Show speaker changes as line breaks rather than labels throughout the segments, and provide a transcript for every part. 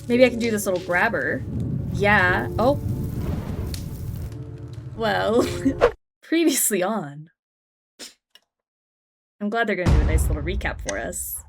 Maybe I can do this little grabber. Yeah. Oh. Well, previously on. I'm glad they're gonna do a nice little recap for us.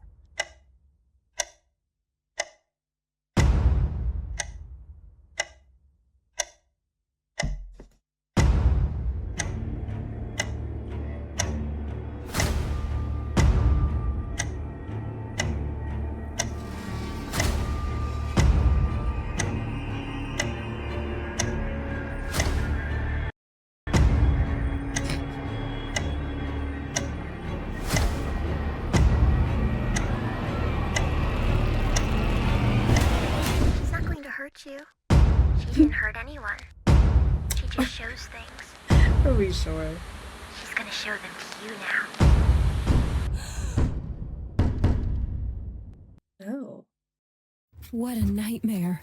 She's not going to hurt you. She didn't hurt anyone. She just shows things.
Are we sure?
She's gonna show them to you now.
Oh.
What a nightmare.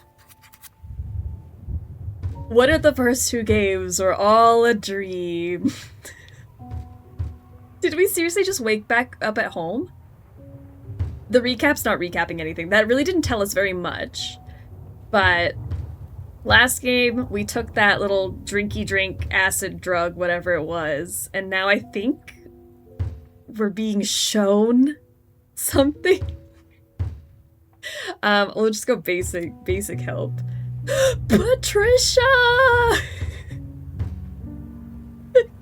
What if the first two games were all a dream? Did we seriously just wake back up at home? The recap's not recapping anything. That really didn't tell us very much. But last game, we took that little drinky drink acid drug, whatever it was, and now I think we're being shown something. We'll just go basic help. Patricia!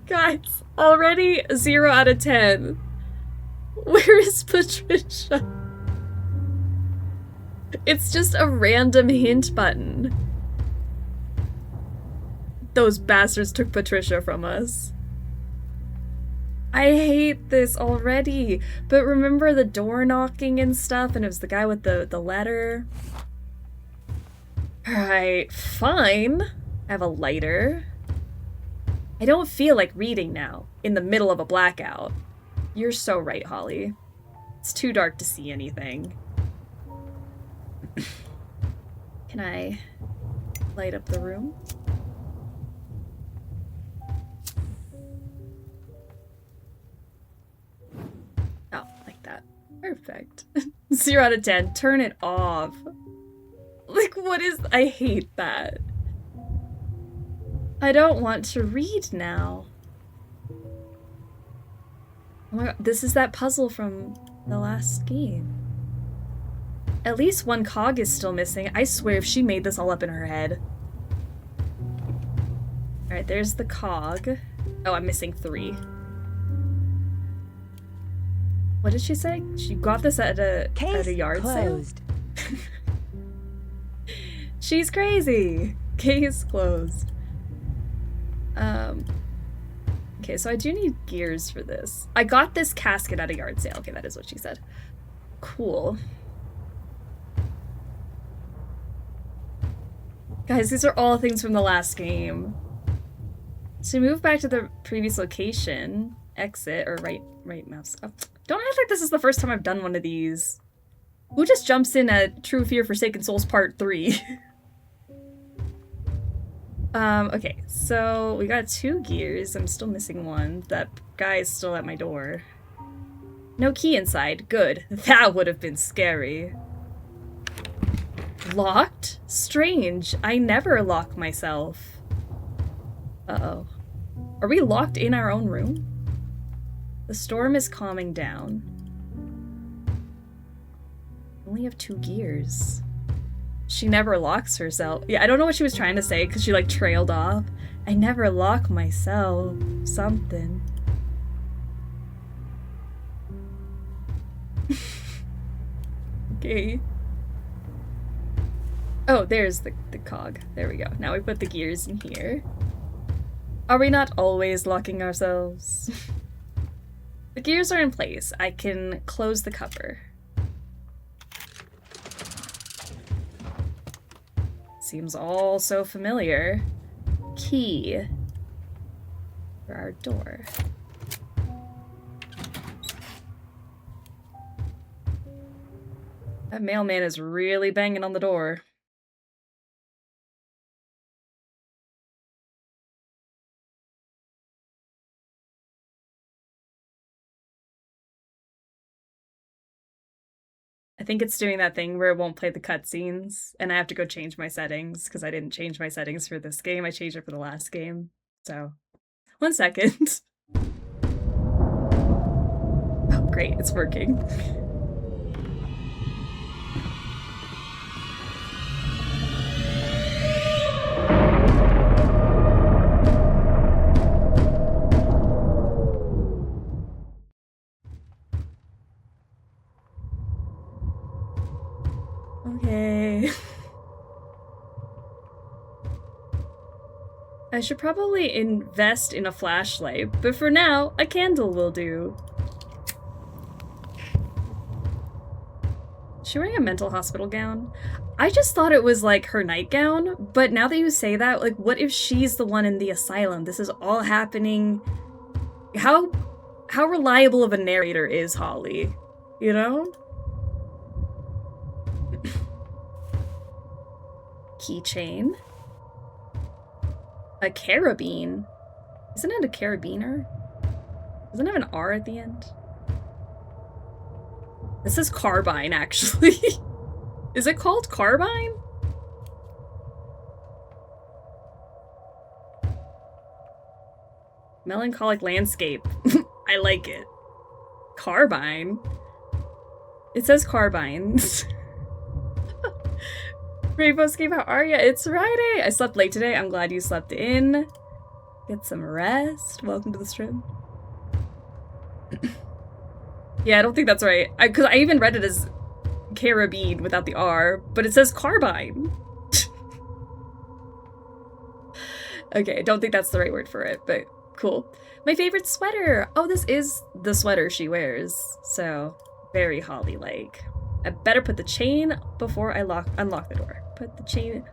Guys, already 0 out of 10. Where is Patricia? It's just a random hint button. Those bastards took Patricia from us. I hate this already. But remember the door knocking and stuff, and it was the guy with the letter? Alright, fine. I have a lighter. I don't feel like reading now, in the middle of a blackout. You're so right, Holly. It's too dark to see anything. Can I light up the room? Oh, like that. Perfect. 0 out of 10. Turn it off. Like, what is... I hate that. I don't want to read now. Oh my god, this is that puzzle from the last game. At least one cog is still missing. I swear if she made this all up in her head. Alright, there's the cog. Oh, I'm missing 3. What did she say? She got this at a yard
closed.
sale? She's crazy! Case closed. Okay, so I do need gears for this. I got this casket at a yard sale. Okay, that is what she said. Cool. Guys, these are all things from the last game. To move back to the previous location, exit, or right mouse. Oh, don't act like this is the first time I've done one of these. Who just jumps in at True Fear Forsaken Souls Part 3? Okay, so we got 2 gears. I'm still missing 1. That guy is still at my door. No key inside. Good. That would have been scary. Locked? Strange. I never lock myself. Uh-oh. Are we locked in our own room? The storm is calming down. I only have 2 gears. She never locks herself. Yeah, I don't know what she was trying to say because she like trailed off. I never lock myself. Something. Okay. Oh, there's the cog. There we go. Now we put the gears in here. Are we not always locking ourselves? The gears are in place. I can close the cover. Seems all so familiar. Key for our door. That mailman is really banging on the door. I think it's doing that thing where it won't play the cutscenes, and I have to go change my settings because I didn't change my settings for this game. I changed it for the last game. So, 1 second. Oh, great, it's working. Okay. I should probably invest in a flashlight, but for now, a candle will do. Is she wearing a mental hospital gown? I just thought it was like her nightgown, but now that you say that, like, what if she's the one in the asylum? This is all happening. How reliable of a narrator is Holly? You know? Keychain. A carabine. Isn't it a carabiner? Doesn't it have an R at the end? This is carbine, actually. Is it called carbine? Melancholic landscape. I like it. Carbine? It says carbine. Rainbowscape, how are ya? It's Friday! I slept late today. I'm glad you slept in. Get some rest. Welcome to the stream. Yeah, I don't think that's right. Because I even read it as carabine without the R, but it says carbine. Okay, I don't think that's the right word for it, but cool. My favorite sweater! Oh, this is the sweater she wears, so very Holly-like. I better put the chain before I unlock the door. Put the chain...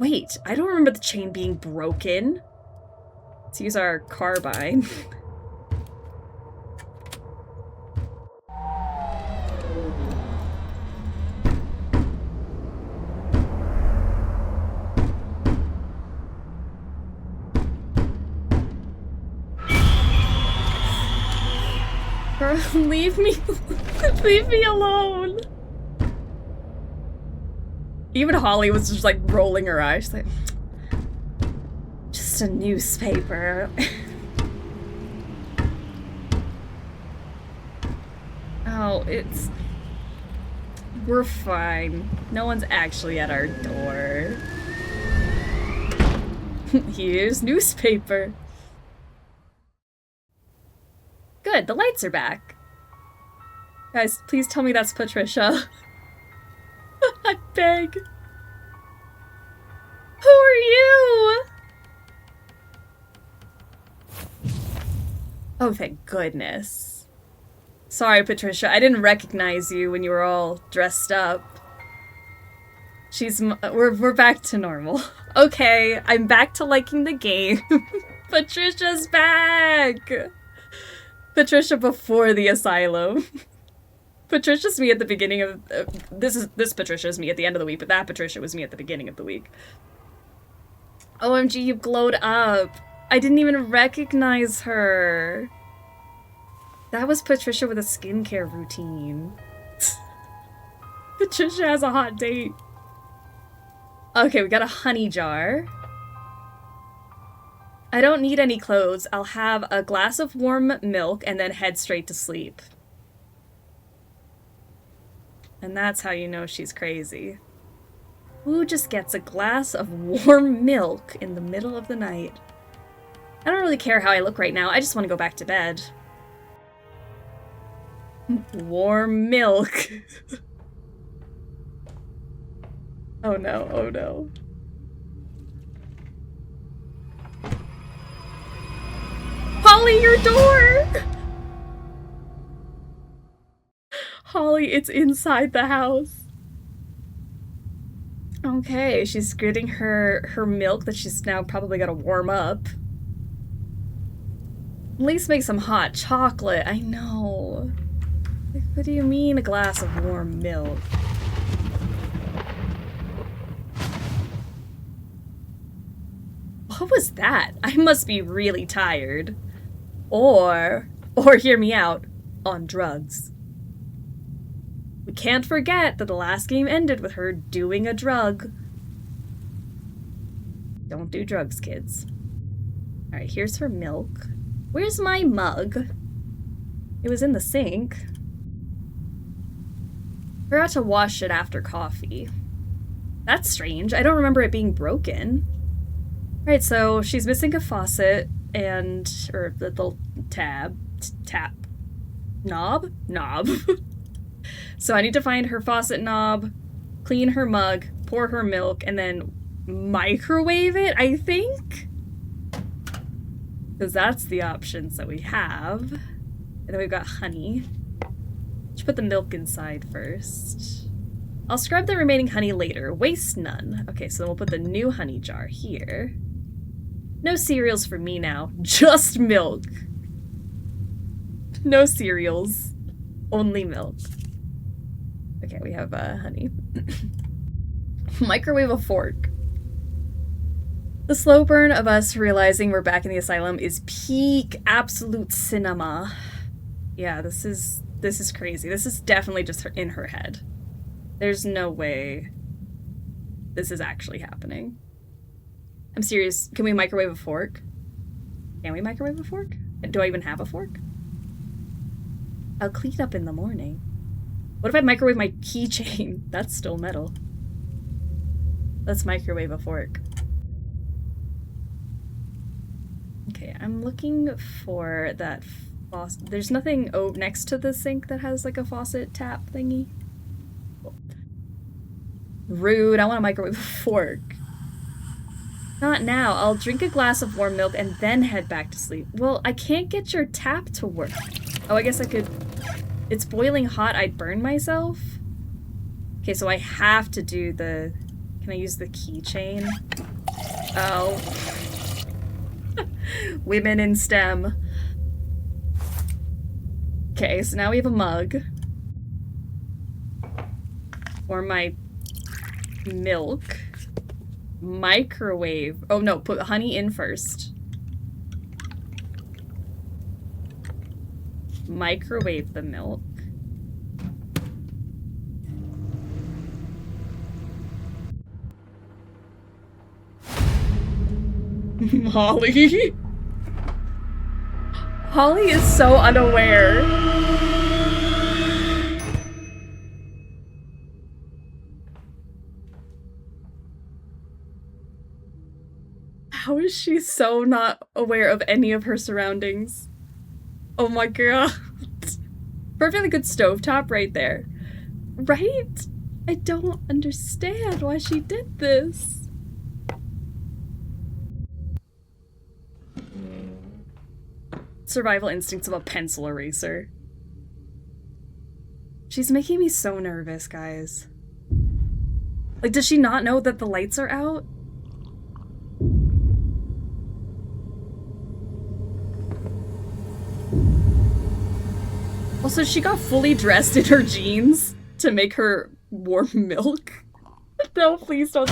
Wait, I don't remember the chain being broken. Let's use our carbine. Girl, leave me alone. Even Holly was just like rolling her eyes. She's like, just a newspaper. Oh, we're fine. No one's actually at our door. Here's newspaper. Good, the lights are back. Guys, please tell me that's Patricia. I beg. Who are you? Oh, thank goodness. Sorry, Patricia. I didn't recognize you when you were all dressed up. We're back to normal. Okay, I'm back to liking the game. Patricia's back. Patricia before the asylum. Patricia's me at the beginning of this Patricia's me at the end of the week, but that Patricia was me at the beginning of the week. OMG, you glowed up. I didn't even recognize her. That was Patricia with a skincare routine. Patricia has a hot date. Okay, we got a honey jar. I don't need any clothes. I'll have a glass of warm milk and then head straight to sleep. And that's how you know she's crazy. Who just gets a glass of warm milk in the middle of the night? I don't really care how I look right now. I just want to go back to bed. Warm milk. Oh no, oh no. Holly, your door! Holly, it's inside the house. Okay, she's getting her milk that she's now probably gotta warm up. At least make some hot chocolate. I know. Like, what do you mean, a glass of warm milk? What was that? I must be really tired. Or hear me out, on drugs. We can't forget that the last game ended with her doing a drug. Don't do drugs, kids. Alright, here's her milk. Where's my mug? It was in the sink. Forgot to wash it after coffee. That's strange. I don't remember it being broken. Alright, so she's missing a faucet or the little tap. Knob? So I need to find her faucet knob, clean her mug, pour her milk, and then microwave it, I think? Because that's the options that we have. And then we've got honey. Let's put the milk inside first. I'll scrub the remaining honey later. Waste none. Okay, so we'll put the new honey jar here. No cereals for me now. Just milk. No cereals. Only milk. Okay, we have honey. Microwave a fork. The slow burn of us realizing we're back in the asylum is peak absolute cinema. Yeah, this is crazy. This is definitely just in her head. There's no way this is actually happening. I'm serious. Can we microwave a fork? Can we microwave a fork? Do I even have a fork? I'll clean up in the morning. What if I microwave my keychain? That's still metal. Let's microwave a fork. Okay, I'm looking for that faucet. There's nothing next to the sink that has like a faucet tap thingy. Oh. Rude, I want to microwave a fork. Not now. I'll drink a glass of warm milk and then head back to sleep. Well, I can't get your tap to work. Oh, I guess I could... It's boiling hot. I'd burn myself. Okay, so I have to do the... Can I use the keychain? Oh. Women in STEM. Okay, so now we have a mug. Or my milk. Microwave. Oh no, put honey in first. Microwave the milk. Holly. Holly is so unaware. How is she so not aware of any of her surroundings? Oh my god. Perfectly good stovetop right there. Right? I don't understand why she did this. Survival instincts of a pencil eraser. She's making me so nervous, guys. Like, does she not know that the lights are out? Also, she got fully dressed in her jeans to make her warm milk. No, please don't.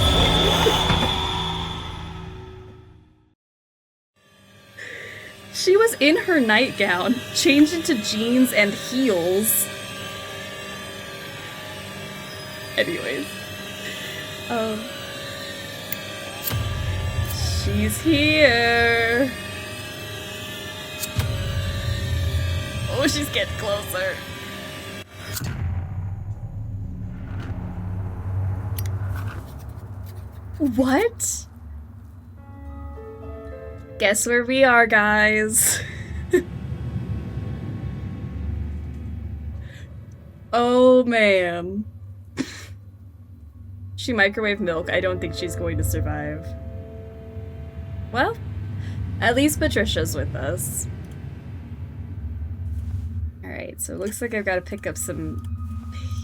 She was in her nightgown, changed into jeans and heels. Anyways. She's here. Oh, she's getting closer. What? Guess where we are, guys. Oh, man. She microwaved milk. I don't think she's going to survive. Well, at least Patricia's with us. Alright, so it looks like I've got to pick up some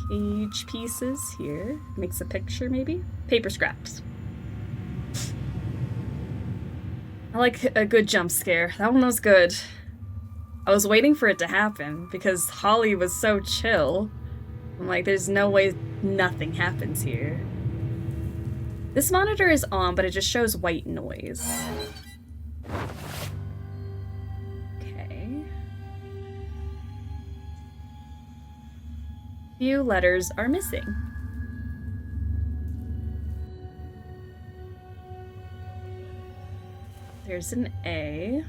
page pieces here. Makes a picture, maybe? Paper scraps. I like a good jump scare. That one was good. I was waiting for it to happen because Holly was so chill. I'm like, there's no way nothing happens here. This monitor is on, but it just shows white noise. Okay. Few letters are missing. There's an A.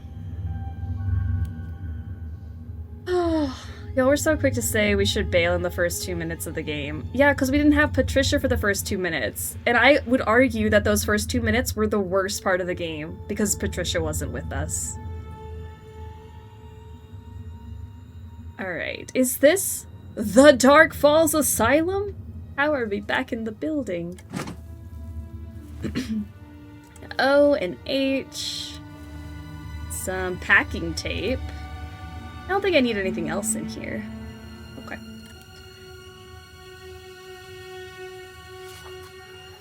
Oh, y'all were so quick to say we should bail in the first 2 minutes of the game. Yeah, because we didn't have Patricia for the first 2 minutes. And I would argue that those first 2 minutes were the worst part of the game because Patricia wasn't with us. Alright, is this the Dark Falls Asylum? How are we back in the building? O and H. Some packing tape. I don't think I need anything else in here. Okay.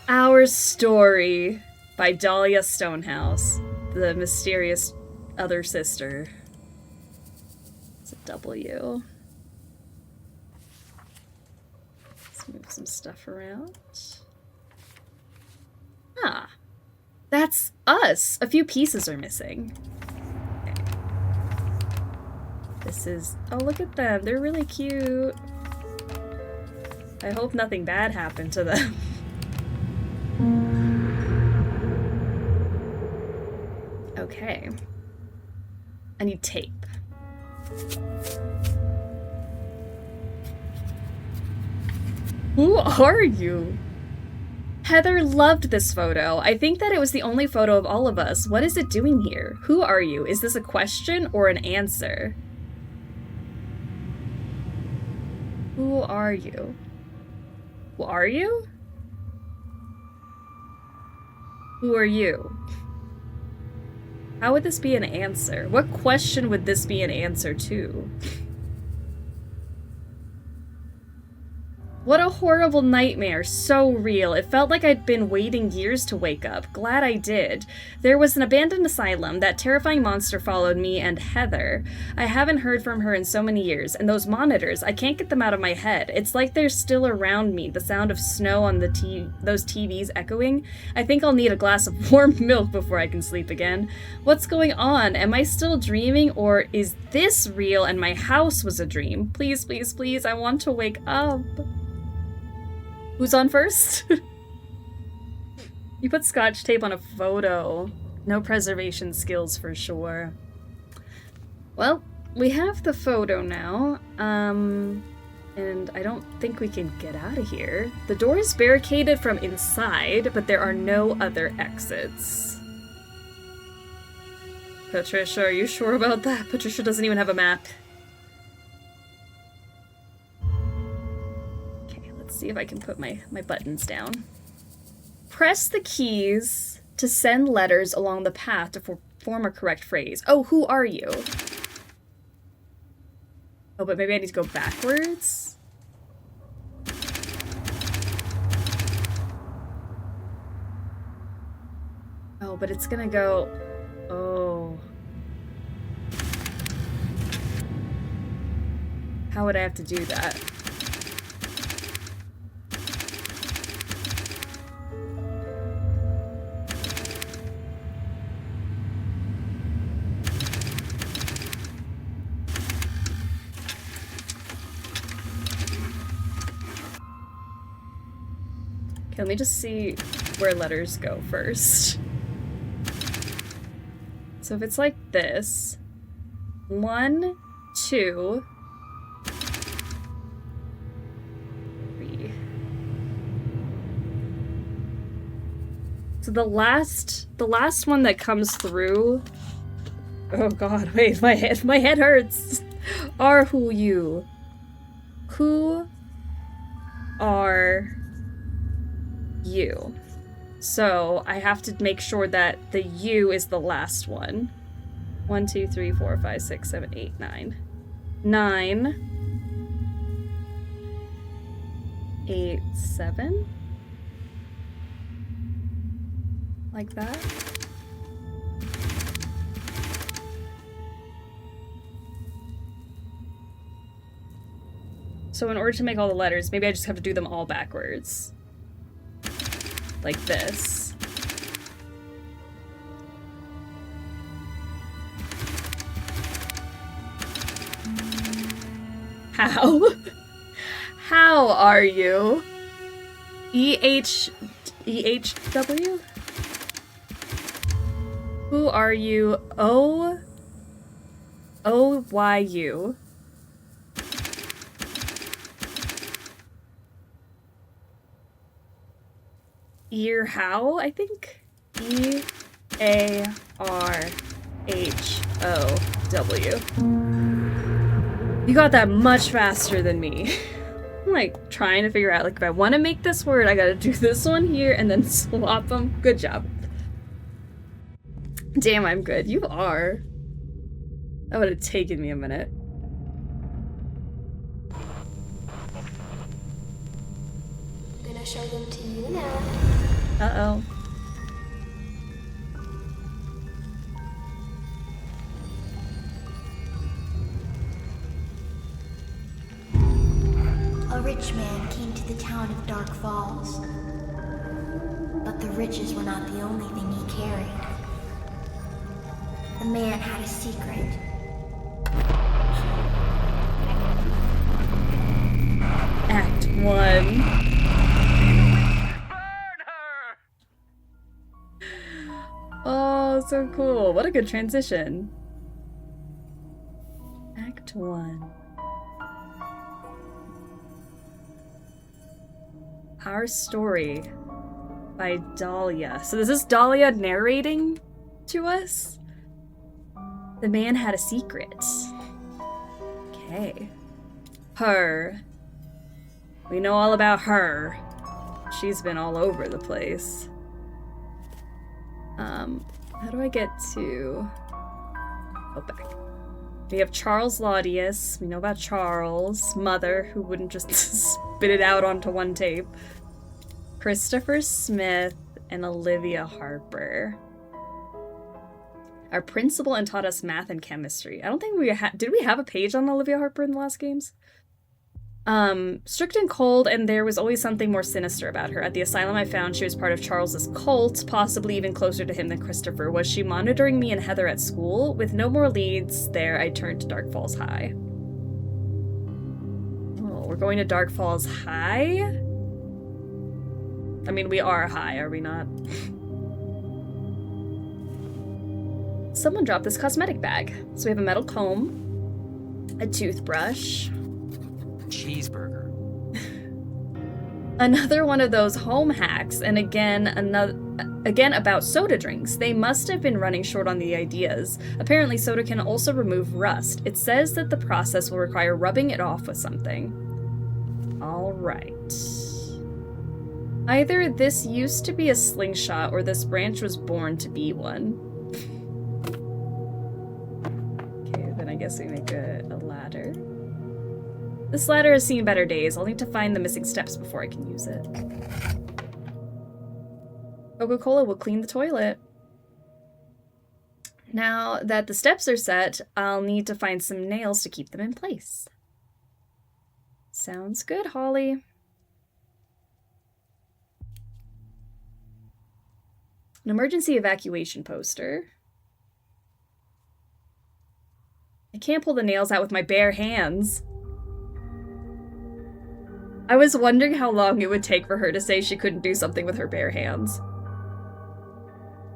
Our Story by Dahlia Stonehouse, the mysterious other sister. It's a W. Let's move some stuff around. Ah, that's us. A few pieces are missing. Okay. This is, oh, look at them. They're really cute. I hope nothing bad happened to them. Okay. I need tape. Who are you? Heather loved this photo. I think that it was the only photo of all of us. What is it doing here? Who are you? Is this a question or an answer? Who are you? Who are you? Who are you? How would this be an answer? What question would this be an answer to? What a horrible nightmare. So real. It felt like I'd been waiting years to wake up. Glad I did. There was an abandoned asylum. That terrifying monster followed me and Heather. I haven't heard from her in so many years. And those monitors, I can't get them out of my head. It's like they're still around me. The sound of snow on the those TVs echoing. I think I'll need a glass of warm milk before I can sleep again. What's going on? Am I still dreaming, or is this real and my house was a dream? Please, please, please. I want to wake up. Who's on first? You put scotch tape on a photo. No preservation skills for sure. Well, we have the photo now. And I don't think we can get out of here. The door is barricaded from inside, but there are no other exits. Patricia, are you sure about that? Patricia doesn't even have a map. See if I can put my buttons down. Press the keys to send letters along the path to form a correct phrase. Oh, who are you? Oh, but maybe I need to go backwards? Oh, but it's gonna go... Oh. How would I have to do that? Okay, let me just see where letters go first. So if it's like this, 1, 2, 3. So the last one that comes through. Oh God! Wait, my head hurts. Are who you? Who are you? So I have to make sure that the U is the last one. 1, 2, 3, 4, 5, 6, 7, 8, 9. 9, 8, 7. Like that. So in order to make all the letters, maybe I just have to do them all backwards. Like this. How? How How are you? EHW? Who are you? OYU. Ear how, I think? EARHOW. You got that much faster than me. I'm like trying to figure out, like, if I want to make this word, I gotta do this one here and then swap them. Good job. Damn, I'm good. You are. That would have taken me a minute.
Gonna show them to you now.
Uh-oh.
A rich man came to the town of Dark Falls. But the riches were not the only thing he carried. The man had a secret.
Act 1. Oh, so cool. What a good transition. Act 1. Our Story by Dahlia. So this is Dahlia narrating to us? The man had a secret. Okay. Her. We know all about her. She's been all over the place. How do I get to... Oh, back. We have Charles Laudius. We know about Charles' mother, who wouldn't just spit it out onto one tape. Christopher Smith and Olivia Harper. Our principal and taught us math and chemistry. I don't think we did we have a page on Olivia Harper in the last games? Strict and cold, and there was always something more sinister about her. At the asylum I found she was part of Charles's cult, possibly even closer to him than Christopher. Was she monitoring me and Heather at school? With no more leads there, I turned to Dark Falls High. Oh, we're going to Dark Falls High? I mean, we are high, are we not? Someone dropped this cosmetic bag. So we have a metal comb, a toothbrush,
cheeseburger.
Another one of those home hacks, and again about soda drinks. They must have been running short on the ideas. Apparently soda can also remove rust. It says that the process will require rubbing it off with something. All right. Either this used to be a slingshot or this branch was born to be one. Okay, then I guess we make a ladder. This ladder has seen better days. I'll need to find the missing steps before I can use it. Coca-Cola will clean the toilet. Now that the steps are set, I'll need to find some nails to keep them in place. Sounds good, Holly. An emergency evacuation poster. I can't pull the nails out with my bare hands. I was wondering how long it would take for her to say she couldn't do something with her bare hands.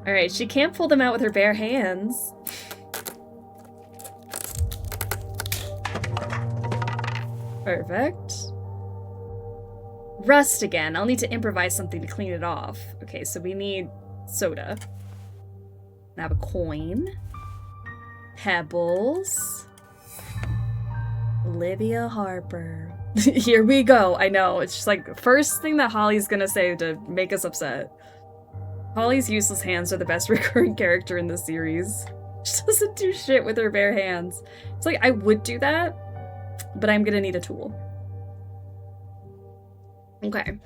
Alright, she can't pull them out with her bare hands. Perfect. Rust again. I'll need to improvise something to clean it off. Okay, so we need soda. I have a coin. Pebbles. Olivia Harper. Here we go. I know. It's just like the first thing that Holly's gonna say to make us upset. Holly's useless hands are the best recurring character in this series. She doesn't do shit with her bare hands. It's like, I would do that, but I'm gonna need a tool. Okay.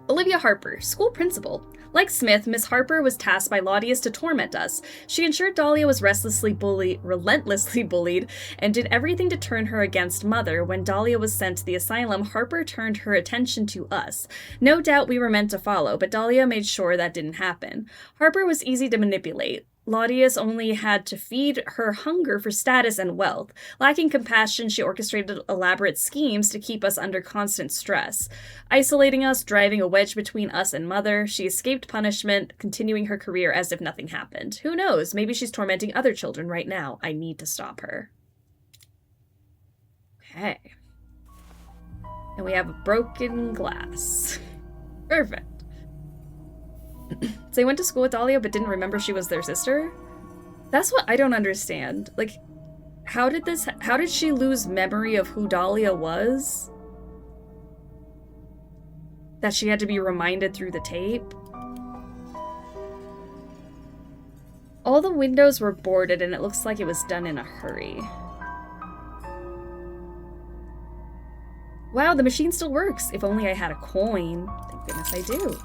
Olivia Harper, school principal. Like Smith, Miss Harper was tasked by Laudius to torment us. She ensured Dahlia was relentlessly bullied, and did everything to turn her against Mother. When Dahlia was sent to the asylum, Harper turned her attention to us. No doubt we were meant to follow, but Dahlia made sure that didn't happen. Harper was easy to manipulate. Claudius only had to feed her hunger for status and wealth. Lacking compassion, she orchestrated elaborate schemes to keep us under constant stress. Isolating us, driving a wedge between us and Mother, she escaped punishment, continuing her career as if nothing happened. Who knows? Maybe she's tormenting other children right now. I need to stop her. Okay. And we have a broken glass. Perfect. So they went to school with Dahlia but didn't remember she was their sister? That's what I don't understand. Like, how did she lose memory of who Dahlia was? That she had to be reminded through the tape? All the windows were boarded and it looks like it was done in a hurry. Wow, the machine still works. If only I had a coin. Thank goodness I do.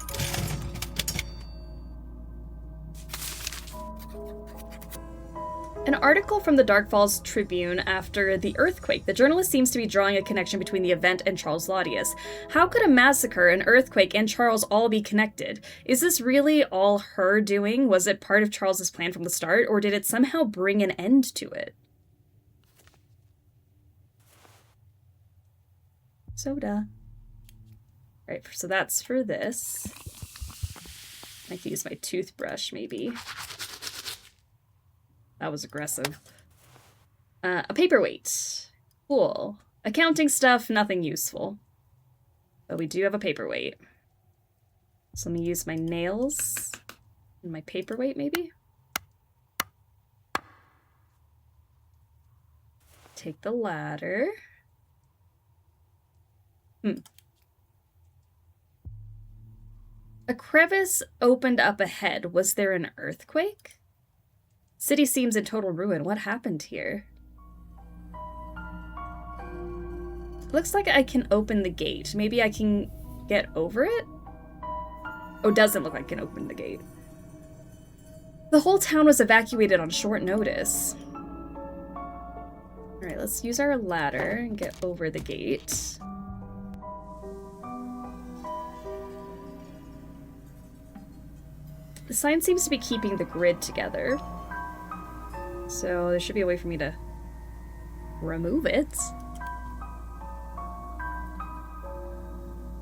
An article from the Dark Falls Tribune after the earthquake. The journalist seems to be drawing a connection between the event and Charles Laudius. How could a massacre, an earthquake, and Charles all be connected? Is this really all her doing? Was it part of Charles's plan from the start, or did it somehow bring an end to it? Soda. Right, so that's for this. I can use my toothbrush, maybe. That was aggressive. A paperweight. Cool. Accounting stuff, nothing useful. But we do have a paperweight. So let me use my nails and my paperweight, maybe? Take the ladder. A crevice opened up ahead. Was there an earthquake? City seems in total ruin. What happened here? Looks like I can open the gate. Maybe I can get over it? Oh, doesn't look like I can open the gate. The whole town was evacuated on short notice. Alright, let's use our ladder and get over the gate. The sign seems to be keeping the grid together. So there should be a way for me to remove it.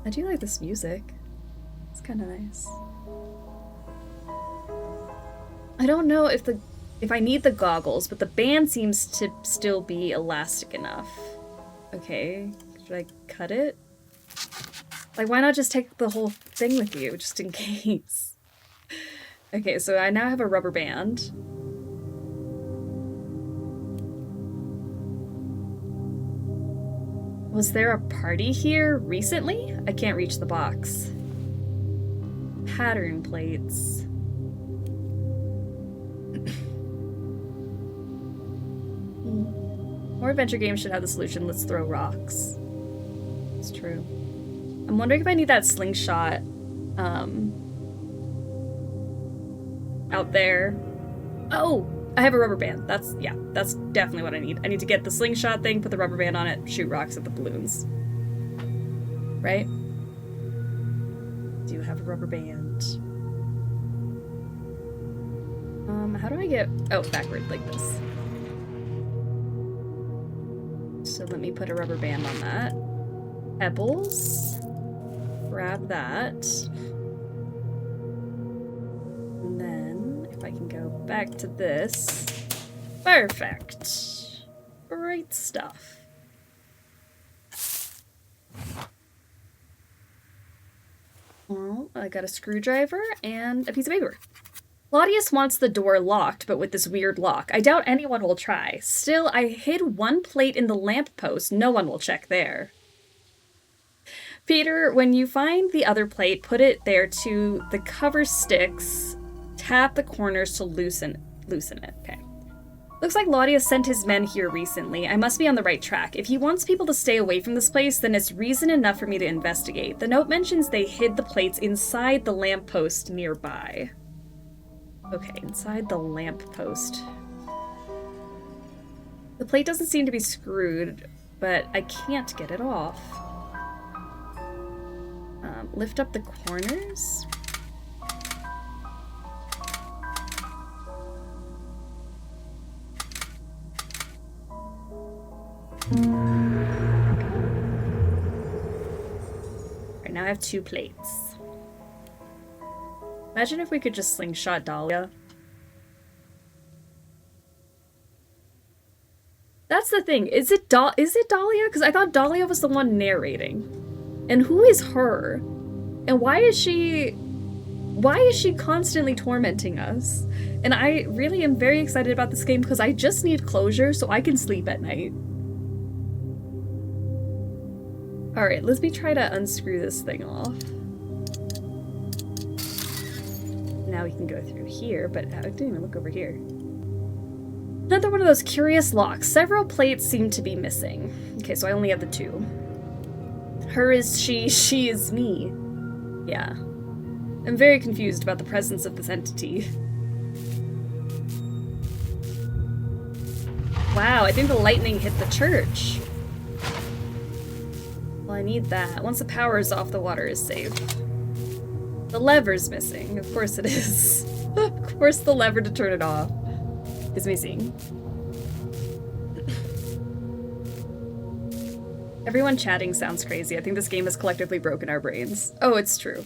I do like this music. It's kind of nice. I don't know if I need the goggles, but the band seems to still be elastic enough. Okay, should I cut it? Like, why not just take the whole thing with you, just in case? Okay, so I now have a rubber band. Was there a party here recently? I can't reach the box. Pattern plates. More adventure games should have the solution. Let's throw rocks. It's true. I'm wondering if I need that slingshot out there. Oh! I have a rubber band. That's definitely what I need. I need to get the slingshot thing, put the rubber band on it, shoot rocks at the balloons. Right? Do have a rubber band. How do I get... Oh, backward, like this. So let me put a rubber band on that. Pebbles. Grab that. And then, if I can go back to this. Perfect. Great stuff. Well, I got a screwdriver and a piece of paper. Claudius wants the door locked, but with this weird lock. I doubt anyone will try. Still, I hid one plate in the lamppost. No one will check there. Peter, when you find the other plate, put it there to the cover sticks. Tap the corners to loosen it. Okay. Looks like Claudius sent his men here recently. I must be on the right track. If he wants people to stay away from this place, then it's reason enough for me to investigate. The note mentions they hid the plates inside the lamppost nearby. Okay, inside the lamppost. The plate doesn't seem to be screwed, but I can't get it off. Lift up the corners. I have 2 plates. Imagine if we could just slingshot Dahlia. That's the thing. Is it Dahlia? Because I thought Dahlia was the one narrating. And who is her? And why is she constantly tormenting us? And I really am very excited about this game because I just need closure so I can sleep at night. Alright, let me try to unscrew this thing off. Now we can go through here, but I didn't even look over here. Another one of those curious locks. Several plates seem to be missing. Okay, so I only have the 2. Her is she is me. Yeah. I'm very confused about the presence of this entity. Wow, I think the lightning hit the church. Well, I need that. Once the power is off, the water is safe. The lever's missing. Of course it is. Of course the lever to turn it off is missing. Everyone chatting sounds crazy. I think this game has collectively broken our brains. Oh, it's true.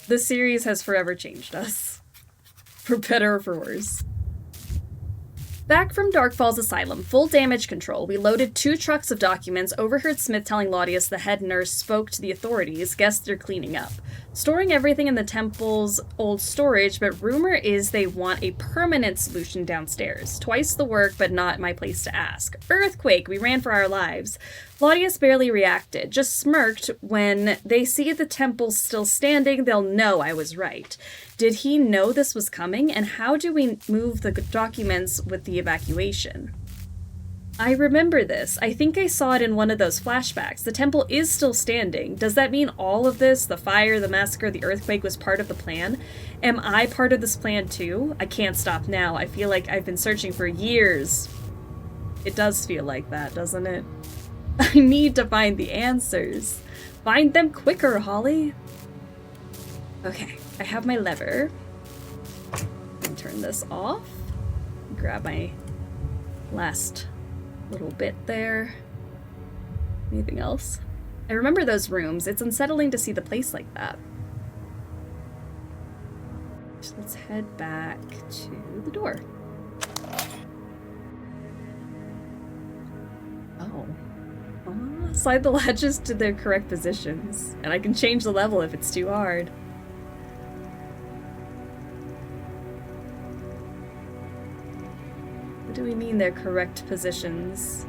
This series has forever changed us. For better or for worse. Back from Dark Falls Asylum, full damage control, we loaded 2 trucks of documents, overheard Smith telling Laudius the head nurse spoke to the authorities, guessed they're cleaning up. Storing everything in the temple's old storage, but rumor is they want a permanent solution downstairs. Twice the work, but not my place to ask. Earthquake, we ran for our lives. Laudius barely reacted, just smirked. When they see the temple still standing, they'll know I was right. Did he know this was coming? And how do we move the documents with the evacuation? I remember this. I think I saw it in one of those flashbacks. The temple is still standing. Does that mean all of this, the fire, the massacre, the earthquake, was part of the plan? Am I part of this plan too? I can't stop now. I feel like I've been searching for years. It does feel like that, doesn't it? I need to find the answers. Find them quicker, Holly. Okay, I have my lever. Turn this off. Grab my last little bit there. Anything else? I remember those rooms. It's unsettling to see the place like that. So let's head back to the door. Oh. Slide the latches to their correct positions. And I can change the level if it's too hard. What do we mean they're correct positions?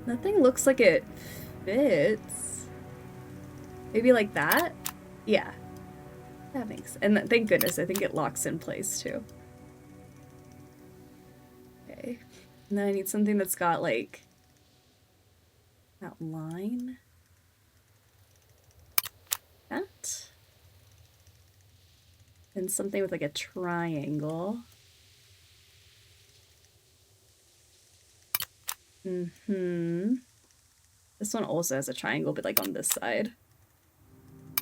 Nothing looks like it fits. Maybe like that? Yeah. That makes... And thank goodness, I think it locks in place too. Okay. And then I need something that's got like... that line. That. And something with like a triangle. Mm-hmm. This one also has a triangle, but like on this side.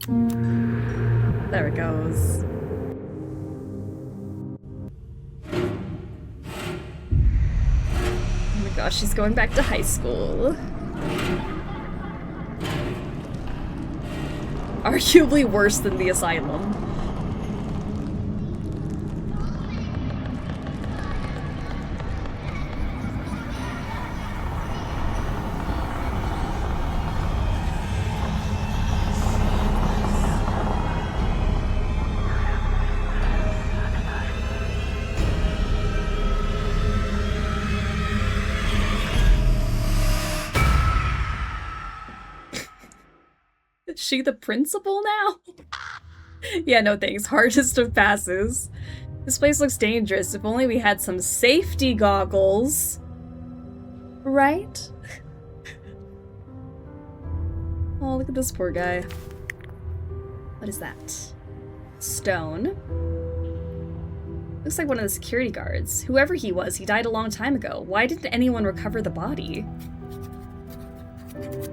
There it goes. Oh my gosh, she's going back to high school. Arguably worse than the asylum. She the principal now? Yeah, no thanks. Hardest of passes. This place looks dangerous. If only we had some safety goggles. Right? Oh, look at this poor guy. What is that? Stone. Looks like one of the security guards. Whoever he was, he died a long time ago. Why didn't anyone recover the body?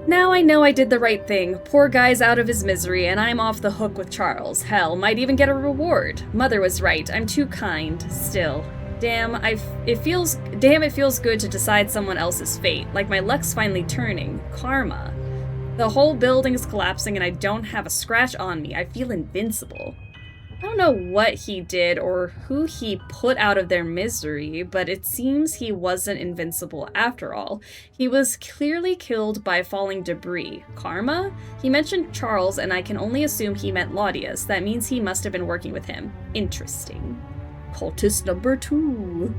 Now I know I did the right thing. Poor guy's out of his misery, and I'm off the hook with Charles. Hell, might even get a reward. Mother was right. I'm too kind. Still. Damn, it feels good to decide someone else's fate. Like my luck's finally turning. Karma. The whole building is collapsing and I don't have a scratch on me. I feel invincible. I don't know what he did or who he put out of their misery, but it seems he wasn't invincible after all. He was clearly killed by falling debris. Karma? He mentioned Charles, and I can only assume he meant Laudius. That means he must have been working with him. Interesting. Cultist number 2.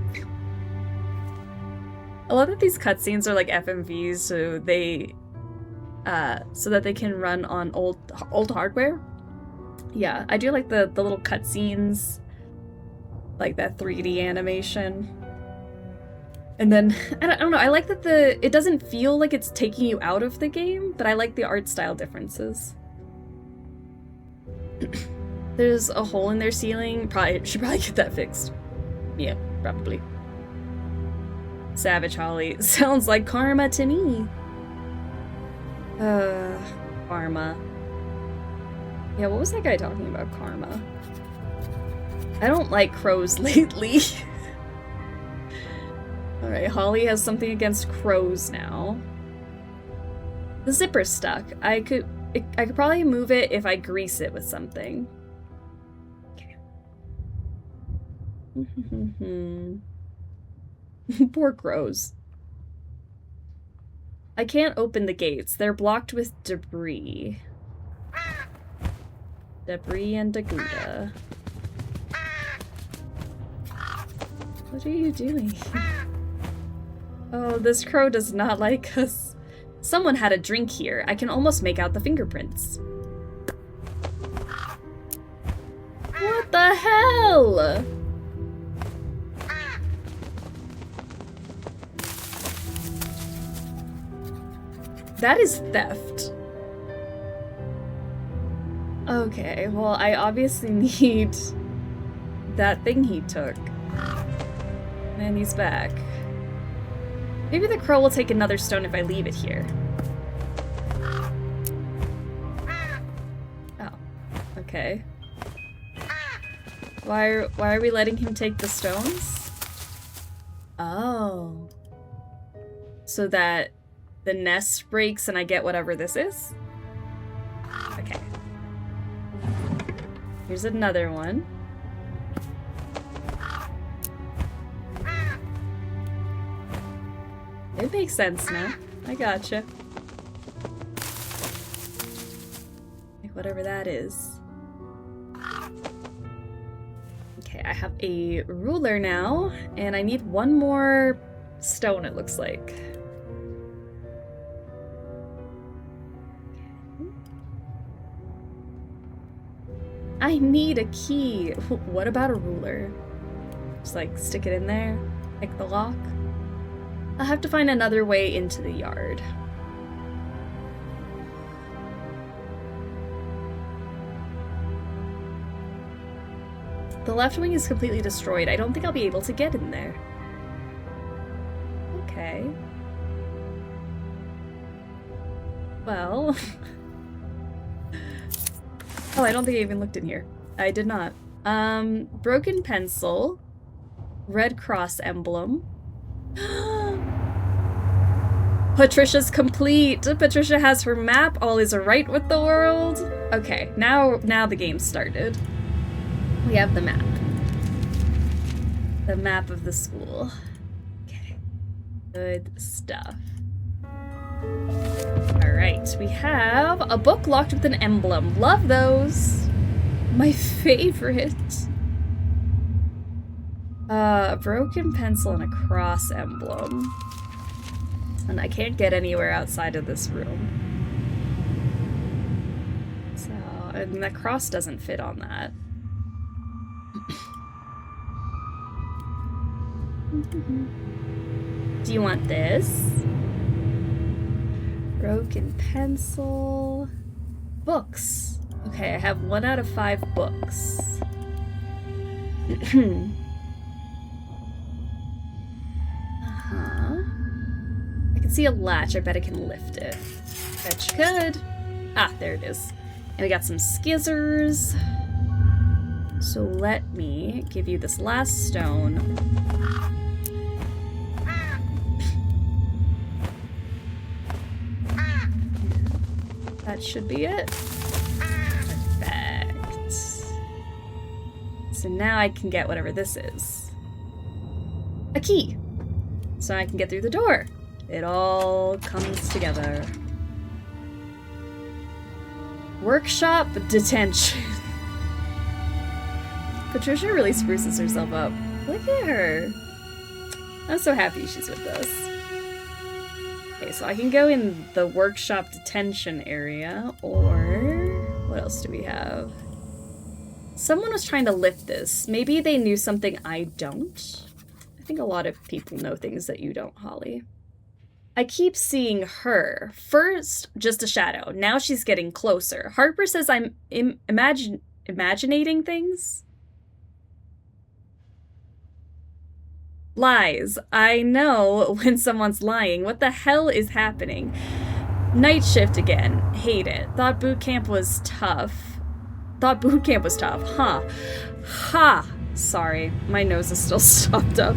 I love that these cutscenes are like FMVs, so that they can run on old hardware. Yeah, I do like the little cutscenes, like that 3D animation. And then, I don't know, I like that it doesn't feel like it's taking you out of the game, but I like the art style differences. There's a hole in their ceiling. Should probably get that fixed. Yeah, probably. Savage Holly. Sounds like karma to me. Karma. Yeah, what was that guy talking about? Karma. I don't like crows lately. Alright, Holly has something against crows now. The zipper's stuck. I could probably move it if I grease it with something. Okay. Poor crows. I can't open the gates. They're blocked with debris. Debris and Daguda. What are you doing? Oh, this crow does not like us. Someone had a drink here. I can almost make out the fingerprints. What the hell? That is theft. Okay, well, I obviously need that thing he took. And he's back. Maybe the crow will take another stone if I leave it here. Oh, okay. Why are we letting him take the stones? Oh. So that the nest breaks and I get whatever this is? Okay. Here's another one. It makes sense now. I gotcha. Like whatever that is. Okay, I have a ruler now, and I need one more stone, it looks like. I need a key. What about a ruler? Just like stick it in there, pick the lock. I'll have to find another way into the yard. The left wing is completely destroyed. I don't think I'll be able to get in there. Okay. Well... Oh, I don't think I even looked in here. I did not. Broken pencil. Red cross emblem. Patricia's complete. Patricia has her map. All is right with the world. Okay, now the game started. We have the map. The map of the school. Okay. Good stuff. Alright, we have a book locked with an emblem. Love those. My favorite. A broken pencil and a cross emblem. And I can't get anywhere outside of this room. So, and the cross doesn't fit on that. Do you want this? Broken pencil. Books. Okay, I have 1 out of 5 books. I can see a latch. I bet I can lift it. Bet you could. Ah, there it is. And we got some skizzers. So let me give you this last stone. That should be it. Perfect. So now I can get whatever this is. A key. So I can get through the door. It all comes together. Workshop detention. Patricia really spruces herself up. Look at her. I'm so happy she's with us. Okay, so I can go in the workshop detention area, or what else do we have? Someone was trying to lift this. Maybe they knew something I don't. I think a lot of people know things that you don't, Holly. I keep seeing her. First, just a shadow. Now she's getting closer. Harper says I'm imaginating things. Lies. I know when someone's lying. What the hell is happening? Night shift again. Hate it. Thought boot camp was tough. Huh. Ha! Sorry. My nose is still stopped up.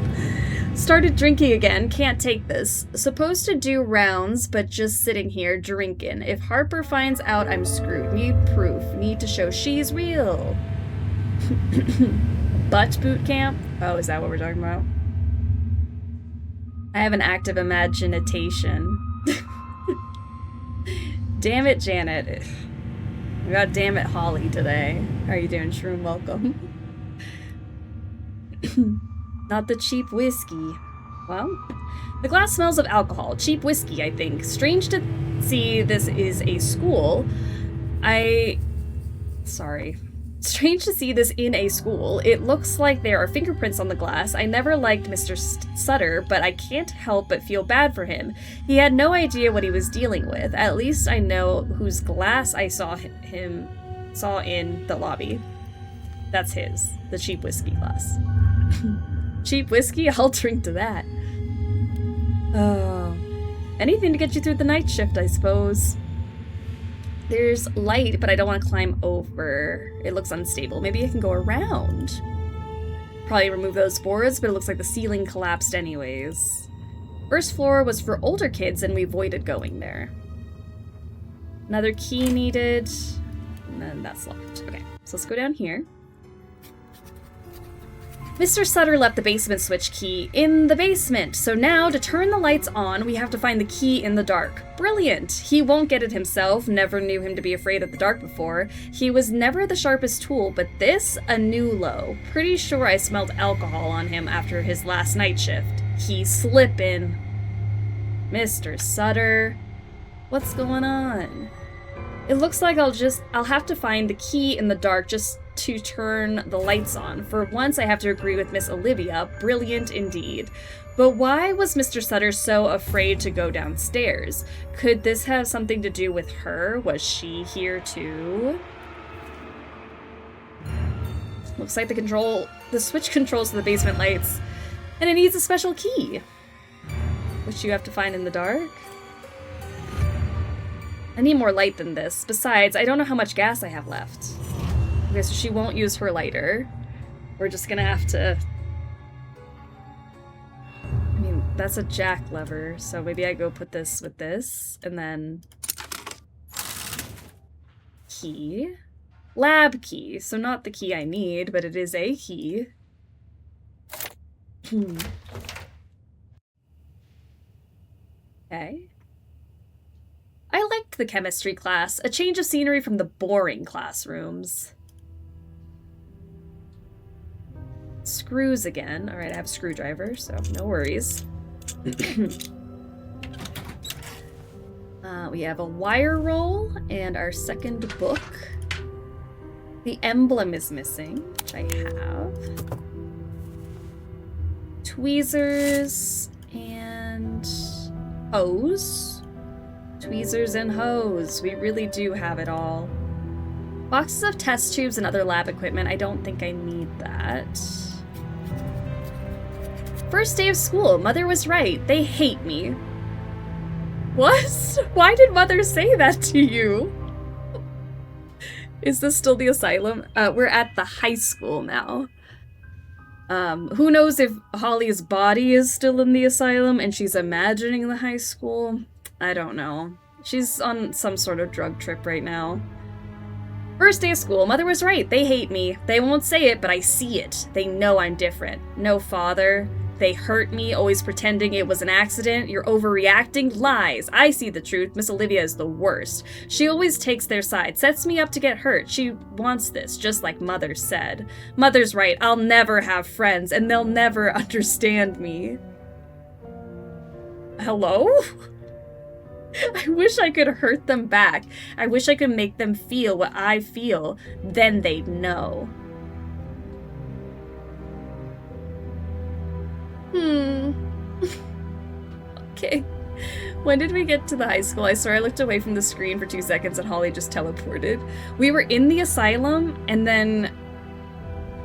Started drinking again. Can't take this. Supposed to do rounds, but just sitting here drinking. If Harper finds out, I'm screwed. Need proof. Need to show she's real. Butt boot camp? Oh, is that what we're talking about? I have an active imagination. Damn it, Janet. We got damn it, Holly today. How are you doing, Shroom? Welcome. Not the cheap whiskey. Well, the glass smells of alcohol. Cheap whiskey, I think. Strange to see this is a school. Strange to see this in a school. It looks like there are fingerprints on the glass. I never liked Mr. Sutter, but I can't help but feel bad for him. He had no idea what he was dealing with. At least I know whose glass I saw in the lobby. That's his. The cheap whiskey glass. Cheap whiskey? I'll drink to that. Oh. Anything to get you through the night shift, I suppose. There's light, but I don't want to climb over. It looks unstable. Maybe I can go around. Probably remove those boards, but it looks like the ceiling collapsed anyways. First floor was for older kids, and we avoided going there. Another key needed. And then that's locked. Okay, so let's go down here. Mr. Sutter left the basement switch key in the basement, so now to turn the lights on, we have to find the key in the dark. Brilliant! He won't get it himself, never knew him to be afraid of the dark before. He was never the sharpest tool, but this, a new low. Pretty sure I smelled alcohol on him after his last night shift. He's slippin'. Mr. Sutter, what's going on? It looks like I'll have to find the key in the dark just to turn the lights on. For once, I have to agree with Miss Olivia. Brilliant indeed. But why was Mr. Sutter so afraid to go downstairs? Could this have something to do with her? Was she here too? Looks like the switch controls the basement lights, and it needs a special key, which you have to find in the dark. I need more light than this. Besides, I don't know how much gas I have left. Okay, so she won't use her lighter. We're just gonna have to... I mean, that's a jack lever, so maybe I go put this with this, and then... Key. Lab key. So not the key I need, but it is a key. Okay. I liked the chemistry class. A change of scenery from the boring classrooms. Screws again. Alright, I have a screwdriver, so no worries. We have a wire roll and our second book. The emblem is missing, which I have. Tweezers and hose. Tweezers and hose. We really do have it all. Boxes of test tubes and other lab equipment. I don't think I need that. First day of school. Mother was right. They hate me. What? Why did Mother say that to you? Is this still the asylum? We're at the high school now. Who knows if Holly's body is still in the asylum and she's imagining the high school? I don't know. She's on some sort of drug trip right now. First day of school, Mother was right. They hate me. They won't say it, but I see it. They know I'm different. No father. They hurt me, always pretending it was an accident. You're overreacting. Lies. I see the truth. Miss Olivia is the worst. She always takes their side, sets me up to get hurt. She wants this, just like Mother said. Mother's right. I'll never have friends, and they'll never understand me. Hello? I wish I could hurt them back. I wish I could make them feel what I feel. Then they'd know. Okay. When did we get to the high school? I swear I looked away from the screen for 2 seconds and Holly just teleported. We were in the asylum, and then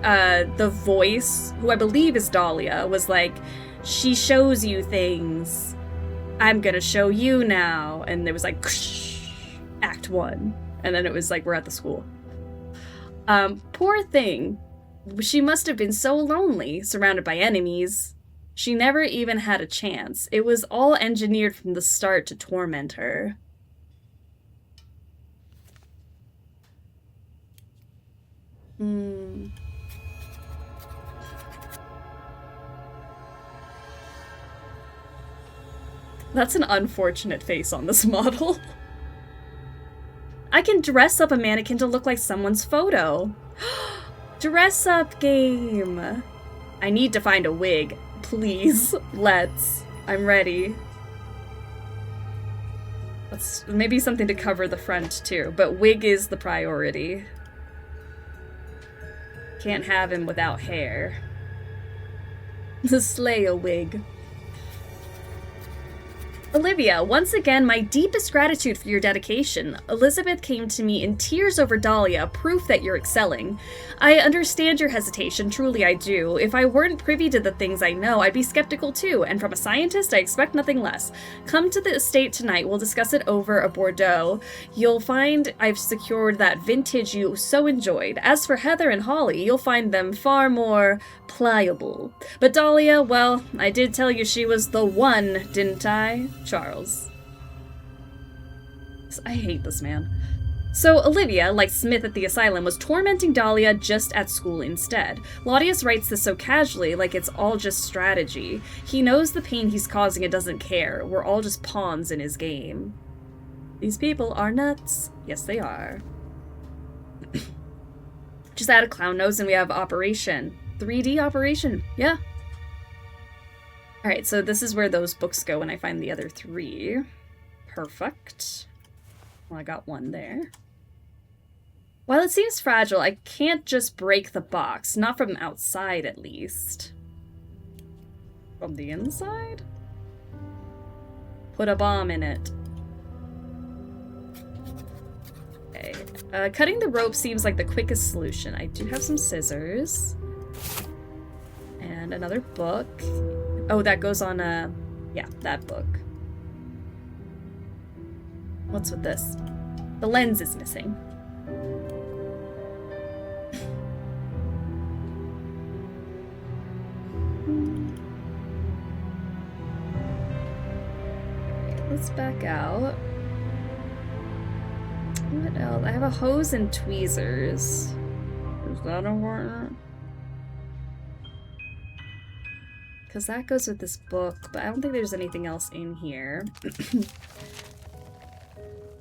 the voice, who I believe is Dahlia, was like, she shows you things. I'm gonna show you now. And there was like, Act 1. And then it was like, we're at the school. Poor thing. She must have been so lonely, surrounded by enemies. She never even had a chance. It was all engineered from the start to torment her. That's an unfortunate face on this model. I can dress up a mannequin to look like someone's photo. Dress up game. I need to find a wig. Please, let's. I'm ready. Let's maybe something to cover the front too, but wig is the priority. Can't have him without hair. The Slayer wig. Olivia, once again, my deepest gratitude for your dedication. Elizabeth came to me in tears over Dahlia, proof that you're excelling. I understand your hesitation, truly I do. If I weren't privy to the things I know, I'd be skeptical too, and from a scientist, I expect nothing less. Come to the estate tonight, we'll discuss it over a Bordeaux. You'll find I've secured that vintage you so enjoyed. As for Heather and Holly, you'll find them far more pliable. But Dahlia, well, I did tell you she was the one, didn't I? Charles. I hate this man. So Olivia, like Smith at the asylum, was tormenting Dahlia just at school instead. Claudius writes this so casually, like it's all just strategy. He knows the pain he's causing and doesn't care. We're all just pawns in his game. These people are nuts. Yes, they are. Just add a clown nose and we have Operation. 3D Operation. Yeah. Alright, so this is where those books go when I find the other 3. Perfect. Well, I got one there. While it seems fragile, I can't just break the box. Not from outside, at least. From the inside? Put a bomb in it. Okay. Cutting the rope seems like the quickest solution. I do have some scissors. And another book. Oh, that goes on, yeah, that book. What's with this? The lens is missing. Let's back out. What else? I have a hose and tweezers. Is that important? Because that goes with this book, but I don't think there's anything else in here.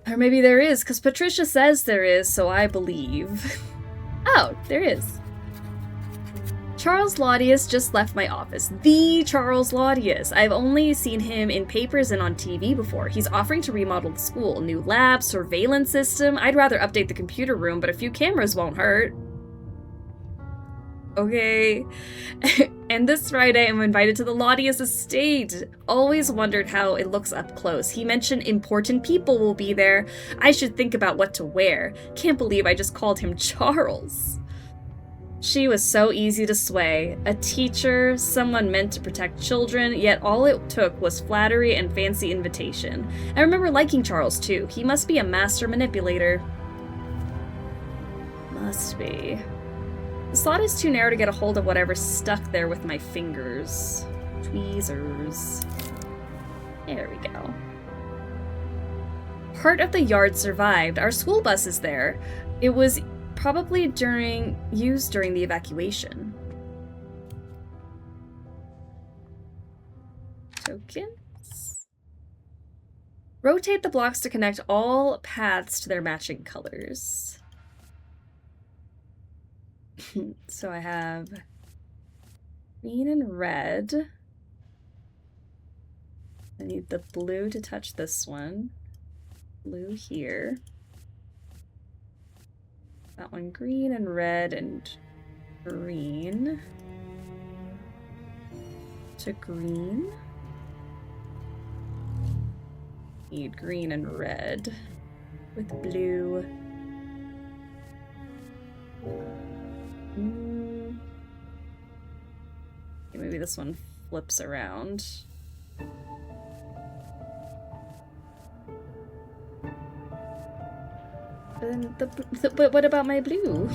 Or maybe there is, because Patricia says there is, so I believe. Oh, there is. Charles Laudius just left my office. The Charles Laudius. I've only seen him in papers and on TV before. He's offering to remodel the school. New lab, surveillance system. I'd rather update the computer room, but a few cameras won't hurt. Okay. And this Friday, I'm invited to the Laudius estate. Always wondered how it looks up close. He mentioned important people will be there. I should think about what to wear. Can't believe I just called him Charles. She was so easy to sway. A teacher, someone meant to protect children, yet all it took was flattery and fancy invitation. I remember liking Charles, too. He must be a master manipulator. Must be. The slot is too narrow to get a hold of whatever's stuck there with my fingers. Tweezers. There we go. Part of the yard survived. Our school bus is there. It was probably used during the evacuation. Tokens. Rotate the blocks to connect all paths to their matching colors. So I have green and red. I need the blue to touch this one. Blue here. That one green and red and green. To green. Need green and red with blue. Okay, maybe this one flips around. But what about my blue?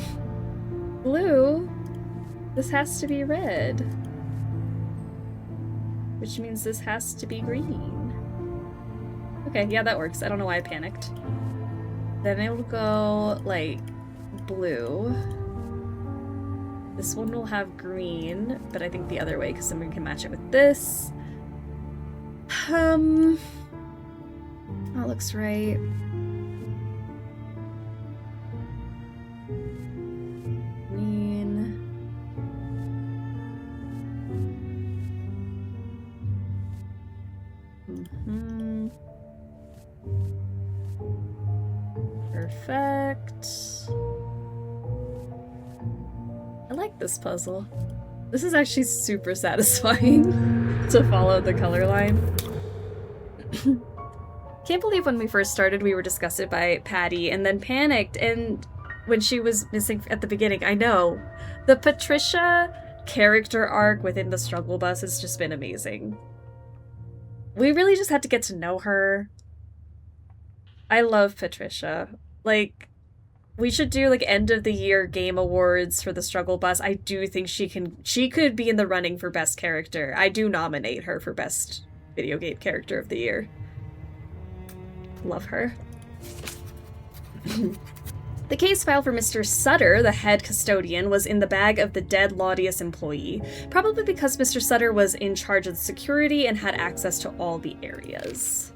Blue? This has to be red. Which means this has to be green. Okay, yeah, that works. I don't know why I panicked. Then it will go, like, blue. This one will have green, but I think the other way, because then we can match it with this. That looks right. Perfect. I like this puzzle. This is actually super satisfying to follow the color line. Can't believe when we first started we were disgusted by Patty and then panicked and when she was missing at the beginning. I know. The Patricia character arc within the struggle bus has just been amazing. We really just had to get to know her. I love Patricia. Like, we should do like end of the year game awards for the struggle bus. I do think she could be in the running for best character. I do nominate her for best video game character of the year. Love her. The case file for Mr. Sutter, the head custodian, was in the bag of the dead Laudius employee, probably because Mr. Sutter was in charge of security and had access to all the areas.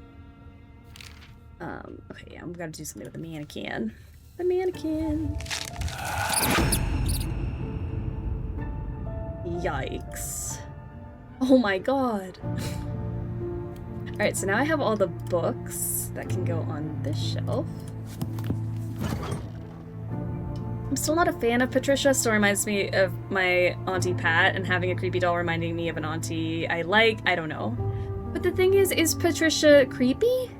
Okay, yeah, I'm gonna do something with the mannequin. The mannequin. Yikes. Oh my god. Alright, so now I have all the books that can go on this shelf. I'm still not a fan of Patricia, still reminds me of my Auntie Pat, and having a creepy doll reminding me of an auntie I like, I don't know. But the thing is Patricia creepy?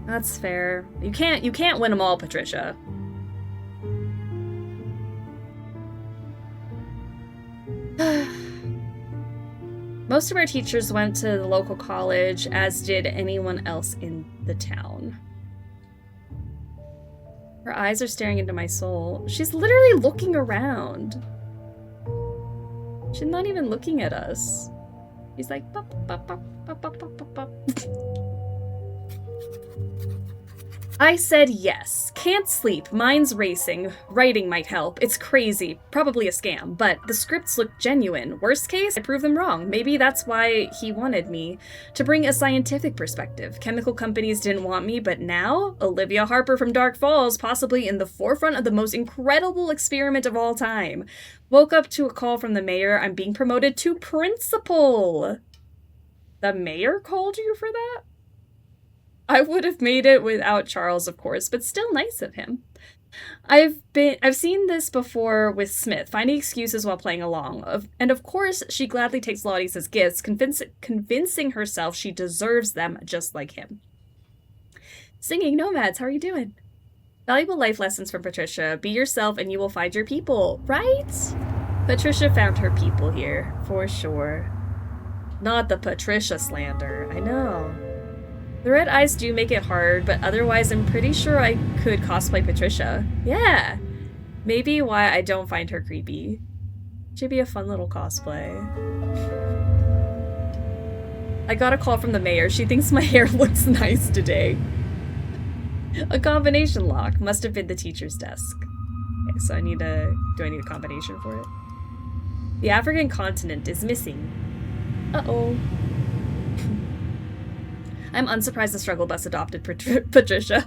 That's fair. You can't win them all, Patricia. Most of our teachers went to the local college, as did anyone else in the town. Her eyes are staring into my soul. She's literally looking around. She's not even looking at us. She's like, bop, bop, bop, bop, bop, bop, bop. I said yes. Can't sleep. Mind's racing. Writing might help. It's crazy. Probably a scam. But the scripts look genuine. Worst case, I prove them wrong. Maybe that's why he wanted me. To bring a scientific perspective. Chemical companies didn't want me, but now? Olivia Harper from Dark Falls, possibly in the forefront of the most incredible experiment of all time. Woke up to a call from the mayor. I'm being promoted to principal. The mayor called you for that? I would have made it without Charles, of course, but still nice of him. I've seen this before with Smith, finding excuses while playing along. And of course, she gladly takes Lotties as gifts, convincing herself she deserves them just like him. Singing Nomads, how are you doing? Valuable life lessons from Patricia. Be yourself and you will find your people, right? Patricia found her people here, for sure. Not the Patricia slander, I know. The red eyes do make it hard, but otherwise I'm pretty sure I could cosplay Patricia. Yeah! Maybe why I don't find her creepy. Should be a fun little cosplay. I got a call from the mayor. She thinks my hair looks nice today. A combination lock. Must have been the teacher's desk. Okay, so do I need a combination for it? The African continent is missing. Uh-oh. I'm unsurprised the struggle bus adopted Patricia.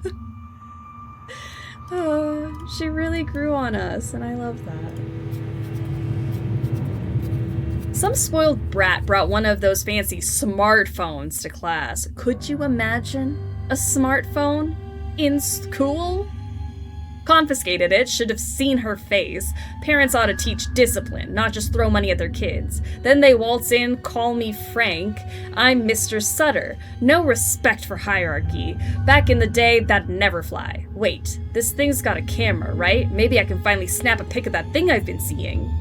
Oh, she really grew on us, and I love that. Some spoiled brat brought one of those fancy smartphones to class. Could you imagine a smartphone in school? Confiscated it, should have seen her face. Parents ought to teach discipline, not just throw money at their kids. Then they waltz in, call me Frank. I'm Mr. Sutter. No respect for hierarchy. Back in the day, that'd never fly. Wait, this thing's got a camera, right? Maybe I can finally snap a pic of that thing I've been seeing.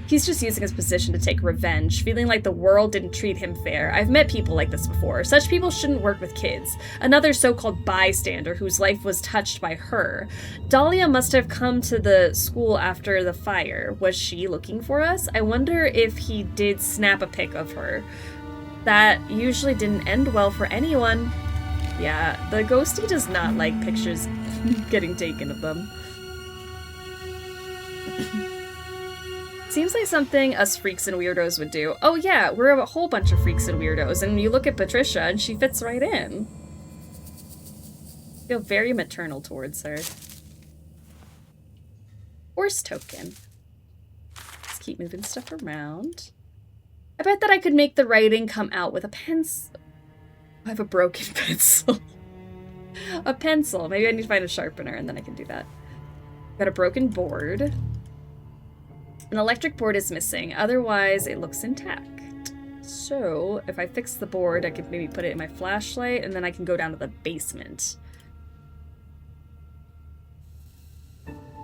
He's just using his position to take revenge, feeling like the world didn't treat him fair. I've met people like this before. Such people shouldn't work with kids. Another so-called bystander whose life was touched by her. Dahlia must have come to the school after the fire. Was she looking for us? I wonder if he did snap a pic of her. That usually didn't end well for anyone. Yeah, the ghostie does not like pictures getting taken of them. Seems like something us freaks and weirdos would do. Oh yeah, we're a whole bunch of freaks and weirdos, and you look at Patricia and she fits right in. I feel very maternal towards her. Horse token. Let's keep moving stuff around. I bet that I could make the writing come out with a pencil. I have a broken pencil. A pencil. Maybe I need to find a sharpener and then I can do that. Got a broken board. An electric board is missing, otherwise it looks intact. So, if I fix the board, I could maybe put it in my flashlight, and then I can go down to the basement.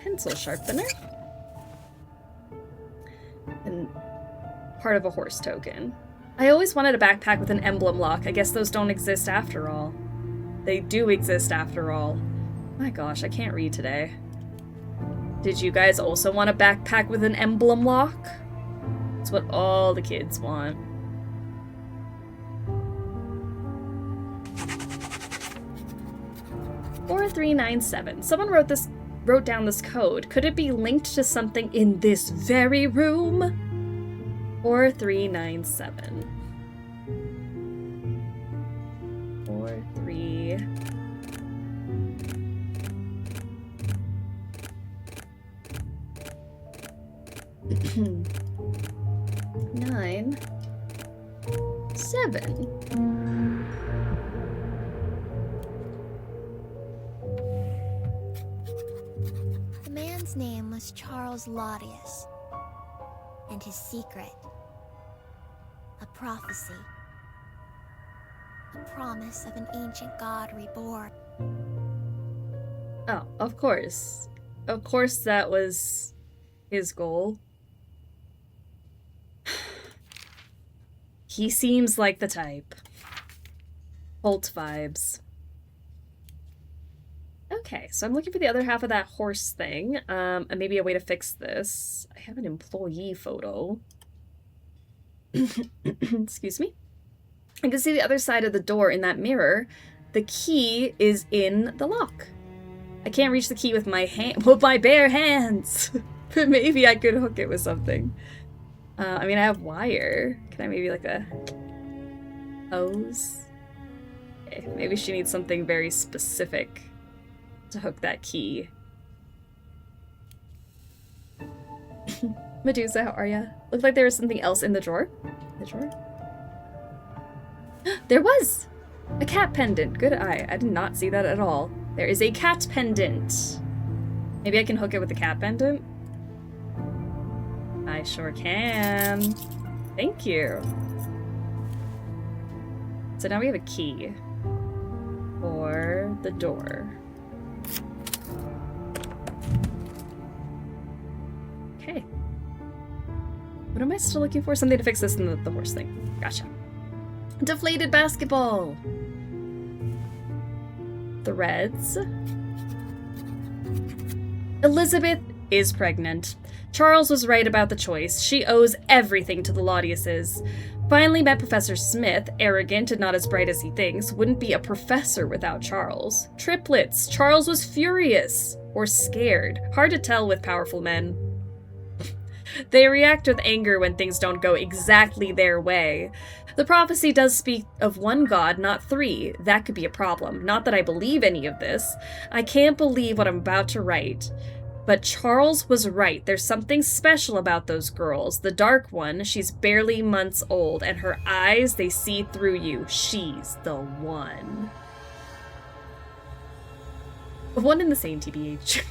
Pencil sharpener. And part of a horse token. I always wanted a backpack with an emblem lock. I guess those don't exist after all. They do exist after all. My gosh, I can't read today. Did you guys also want a backpack with an emblem lock? It's what all the kids want. $4397. Someone wrote down this code. Could it be linked to something in this very room? 4397. 43. 9, 7.
The man's name was Charles Laudius, and his secret, a prophecy, a promise of an ancient god reborn.
Oh, of course. Of course that was his goal. He seems like the type. Cult vibes. Okay, so I'm looking for the other half of that horse thing. And maybe a way to fix this. I have an employee photo. Excuse me. I can see the other side of the door in that mirror. The key is in the lock. I can't reach the key with my bare hands. But maybe I could hook it with something. I mean, I have wire. Can I maybe like a hose? Okay, maybe she needs something very specific to hook that key. Medusa, how are ya? Looked like there was something else in the drawer. The drawer? There was! A cat pendant. Good eye. I did not see that at all. There is a cat pendant. Maybe I can hook it with the cat pendant? I sure can. Thank you. So now we have a key for the door. Okay. What am I still looking for? Something to fix this and the horse thing. Gotcha. Deflated basketball. Threads. Elizabeth is pregnant. Charles was right about the choice. She owes everything to the Laudiuses. Finally met Professor Smith, arrogant and not as bright as he thinks, wouldn't be a professor without Charles. Triplets. Charles was furious. Or scared. Hard to tell with powerful men. They react with anger when things don't go exactly their way. The prophecy does speak of one god, not three. That could be a problem. Not that I believe any of this. I can't believe what I'm about to write. But Charles was right. There's something special about those girls. The dark one, she's barely months old, and her eyes, they see through you. She's the one. One and the same, TBH.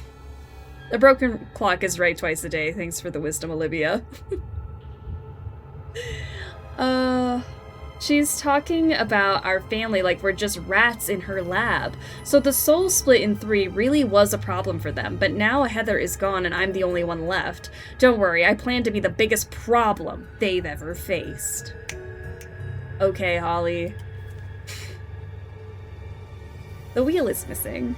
The broken clock is right twice a day. Thanks for the wisdom, Olivia. She's talking about our family like we're just rats in her lab. So the soul split in 3 really was a problem for them, but now Heather is gone and I'm the only one left. Don't worry, I plan to be the biggest problem they've ever faced. Okay, Holly. The wheel is missing.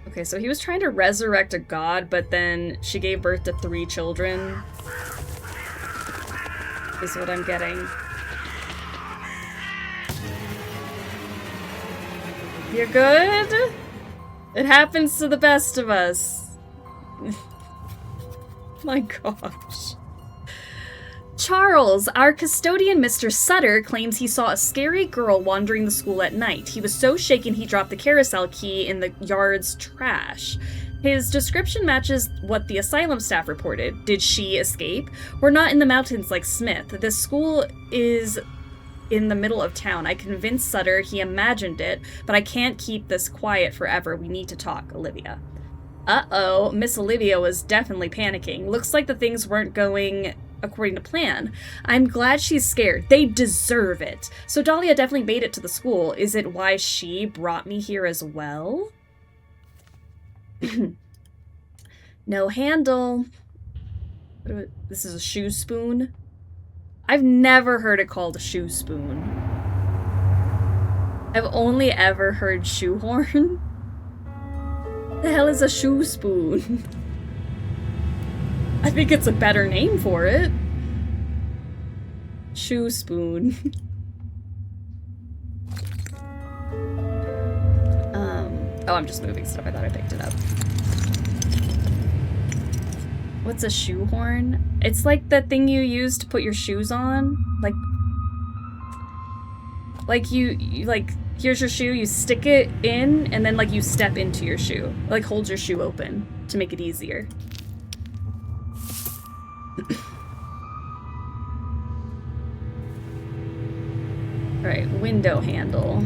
Okay, so he was trying to resurrect a god, but then she gave birth to 3 children. Is what I'm getting. You're good? It happens to the best of us. My gosh. Charles, our custodian Mr. Sutter, claims he saw a scary girl wandering the school at night. He was so shaken he dropped the carousel key in the yard's trash. His description matches what the asylum staff reported. Did she escape? We're not in the mountains like Smith. This school is in the middle of town. I convinced Sutter he imagined it, but I can't keep this quiet forever. We need to talk, Olivia. Uh-oh, Miss Olivia was definitely panicking. Looks like the things weren't going according to plan. I'm glad she's scared. They deserve it. So Dahlia definitely made it to the school. Is it why she brought me here as well? No handle. This is a shoe spoon? I've never heard it called a shoe spoon. I've only ever heard shoehorn. The hell is a shoe spoon? I think it's a better name for it. Shoe spoon. Oh, I'm just moving stuff. I thought I picked it up. What's a shoehorn? It's like the thing you use to put your shoes on. Like you like, here's your shoe, you stick it in, and then like you step into your shoe. Like hold your shoe open to make it easier. Alright, window handle.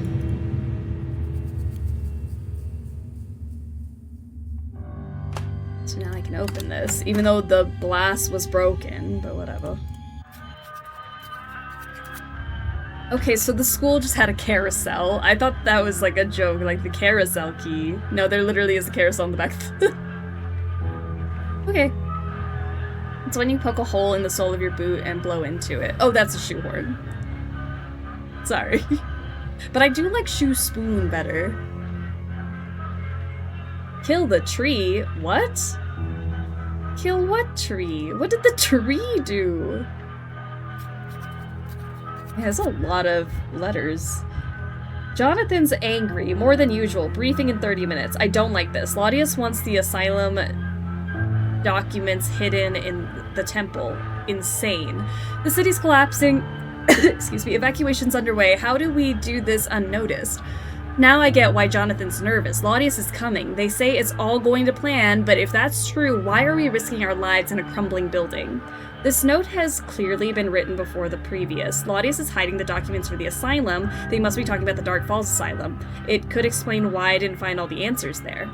So now I can open this, even though the glass was broken, but whatever. Okay, so the school just had a carousel. I thought that was like a joke, like the carousel key. No, there literally is a carousel on the back. Okay. It's when you poke a hole in the sole of your boot and blow into it. Oh, that's a shoehorn. Sorry. But I do like shoe spoon better. Kill the tree? What? Kill what tree? What did the tree do? It has a lot of letters. Jonathan's angry, more than usual. Briefing in 30 minutes. I don't like this. Laudius wants the asylum documents hidden in the temple. Insane. The city's collapsing. Excuse me. Evacuation's underway. How do we do this unnoticed? Now I get why Jonathan's nervous. Laudius is coming. They say it's all going to plan, but if that's true, why are we risking our lives in a crumbling building? This note has clearly been written before the previous. Laudius is hiding the documents for the asylum. They must be talking about the Dark Falls Asylum. It could explain why I didn't find all the answers there.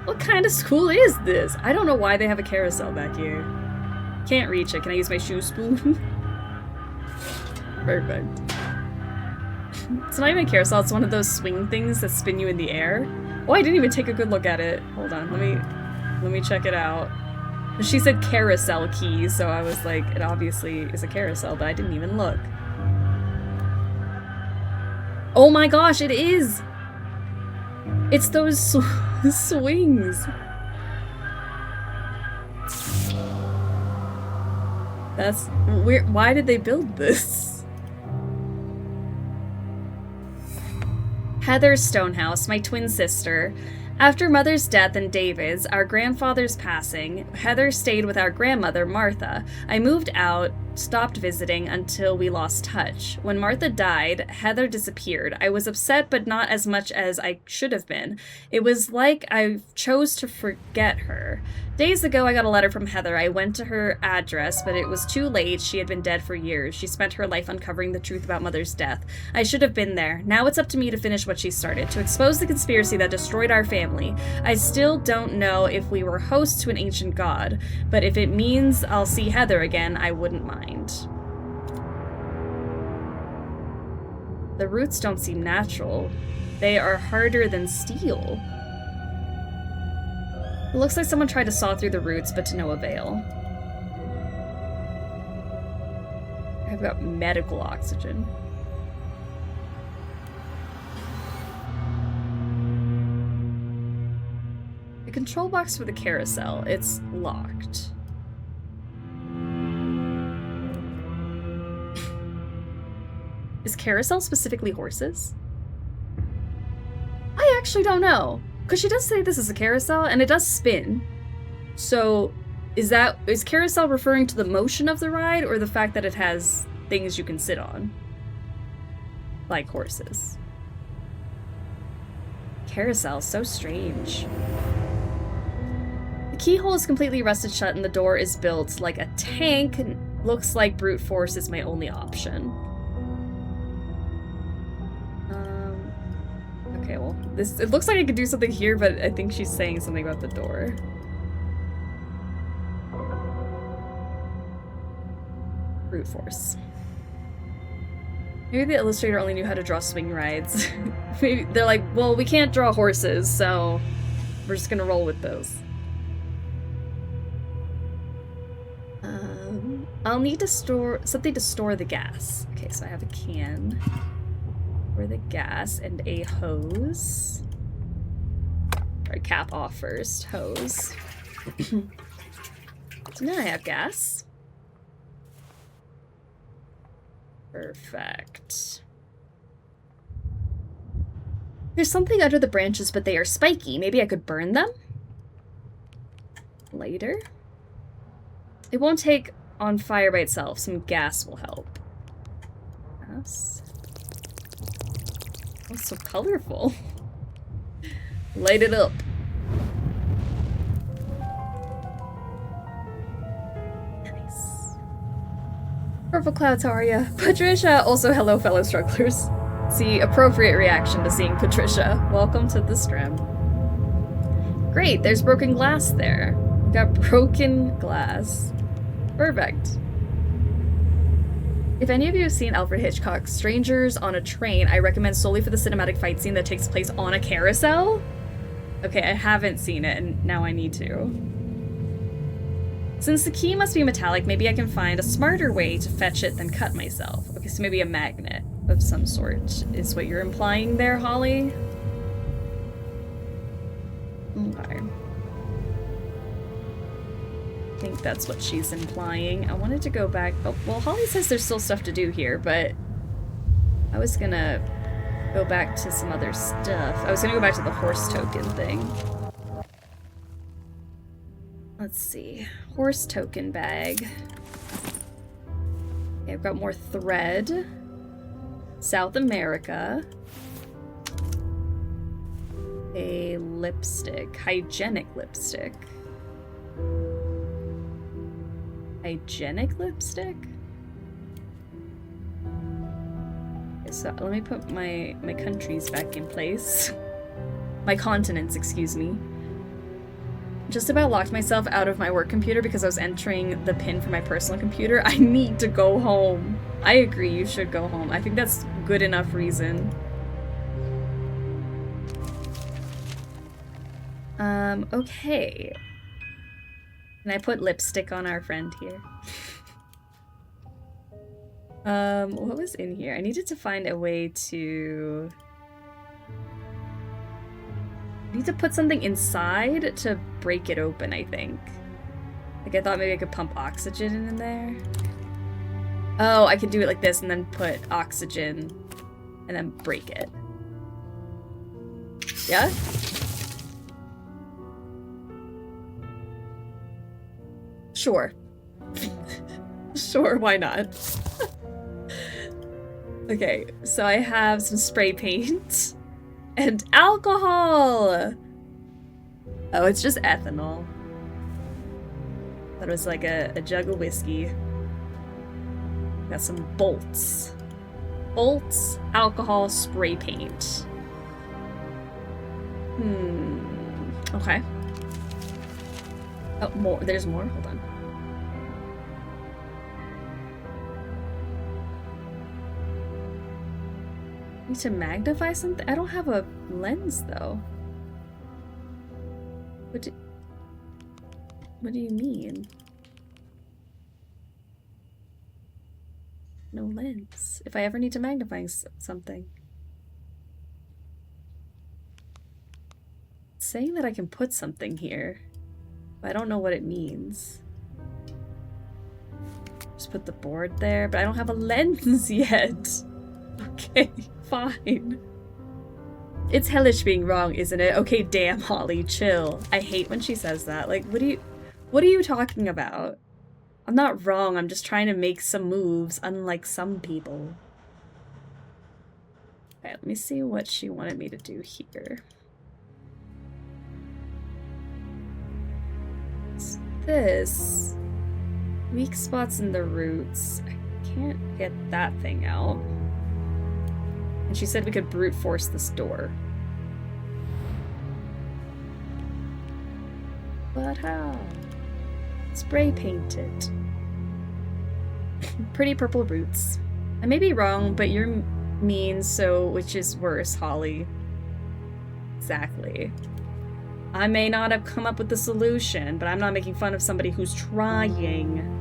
What kind of school is this? I don't know why they have a carousel back here. Can't reach it. Can I use my shoe spoon? Perfect. It's not even a carousel, it's one of those swing things that spin you in the air. Oh, I didn't even take a good look at it. Hold on, let me check it out. She said carousel key, so I was like, it obviously is a carousel, but I didn't even look. Oh my gosh, it is! It's those swings. That's weird. Why did they build this? Heather Stonehouse, my twin sister. After Mother's death and David's, our grandfather's passing, Heather stayed with our grandmother, Martha. I moved out, stopped visiting until we lost touch. When Martha died, Heather disappeared. I was upset, but not as much as I should have been. It was like I chose to forget her. Days ago, I got a letter from Heather. I went to her address, but it was too late. She had been dead for years. She spent her life uncovering the truth about Mother's death. I should have been there. Now it's up to me to finish what she started, to expose the conspiracy that destroyed our family. I still don't know if we were hosts to an ancient god, but if it means I'll see Heather again, I wouldn't mind. The roots don't seem natural. They are harder than steel. It looks like someone tried to saw through the roots, but to no avail. I've got medical oxygen. The control box for the carousel, it's locked. Is carousel specifically horses? I actually don't know. Because she does say this is a carousel, and it does spin. So, is carousel referring to the motion of the ride, or the fact that it has things you can sit on? Like horses. Carousel, so strange. The keyhole is completely rusted shut, and the door is built like a tank. Looks like brute force is my only option. Okay, well, it looks like I could do something here, but I think she's saying something about the door. Brute force. Maybe the illustrator only knew how to draw swing rides. Maybe they're like, well, we can't draw horses, so we're just gonna roll with those. I'll need to store something to store the gas. Okay, so I have a can. For the gas and a hose. Or cap off first. Hose. So now I have gas. Perfect. There's something under the branches, but they are spiky. Maybe I could burn them? Later? It won't take on fire by itself. Some gas will help. Gas. Oh, so colorful. Light it up. Nice. Purple Clouds, how are ya? Patricia, also hello fellow strugglers. It's the appropriate reaction to seeing Patricia. Welcome to the stream. Great, there's broken glass there. We got broken glass. Perfect. If any of you have seen Alfred Hitchcock's Strangers on a Train, I recommend solely for the cinematic fight scene that takes place on a carousel. Okay, I haven't seen it, and now I need to. Since the key must be metallic, maybe I can find a smarter way to fetch it than cut myself. Okay, so maybe a magnet of some sort is what you're implying there, Holly? Okay. I think that's what she's implying. I wanted to go back. Oh, well, Holly says there's still stuff to do here, but I was gonna go back to some other stuff. I was gonna go back to the horse token thing. Let's see. Horse token bag. Okay, I've got more thread. South America. A lipstick. Hygienic lipstick. Hygienic lipstick? Okay, so let me put my countries back in place. My continents, excuse me. just about locked myself out of my work computer because I was entering the pin for my personal computer. I need to go home. I agree, you should go home. I think that's good enough reason. Okay. Can I put lipstick on our friend here? What was in here? I needed to find a way to... I need to put something inside to break it open, I think. Like, I thought maybe I could pump oxygen in there. Oh, I could do it like this and then put oxygen and then break it. Yeah? Sure. Sure, why not? Okay, so I have some spray paint and alcohol! Oh, it's just ethanol. That was like a jug of whiskey. Got some bolts. Bolts, alcohol, spray paint. Okay. Oh, more. There's more? Hold on. Need to magnify something? I don't have a lens, though. What do you mean? No lens. If I ever need to magnify something. It's saying that I can put something here. But I don't know what it means. Just put the board there, but I don't have a lens yet. Okay, fine. It's hellish being wrong, isn't it? Okay, damn, Holly, chill. I hate when she says that. Like, what are you talking about? I'm not wrong, I'm just trying to make some moves, unlike some people. Okay, let me see what she wanted me to do here. It's this. Weak spots in the roots. I can't get that thing out. And she said we could brute force this door. But how? Spray paint it. Pretty purple roots. I may be wrong, but you're mean, so which is worse, Holly? Exactly. I may not have come up with the solution, but I'm not making fun of somebody who's trying.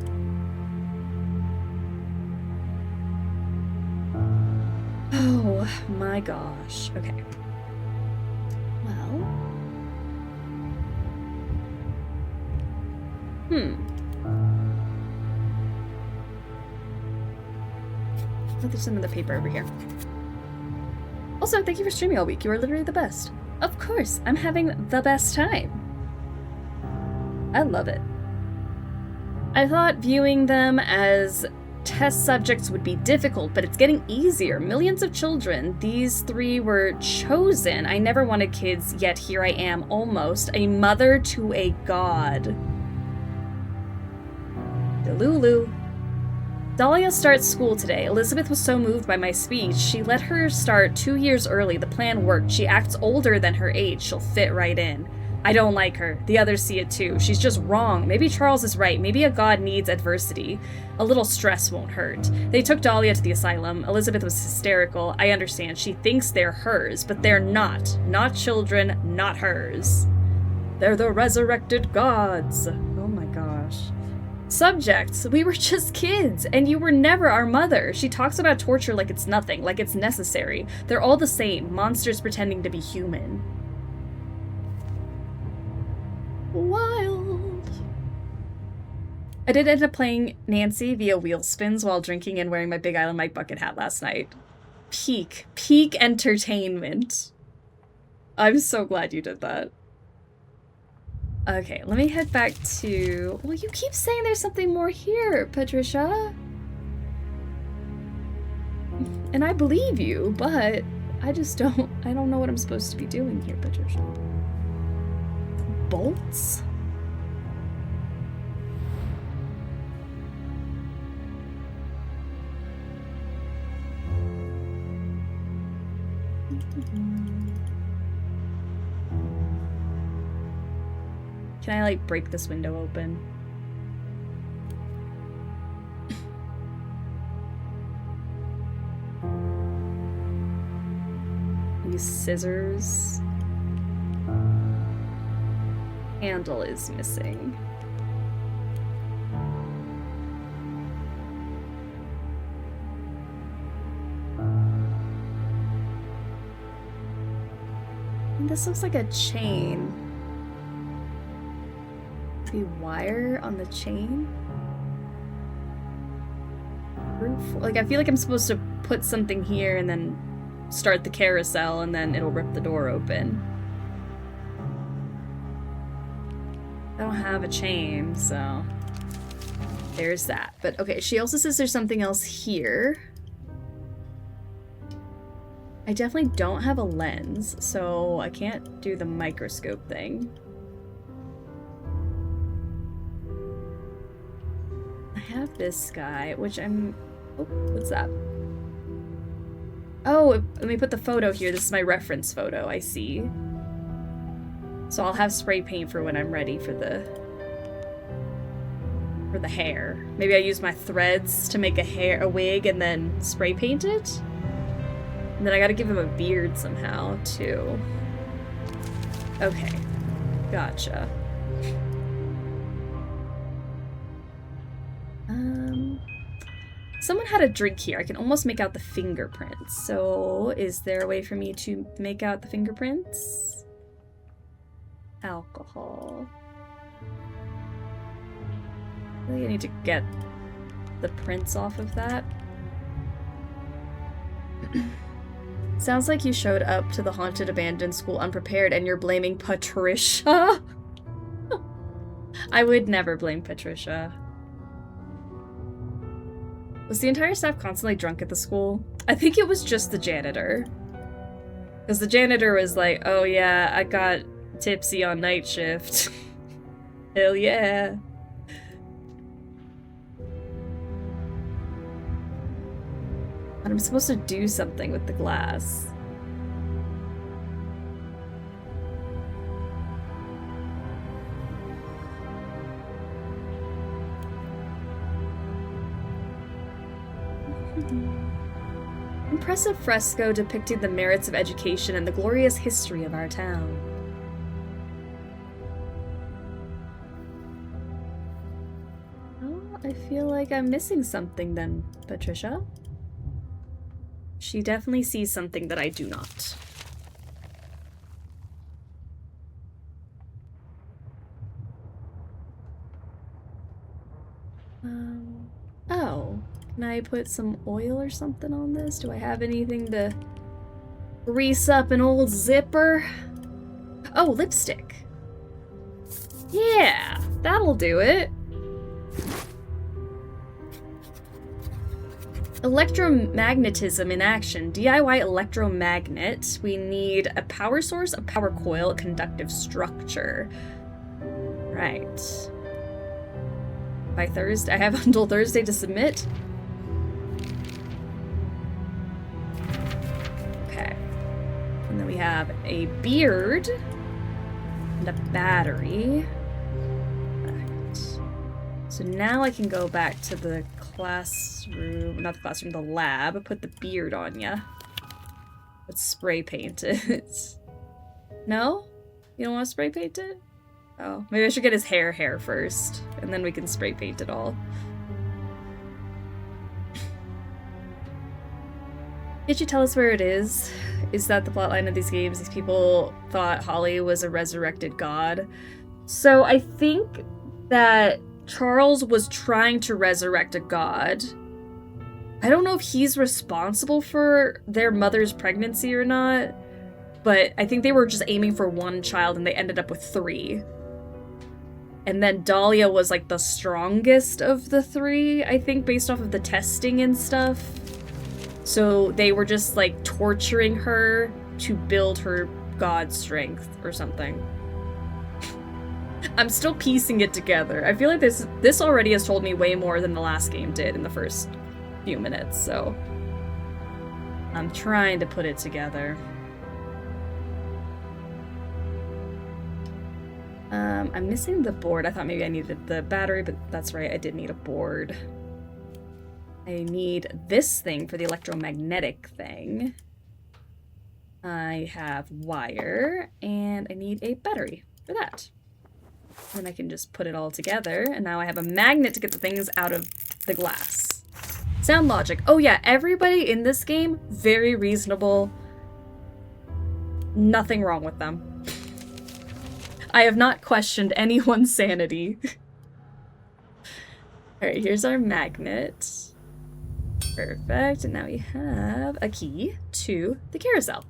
Oh my gosh. Okay. Well. Oh, there's some of the paper over here. Also, thank you for streaming all week. You are literally the best. Of course, I'm having the best time. I love it. I thought viewing them as test subjects would be difficult, but it's getting easier. Millions of children. These three were chosen. I never wanted kids, yet here I am, almost. A mother to a god. Delulu. Dahlia starts school today. Elizabeth was so moved by my speech. She let her start 2 years early. The plan worked. She acts older than her age. She'll fit right in. I don't like her. The others see it too. She's just wrong. Maybe Charles is right. Maybe a god needs adversity. A little stress won't hurt. They took Dahlia to the asylum. Elizabeth was hysterical. I understand. She thinks they're hers, but they're not. Not children, not hers. They're the resurrected gods. Oh my gosh. Subjects, we were just kids, and you were never our mother. She talks about torture like it's nothing, like it's necessary. They're all the same, monsters pretending to be human. Wild. I did end up playing Nancy via wheel spins while drinking and wearing my Big Island Mike bucket hat last night. Peak entertainment. I'm so glad you did that. Okay, let me head back to... Well, you keep saying there's something more here, Patricia. And I believe you, but I just don't... I don't know what I'm supposed to be doing here, Patricia. Bolts? Can I, like, break this window open? Use scissors. Handle is missing. And this looks like a chain. The wire on the chain? Like, I feel like I'm supposed to put something here and then start the carousel and then it'll rip the door open. I don't have a chain, so there's that. But okay, she also says there's something else here. I definitely don't have a lens, so I can't do the microscope thing. I have this guy, which I'm... Oh, what's that? Oh, let me put the photo here. This is my reference photo, I see. So I'll have spray paint for when I'm ready for the hair. Maybe I use my threads to make a wig and then spray paint it? And then I gotta give him a beard somehow, too. Okay. Gotcha. Someone had a drink here. I can almost make out the fingerprints. So, is there a way for me to make out the fingerprints? Alcohol. I think I need to get the prints off of that. Sounds like you showed up to the haunted abandoned school unprepared and you're blaming Patricia. I would never blame Patricia. Was the entire staff constantly drunk at the school? I think it was just the janitor. Because the janitor was like, oh yeah, I got tipsy on night shift. Hell yeah. And I'm supposed to do something with the glass. Impressive fresco depicting the merits of education and the glorious history of our town. Oh, I feel like I'm missing something then, Patricia. She definitely sees something that I do not. Oh. Can I put some oil or something on this? Do I have anything to grease up an old zipper? Oh, lipstick. Yeah, that'll do it. Electromagnetism in action. DIY electromagnet. We need a power source, a power coil, a conductive structure. Right. By Thursday, I have until Thursday to submit. Okay. And then we have a beard and a battery. Right. So now I can go back to the classroom, not the classroom, the lab, put the beard on ya. Let's spray paint it. No? You don't want to spray paint it? Oh, maybe I should get his hair first, and then we can spray paint it all. Could you tell us where it is? Is that the plotline of these games? These people thought Holly was a resurrected god. So I think that Charles was trying to resurrect a god. I don't know if he's responsible for their mother's pregnancy or not, but I think they were just aiming for one child and they ended up with 3. And then Dahlia was like the strongest of the 3, I think, based off of the testing and stuff. So they were just like torturing her to build her god strength or something. I'm still piecing it together. I feel like this already has told me way more than the last game did in the first few minutes, so I'm trying to put it together. I'm missing the board. I thought maybe I needed the battery, but that's right, I did need a board. I need this thing for the electromagnetic thing. I have wire, and I need a battery for that. Then I can just put it all together, and now I have a magnet to get the things out of the glass. Sound logic. Oh yeah, everybody in this game, very reasonable. Nothing wrong with them. I have not questioned anyone's sanity. Alright, here's our magnet. Perfect, and now we have a key to the carousel.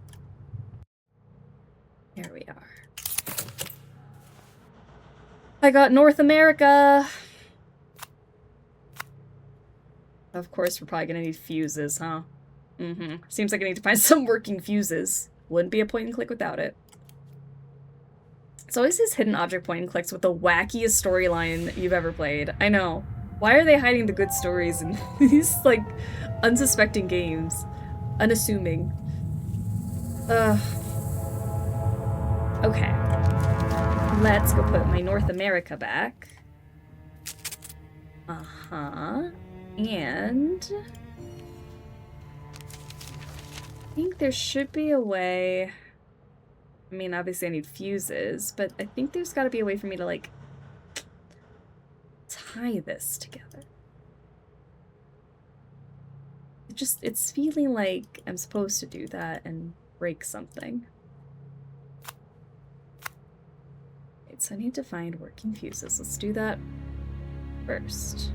Here we are. I got North America! Of course, we're probably gonna need fuses, huh? Seems like I need to find some working fuses. Wouldn't be a point and click without it. It's always these hidden object point and clicks with the wackiest storyline you've ever played. I know. Why are they hiding the good stories in these, like, unsuspecting games? Unassuming. Okay. Let's go put my North America back. And I think there should be a way. I mean, obviously I need fuses, but I think there's got to be a way for me to, like, tie this together. It's feeling like I'm supposed to do that and break something. Right, so I need to find working fuses. Let's do that first.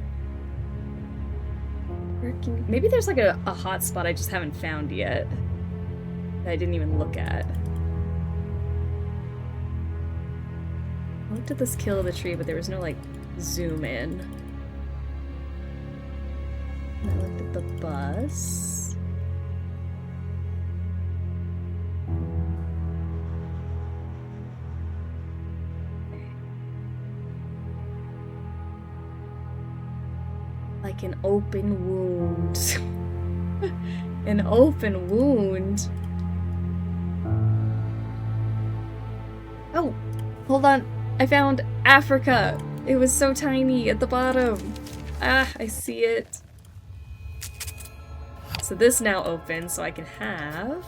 Maybe there's like a hot spot I just haven't found yet that I didn't even look at. I looked at this kill of the tree, but there was no like zoom in. And I looked at the bus. Like an open wound. An open wound. Oh, hold on. I found Africa. It was so tiny at the bottom. Ah, I see it. So this now opens, so I can have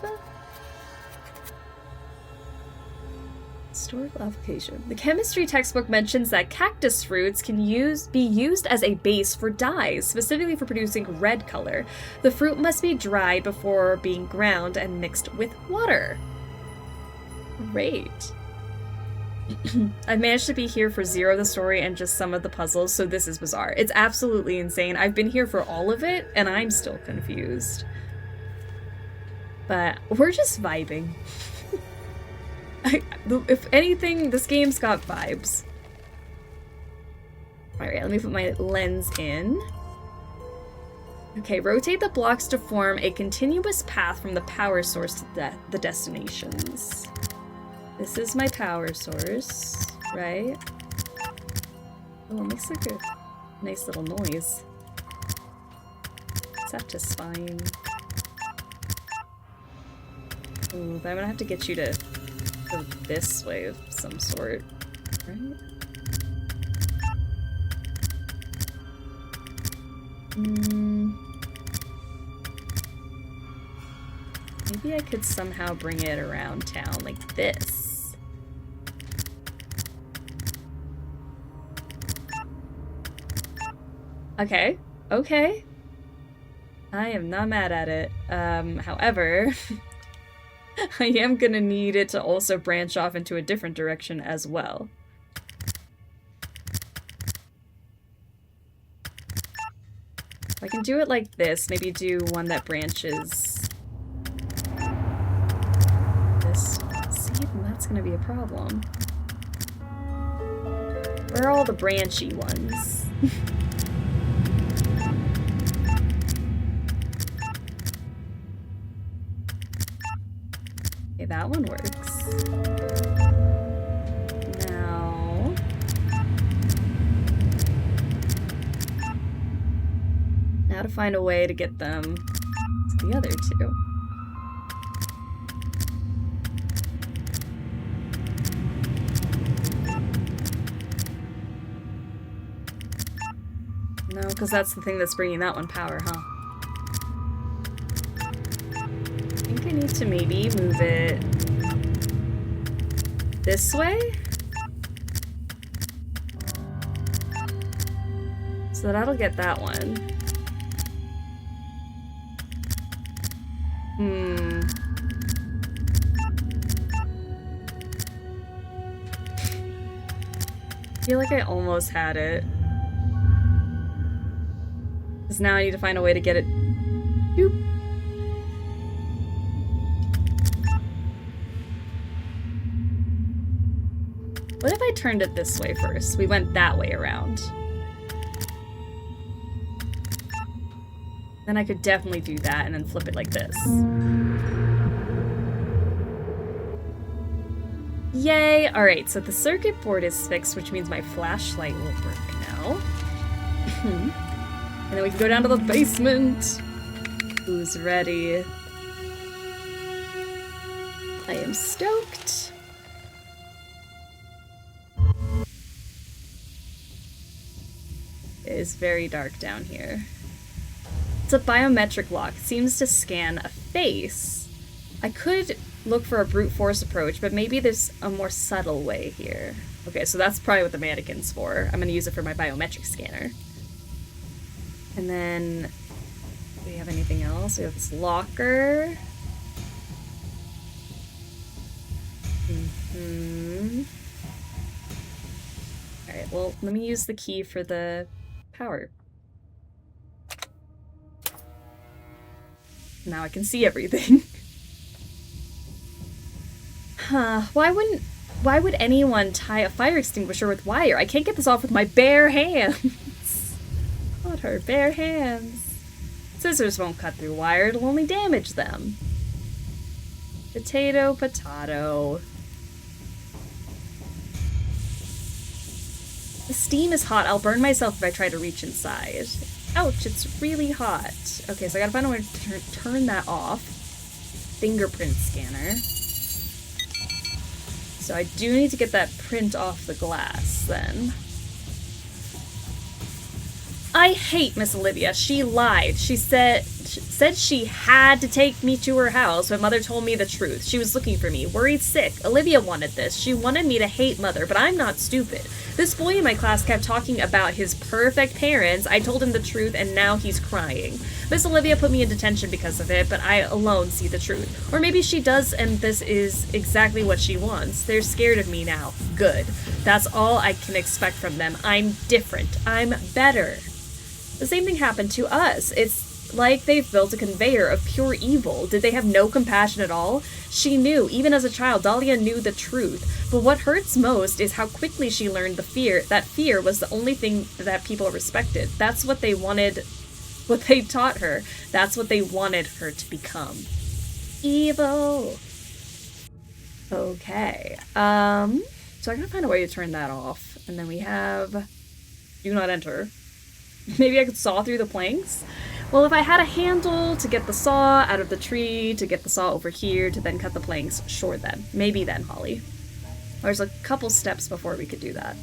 historical application. The chemistry textbook mentions that cactus fruits can be used as a base for dyes, specifically for producing red color. The fruit must be dried before being ground and mixed with water. Great. I've managed to be here for zero of the story and just some of the puzzles, so this is bizarre. It's absolutely insane. I've been here for all of it, and I'm still confused. But we're just vibing. If anything, this game's got vibes. Alright, let me put my lens in. Okay, rotate the blocks to form a continuous path from the power source to the destinations. This is my power source, right? Oh, it makes like a nice little noise. Satisfying. Ooh, but I'm gonna have to get you to go this way of some sort, right? Maybe I could somehow bring it around town like this. Okay, okay. I am not mad at it. However, I am gonna need it to also branch off into a different direction as well. If I can do it like this, maybe do one that branches this. See, then that's gonna be a problem. Where are all the branchy ones? Okay, that one works. Now to find a way to get them to the other two. No, because that's the thing that's bringing that one power, huh? I think I need to maybe move it this way? So that'll get that one. I feel like I almost had it. Because now I need to find a way to get it. Boop. What if I turned it this way first? We went that way around. Then I could definitely do that and then flip it like this. Yay! Alright, so the circuit board is fixed, which means my flashlight will work now. And then we can go down to the basement. Who's ready? I am stoked. It is very dark down here. It's a biometric lock. It seems to scan a face. I could look for a brute force approach, but maybe there's a more subtle way here. Okay, so that's probably what the mannequin's for. I'm gonna use it for my biometric scanner. And then, do we have anything else? We have this locker. Alright, well, let me use the key for the power. Now I can see everything. Huh, why would anyone tie a fire extinguisher with wire? I can't get this off with my bare hands. Not her bare hands. Scissors won't cut through wire, it'll only damage them. Potato, potato. The steam is hot. I'll burn myself if I try to reach inside. Ouch, it's really hot. Okay, so I gotta find a way to turn that off. Fingerprint scanner. So I do need to get that print off the glass, then. I hate Miss Olivia. She lied. She said she had to take me to her house, but Mother told me the truth. She was looking for me, worried sick. Olivia wanted this. She wanted me to hate Mother, but I'm not stupid. This boy in my class kept talking about his perfect parents. I told him the truth, and now he's crying. Miss Olivia put me in detention because of it, but I alone see the truth. Or maybe she does, and this is exactly what she wants. They're scared of me now. Good. That's all I can expect from them. I'm different. I'm better. The same thing happened to us. It's like they've built a conveyor of pure evil. Did they have no compassion at all? She knew. Even as a child, Dahlia knew the truth. But what hurts most is how quickly she learned that fear was the only thing that people respected. That's what they wanted, what they taught her. That's what they wanted her to become. Evil. Okay. So I'm gonna find a way to turn that off. And then we have do not enter. Maybe I could saw through the planks? Well, if I had a handle to get the saw out of the tree, to get the saw over here, to then cut the planks, sure then. Maybe then, Holly. There's a couple steps before we could do that.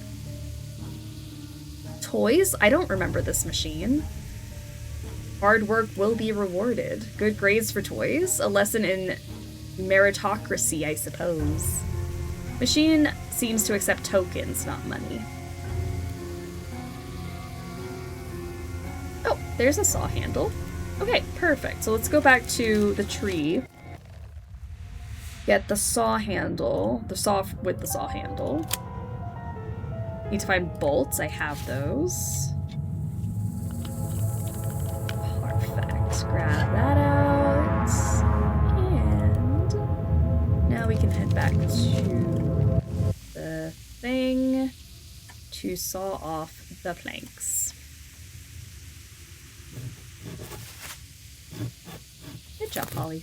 Toys? I don't remember this machine. Hard work will be rewarded. Good grades for toys? A lesson in meritocracy, I suppose. Machine seems to accept tokens, not money. Oh, there's a saw handle. Okay, perfect. So let's go back to the tree. Get the saw handle. The saw with the saw handle. Need to find bolts. I have those. Perfect. Grab that out. And now we can head back to the thing to saw off the planks. Good job, Holly.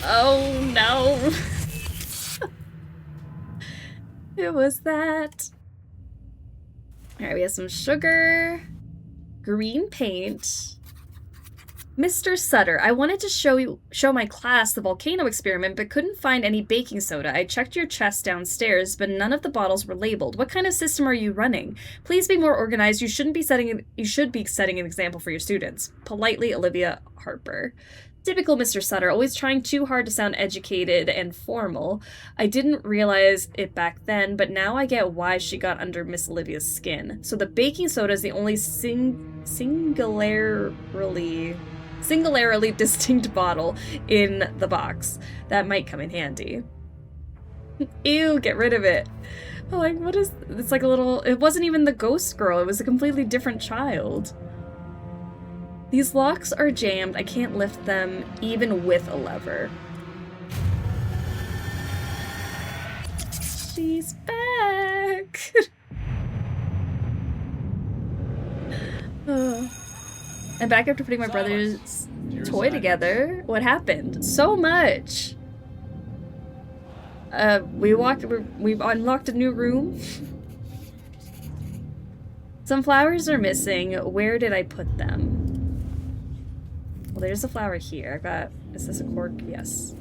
Oh no! It was that. Alright, we have some sugar, green paint, Mr. Sutter, I wanted to show my class the volcano experiment, but couldn't find any baking soda. I checked your chest downstairs, but none of the bottles were labeled. What kind of system are you running? Please be more organized. You should be setting an example for your students. Politely, Olivia Harper. Typical Mr. Sutter, always trying too hard to sound educated and formal. I didn't realize it back then, but now I get why she got under Miss Olivia's skin. So the baking soda is the only singularly distinct bottle in the box. That might come in handy. Ew, get rid of it. Oh, like, what is... It's like a little... It wasn't even the ghost girl. It was a completely different child. These locks are jammed. I can't lift them even with a lever. She's back! I'm back after putting my brother's toy together. What happened? So much! We've unlocked a new room. Some flowers are missing. Where did I put them? Well, there's a flower here. Is this a cork? Yes.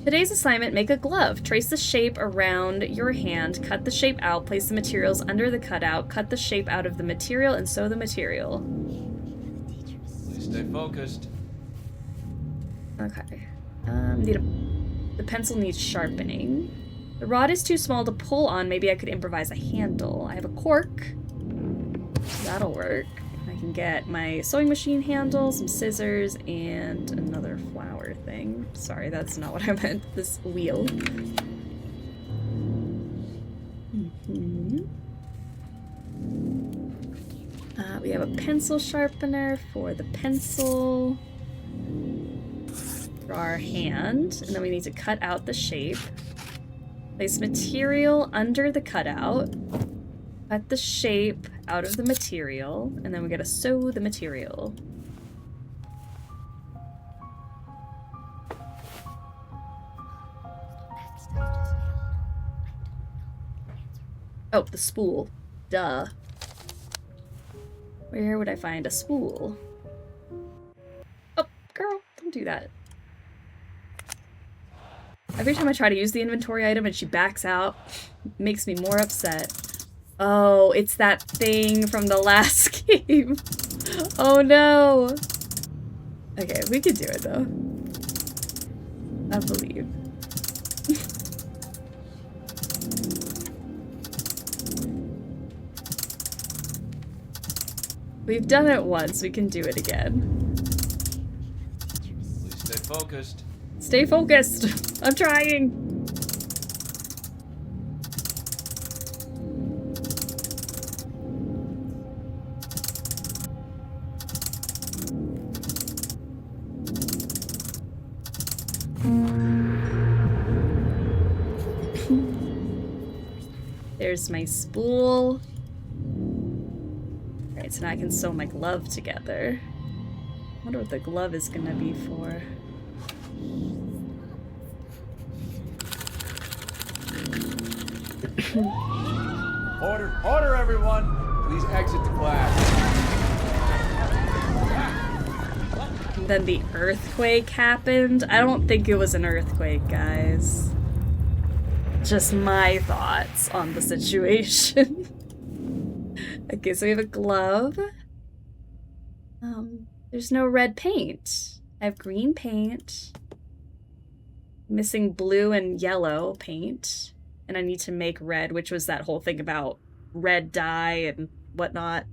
Today's assignment, make a glove. Trace the shape around your hand, cut the shape out, place the materials under the cutout, cut the shape out of the material, and sew the material.
Please stay focused.
Okay. The pencil needs sharpening. The rod is too small to pull on. Maybe I could improvise a handle. I have a cork. That'll work. I can get my sewing machine handle, some scissors, and another flower thing. Sorry, that's not what I meant. This wheel. We have a pencil sharpener for the pencil. For our hand. And then we need to cut out the shape. Place material under the cutout. Cut the shape out of the material, and then we gotta sew the material. Oh, the spool. Duh. Where would I find a spool? Oh, girl, don't do that. Every time I try to use the inventory item and she backs out, it makes me more upset. Oh, it's that thing from the last game. Oh no. Okay, we could do it though. I believe. We've done it once, we can do it again.
Please stay focused.
Stay focused. I'm trying. There's my spool. Alright, so now I can sew my glove together. I wonder what the glove is gonna be for.
Order, everyone! Please exit the class.
And then the earthquake happened. I don't think it was an earthquake, guys. Just my thoughts on the situation. Okay, so we have a glove. There's no red paint. I have green paint. Missing blue and yellow paint. And I need to make red, which was that whole thing about red dye and whatnot.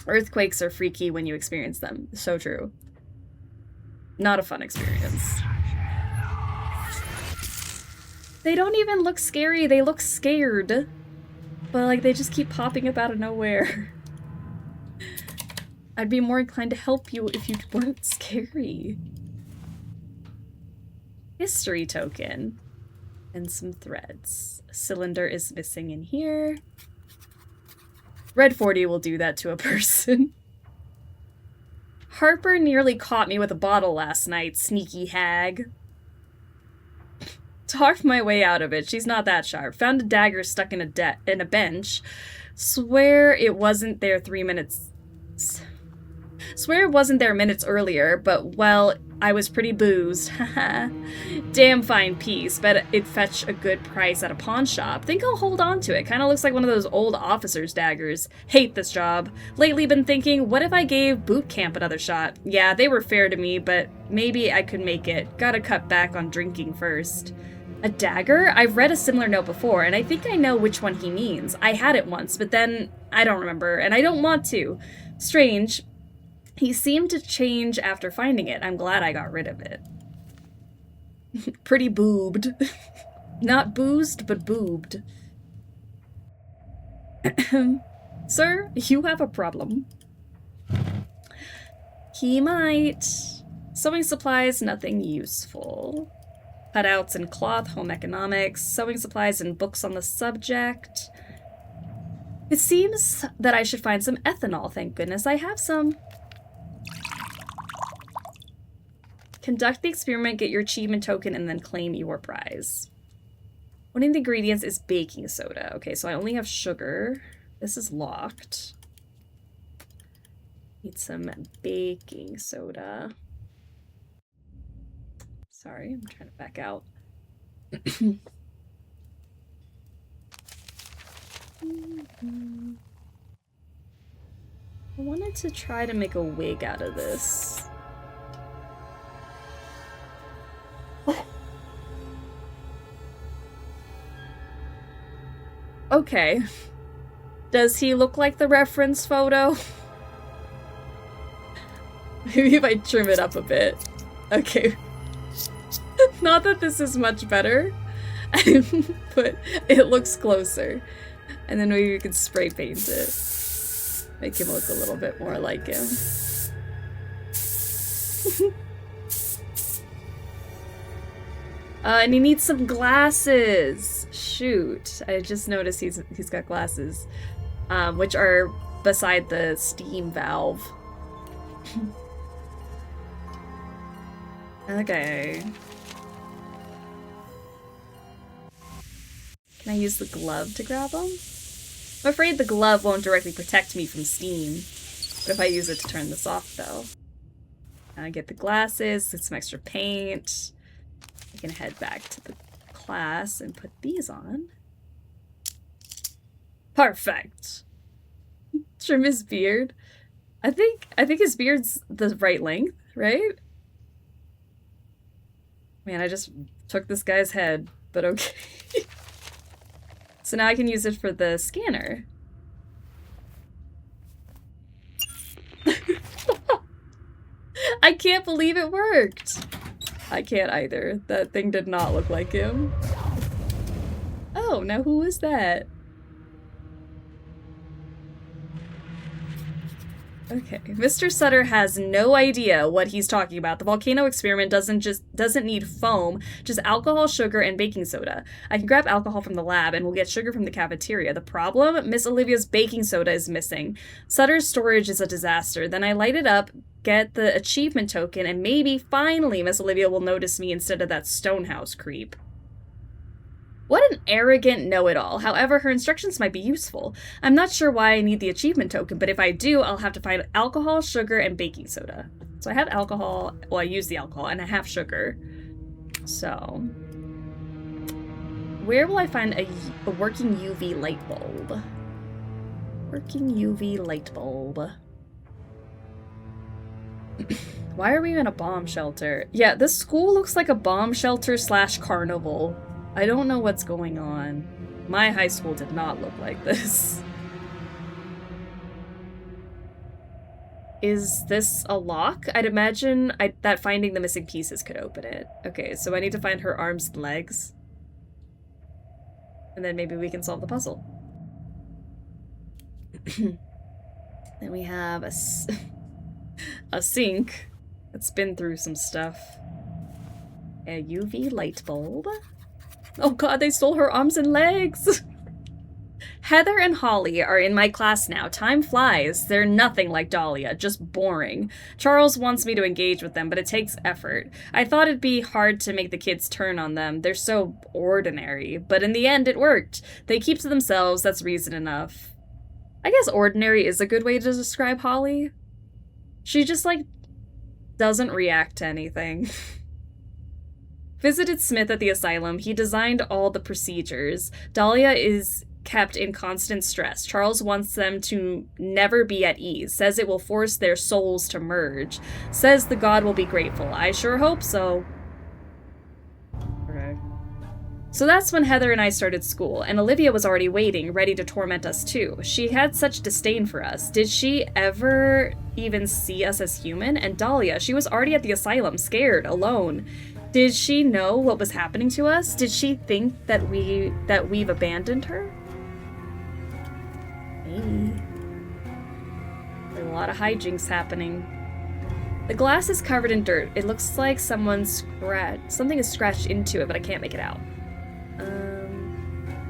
Earthquakes are freaky when you experience them. So true. Not a fun experience. They don't even look scary. They look scared. But, like, they just keep popping up out of nowhere. I'd be more inclined to help you if you weren't scary. History token. And some threads. A cylinder is missing in here. Red 40 will do that to a person. Harper nearly caught me with a bottle last night, sneaky hag. Talked my way out of it. She's not that sharp. Found a dagger stuck in a bench. Swear it wasn't there 3 minutes. Swear it wasn't there minutes earlier, but, well, I was pretty boozed. Haha. Damn fine piece. Bet it'd fetch a good price at a pawn shop. Think I'll hold on to it. Kinda looks like one of those old officer's daggers. Hate this job. Lately been thinking, what if I gave boot camp another shot? Yeah, they were fair to me, but maybe I could make it. Gotta cut back on drinking first. A dagger? I've read a similar note before, and I think I know which one he means. I had it once, but then I don't remember, and I don't want to. Strange. He seemed to change after finding it. I'm glad I got rid of it. Pretty boobed. Not boozed, but boobed. Sir, you have a problem. He might. Sewing supplies, nothing useful. Cutouts and cloth, home economics, sewing supplies and books on the subject. It seems that I should find some ethanol. Thank goodness I have some. Conduct the experiment, get your achievement token, and then claim your prize. One of the ingredients is baking soda. Okay, so I only have sugar. This is locked. Need some baking soda. Sorry, I'm trying to back out. I wanted to try to make a wig out of this. Okay. Does he look like the reference photo? Maybe if I trim it up a bit. Okay. Not that this is much better, but it looks closer. And then maybe we could spray paint it. Make him look a little bit more like him. And he needs some glasses. Shoot, I just noticed he's got glasses, which are beside the steam valve. Okay. Can I use the glove to grab them? I'm afraid the glove won't directly protect me from steam. What if I use it to turn this off, though? I get the glasses, get some extra paint. I can head back to the class and put these on. Perfect. Trim his beard. I think his beard's the right length, right? Man, I just took this guy's head, but okay. So now I can use it for the scanner. I can't believe it worked. I can't either. That thing did not look like him. Oh, now who is that? Okay, Mr. Sutter has no idea what he's talking about. The volcano experiment doesn't need foam, just alcohol, sugar, and baking soda. I can grab alcohol from the lab and we'll get sugar from the cafeteria. The problem? Miss Olivia's baking soda is missing. Sutter's storage is a disaster. Then I light it up, get the achievement token, and maybe, finally, Miss Olivia will notice me instead of that Stonehouse creep. What an arrogant know-it-all. However, her instructions might be useful. I'm not sure why I need the achievement token, but if I do, I'll have to find alcohol, sugar, and baking soda. So I have alcohol, well, I use the alcohol, and I have sugar. So, where will I find a working UV light bulb? Working UV light bulb. Why are we in a bomb shelter? Yeah, this school looks like a bomb shelter / carnival. I don't know what's going on. My high school did not look like this. Is this a lock? I'd imagine that finding the missing pieces could open it. Okay, so I need to find her arms and legs. And then maybe we can solve the puzzle. Then we have a sink that's been through some stuff. A UV light bulb. Oh god, they stole her arms and legs! Heather and Holly are in my class now. Time flies. They're nothing like Dahlia, just boring. Charles wants me to engage with them, but it takes effort. I thought it'd be hard to make the kids turn on them. They're so ordinary. But in the end, it worked. They keep to themselves, that's reason enough. I guess ordinary is a good way to describe Holly. She just, like, doesn't react to anything. Visited Smith at the asylum. He designed all the procedures. Dahlia is kept in constant stress. Charles wants them to never be at ease. Says it will force their souls to merge. Says the god will be grateful. I sure hope so. Okay. So that's when Heather and I started school, and Olivia was already waiting, ready to torment us too. She had such disdain for us. Did she ever even see us as human? And Dahlia, she was already at the asylum, scared, alone. Did she know what was happening to us? Did she think that we've abandoned her? Maybe. There's a lot of hijinks happening. The glass is covered in dirt. It looks like something is scratched into it, but I can't make it out.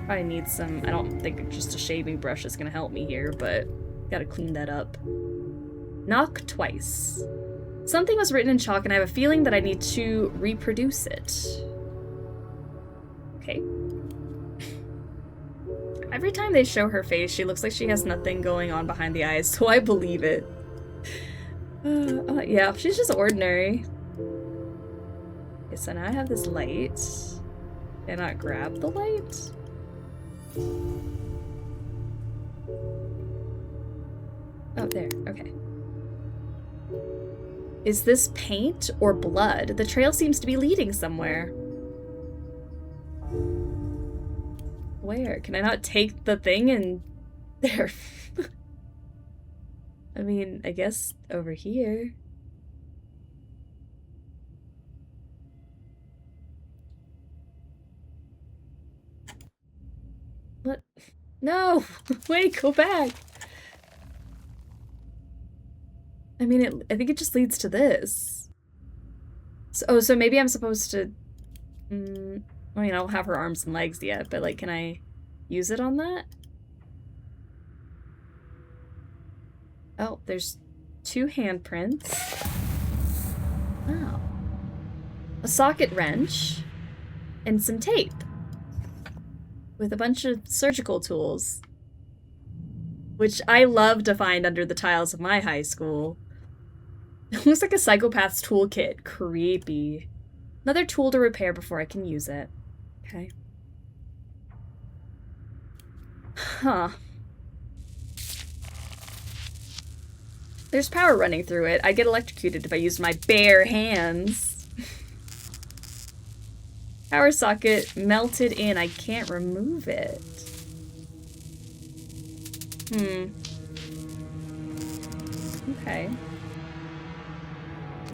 Probably need some, I don't think just a shaving brush is gonna help me here, but gotta clean that up. Knock twice. Something was written in chalk and I have a feeling that I need to reproduce it. Okay. Every time they show her face, she looks like she has nothing going on behind the eyes, so I believe it. Yeah, she's just ordinary. Okay, so now I have this light. Can I grab the light? Oh, there. Okay. Is this paint or blood? The trail seems to be leading somewhere. Where? Can I not take the thing and... There. I mean, I guess over here. What? No! Wait, go back! I mean, I think it just leads to this. So, so maybe I'm supposed to... I mean, I don't have her arms and legs yet, but, like, can I use it on that? Oh, there's 2 handprints. Oh. A socket wrench. And some tape. With a bunch of surgical tools. Which I love to find under the tiles of my high school. It looks like a psychopath's toolkit. Creepy. Another tool to repair before I can use it. Okay. Huh. There's power running through it. I get electrocuted if I use my bare hands. Power socket melted in. I can't remove it. Okay.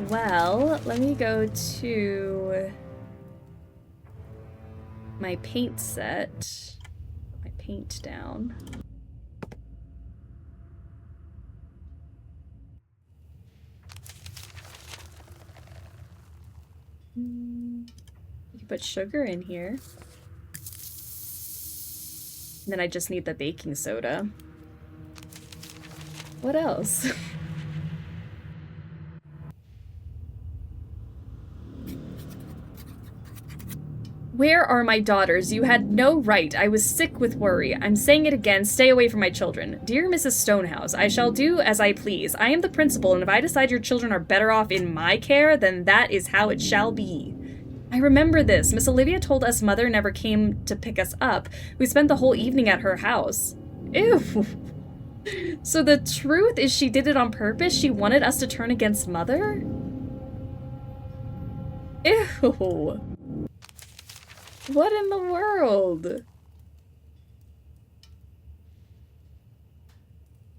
Well, let me go to my paint set. Put my paint down. You can put sugar in here. And then I just need the baking soda. What else? Where are my daughters? You had no right. I was sick with worry. I'm saying it again. Stay away from my children. Dear Mrs. Stonehouse, I shall do as I please. I am the principal, and if I decide your children are better off in my care, then that is how it shall be. I remember this. Miss Olivia told us Mother never came to pick us up. We spent the whole evening at her house. Ew. So the truth is she did it on purpose? She wanted us to turn against Mother? Ew. What in the world?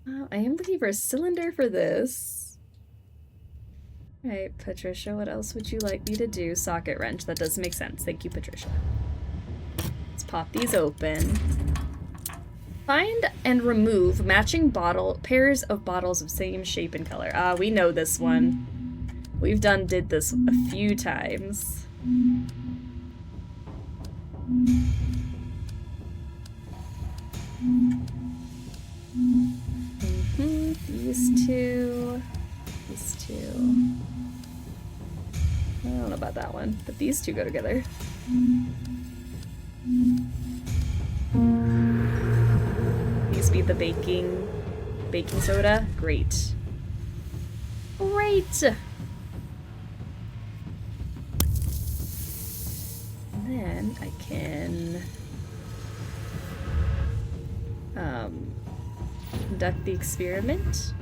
Oh, I am looking for a cylinder for this. Alright, Patricia, what else would you like me to do? Socket wrench. That does make sense. Thank you, Patricia. Let's pop these open. Find and remove matching pairs of bottles of same shape and color. Ah, we know this one. We've did this a few times. These two. I don't know about that one, but these two go together. These be the baking soda. Great. Great! And then I can conduct the experiment.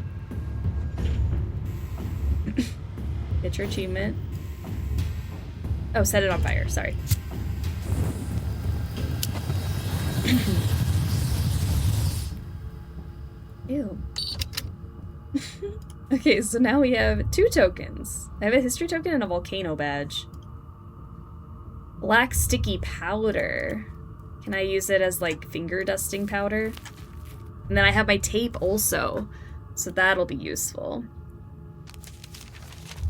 Get your achievement. Oh, set it on fire, sorry. Ew. Okay, so now we have 2 tokens. I have a history token and a volcano badge. Black sticky powder. Can I use it as like finger dusting powder? And then I have my tape also, so that'll be useful.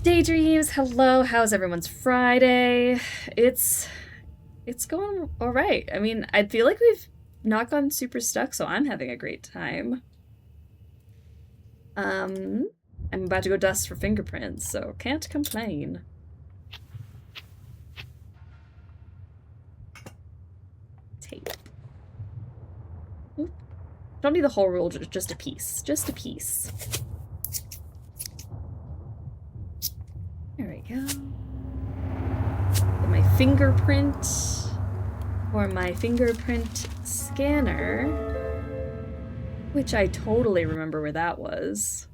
Daydreams, hello, how's everyone's Friday? It's going all right. I mean, I feel like we've not gotten super stuck, so I'm having a great time. I'm about to go dust for fingerprints, so can't complain. Tape. Oop. Don't need the whole roll, just a piece. Just a piece. There we go. Get my fingerprint or my fingerprint scanner, which I totally remember where that was.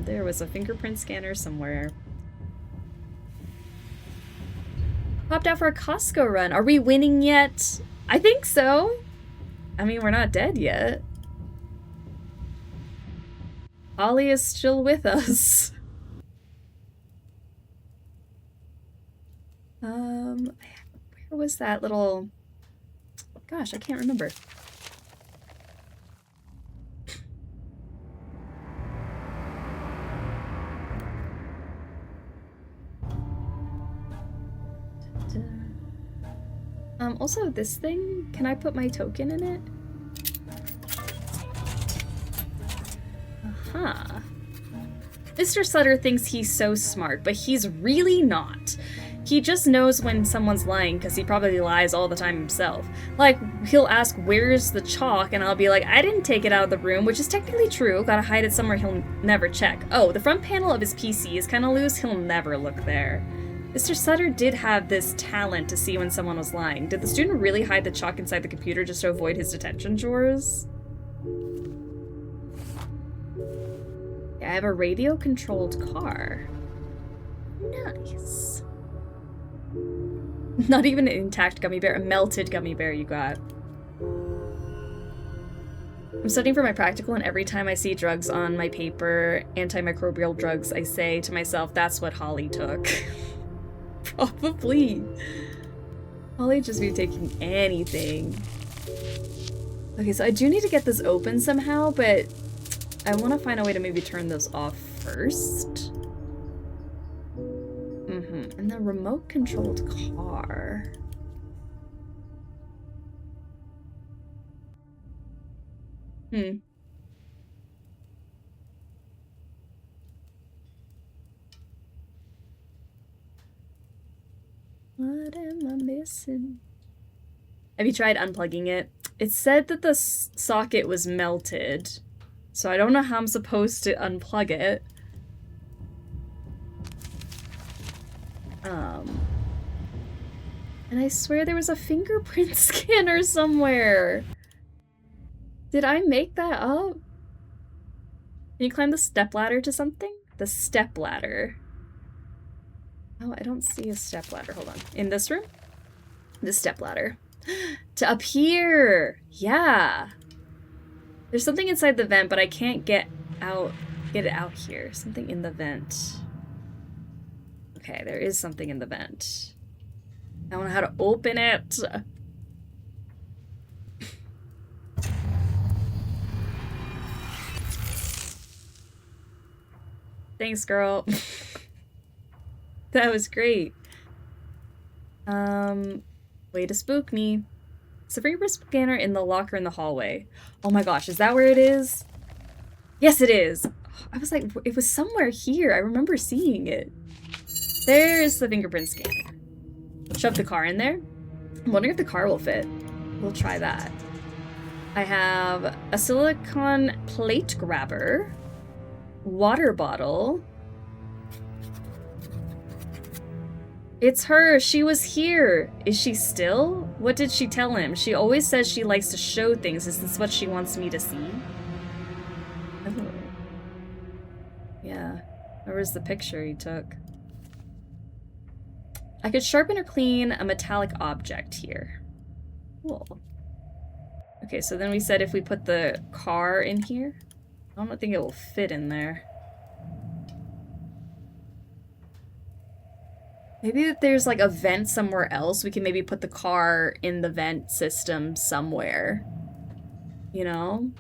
There was a fingerprint scanner somewhere. Popped out for a Costco run. Are we winning yet? I think so. I mean, we're not dead yet. Ollie is still with us. Where was that little... Gosh, I can't remember. Also this thing, can I put my token in it? Huh. Mr. Sutter thinks he's so smart, but he's really not. He just knows when someone's lying because he probably lies all the time himself. Like, he'll ask, where's the chalk? And I'll be like, I didn't take it out of the room, which is technically true. Gotta hide it somewhere he'll never check. Oh, the front panel of his PC is kind of loose. He'll never look there. Mr. Sutter did have this talent to see when someone was lying. Did the student really hide the chalk inside the computer just to avoid his detention chores? Yeah, I have a radio-controlled car. Nice. Not even an intact gummy bear, a melted gummy bear you got. I'm studying for my practical, and every time I see drugs on my paper, antimicrobial drugs, I say to myself, that's what Holly took. Probably. Holly just be taking anything. Okay, so I do need to get this open somehow, but I want to find a way to maybe turn those off first. And the remote-controlled car. What am I missing? Have you tried unplugging it? It said that the socket was melted, so I don't know how I'm supposed to unplug it. And I swear there was a fingerprint scanner somewhere. Did I make that up? Can you climb the stepladder to something? The stepladder. Oh, I don't see a stepladder. Hold on. In this room? The stepladder. To up here! Yeah! There's something inside the vent, but I can't get it out here. Something in the vent. Okay, there is something in the vent. I don't know how to open it. Thanks, girl. That was great. Way to spook me. It's a fingerprint scanner in the locker in the hallway. Oh my gosh, is that where it is? Yes, it is. I was like, it was somewhere here. I remember seeing it. There's the fingerprint scanner. Shove the car in there. I'm wondering if the car will fit. We'll try that. I have a silicone plate grabber, water bottle. It's her. She was here. Is she still? What did she tell him? She always says she likes to show things. Is this what she wants me to see? Oh. Yeah. Where was the picture he took? I could sharpen or clean a metallic object here. Cool. Okay, so then we said if we put the car in here. I don't think it will fit in there. Maybe if there's like a vent somewhere else, we can maybe put the car in the vent system somewhere. You know?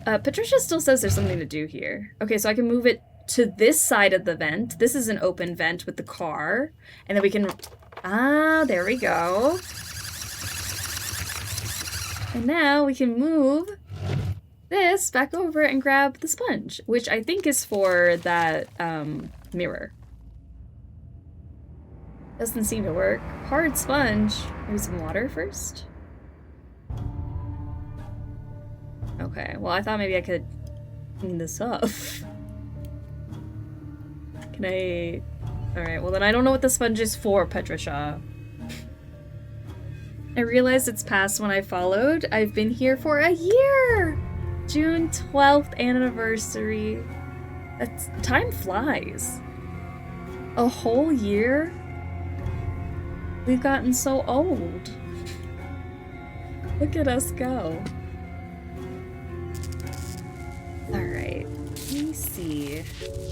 Patricia still says there's something to do here. Okay, so I can move it to this side of the vent. This is an open vent with the car. And then we can... Ah, there we go. And now we can move this back over and grab the sponge, which I think is for that mirror. Doesn't seem to work. Hard sponge. Maybe some water first? Okay, well I thought maybe I could clean this up. Can I... Alright, well then I don't know what the sponge is for, Patricia. I realized it's past when I followed. I've been here for a year! June 12th anniversary. That's... time flies. A whole year? We've gotten so old. Look at us go. Alright, let me see.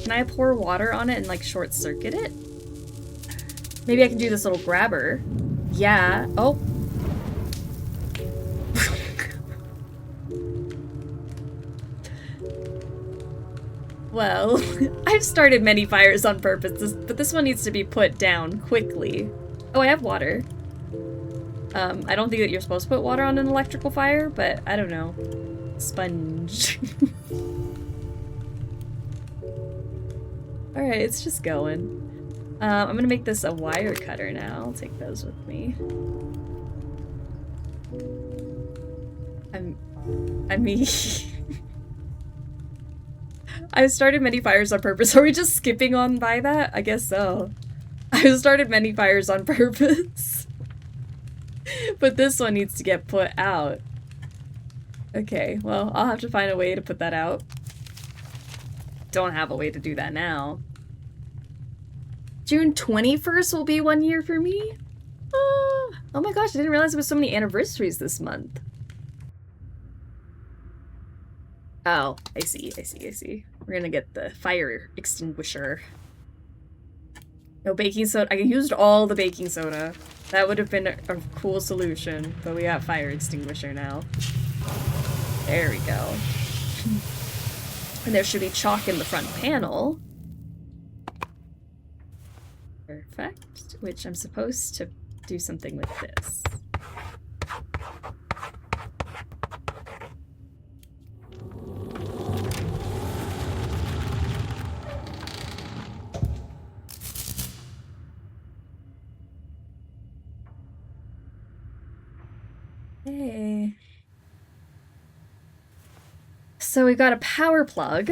Can I pour water on it and like short circuit it? Maybe I can do this little grabber. Yeah. Oh. Well, I've started many fires on purpose, but this one needs to be put down quickly. Oh, I have water. I don't think that you're supposed to put water on an electrical fire, but I don't know. Sponge. Alright, it's just going. I'm gonna make this a wire cutter now. I'll take those with me. I mean... I've started many fires on purpose. Are we just skipping on by that? I guess so. I've started many fires on purpose. But this one needs to get put out. Okay, well, I'll have to find a way to put that out. Don't have a way to do that now. June 21st will be 1 year for me? Oh my gosh, I didn't realize there was so many anniversaries this month. Oh, I see. We're gonna get the fire extinguisher. No baking soda. I used all the baking soda. That would have been a cool solution, but we got fire extinguisher now. There we go. And there should be chalk in the front panel. Perfect. Which I'm supposed to do something with this. Hey. So we got a power plug.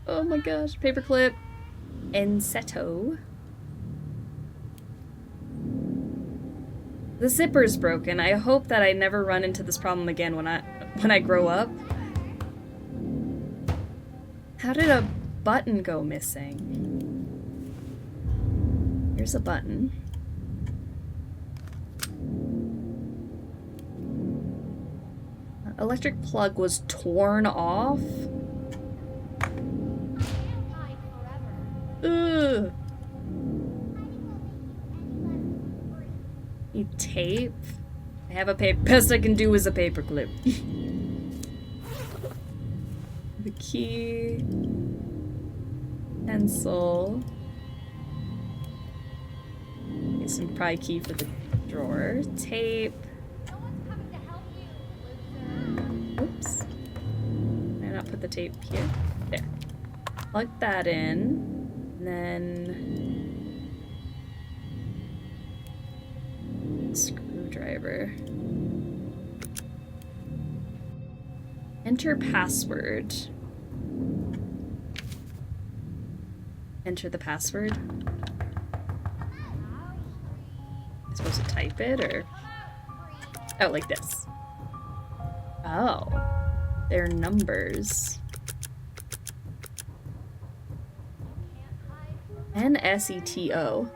Oh my gosh, paperclip. Enseto. The zipper's broken. I hope that I never run into this problem again when I grow up. How did a button go missing? Here's a button. Electric plug was torn off. Ugh. Need tape. I have a paper. Best I can do is a paper clip. The key. Pencil. Get some pry key for the drawer. Tape. Oops. Can I not put the tape here? There. Plug that in. And then screwdriver. Enter password. Enter the password. Am I supposed to type it or? Oh, like this. Oh, they're numbers. NSETO.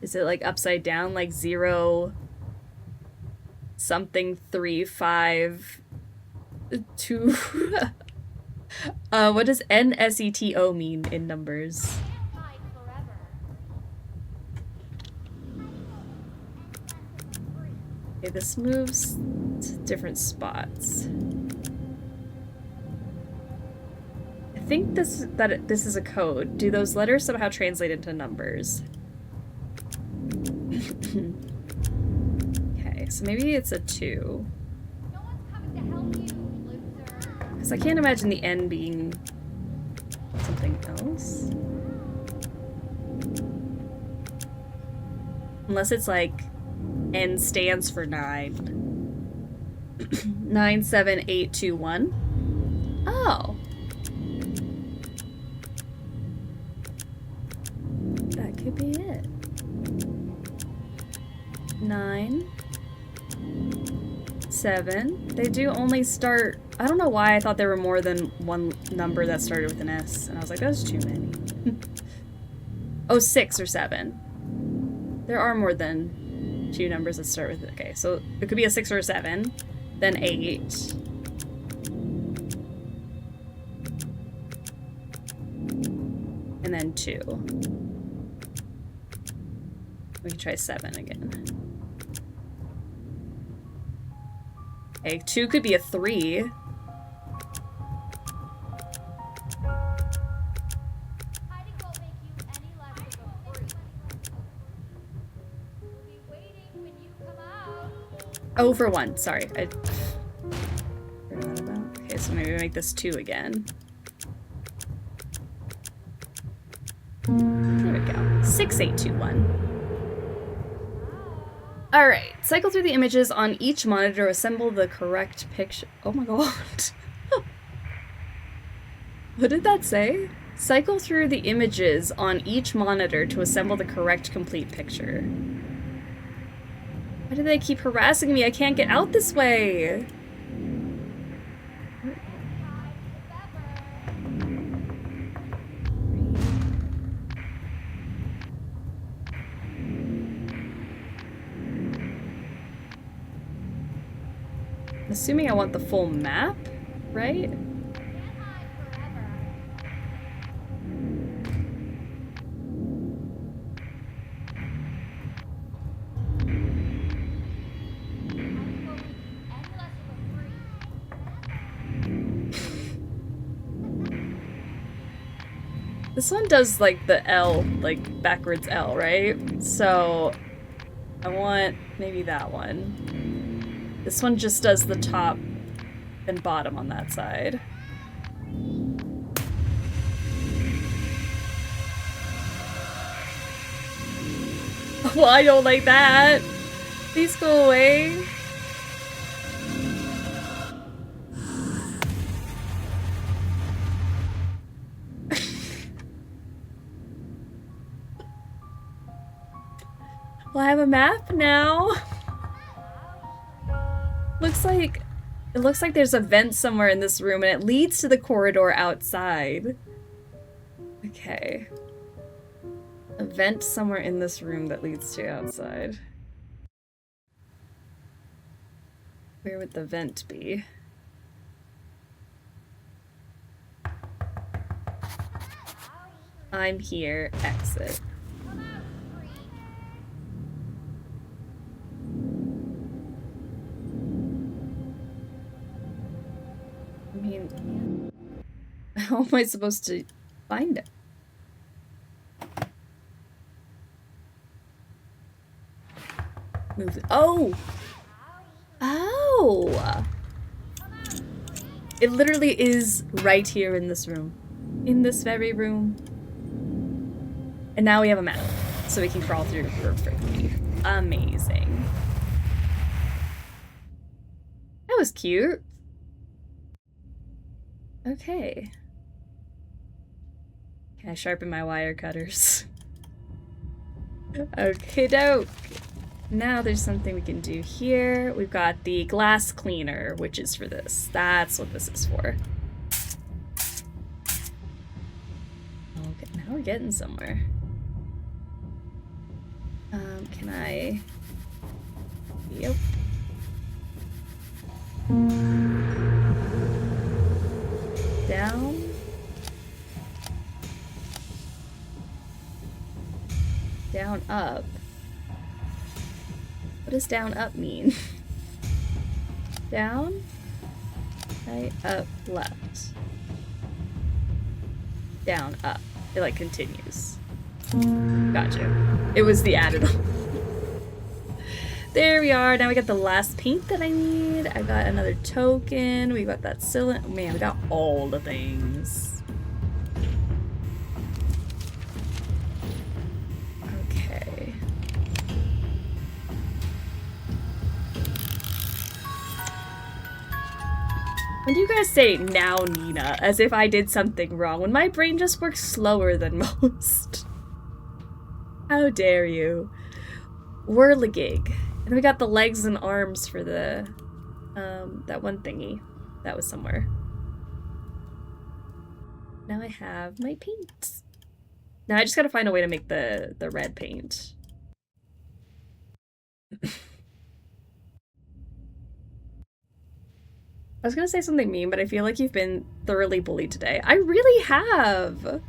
Is it like upside down, like 0 something 3 5 2? What does NSETO mean in numbers? Okay, this moves to different spots. I think this is a code. Do those letters somehow translate into numbers? Okay, so maybe it's a 2.
No one's coming to help you, loser.
Because I can't imagine the N being something else. Unless it's like N stands for 9. 97821. Oh. That could be it. 9 7. They do only start. I don't know why I thought there were more than one number that started with an S, and I was like, that's too many. Oh, 6 or 7. There are more than 2 numbers that start with. Okay, so it could be a 6 or a 7, then 8. And then 2. We can try 7 again. Okay, 2 could be a 3.
Hiding won't make you any less of a freak. We'll be waiting when you come out.
Oh, for 1. Sorry. I forgot about. Okay, so maybe we make this 2 again. There we go. 6821. Alright, cycle through the images on each monitor, assemble the correct picture. Oh my god. What did that say? Cycle through the images on each monitor to assemble the correct complete picture. Why do they keep harassing me? I can't get out this way. I'm assuming I want the full map, right? This one does like the L, like backwards L, right? So I want maybe that one. This one just does the top and bottom on that side. Well, I don't like that. Please go away. Well, I have a map now. It looks like there's a vent somewhere in this room and it leads to the corridor outside. Okay. A vent somewhere in this room that leads to outside. Where would the vent be? I'm here, exit. I mean, how am I supposed to find it? Move it. Oh! Oh! It literally is right here in this room. In this very room. And now we have a map, so we can crawl through perfectly. Amazing. That was cute. Okay. Can I sharpen my wire cutters? Okay, doke. Now there's something we can do here. We've got the glass cleaner, which is for this. That's what this is for. Okay, now we're getting somewhere. Can I... Yep. Down. Down, up. What does down, up mean? Down, right, up, left. Down, up. It like continues. Gotcha. It was the added on. There we are. Now we got the last paint that I need. I got another token. We got that cylinder. Man, we got all the things. Okay. When do you guys say now, Nina, as if I did something wrong, when my brain just works slower than most? How dare you? Whirligig. And we got the legs and arms for the, that one thingy. That was somewhere. Now I have my paint. Now I just gotta find a way to make the red paint. I was gonna say something mean, but I feel like you've been thoroughly bullied today. I really have!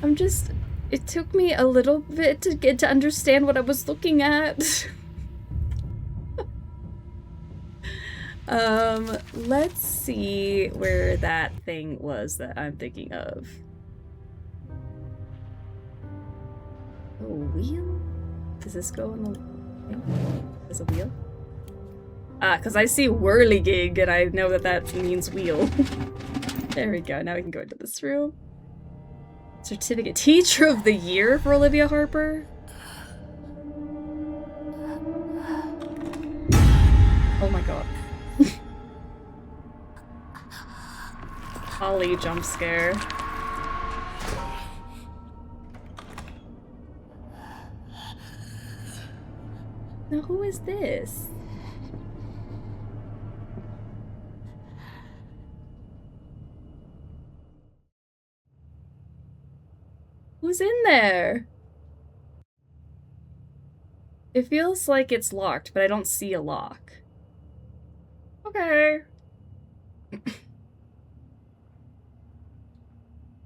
I'm just... It took me a little bit to get to understand what I was looking at. Let's see where that thing was that I'm thinking of. A wheel? Does this go on the thing? There's a wheel? Ah, because I see whirligig and I know that that means wheel. There we go. Now we can go into this room. Certificate. Teacher of the Year for Olivia Harper? Oh my god. Holly jump scare. Now who is this? Who's in there? It feels like it's locked, but I don't see a lock. Okay.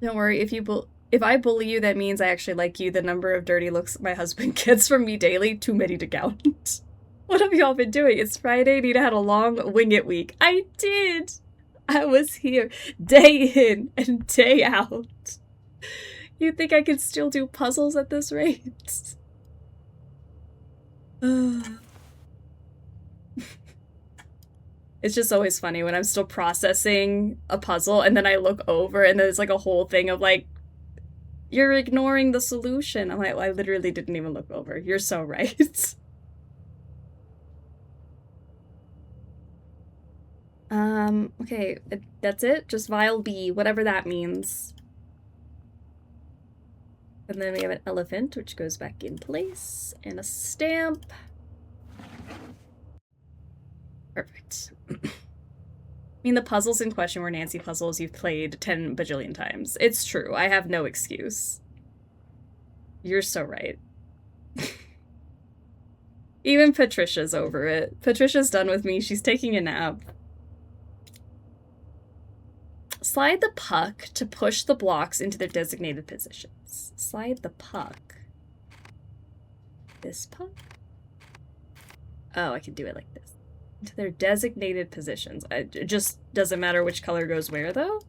Don't worry, if I bully you, that means I actually like you. The number of dirty looks my husband gets from me daily, too many to count. What have y'all been doing? It's Friday, Nina had a long wing it week. I did! I was here day in and day out. You think I can still do puzzles at this rate? It's just always funny when I'm still processing a puzzle and then I look over and there's like a whole thing of like, you're ignoring the solution. I'm like, well, I literally didn't even look over. You're so right. Okay, that's it? Just vial B, whatever that means. And then we have an elephant, which goes back in place, and a stamp. Perfect. I mean, the puzzles in question were Nancy puzzles you've played 10 bajillion times. It's true. I have no excuse. You're so right. Even Patricia's over it. Patricia's done with me. She's taking a nap. Slide the puck to push the blocks into their designated positions. Slide the puck. This puck? Oh, I can do it like this. Into their designated positions. It just doesn't matter which color goes where, though?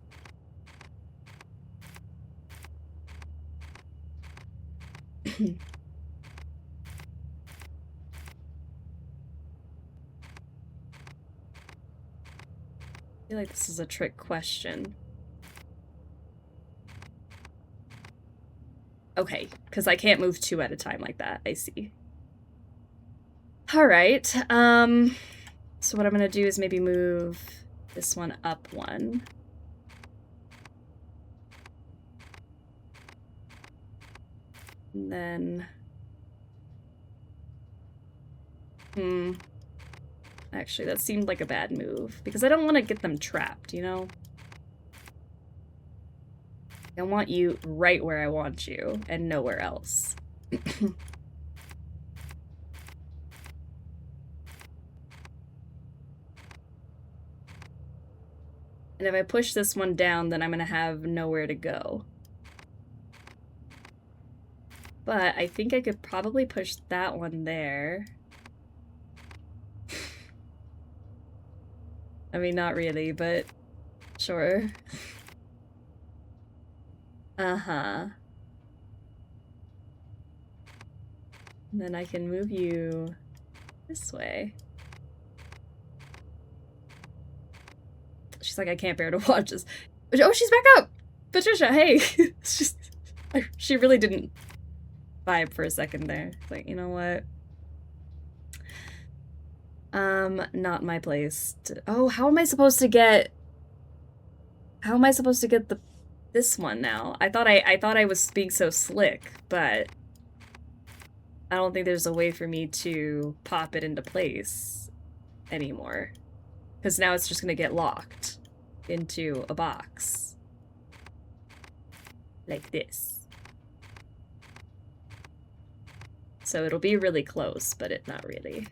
I feel like this is a trick question. Okay, because I can't move 2 at a time like that. I see. Alright, so what I'm gonna do is maybe move this one up 1. And then... Actually, that seemed like a bad move, because I don't want to get them trapped, you know? I want you right where I want you, and nowhere else. And if I push this one down, then I'm gonna have nowhere to go. But I think I could probably push that one there. I mean, not really, but sure. Uh-huh. And then I can move you this way. She's like, I can't bear to watch this. Oh, she's back up! Patricia, hey! It's just... she really didn't vibe for a second there. It's like, you know what? Not my place. Oh, how am I supposed to get... How am I supposed to get this one now? I thought I was being so slick, but... I don't think there's a way for me to pop it into place anymore. Because now it's just gonna get locked into a box. Like this. So it'll be really close, but not really.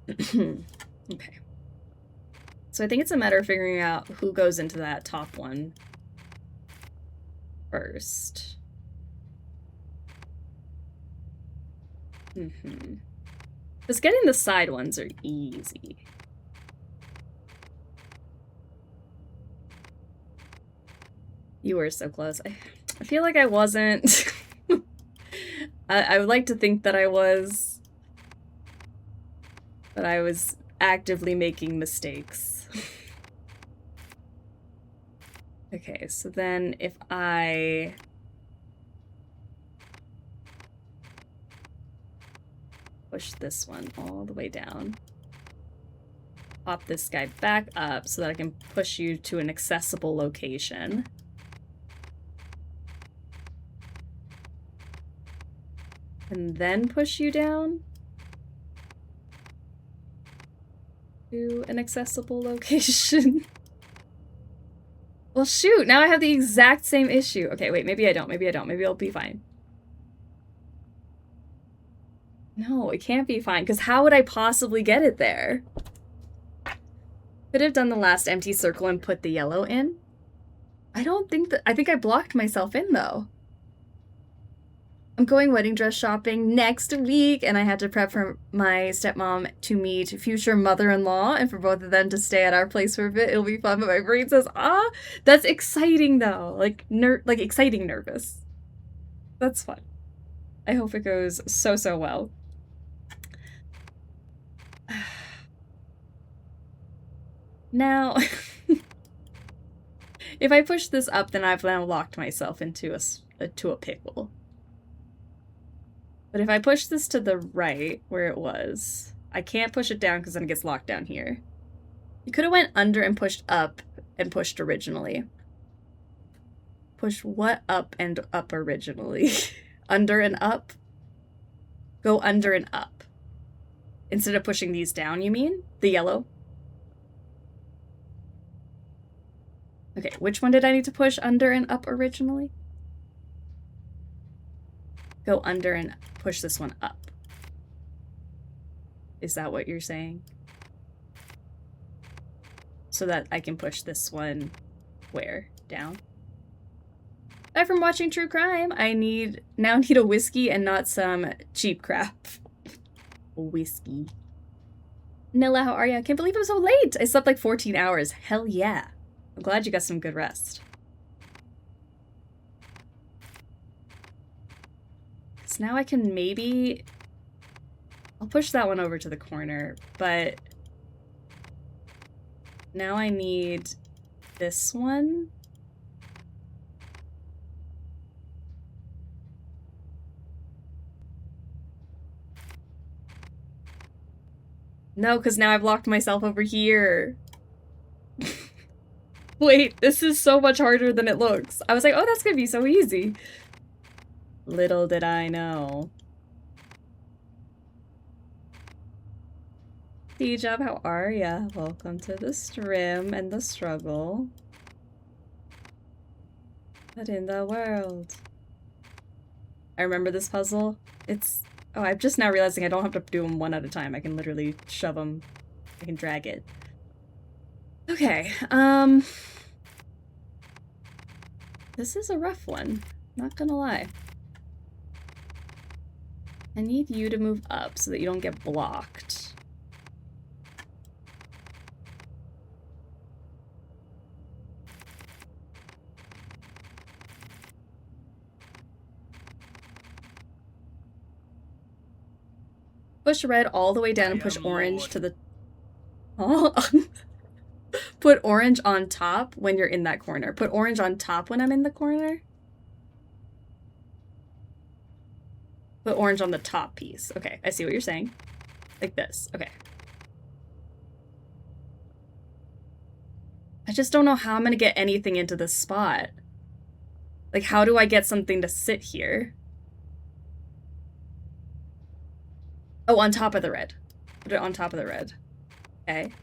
Okay. So I think it's a matter of figuring out who goes into that top one first. Because getting the side ones are easy. You were so close. I feel like I wasn't. I would like to think that I was. But I was actively making mistakes. Okay, so then if I... push this one all the way down. Pop this guy back up so that I can push you to an accessible location. And then push you down to an accessible location. Well, shoot, now I have the exact same issue. Okay, wait, maybe I don't, maybe I don't. Maybe I'll be fine. No, it can't be fine, because how would I possibly get it there? Could have done the last empty circle and put the yellow in. I don't think that... I think I blocked myself in, though. I'm going wedding dress shopping next week, and I had to prep for my stepmom to meet future mother-in-law, and for both of them to stay at our place for a bit. It'll be fun, but my brain says, ah, that's exciting, though. Like exciting nervous. That's fun. I hope it goes so well. Now, if I push this up, then I've now locked myself into a pickle. But if I push this to the right, where it was, I can't push it down because then it gets locked down here. You could have went under and pushed up and pushed originally. Push what up and up originally? Under and up? Go under and up. Instead of pushing these down, you mean? The yellow? Okay, which one did I need to push under and up originally? Go under and push this one up. Is that what you're saying? So that I can push this one where? Down? Back from watching true crime, I now need a whiskey and not some cheap crap. Whiskey. Nilla, how are you? I can't believe I'm so late. I slept like 14 hours. Hell yeah. I'm glad you got some good rest. So now I can maybe... I'll push that one over to the corner, but... Now I need this one. No, because now I've locked myself over here. Wait, this is so much harder than it looks. I was like, oh, that's gonna be so easy. Little did I know. D-Job, how are ya? Welcome to the stream and the struggle. But in the world. I remember this puzzle. It's... Oh, I'm just now realizing I don't have to do them one at a time. I can literally shove them. I can drag it. Okay, this is a rough one. Not gonna lie. I need you to move up so that you don't get blocked. Push red all the way down and push orange to the... Oh. Put orange on top when you're in that corner. Put orange on top when I'm in the corner. Put orange on the top piece. Okay, I see what you're saying. Like this. Okay. I just don't know how I'm gonna get anything into this spot. Like, how do I get something to sit here? Oh, on top of the red. Put it on top of the red. Okay.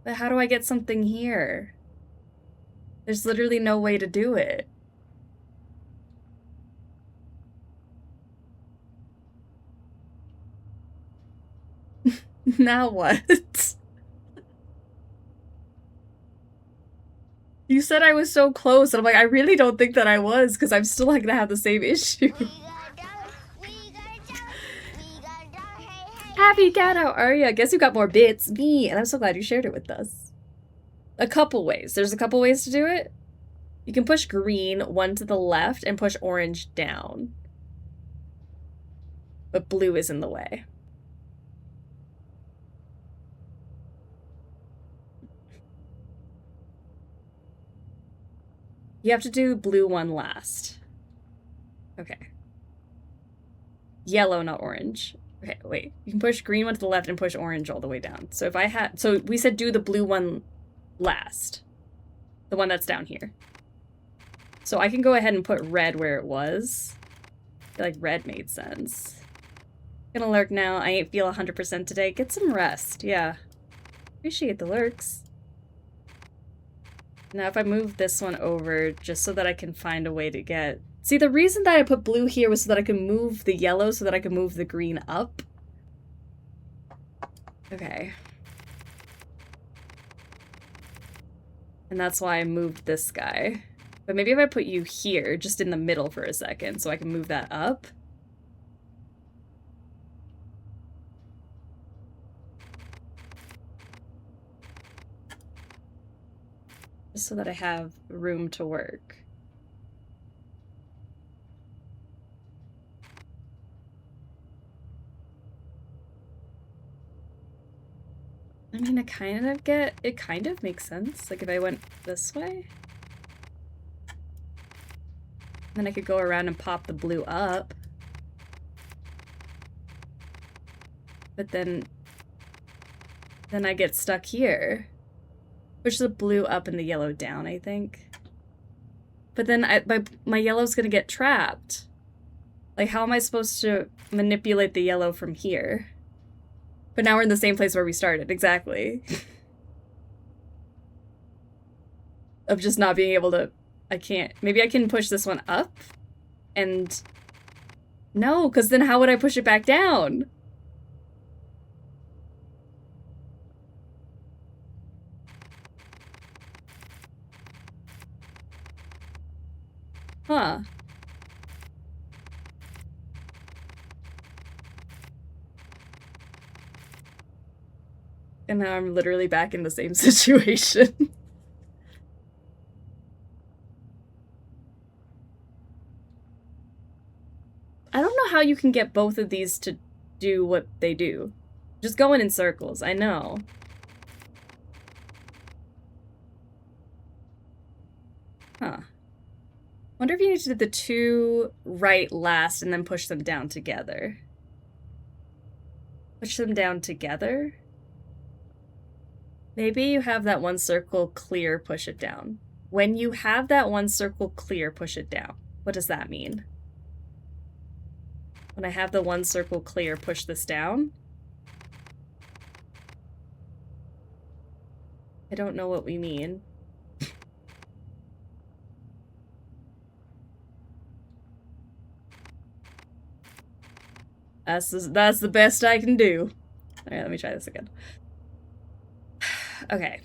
But how do I get something here? There's literally no way to do it. Now what? You said I was so close, and I'm like, I really don't think that I was, because I'm still not gonna have the same issue. Happy cat, how are ya? Guess who got more bits? Me, and I'm so glad you shared it with us. A couple ways. There's a couple ways to do it. You can push green, one to the left, and push orange down. But blue is in the way. You have to do blue one last. Okay. Yellow, not orange. Okay, wait. You can push green one to the left and push orange all the way down. So if I had... So we said do the blue one last. The one that's down here. So I can go ahead and put red where it was. I feel like red made sense. Gonna lurk now. I ain't feel 100% today. Get some rest. Yeah. Appreciate the lurks. Now if I move this one over just so that I can find a way to get... See, the reason that I put blue here was so that I can move the yellow so that I can move the green up. Okay. And that's why I moved this guy. But maybe if I put you here, just in the middle for a second, so I can move that up. Just so that I have room to work. I mean, it kind of makes sense. Like if I went this way. Then I could go around and pop the blue up. But then I get stuck here. Push the blue up and the yellow down, I think. But then my yellow's gonna get trapped. Like, how am I supposed to manipulate the yellow from here? But now we're in the same place where we started, exactly. Of just not being able to... I can't... Maybe I can push this one up? And... No, because then how would I push it back down? Huh. And now I'm literally back in the same situation. I don't know how you can get both of these to do what they do. Just going in circles, I know. Huh. Wonder if you need to do the two right last and then push them down together. Push them down together? Maybe you have that one circle clear, push it down. When you have that one circle clear, push it down. What does that mean? When I have the one circle clear, push this down? I don't know what we mean. That's the best I can do. Alright, let me try this again. Okay.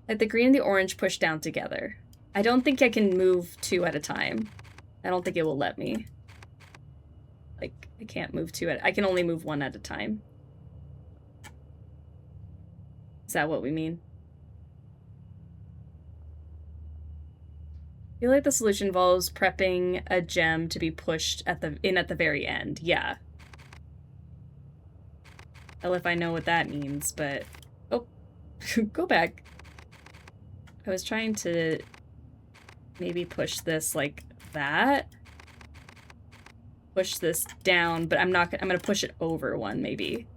Let the green and the orange push down together. I don't think I can move two at a time. I don't think it will let me. Like, I can't move two I can only move one at a time. Is that what we mean? I feel like the solution involves prepping a gem to be pushed at the very end. Yeah. Hell if I know what that means, but... Oh. Go back. I was trying to maybe push this like that. Push this down, but I'm gonna push it over one, maybe.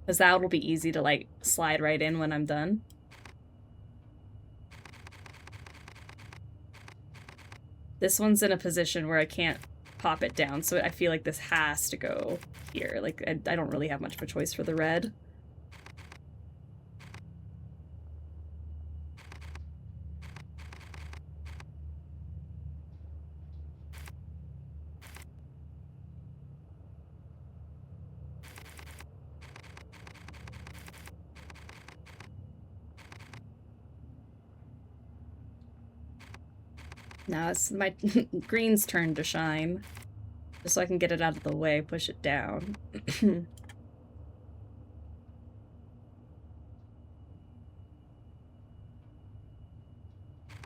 Because that will be easy to, like, slide right in when I'm done. This one's in a position where I can't pop it down, so I feel like this has to go here. Like, I don't really have much of a choice for the red. Now it's my green's turn to shine. Just so I can get it out of the way, push it down.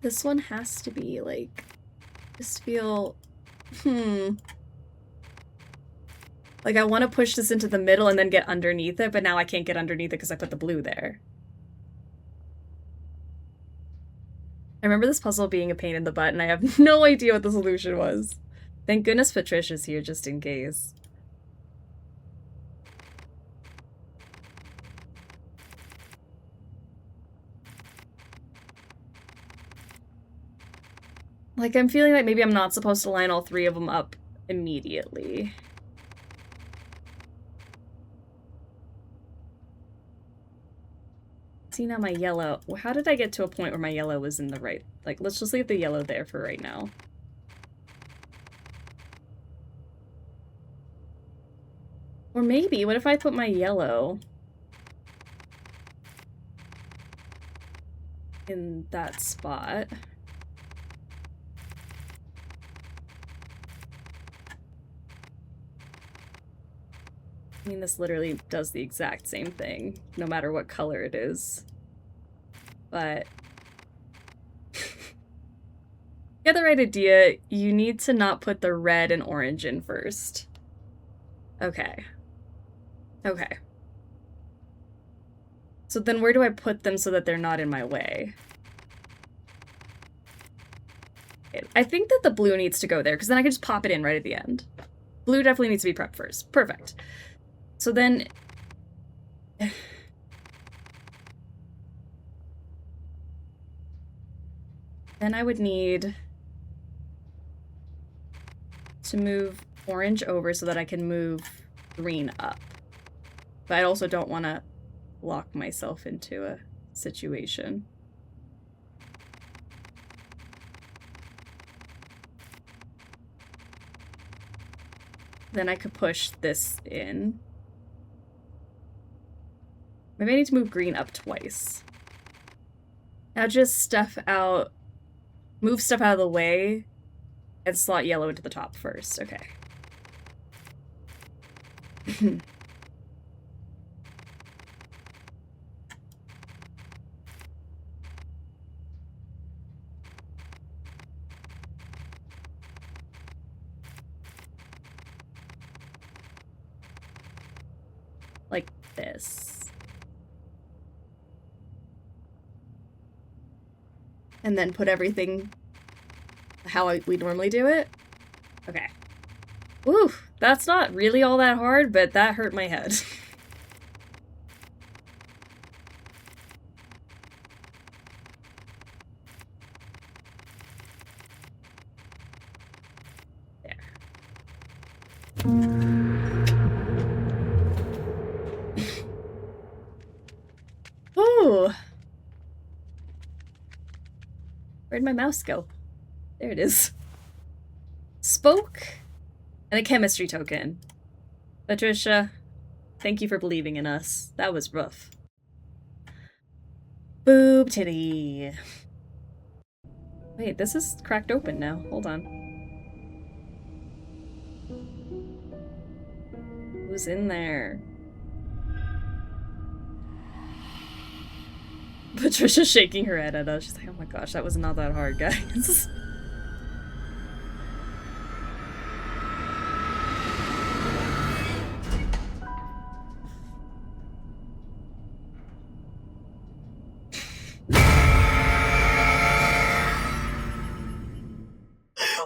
This one has to be, like, just feel... Like, I want to push this into the middle and then get underneath it, but now I can't get underneath it because I put the blue there. I remember this puzzle being a pain in the butt, and I have no idea what the solution was. Thank goodness Patricia's here, just in case. Like, I'm feeling like maybe I'm not supposed to line all three of them up immediately. See, now my yellow... How did I get to a point where my yellow was in the right... Like, let's just leave the yellow there for right now. Or maybe, what if I put my yellow in that spot? I mean, this literally does the exact same thing, no matter what color it is. But... Get the right idea, you need to not put the red and orange in first. Okay. Okay. So then where do I put them so that they're not in my way? I think that the blue needs to go there, because then I can just pop it in right at the end. Blue definitely needs to be prepped first. Perfect. So then... Then I would need to move orange over so that I can move green up. But I also don't want to lock myself into a situation. Then I could push this in. Maybe I need to move green up twice. Now just stuff out... Move stuff out of the way and slot yellow into the top first. Okay. Like this. And then put everything how we normally do it. Okay. Woo, that's not really all that hard, but that hurt my head. There. Ooh. Where'd my mouse go? There it is. Spoke and a chemistry token. Patricia, thank you for believing in us. That was rough. Boob titty. Wait, this is cracked open now. Hold on. Who's in there? Patricia's shaking her head at us. She's like, oh my gosh, that was not that hard, guys.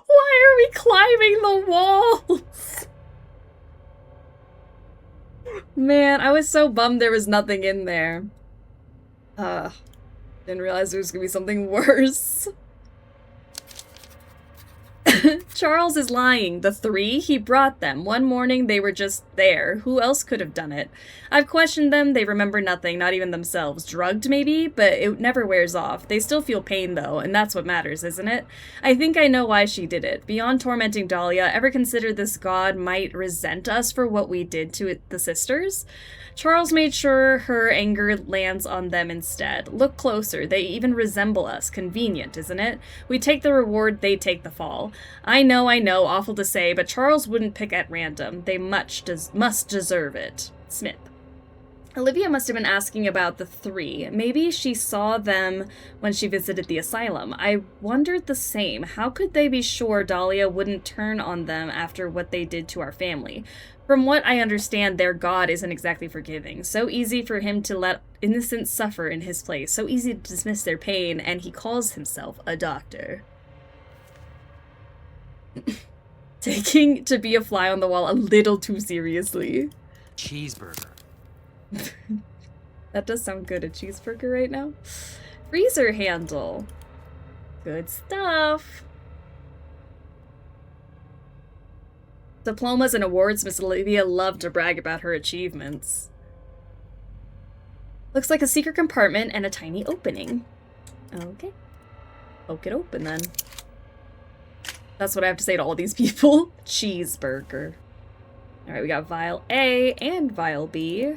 Why are we climbing the walls? Man, I was so bummed there was nothing in there. Didn't realize there was gonna be something worse. Charles is lying. The three, he brought them. One morning they were just there. Who else could have done it? I've questioned them. They remember nothing, not even themselves. Drugged, maybe? But it never wears off. They still feel pain, though, and that's what matters, isn't it? I think I know why she did it. Beyond tormenting Dahlia, ever consider this god might resent us for what we did to the sisters? Charles made sure her anger lands on them instead. Look closer. They even resemble us. Convenient, isn't it? We take the reward, they take the fall. I know, awful to say, but Charles wouldn't pick at random. They must deserve it. Smith. Olivia must have been asking about the three. Maybe she saw them when she visited the asylum. I wondered the same. How could they be sure Dahlia wouldn't turn on them after what they did to our family? From what I understand, their god isn't exactly forgiving. So easy for him to let innocents suffer in his place. So easy to dismiss their pain, and he calls himself a doctor. Taking to be a fly on the wall a little too seriously.
Cheeseburger.
That does sound good, a cheeseburger right now. Freezer handle. Good stuff. Diplomas and awards. Miss Olivia loved to brag about her achievements. Looks like a secret compartment and a tiny opening. Okay. Poke it open then. That's what I have to say to all these people. Cheeseburger. Alright, we got vial A and vial B.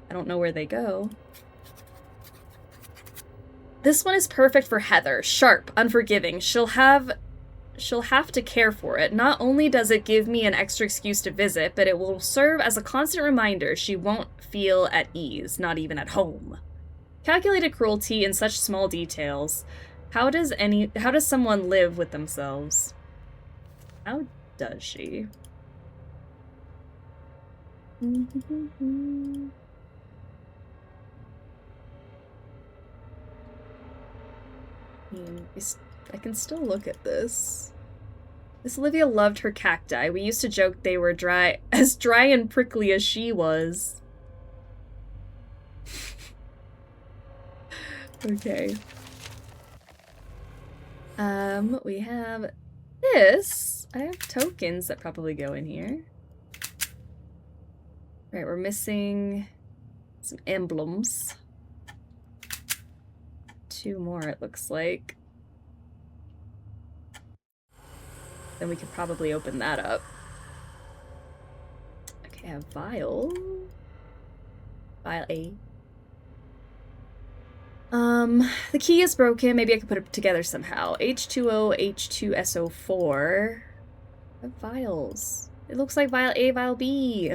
I don't know where they go. This one is perfect for Heather. Sharp, unforgiving. She'll have to care for it. Not only does it give me an extra excuse to visit, but it will serve as a constant reminder she won't feel at ease, not even at home. Calculated cruelty in such small details. How does someone live with themselves? How does she? I can still look at this. Miss Olivia loved her cacti. We used to joke they were as dry and prickly as she was. Okay. We have this. I have tokens that probably go in here. Right, we're missing some emblems. 2 more, it looks like. Then we could probably open that up. Okay, I have vial. Vial A. The key is broken. Maybe I could put it together somehow. H2O, H2SO4. I have vials. It looks like vial A, vial B.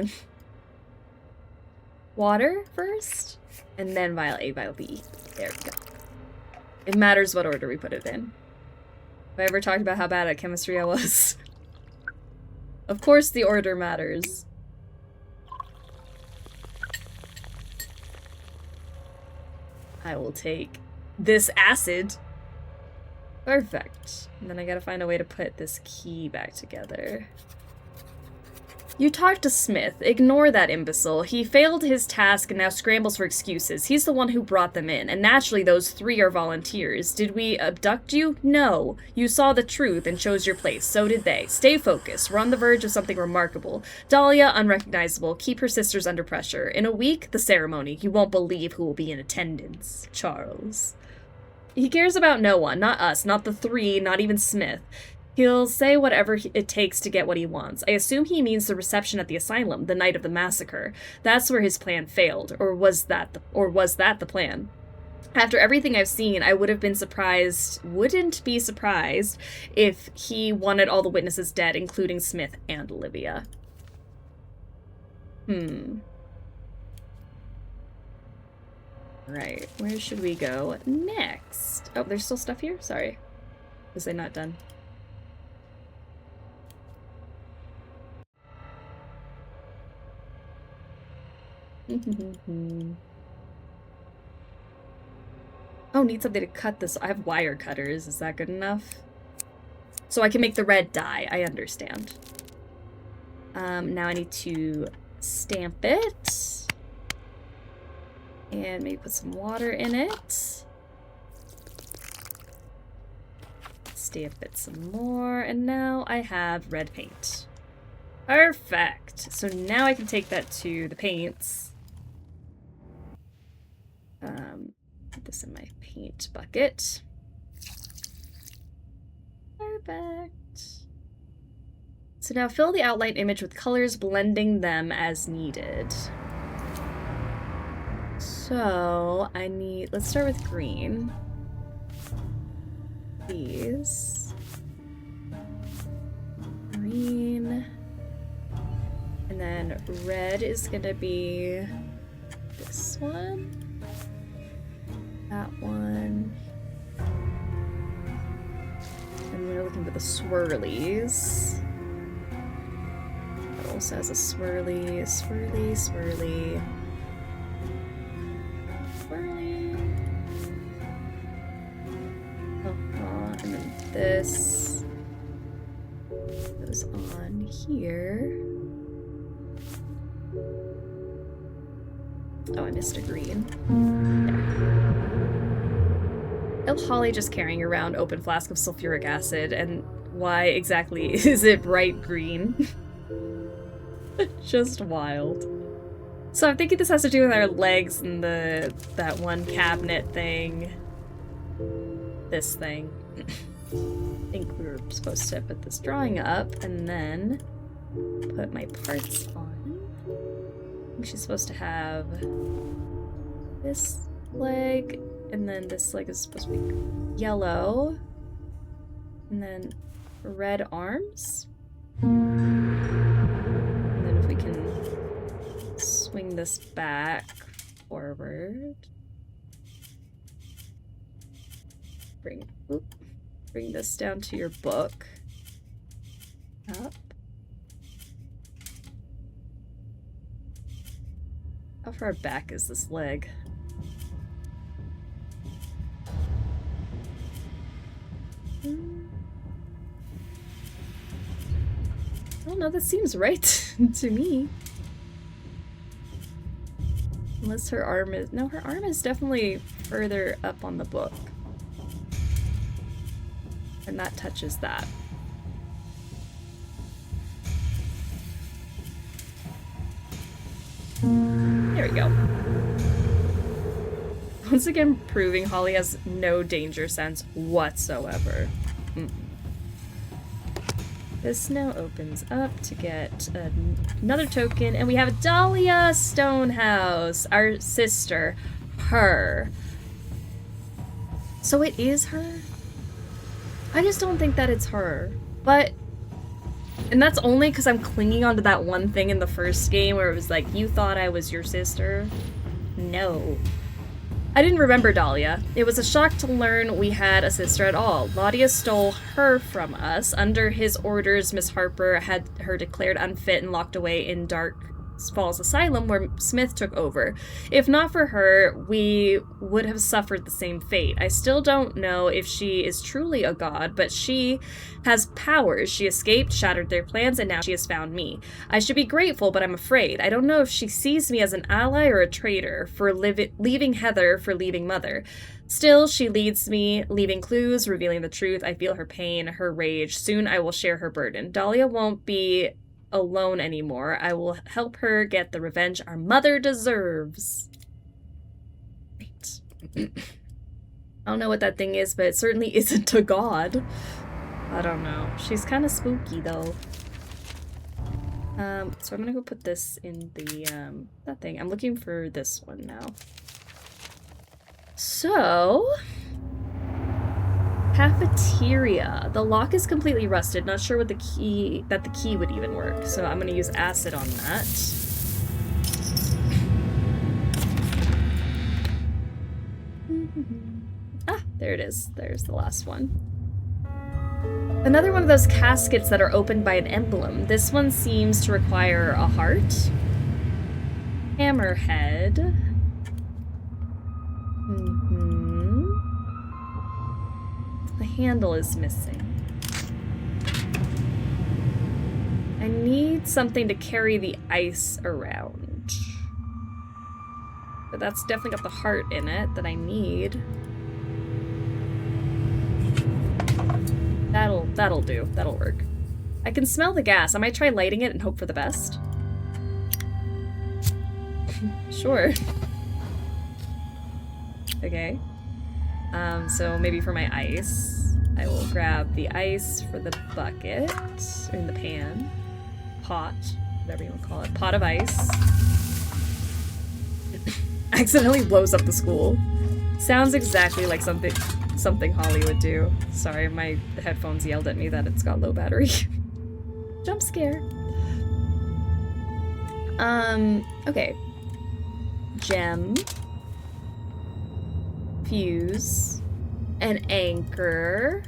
Water first, and then vial A, vial B. There we go. It matters what order we put it in. Have I ever talked about how bad at chemistry I was? Of course the order matters. I will take this acid. Perfect. And then I gotta find a way to put this key back together. You talked to Smith. Ignore that imbecile. He failed his task and now scrambles for excuses. He's the one who brought them in, and naturally those 3 are volunteers. Did we abduct you? No. You saw the truth and chose your place. So did they. Stay focused. We're on the verge of something remarkable. Dahlia, unrecognizable. Keep her sisters under pressure. In a week, the ceremony. You won't believe who will be in attendance. Charles. He cares about no one. Not us. Not the 3. Not even Smith. He'll say whatever it takes to get what he wants. I assume he means the reception at the asylum, the night of the massacre. That's where his plan failed, or was that the plan? After everything I've seen, I wouldn't be surprised if he wanted all the witnesses dead, including Smith and Olivia. Right, where should we go next? Oh, there's still stuff here? Sorry. Was I not done? Oh, need something to cut this. I have wire cutters. Is that good enough? So I can make the red dye. I understand. Now I need to stamp it. And maybe put some water in it. Stamp it some more. And now I have red paint. Perfect. So now I can take that to the paints. Put this in my paint bucket. Perfect. So now fill the outline image with colors, blending them as needed. So I need, let's start with green. These. Green. And then red is gonna be this one. That one. And we're looking for the swirlies. That also has a swirly, swirly, swirly. Swirly. And then this goes on here. Oh, I missed a green. There. Holly just carrying around open flask of sulfuric acid, and why exactly is it bright green? Just wild. So I'm thinking this has to do with our legs and that one cabinet thing. This thing. I think we were supposed to put this drawing up and then put my parts on. I think she's supposed to have this leg, and then this leg is supposed to be yellow, and then red arms. And then if we can swing this back forward. Bring this down to your book. Up. How far back is this leg? I don't know, that seems right to me. Unless her arm is... No, her arm is definitely further up on the book. And that touches that. There we go. Once again, proving Holly has no danger sense whatsoever. This now opens up to get another token, and we have Dahlia Stonehouse, our sister, her. So it is her? I just don't think that it's her. But, and that's only because I'm clinging onto that one thing in the first game where it was like, you thought I was your sister? No. I didn't remember Dahlia. It was a shock to learn we had a sister at all. Laudia stole her from us. Under his orders, Miss Harper had her declared unfit and locked away in Dark Falls Asylum, where Smith took over. If not for her, we would have suffered the same fate. I still don't know if she is truly a god, but she has powers. She escaped, shattered their plans, and now she has found me. I should be grateful, but I'm afraid. I don't know if she sees me as an ally or a traitor for leaving Heather for leaving Mother. Still, she leads me, leaving clues, revealing the truth. I feel her pain, her rage. Soon I will share her burden. Dahlia won't be alone anymore. I will help her get the revenge our mother deserves. Right. I don't know what that thing is, but it certainly isn't a god. I don't know. She's kind of spooky, though. So I'm gonna go put this in the, that thing. I'm looking for this one now. So... Cafeteria. The lock is completely rusted. Not sure what the key would even work. So I'm gonna use acid on that. Ah, there it is. There's the last one. Another one of those caskets that are opened by an emblem. This one seems to require a heart. Hammerhead. The handle is missing. I need something to carry the ice around. But that's definitely got the heart in it that I need. That'll do. That'll work. I can smell the gas. I might try lighting it and hope for the best. Sure. Okay. So maybe for my ice, I will grab the ice for the bucket, or in the pan, pot, whatever you want to call it, pot of ice. Accidentally blows up the school. Sounds exactly like something Holly would do. Sorry, my headphones yelled at me that it's got low battery. Jump scare. Okay. Gem. Fuse. An anchor.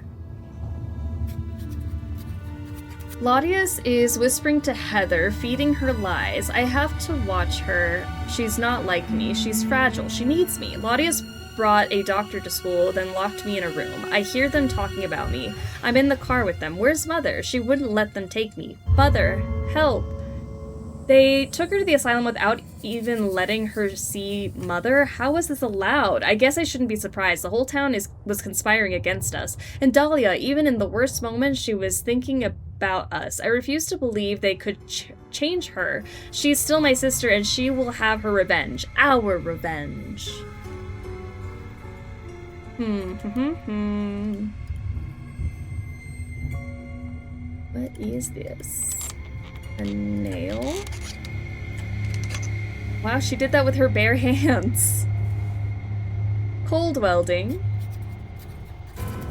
Claudius is whispering to Heather, feeding her lies. I have to watch her. She's not like me. She's fragile. She needs me. Claudius brought a doctor to school, then locked me in a room. I hear them talking about me. I'm in the car with them. Where's Mother? She wouldn't let them take me. Mother, help. They took her to the asylum without even letting her see Mother? How was this allowed? I guess I shouldn't be surprised. The whole town was conspiring against us. And Dahlia, even in the worst moments, she was thinking about us. I refuse to believe they could change her. She's still my sister, and she will have her revenge. Our revenge. What is this? A nail? Wow, she did that with her bare hands. Cold welding.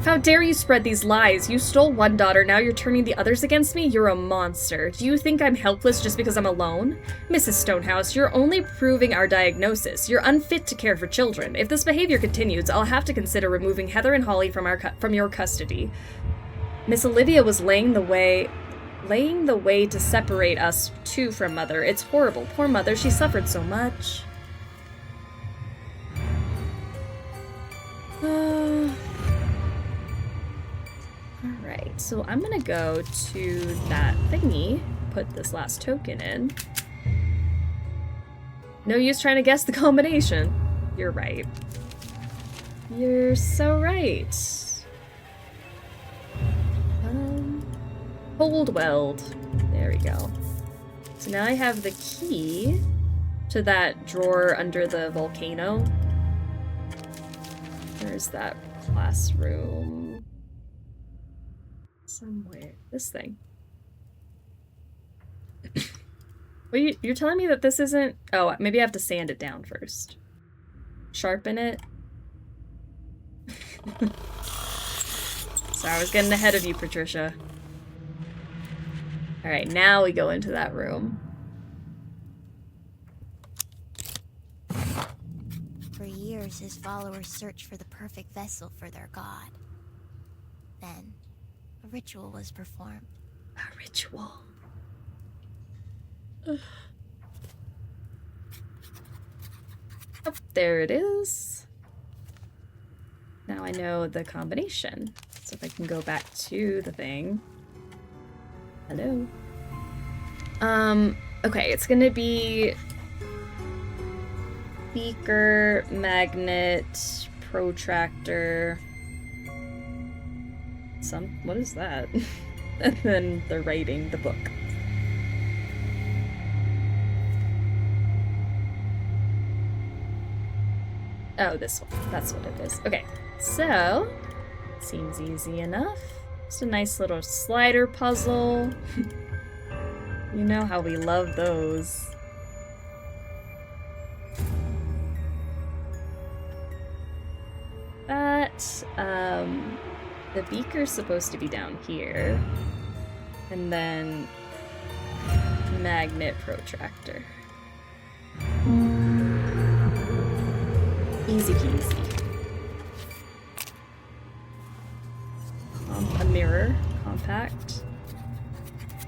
How dare you spread these lies? You stole one daughter, now you're turning the others against me? You're a monster. Do you think I'm helpless just because I'm alone? Mrs. Stonehouse, you're only proving our diagnosis. You're unfit to care for children. If this behavior continues, I'll have to consider removing Heather and Holly from your custody. Miss Olivia was laying the way to separate us two from Mother. It's horrible. Poor Mother, she suffered so much. Alright, so I'm gonna go to that thingy, put this last token in. No use trying to guess the combination. You're right. You're so right. Cold weld. There we go. So now I have the key to that drawer under the volcano. Where's that classroom? Somewhere. This thing. Wait, you're telling me that this isn't... Oh, maybe I have to sand it down first. Sharpen it. Sorry, I was getting ahead of you, Patricia. Alright, now we go into that room.
For years, his followers searched for the perfect vessel for their god. Then, a ritual was performed.
A ritual. Oh, there it is. Now I know the combination. So if I can go back to the thing. Hello. Okay, it's gonna be beaker, magnet, protractor. What is that? And then the writing, the book. Oh, this one. That's what it is. Okay, so seems easy enough. Just a nice little slider puzzle. You know how we love those. That, the beaker's supposed to be down here. And then magnet protractor. Easy peasy. A mirror, compact.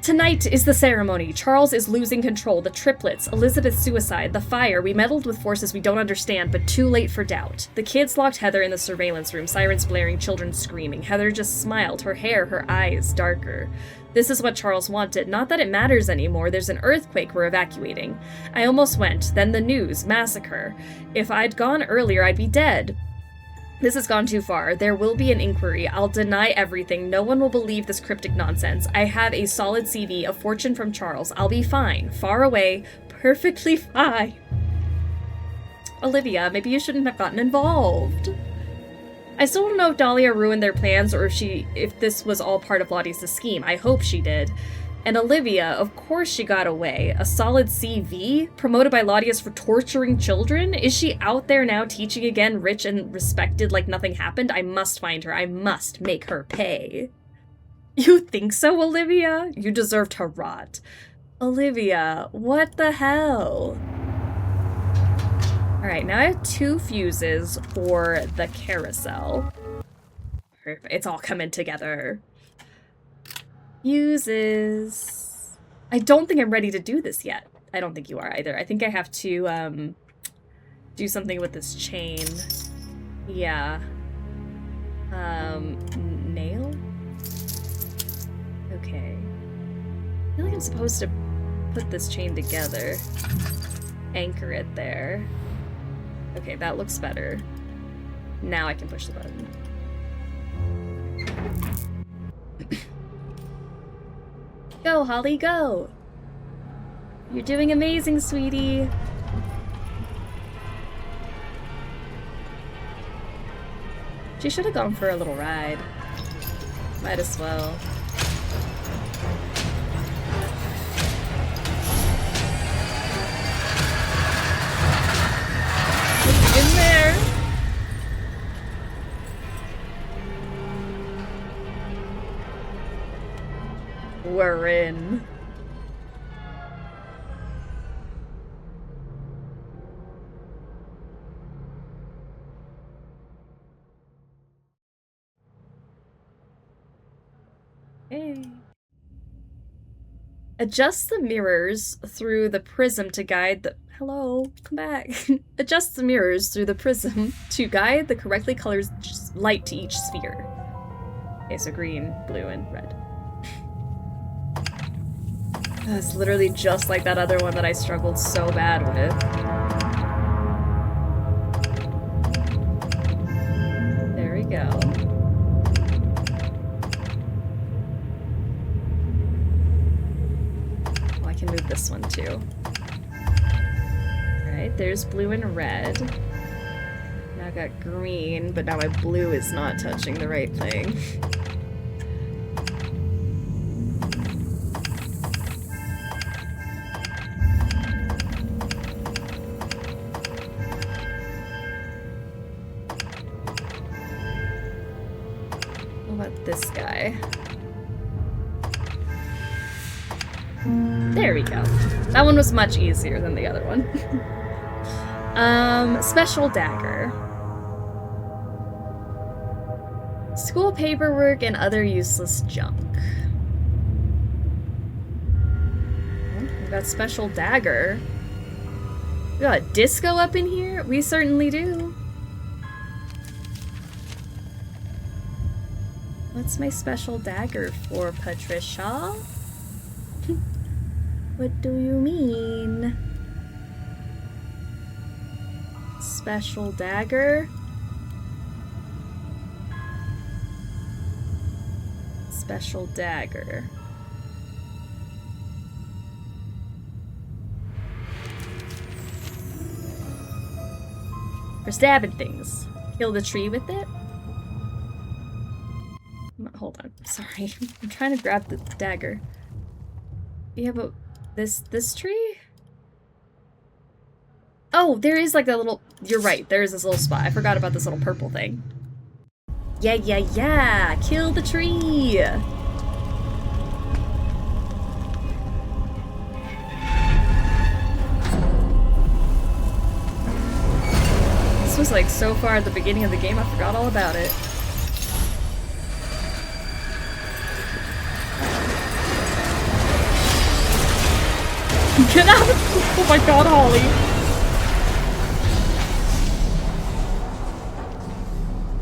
Tonight is the ceremony. Charles is losing control. The triplets, Elizabeth's suicide, the fire. We meddled with forces we don't understand, but too late for doubt. The kids locked Heather in the surveillance room, sirens blaring, children screaming. Heather just smiled, her hair, her eyes darker. This is what Charles wanted. Not that it matters anymore. There's an earthquake we're evacuating. I almost went. Then the news. Massacre. If I'd gone earlier, I'd be dead. This has gone too far. There will be an inquiry. I'll deny everything. No one will believe this cryptic nonsense. I have a solid CV, a fortune from Charles. I'll be fine. Far away. Perfectly fine. Olivia, maybe you shouldn't have gotten involved. I still don't know if Dahlia ruined their plans or if this was all part of Lottie's scheme. I hope she did. And Olivia, of course she got away. A solid CV? Promoted by Lottius for torturing children? Is she out there now teaching again, rich and respected like nothing happened? I must find her. I must make her pay. You think so, Olivia? You deserve to rot. Olivia, what the hell? Alright, now I have 2 fuses for the carousel. Perfect. It's all coming together. Fuses. I don't think I'm ready to do this yet. I don't think you are either. I think I have to do something with this chain. Yeah. Nail? Okay. I feel like I'm supposed to put this chain together. Anchor it there. Okay, that looks better. Now I can push the button. Go, Holly, go! You're doing amazing, sweetie! She should have gone for a little ride. Might as well. In there! We're in. Hey. Adjust the mirrors through the prism to guide the... Hello, come back. Adjust the mirrors through the prism to guide the correctly colored light to each sphere. Okay, so green, blue, and red. It's literally just like that other one that I struggled so bad with. There we go. Oh, I can move this one too. Alright, there's blue and red. Now I got green, but now my blue is not touching the right thing. This guy. There we go. That one was much easier than the other one. Special dagger. School paperwork and other useless junk. We've got special dagger. We got a disco up in here? We certainly do. What's my special dagger for, Patricia? What do you mean? Special dagger? Special dagger. For stabbing things. Kill the tree with it? Hold on. Sorry. I'm trying to grab the dagger. Yeah, but this tree? Oh, there is like a little... You're right. There is this little spot. I forgot about this little purple thing. Yeah, yeah, yeah! Kill the tree! This was like so far at the beginning of the game, I forgot all about it. Get out of... Oh my god, Holly!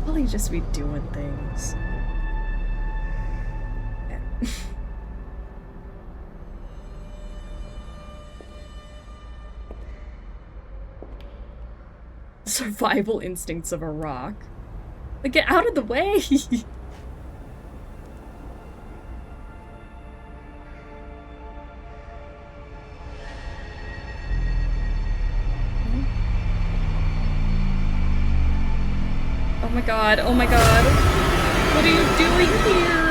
Holly just be doing things. Yeah. Survival instincts of a rock. Like, get out of the way! Oh my god, oh my god. What are you doing here?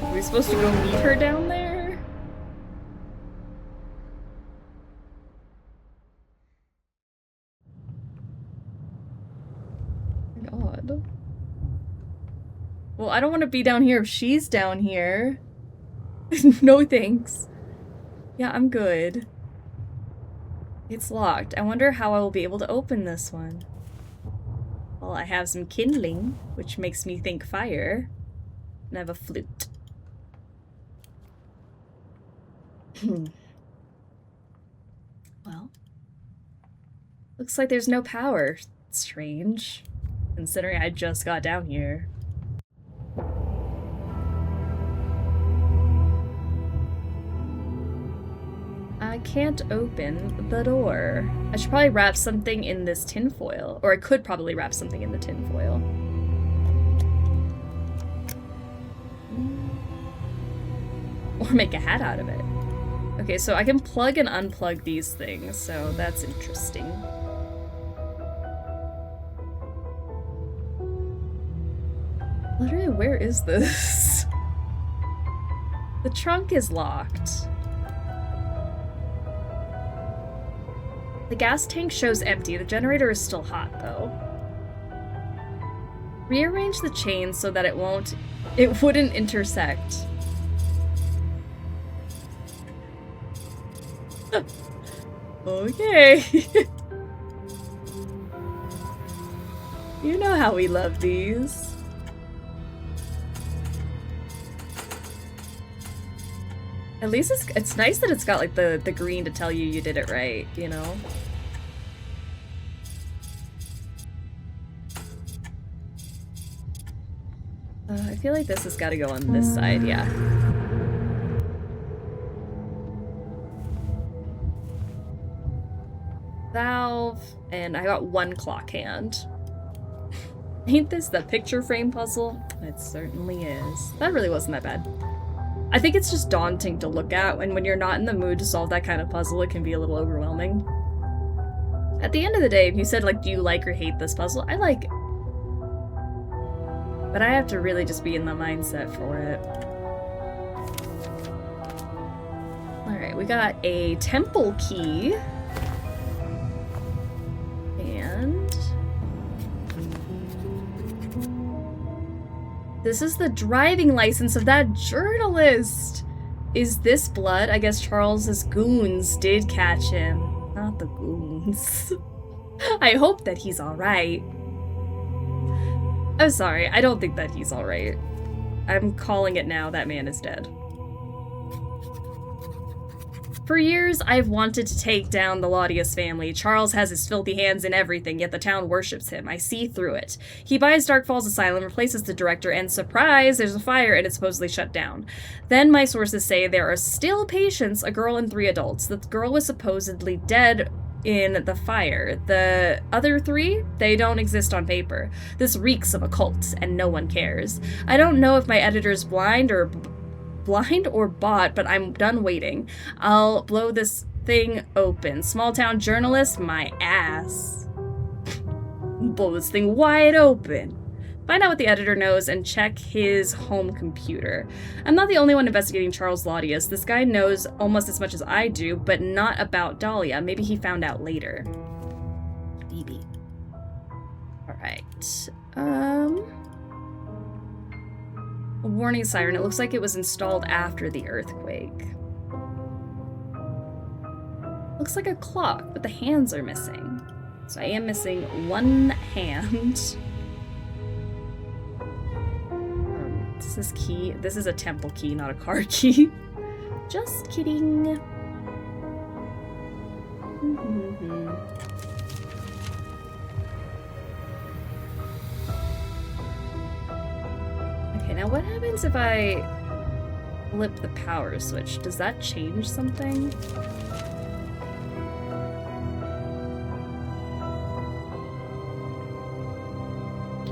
Are we supposed to go meet her down there? God. Well, I don't want to be down here if she's down here. No thanks. Yeah, I'm good. It's locked. I wonder how I will be able to open this one. Well, I have some kindling, which makes me think fire. And I have a flute. Well. Looks like there's no power. Strange. Considering I just got down here. I can't open the door. I should probably wrap something in this tinfoil. Or I could probably wrap something in the tinfoil. Or make a hat out of it. Okay, so I can plug and unplug these things, so that's interesting. Literally, where is this? The trunk is locked. The gas tank shows empty. The generator is still hot, though. Rearrange the chains so that it wouldn't intersect. Okay. You know how we love these. At least it's nice that it's got like the green to tell you did it right, you know? I feel like this has got to go on this side, yeah. Valve, and I got one clock hand. Ain't this the picture frame puzzle? It certainly is. That really wasn't that bad. I think it's just daunting to look at, and when you're not in the mood to solve that kind of puzzle, it can be a little overwhelming. At the end of the day, if you said, like, do you like or hate this puzzle? I like it. But I have to really just be in the mindset for it. Alright, we got a temple key. And... this is the driving license of that journalist! Is this blood? I guess Charles's goons did catch him. Not the goons. means. I hope that he's alright. I'm sorry, I don't think that he's alright. I'm calling it now, that man is dead. For years, I've wanted to take down the Laudius family. Charles has his filthy hands in everything, yet the town worships him. I see through it. He buys Dark Falls Asylum, replaces the director, and surprise, there's a fire and it's supposedly shut down. Then my sources say there are still patients, a girl and 3 adults. The girl was supposedly dead in the fire. The other 3, they don't exist on paper. This reeks of a cult, and no one cares. I don't know if my editor's blind or bought, but I'm done waiting. I'll blow this thing open. Small town journalist, my ass. Blow this thing wide open. Find out what the editor knows and check his home computer. I'm not the only one investigating Charles Laudius. This guy knows almost as much as I do, but not about Dahlia. Maybe he found out later. BB. Alright. A warning siren. It looks like it was installed after the earthquake. Looks like a clock, but the hands are missing. So I am missing 1 hand. This is key. This is a temple key, not a car key. Just kidding. Okay, now what happens if I flip the power switch? Does that change something?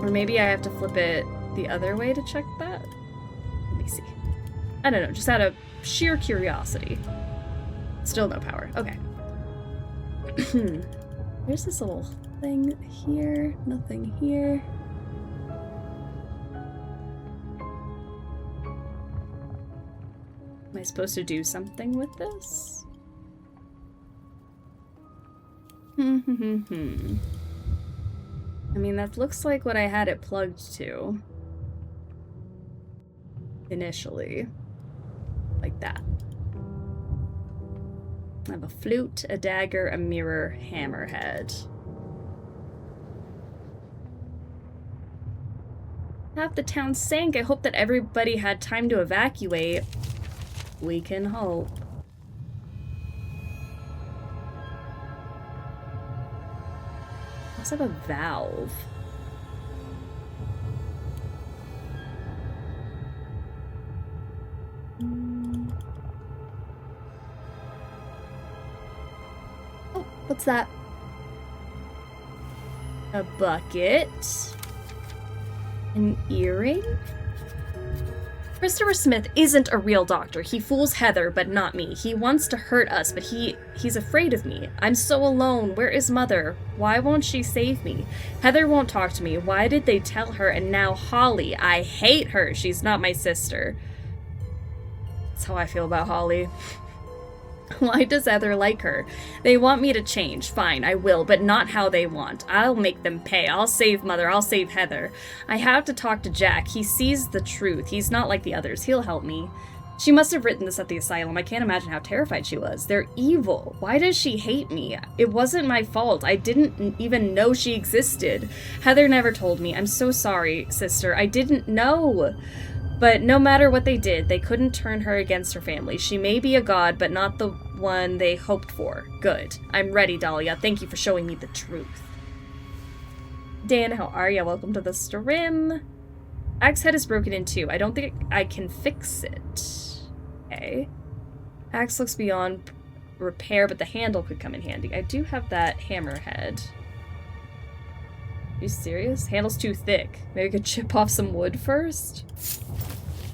Or maybe I have to flip it the other way to check that? Let me see. I don't know, just out of sheer curiosity. Still no power. Okay. There's this little thing here. Nothing here. Am I supposed to do something with this? I mean, that looks like what I had it plugged to. Initially. Like that. I have a flute, a dagger, a mirror, hammerhead. Half the town sank. I hope that everybody had time to evacuate. We can hope. I also have a valve. Oh, what's that? A bucket. An earring? Christopher Smith isn't a real doctor. He fools Heather, but not me. He wants to hurt us, but he's afraid of me. I'm so alone. Where is Mother? Why won't she save me? Heather won't talk to me. Why did they tell her? And now Holly. I hate her. She's not my sister. That's how I feel about Holly. Why does Heather like her? They want me to change. Fine, I will, but not how they want. I'll make them pay. I'll save Mother. I'll save Heather. I have to talk to Jack. He sees the truth. He's not like the others. He'll help me. She must have written this at the asylum. I can't imagine how terrified she was. They're evil. Why does she hate me? It wasn't my fault. I didn't even know she existed. Heather never told me. I'm so sorry, sister. I didn't know. But no matter what they did, they couldn't turn her against her family. She may be a god, but not the one they hoped for. Good. I'm ready, Dahlia. Thank you for showing me the truth. Dan, how are ya? Welcome to the stream. Axe head is broken in two. I don't think I can fix it. Okay. Axe looks beyond repair, but the handle could come in handy. I do have that hammerhead. Are you serious? Handle's too thick. Maybe I could chip off some wood first?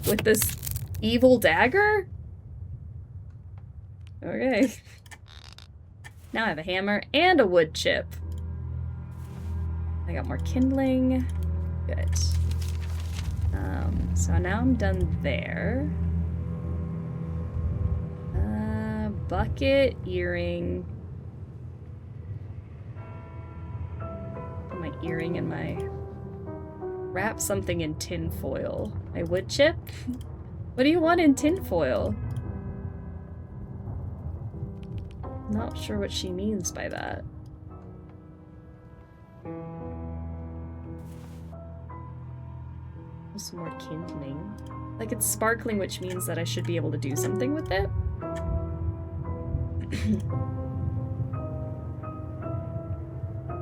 With this evil dagger? Okay. Now I have a hammer and a wood chip. I got more kindling. Good. So now I'm done there. Bucket, earring. Put my earring in my... Wrap something in tin foil. My wood chip? What do you want in tin foil? Not sure what she means by that. Some more kindling. Like, it's sparkling, which means that I should be able to do something with it.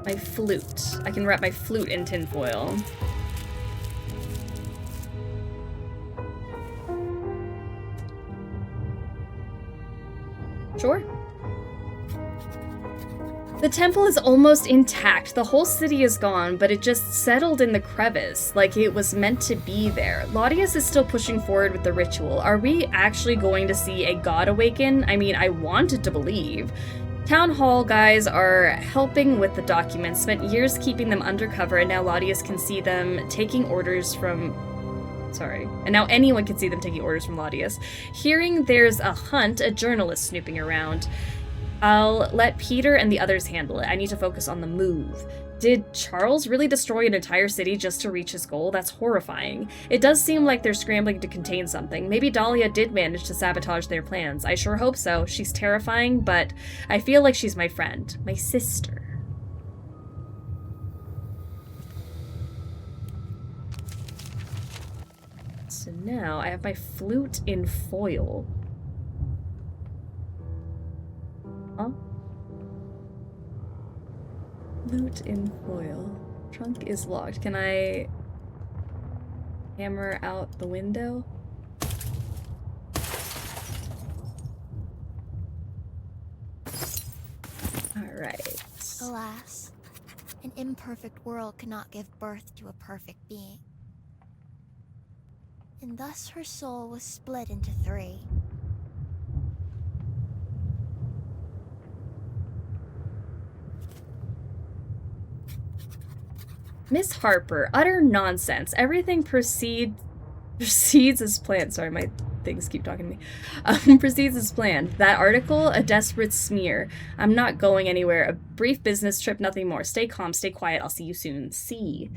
My flute. I can wrap my flute in tinfoil. Sure. The temple is almost intact. The whole city is gone, but it just settled in the crevice, like it was meant to be there. Laudius is still pushing forward with the ritual. Are we actually going to see a god awaken? I mean, I wanted to believe. Town Hall guys are helping with the documents, spent years keeping them undercover, and now Laudius can see them taking orders from... Sorry. And now anyone can see them taking orders from Laudius. Hearing there's a hunt, a journalist snooping around. I'll let Peter and the others handle it. I need to focus on the move. Did Charles really destroy an entire city just to reach his goal? That's horrifying. It does seem like they're scrambling to contain something. Maybe Dahlia did manage to sabotage their plans. I sure hope so. She's terrifying, but I feel like she's my friend. My sister. So now I have my flute in foil. Huh? Flute in foil. Trunk is locked. Can I hammer out the window? Alright.
Alas, an imperfect world cannot give birth to a perfect being. And thus her soul was split into 3.
Miss Harper, utter nonsense. Everything proceeds as planned. Sorry, my things keep talking to me. Proceeds as planned. That article, a desperate smear. I'm not going anywhere. A brief business trip, nothing more. Stay calm, stay quiet. I'll see you soon. See.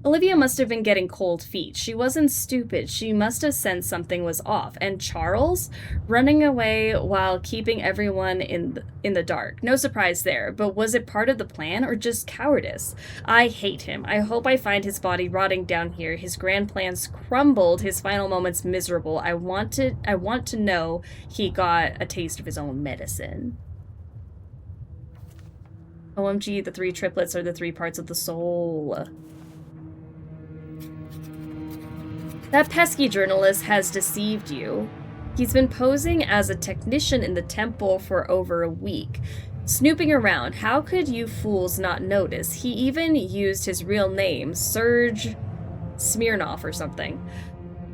Olivia must have been getting cold feet. She wasn't stupid. She must have sensed something was off. And Charles? Running away while keeping everyone in the dark. No surprise there. But was it part of the plan or just cowardice? I hate him. I hope I find his body rotting down here. His grand plans crumbled. His final moments miserable. I want to know he got a taste of his own medicine. OMG, the 3 triplets are the 3 parts of the soul. That pesky journalist has deceived you. He's been posing as a technician in the temple for over a week. Snooping around, how could you fools not notice? He even used his real name, Serge Smirnov or something.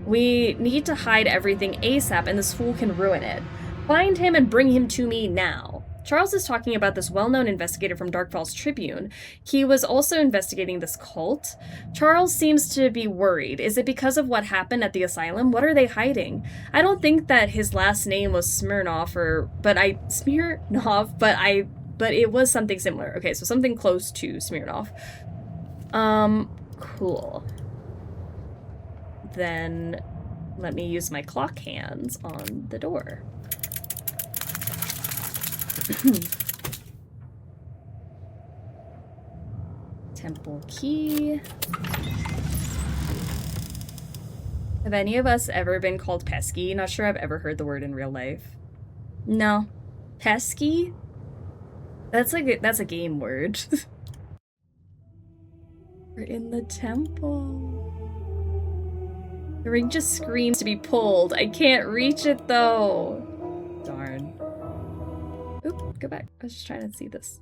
We need to hide everything ASAP and this fool can ruin it. Find him and bring him to me now. Charles is talking about this well-known investigator from Dark Falls Tribune. He was also investigating this cult. Charles seems to be worried. Is it because of what happened at the asylum? What are they hiding? I don't think that his last name was Smirnov but it was something similar. Okay, so something close to Smirnov. Cool. Then let me use my clock hands on the door. Temple key. Have any of us ever been called pesky? Not sure I've ever heard the word in real life. No. Pesky? That's a game word. We're in the temple. The ring just screams to be pulled. I can't reach it though. Darn. Oop, go back. I was just trying to see this.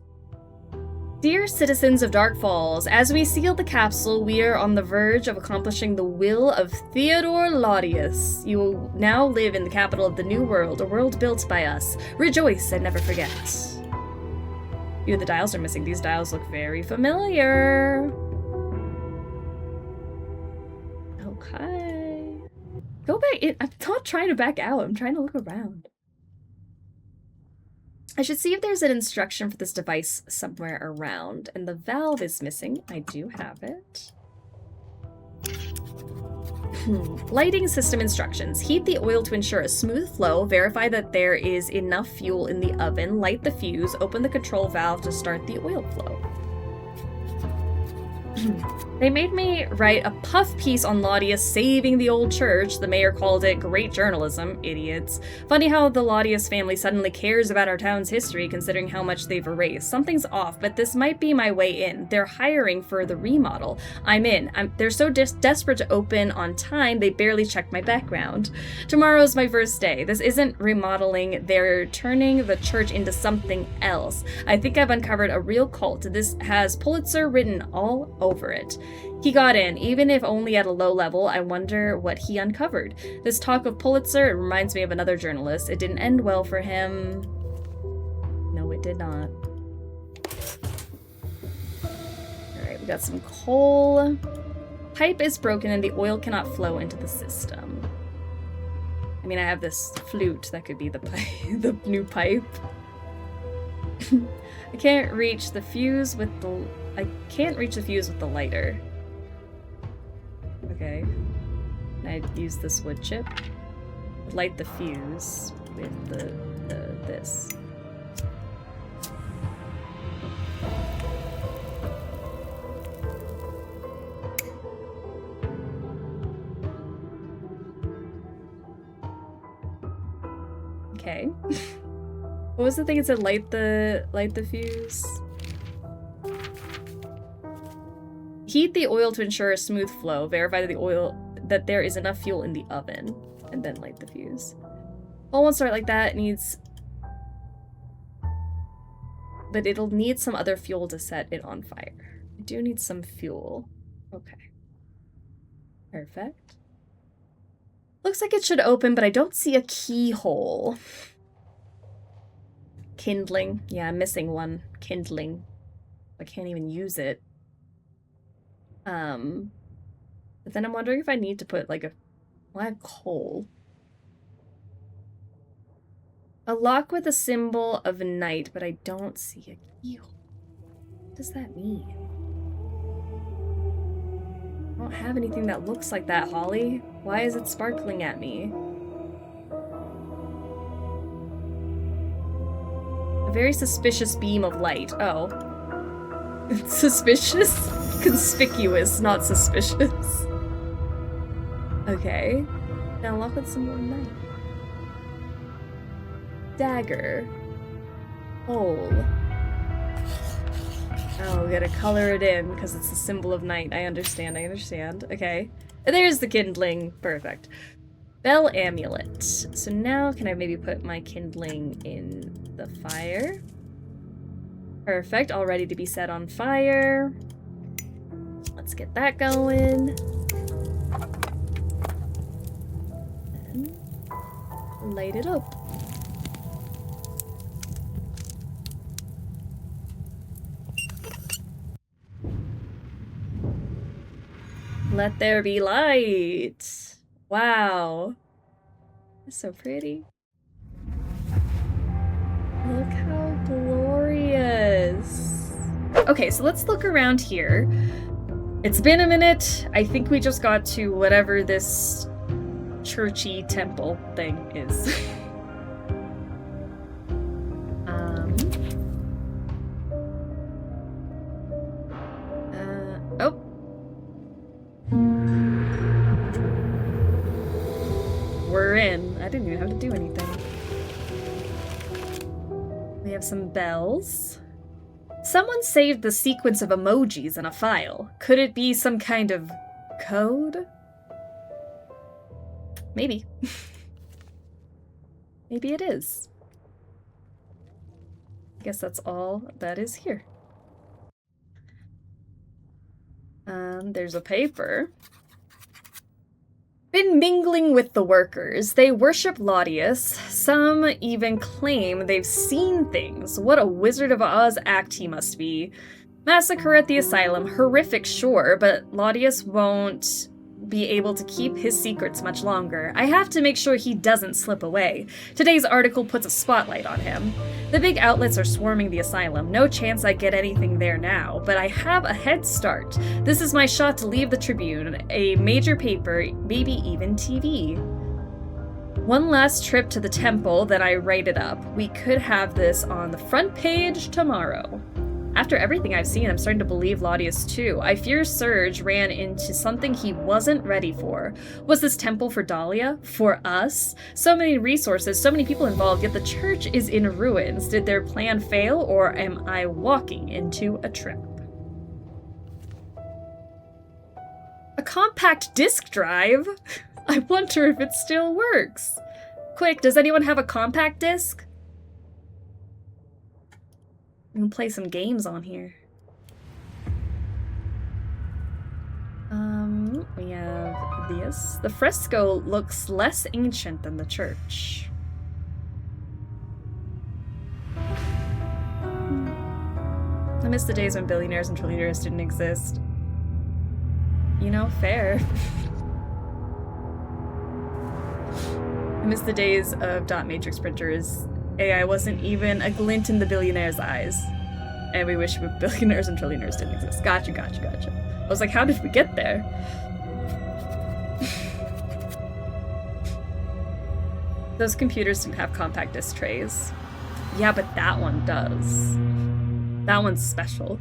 Dear citizens of Dark Falls, as we seal the capsule, we are on the verge of accomplishing the will of Theodore Laudius. You will now live in the capital of the New World, a world built by us. Rejoice and never forget. Ew, the dials are missing. These dials look very familiar. Okay. Go back. I'm not trying to back out. I'm trying to look around. I should see if there's an instruction for this device somewhere around. And the valve is missing. I do have it. Lighting system instructions. Heat the oil to ensure a smooth flow. Verify that there is enough fuel in the oven. Light the fuse. Open the control valve to start the oil flow. They made me write a puff piece on Laudius saving the old church. The mayor called it great journalism. Idiots. Funny how the Laudius family suddenly cares about our town's history considering how much they've erased. Something's off, but this might be my way in. They're hiring for the remodel. I'm in. They're so desperate to open on time, they barely check my background. Tomorrow's my first day. This isn't remodeling. They're turning the church into something else. I think I've uncovered a real cult. This has Pulitzer written all over it. He got in, even if only at a low level. I wonder what he uncovered. This talk of Pulitzer, it reminds me of another journalist. It didn't end well for him. No, it did not. Alright, we got some coal. Pipe is broken and the oil cannot flow into the system. I mean, I have this flute that could be the pipe, the new pipe. I can't reach the fuse with the lighter. Okay. Can I use this wood chip? Light the fuse with this. Okay. What was the thing it said? Light the fuse. Heat the oil to ensure a smooth flow. Verify that there is enough fuel in the oven, and then light the fuse. All won't start like that. It needs, but it'll need some other fuel to set it on fire. I do need some fuel. Okay. Perfect. Looks like it should open, but I don't see a keyhole. Kindling. Yeah, I'm missing one. Kindling. I can't even use it. But then I'm wondering if I need to put like I have coal. A lock with a symbol of night, but I don't see a keyhole. What does that mean? I don't have anything that looks like that, Holly. Why is it sparkling at me? A very suspicious beam of light. Oh. Suspicious? Conspicuous, not suspicious. Okay. Now lock with some more night. Dagger. Hole. Oh, we gotta color it in because it's a symbol of night. I understand. Okay. There's the kindling. Perfect. Bell amulet. So now can I maybe put my kindling in the fire? Perfect. All ready to be set on fire. Let's get that going. And light it up. Let there be light. Wow. That's so pretty. Look how glorious. Okay, so let's look around here. It's been a minute. I think we just got to whatever this churchy temple thing is. Oh. We're in. I didn't even have to do anything. We have some bells. Someone saved the sequence of emojis in a file. Could it be some kind of code? Maybe. Maybe it is. I guess that's all that is here. There's a paper. Been mingling with the workers. They worship Laudius. Some even claim they've seen things. What a Wizard of Oz act he must be. Massacre at the asylum. Horrific, sure, but Laudius won't be able to keep his secrets much longer. I have to make sure he doesn't slip away. Today's article puts a spotlight on him. The big outlets are swarming the asylum. No chance I get anything there now, but I have a head start. This is my shot to leave the Tribune, a major paper, maybe even TV. One last trip to the temple, then I write it up. We could have this on the front page tomorrow. After everything I've seen, I'm starting to believe Laudius too. I fear Serge ran into something he wasn't ready for. Was this temple for Dahlia? For us? So many resources, so many people involved, yet the church is in ruins. Did their plan fail, or am I walking into a trip? A compact disk drive? I wonder if it still works. Quick, does anyone have a compact disc? We can play some games on here. We have this. The fresco looks less ancient than the church. I miss the days when billionaires and trillionaires didn't exist. You know, fair. I miss the days of dot matrix printers. AI wasn't even a glint in the billionaire's eyes. And we wish billionaires and trillionaires didn't exist. Gotcha. I was like, how did we get there? Those computers didn't have compact disc trays. Yeah, but that one does. That one's special.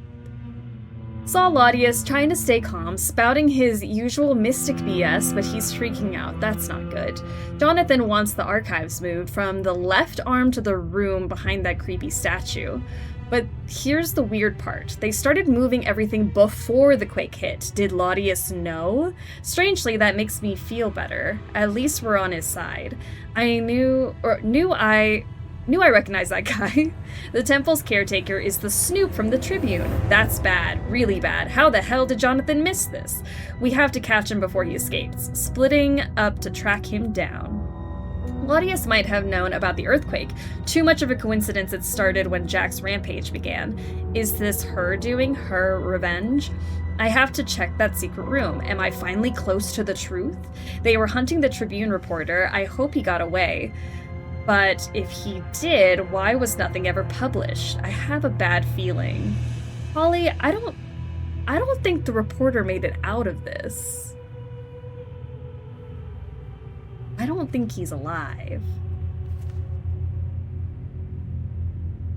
Saw Laudius trying to stay calm, spouting his usual mystic BS, but he's freaking out. That's not good. Jonathan wants the archives moved from the left arm to the room behind that creepy statue. But here's the weird part. They started moving everything before the quake hit. Did Laudius know? Strangely, that makes me feel better. At least we're on his side. I knew I recognized that guy. The temple's caretaker is the Snoop from the Tribune. That's bad, really bad. How the hell did Jonathan miss this? We have to catch him before he escapes. Splitting up to track him down. Laudius might have known about the earthquake. Too much of a coincidence it started when Jack's rampage began. Is this her doing? Her revenge? I have to check that secret room. Am I finally close to the truth? They were hunting the Tribune reporter. I hope he got away. But if he did, why was nothing ever published? I have a bad feeling. Holly, I don't think the reporter made it out of this. I don't think he's alive.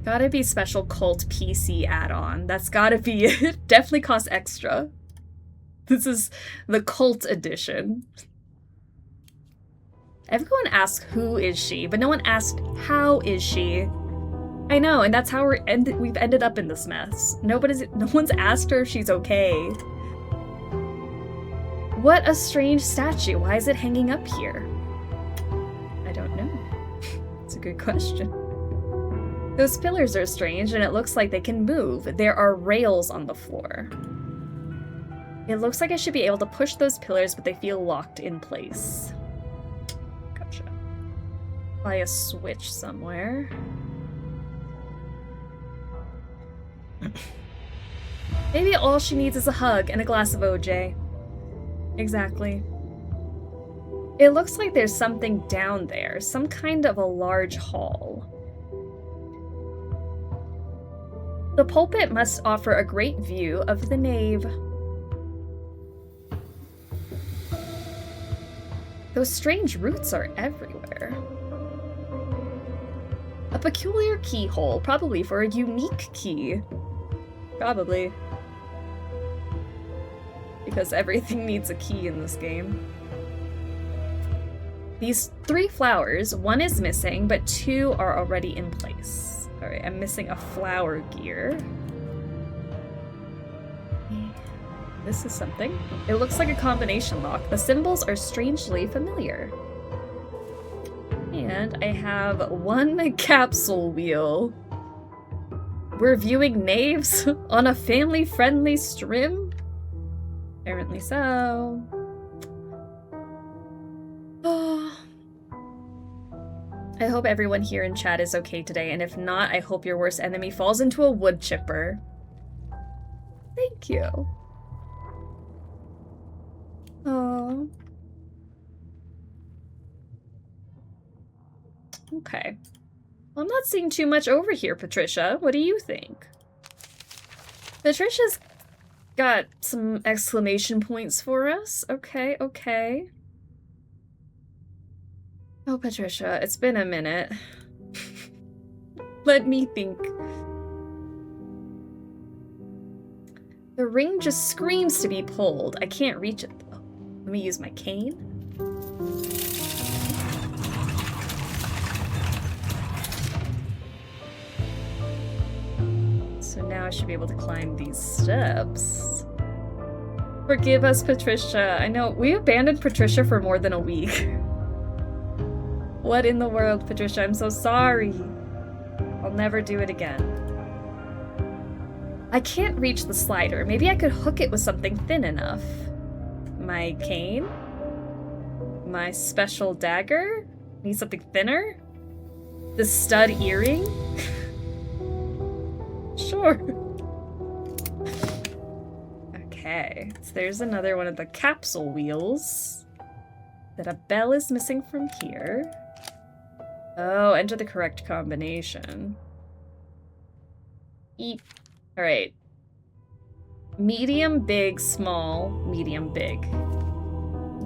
Gotta be special cult PC add-on. That's gotta be it. Definitely costs extra. This is the cult edition. Everyone asks who is she, but no one asked how is she. I know, and that's how we've ended up in this mess. No one's asked her if she's okay. What a strange statue. Why is it hanging up here? I don't know. It's a good question. Those pillars are strange, and it looks like they can move. There are rails on the floor. It looks like I should be able to push those pillars, but they feel locked in place. Gotcha. Buy a switch somewhere. Maybe all she needs is a hug and a glass of OJ. Exactly. It looks like there's something down there, some kind of a large hall. The pulpit must offer a great view of the nave. Those strange roots are everywhere. A peculiar keyhole, probably for a unique key. Probably. Because everything needs a key in this game. These 3 flowers, 1 is missing, but 2 are already in place. Alright, I'm missing a flower gear. This is something. It looks like a combination lock. The symbols are strangely familiar. And I have 1 capsule wheel. We're viewing naves on a family-friendly stream? Apparently so. I hope everyone here in chat is okay today, and if not, I hope your worst enemy falls into a wood chipper. Thank you. Oh. Okay. Well, I'm not seeing too much over here, Patricia. What do you think? Patricia's got some exclamation points for us. Okay, okay. Oh, Patricia, it's been a minute. Let me think. The ring just screams to be pulled. I can't reach it though. Let me use my cane. So now I should be able to climb these steps. Forgive us, Patricia. I know, we abandoned Patricia for more than a week. What in the world, Patricia? I'm so sorry. I'll never do it again. I can't reach the slider. Maybe I could hook it with something thin enough. My cane? My special dagger? Need something thinner? The stud earring? Sure. Okay, so there's another one of the capsule wheels. That a bell is missing from here. Oh, enter the correct combination. Eep. Alright. Medium, big, small, medium, big.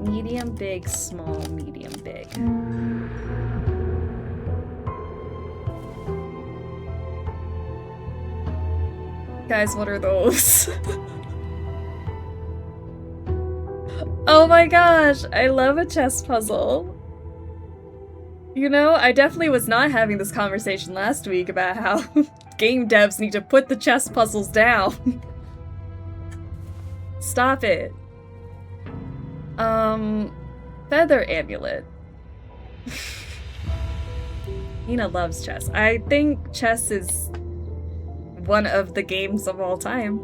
Medium, big, small, medium, big. Guys, what are those? Oh my gosh, I love a chess puzzle. You know, I definitely was not having this conversation last week about how game devs need to put the chess puzzles down. Stop it. Feather amulet. Nina loves chess. I think chess is one of the games of all time.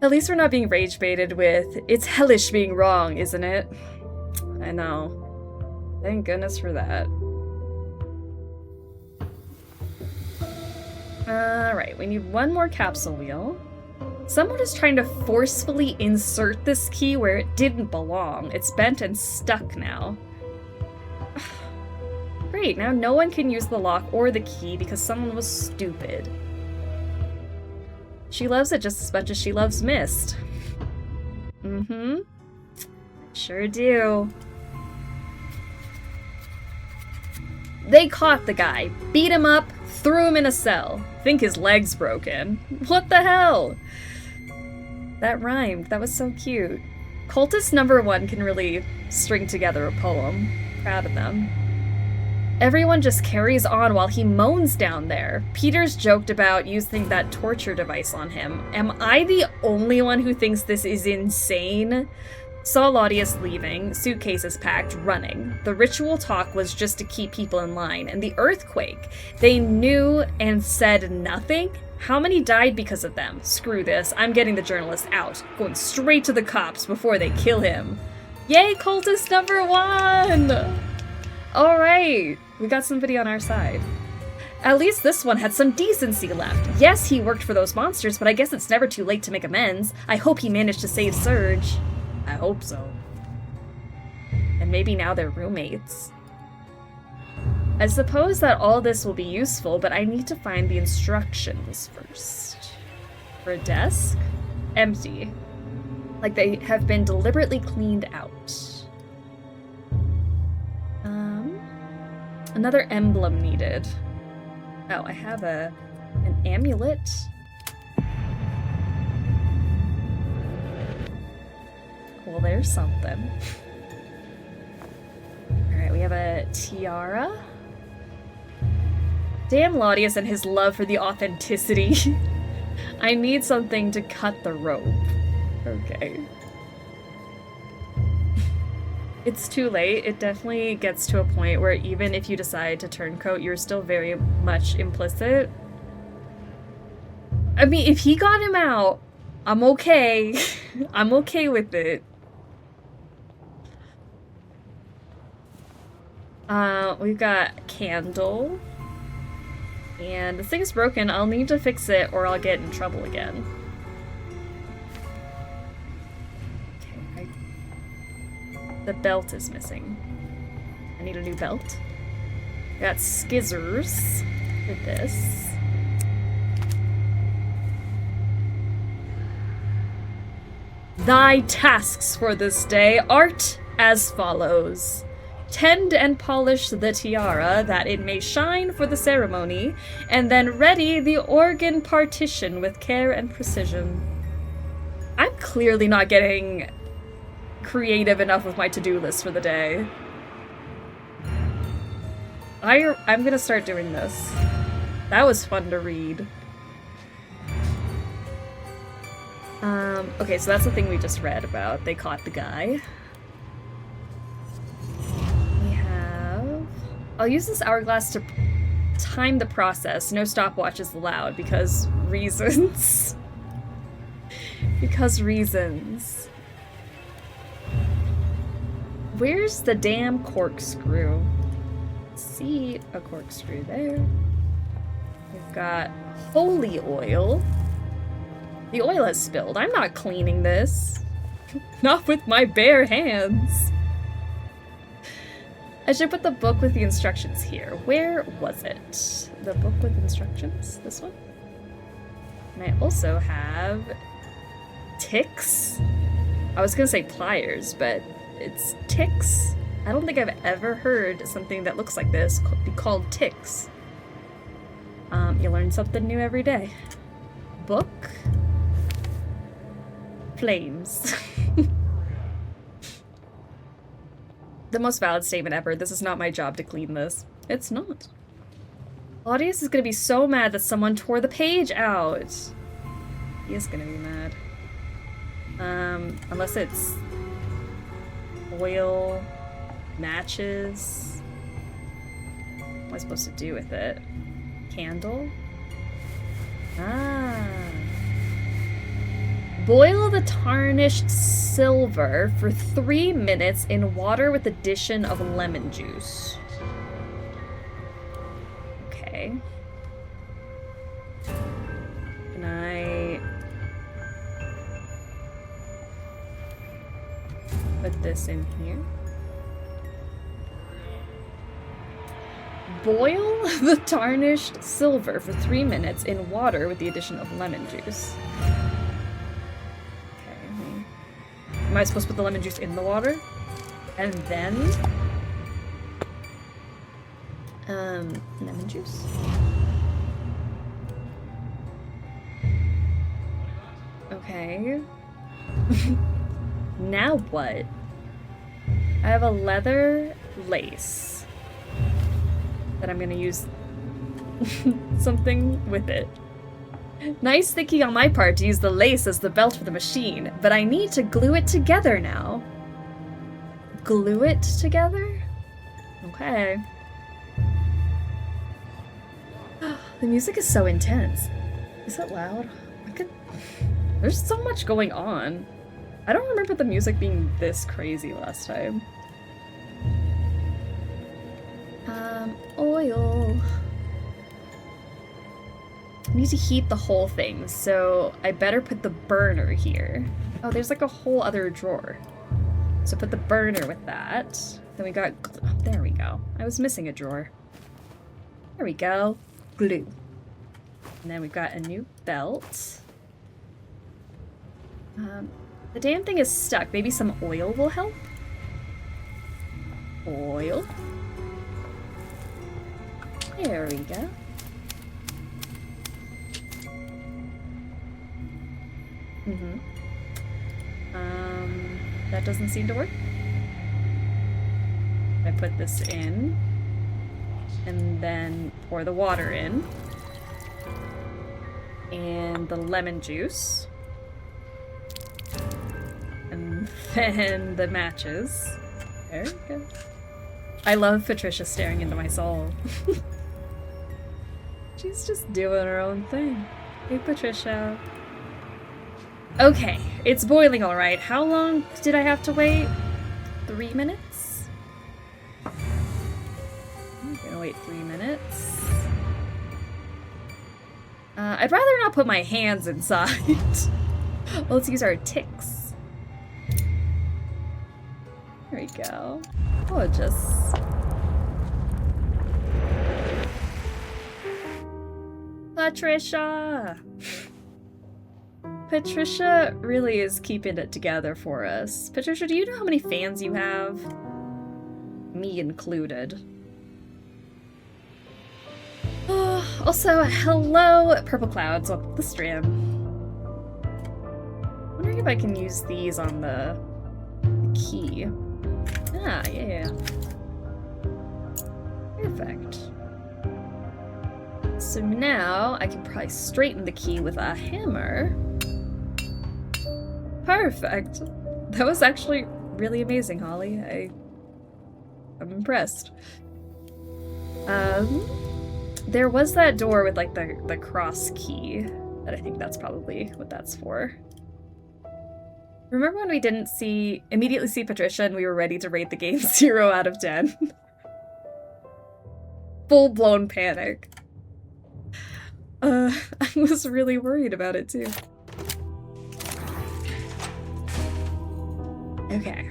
At least we're not being rage baited with, it's hellish being wrong, isn't it? I know. Thank goodness for that. Alright, we need one more capsule wheel. Someone is trying to forcefully insert this key where it didn't belong. It's bent and stuck now. Great, now no one can use the lock or the key because someone was stupid. She loves it just as much as she loves Mist. Mm-hmm. Sure do. They caught the guy, beat him up, threw him in a cell. Think his leg's broken. What the hell? That rhymed. That was so cute. Cultist number 1 can really string together a poem. Proud of them. Everyone just carries on while he moans down there. Peter's joked about using that torture device on him. Am I the only one who thinks this is insane? Saw Laudius leaving, suitcases packed, running. The ritual talk was just to keep people in line. And the earthquake, they knew and said nothing? How many died because of them? Screw this, I'm getting the journalist out. Going straight to the cops before they kill him. Yay, cultist number 1! Alright, we got somebody on our side. At least this one had some decency left. Yes, he worked for those monsters, but I guess it's never too late to make amends. I hope he managed to save Surge. I hope so. And maybe now they're roommates. I suppose that all this will be useful, but I need to find the instructions first. For a desk? Empty. Like they have been deliberately cleaned out. Another emblem needed. Oh, I have an amulet. Well, there's something. Alright, we have a tiara. Damn Laudius and his love for the authenticity. I need something to cut the rope. Okay. It's too late. It definitely gets to a point where even if you decide to turncoat, you're still very much implicit. I mean, if he got him out, I'm okay. I'm okay with it. We've got candle. And this thing's broken. I'll need to fix it or I'll get in trouble again. Okay, the belt is missing. I need a new belt. Got skizzers for this. Thy tasks for this day art as follows. Tend and polish the tiara, that it may shine for the ceremony, and then ready the organ partition with care and precision. I'm clearly not getting creative enough with my to-do list for the day. I'm gonna start doing this. That was fun to read. Okay, so that's the thing we just read about. They caught the guy. We have... I'll use this hourglass to time the process. No stopwatches allowed, because reasons. Because reasons. Where's the damn corkscrew? See a corkscrew there. We've got holy oil. The oil has spilled. I'm not cleaning this. Not with my bare hands. I should put the book with the instructions here. Where was it? The book with instructions? This one? And I also have ticks. I was gonna say pliers, but it's ticks. I don't think I've ever heard something that looks like this be called ticks. You learn something new every day. Book. Flames. The most valid statement ever. This is not my job to clean this. It's not. Audience is gonna be so mad that someone tore the page out. He is gonna be mad. Unless it's oil, matches. What am I supposed to do with it? Candle? Ah. Boil the tarnished silver for 3 minutes in water with addition of lemon juice. Okay. Can I put this in here? Boil the tarnished silver for 3 minutes in water with the addition of lemon juice. Am I supposed to put the lemon juice in the water? And then... lemon juice? Okay. Now what? I have a leather lace that I'm gonna use something with it. Nice thinking on my part to use the lace as the belt for the machine, but I need to glue it together now. Glue it together? Okay. The music is so intense. Is it loud? There's so much going on. I don't remember the music being this crazy last time. Oil. I need to heat the whole thing, so I better put the burner here. Oh, there's like a whole other drawer. So put the burner with that. Then we got oh, there we go. I was missing a drawer. There we go. Glue. And then we've got a new belt. The damn thing is stuck. Maybe some oil will help? Oil. There we go. That doesn't seem to work. I put this in, and then pour the water in, and the lemon juice, and then the matches. There we go. I love Patricia staring into my soul. She's just doing her own thing. Hey, Patricia. Okay, it's boiling all right. How long did I have to wait? 3 minutes? I'm gonna wait 3 minutes. I'd rather not put my hands inside. Well, let's use our ticks. There we go. Oh, just... Patricia! Patricia really is keeping it together for us. Patricia, do you know how many fans you have? me included. Oh, also, hello, Purple Clouds. Welcome to the stream. Wondering if I can use these on the key. Ah, yeah. Perfect. So now I can probably straighten the key with a hammer. Perfect. That was actually really amazing, Holly. I'm impressed. There was that door with like the cross key, but I think that's probably what that's for. Remember when we didn't immediately see Patricia and we were ready to rate the game 0 out of 10? Full-blown panic. I was really worried about it too. Okay.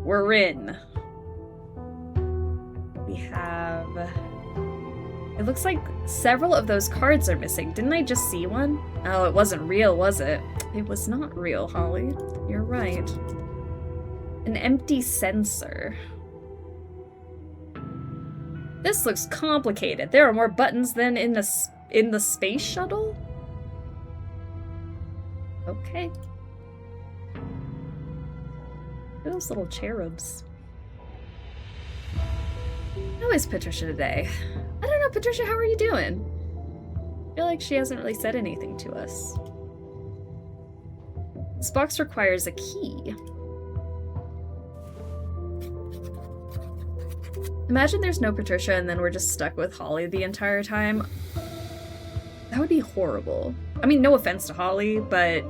We're in. We have... It looks like several of those cards are missing. Didn't I just see one? Oh, it wasn't real, was it? It was not real, Holly. You're right. An empty sensor. This looks complicated. There are more buttons than in the space shuttle? Okay. Look at those little cherubs. How is Patricia today? I don't know, Patricia, how are you doing? I feel like she hasn't really said anything to us. This box requires a key. Imagine there's no Patricia and then we're just stuck with Holly the entire time. That would be horrible. I mean, no offense to Holly, but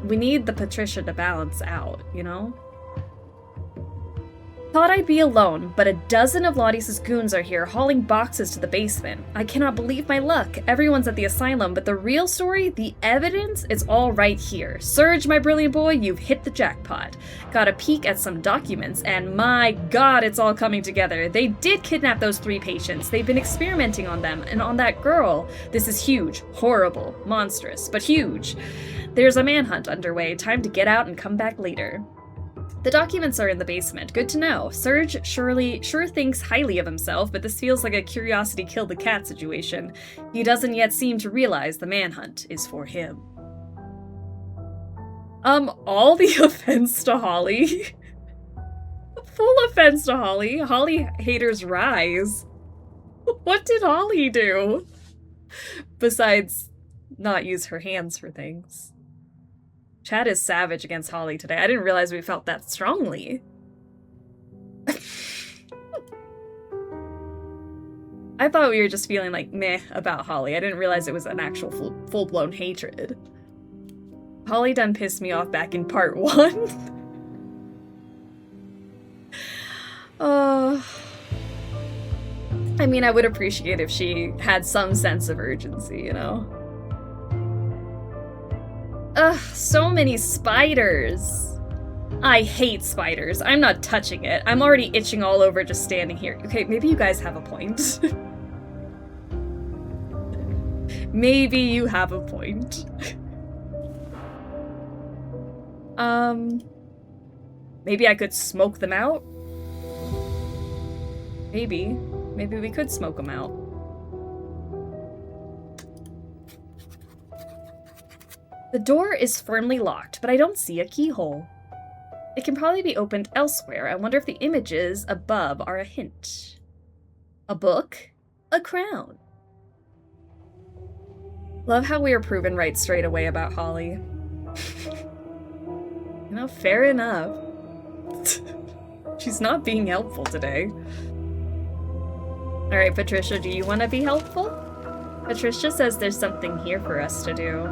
we need the Patricia to balance out, you know? Thought I'd be alone, but a dozen of Lottie's goons are here hauling boxes to the basement. I cannot believe my luck. Everyone's at the asylum, but the real story, the evidence, is all right here. Surge, my brilliant boy, you've hit the jackpot. Got a peek at some documents, and my god, it's all coming together. They did kidnap those 3 patients. They've been experimenting on them, and on that girl. This is huge, horrible, monstrous, but huge. There's a manhunt underway. Time to get out and come back later. The documents are in the basement. Good to know. Surge sure thinks highly of himself, but this feels like a curiosity killed the cat situation. He doesn't yet seem to realize the manhunt is for him. All the offense to Holly. Full offense to Holly. Holly haters rise. What did Holly do? Besides not use her hands for things. Chad is savage against Holly today. I didn't realize we felt that strongly. I thought we were just feeling like meh about Holly. I didn't realize it was an actual full-blown hatred. Holly done pissed me off back in part 1. I mean, I would appreciate if she had some sense of urgency, you know? Ugh, so many spiders. I hate spiders. I'm not touching it. I'm already itching all over just standing here. Okay, maybe you guys have a point. Maybe you have a point. Maybe I could smoke them out? Maybe. Maybe we could smoke them out. The door is firmly locked, but I don't see a keyhole. It can probably be opened elsewhere. I wonder if the images above are a hint. A book? A crown. Love how we were proven right straight away about Holly. You know, fair enough. She's not being helpful today. Alright, Patricia, do you want to be helpful? Patricia says there's something here for us to do.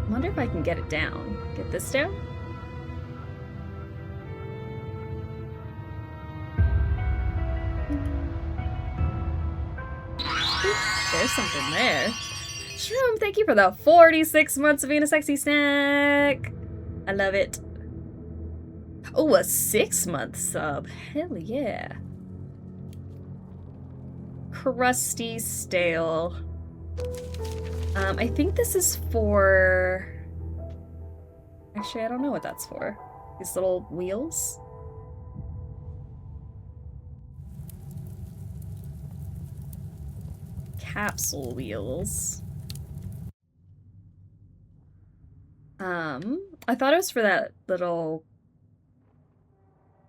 I wonder if I can get it down. Get this down? Ooh, there's something there. Shroom, thank you for the 46 months of being a sexy snack. I love it. Oh, a 6-month sub. Hell yeah. Crusty stale. I think this is for... Actually, I don't know what that's for. These little wheels? Capsule wheels. I thought it was for that little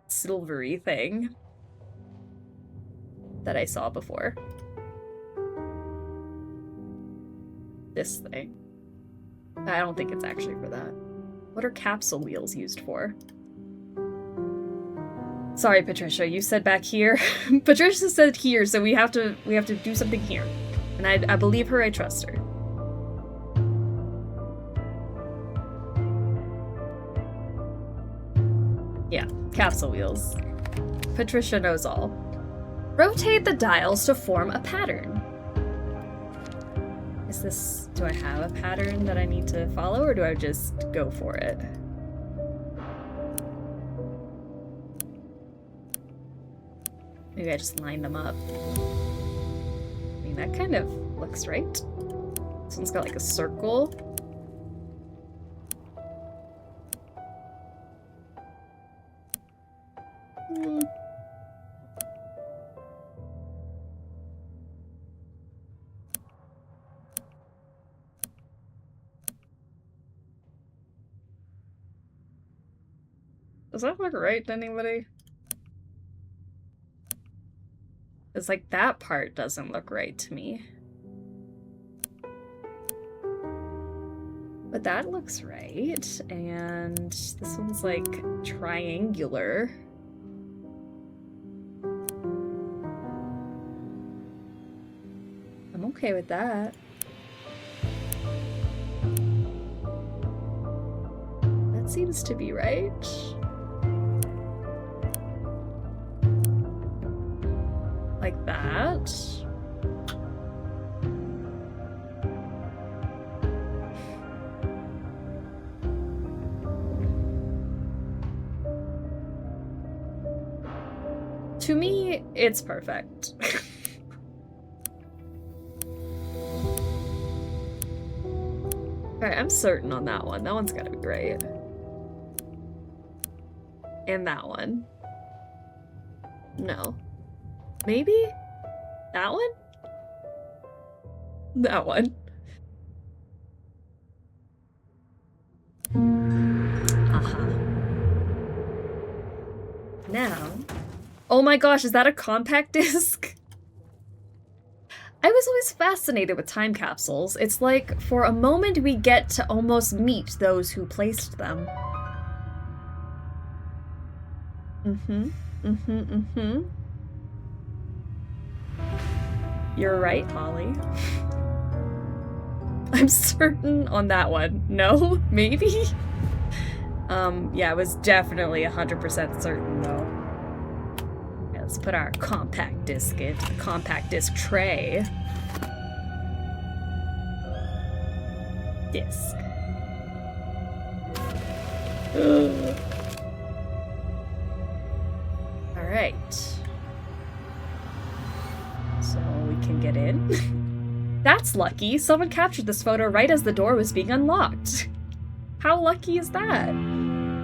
silvery thing that I saw before. This thing. I don't think it's actually for that. What are capsule wheels used for? Sorry, Patricia, you said back here. Patricia said here, so we have to do something here. And I believe her, I trust her. Yeah, capsule wheels. Patricia knows all. Rotate the dials to form a pattern. Is this... do I have a pattern that I need to follow, or do I just go for it? Maybe I just line them up. I mean, that kind of looks right. This one's got like a circle. Does that look right to anybody? It's like that part doesn't look right to me. But that looks right. And this one's like triangular. I'm okay with that. That seems to be right. Like that. To me, it's perfect. Alright, I'm certain on that one. That one's gotta be great. And that one. No. Maybe? That one? That one. Now... oh my gosh, is that a compact disc? I was always fascinated with time capsules. It's like, for a moment we get to almost meet those who placed them. You're right, Holly. I'm certain on that one. No? Maybe? Yeah, I was definitely 100% certain, though. Yeah, let's put our compact disc into the compact disc tray. Disc. Alright. So we can get in. That's lucky. Someone captured this photo right as the door was being unlocked. How lucky is that?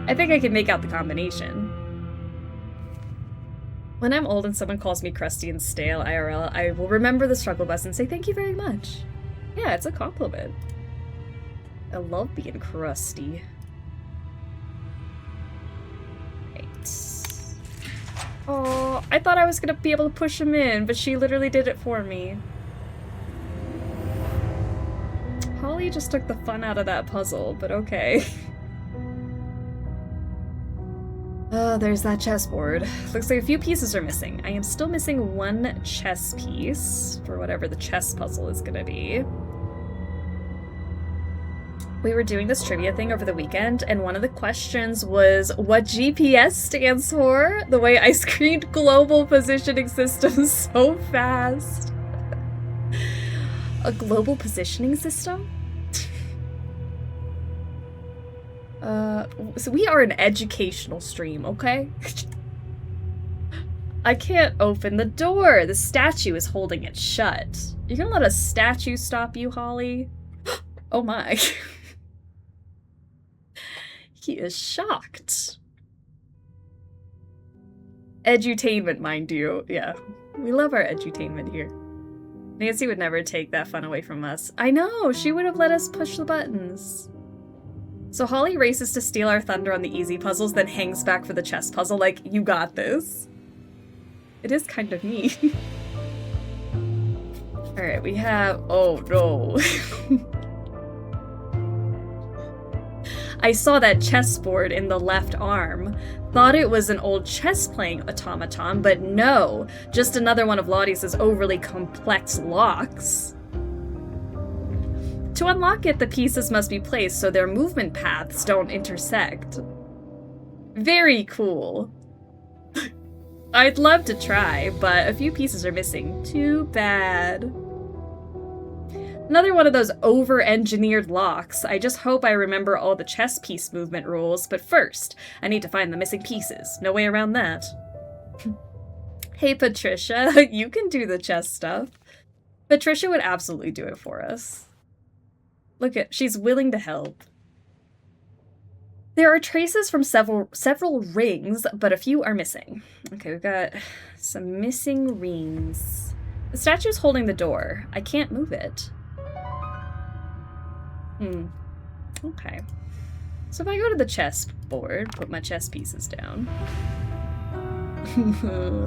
I think I can make out the combination. When I'm old and someone calls me crusty and stale IRL, I will remember the struggle bus and say thank you very much. Yeah, it's a compliment. I love being crusty. Right. Oh, I thought I was gonna be able to push him in, but she literally did it for me. Holly just took the fun out of that puzzle, but okay. Oh, there's that chessboard. Looks like a few pieces are missing. I am still missing one chess piece for whatever the chess puzzle is gonna be. We were doing this trivia thing over the weekend, and one of the questions was what GPS stands for. The way I screened global positioning system so fast. A global positioning system? So we are an educational stream, okay? I can't open the door. The statue is holding it shut. You're gonna let a statue stop you, Holly? Oh my. He is shocked. Edutainment, mind you. Yeah, we love our edutainment here. Nancy would never take that fun away from us. I know, she would have let us push the buttons. So Holly races to steal our thunder on the easy puzzles, then hangs back for the chess puzzle like, you got this. It is kind of neat. Alright, we have... Oh, no. I saw that chessboard in the left arm. Thought it was an old chess-playing automaton, but no. Just another one of Lottie's overly complex locks. To unlock it, the pieces must be placed so their movement paths don't intersect. Very cool. I'd love to try, but a few pieces are missing. Too bad. Another one of those over-engineered locks. I just hope I remember all the chess piece movement rules, but first, I need to find the missing pieces. No way around that. Hey, Patricia, you can do the chess stuff. Patricia would absolutely do it for us. Look at, she's willing to help. There are traces from several rings, but a few are missing. Okay, we've got some missing rings. The statue's holding the door. I can't move it. Okay. So if I go to the chessboard, put my chess pieces down.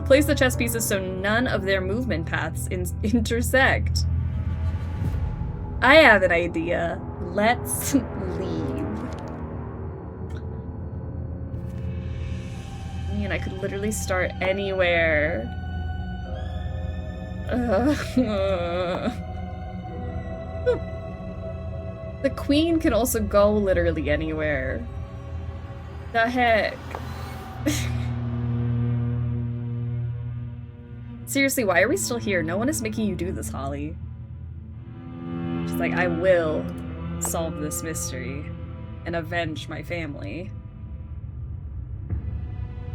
Place the chess pieces so none of their movement paths intersect. I have an idea. Let's leave. I mean, I could literally start anywhere. The queen can also go literally anywhere. The heck? Seriously, why are we still here? No one is making you do this, Holly. She's like, I will solve this mystery and avenge my family.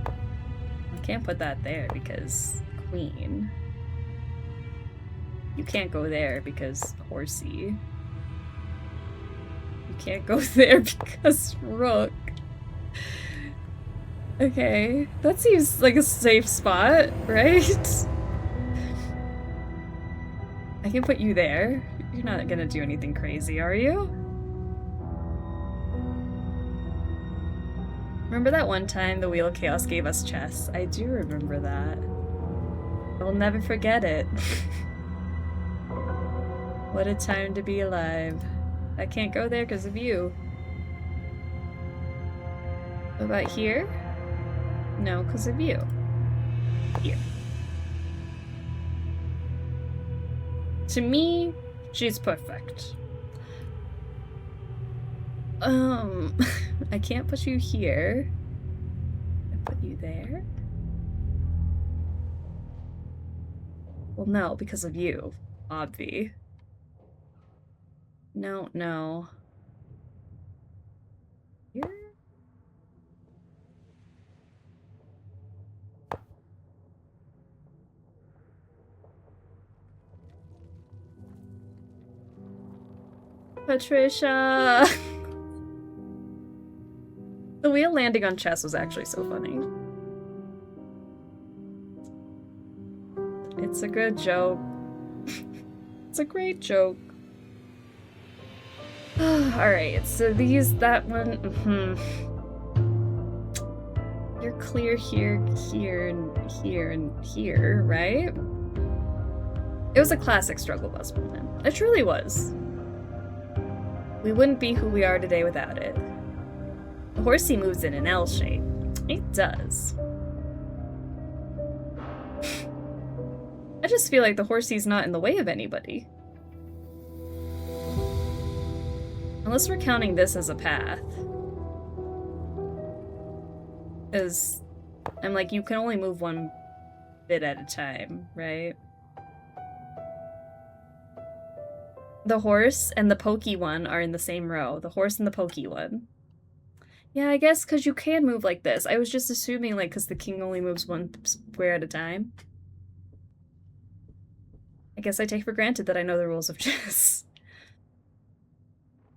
I can't put that there because queen. You can't go there because horsey. You can't go there because rook. Okay, that seems like a safe spot, right? I can put you there. You're not gonna do anything crazy, are you? Remember that one time the Wheel of Chaos gave us chess? I do remember that. I'll never forget it. What a time to be alive. I can't go there because of you. What about here? No, because of you. Here. To me, she's perfect. I can't put you here. I put you there. Well, no, because of you. Obvi. No, no. Here? Patricia! The wheel landing on chess was actually so funny. It's a good joke. It's a great joke. Alright, so that one, You're clear here, here, and here, and here, right? It was a classic struggle bus moment. It truly was. We wouldn't be who we are today without it. The horsey moves in an L shape. It does. I just feel like the horsey's not in the way of anybody. Unless we're counting this as a path. Because I'm like, you can only move one bit at a time, right? The horse and the pokey one are in the same row. The horse and the pokey one. Yeah, I guess because you can move like this. I was just assuming, like, because the king only moves one square at a time. I guess I take for granted that I know the rules of chess.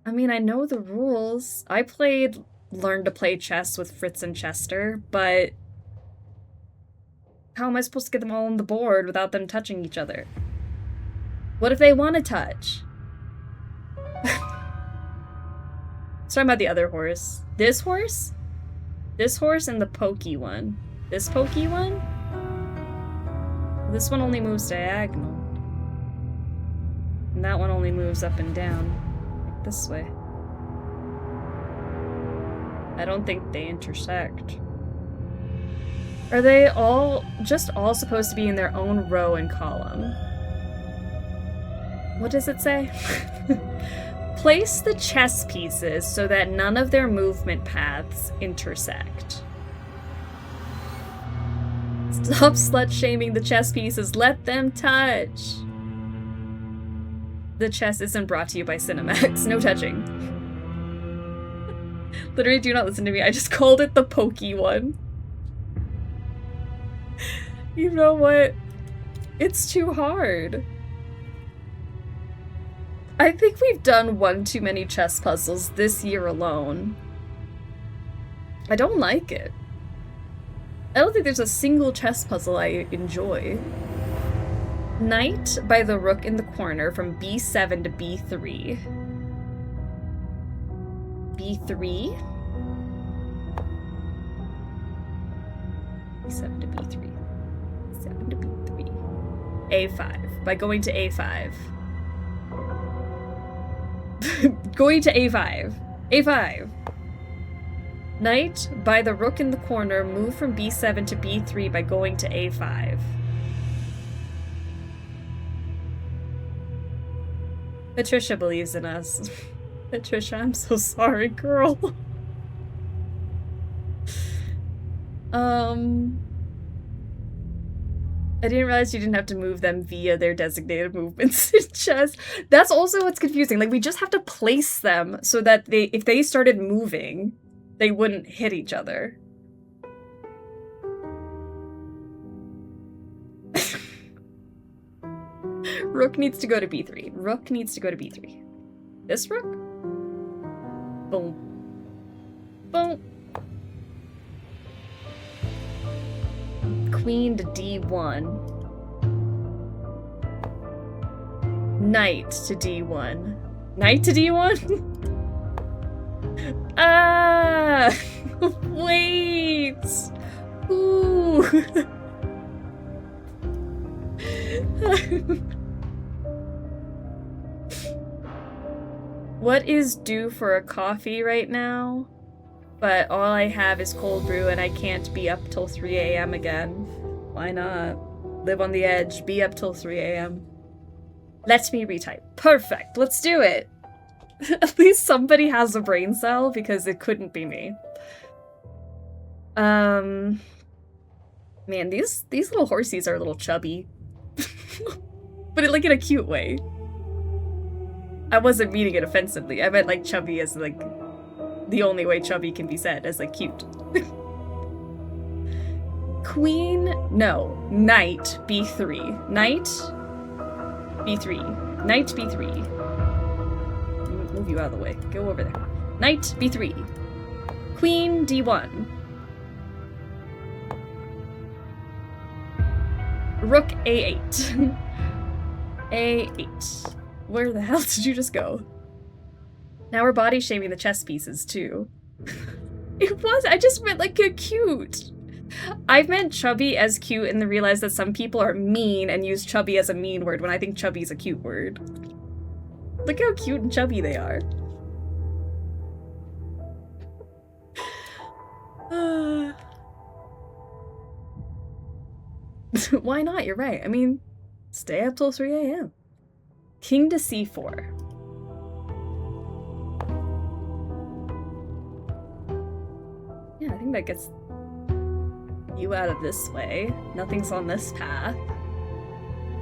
I mean, I know the rules. I played learn to play chess with Fritz and Chester, but how am I supposed to get them all on the board without them touching each other? What if they want to touch? Let's talk about the other horse. This horse? This horse and the pokey one. This pokey one? This one only moves diagonal. And that one only moves up and down. Like this way. I don't think they intersect. Are they all supposed to be in their own row and column? What does it say? Place the chess pieces so that none of their movement paths intersect. Stop slut-shaming the chess pieces. Let them touch. The chess isn't brought to you by Cinemax. No touching. Literally, do not listen to me. I just called it the pokey one. You know what? It's too hard. I think we've done one too many chess puzzles this year alone. I don't like it. I don't think there's a single chess puzzle I enjoy. Knight by the rook in the corner from b7 to b3. b3? b7 to b3. b7 to b3. a5 by going to a5. Going to a5. a5. Knight by the rook in the corner, move from b7 to b3 by going to a5. Patricia believes in us. Patricia, I'm so sorry, girl. I didn't realize you didn't have to move them via their designated movements in chess. That's also what's confusing. Like, we just have to place them so that if they started moving, they wouldn't hit each other. Rook needs to go to b3. Rook needs to go to b3. This rook? Boom. Boom. Queen to d1. Knight to d1. Knight to d1? Ah! Wait! Ooh! What is due for a coffee right now? But all I have is cold brew and I can't be up till 3 a.m. again. Why not? Live on the edge, be up till 3 a.m. Let me retype. Perfect, let's do it! At least somebody has a brain cell, because it couldn't be me. Man, these little horsies are a little chubby. But like in a cute way. I wasn't meaning it offensively. I meant like chubby as like the only way chubby can be said, as like cute. Queen, no, knight b3. Knight b3. Knight b3. Move you out of the way. Go over there. Knight b3. Queen d1. Rook a8. a8. Where the hell did you just go? Now we're body shaming the chess pieces too. It was, I just meant like a cute. I've meant chubby as cute and then realized that some people are mean and use chubby as a mean word when I think chubby is a cute word. Look how cute and chubby they are. Why not? You're right. I mean, stay up till 3 a.m. King to c4. Yeah, I think that gets you out of this way. Nothing's on this path.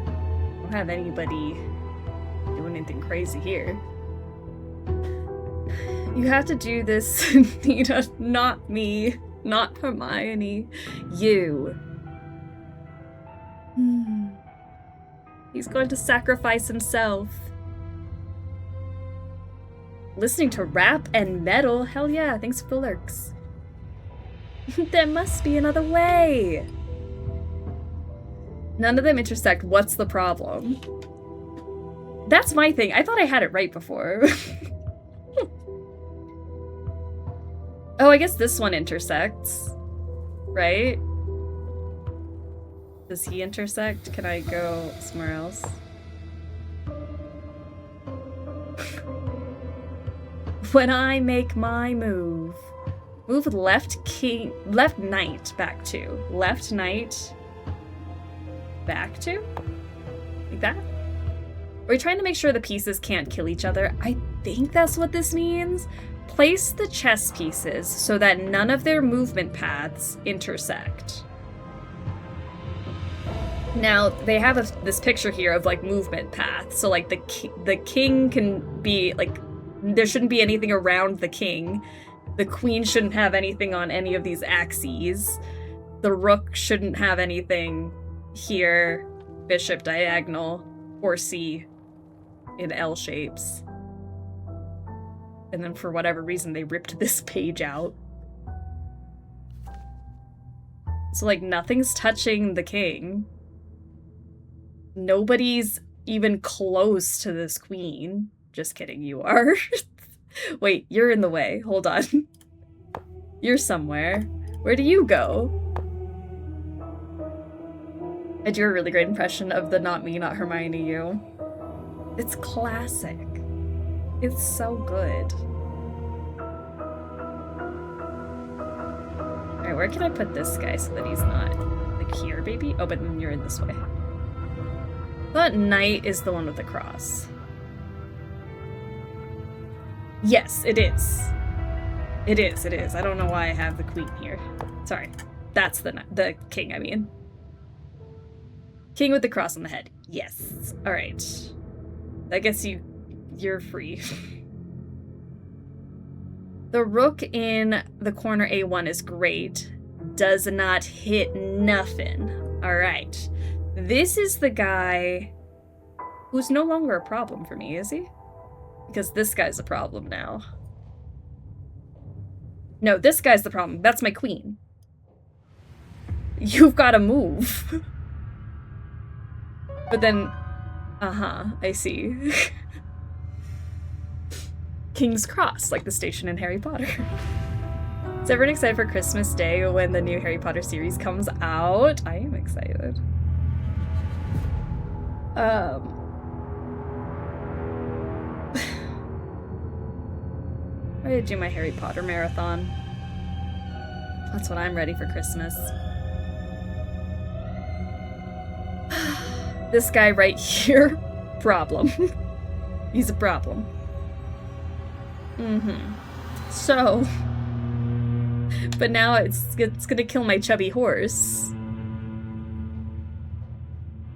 Don't have anybody doing anything crazy here. You have to do this, Nina, not me, not Hermione. You. He's going to sacrifice himself. Listening to rap and metal? Hell yeah, thanks for the lurks. There must be another way. None of them intersect. What's the problem? That's my thing. I thought I had it right before. Oh, I guess this one intersects. Right? Does he intersect? Can I go somewhere else? When I make my move. Move left knight back 2. Left knight back 2? Like that? Are we trying to make sure the pieces can't kill each other? I think that's what this means. Place the chess pieces so that none of their movement paths intersect. Now, they have this picture here of, like, movement paths. So, like, the king can be, like, there shouldn't be anything around the king. The queen shouldn't have anything on any of these axes. The rook shouldn't have anything here. Bishop diagonal. Horsey in L shapes. And then for whatever reason, they ripped this page out. So, like, nothing's touching the king. Nobody's even close to this queen. Just kidding, you are. Wait, you're in the way. Hold on. You're somewhere. Where do you go? I do a really great impression of the not me, not Hermione you. It's classic. It's so good. Alright, where can I put this guy so that he's not, like, here, baby? Oh, but then you're in this way. But knight is the one with the cross. Yes, it is. It is. I don't know why I have the queen here. Sorry. That's the king, I mean. King with the cross on the head. Yes. Alright. I guess you're free. The rook in the corner A1 is great. Does not hit nothing. Alright. This is the guy who's no longer a problem for me, is he? Because this guy's a problem now. No, this guy's the problem. That's my queen. You've got to move. But then... I see. King's Cross, like the station in Harry Potter. Is everyone excited for Christmas Day when the new Harry Potter series comes out? I am excited. Ready to do my Harry Potter marathon. That's what I'm ready for Christmas. This guy right here, problem. He's a problem. So, but now it's gonna kill my chubby horse.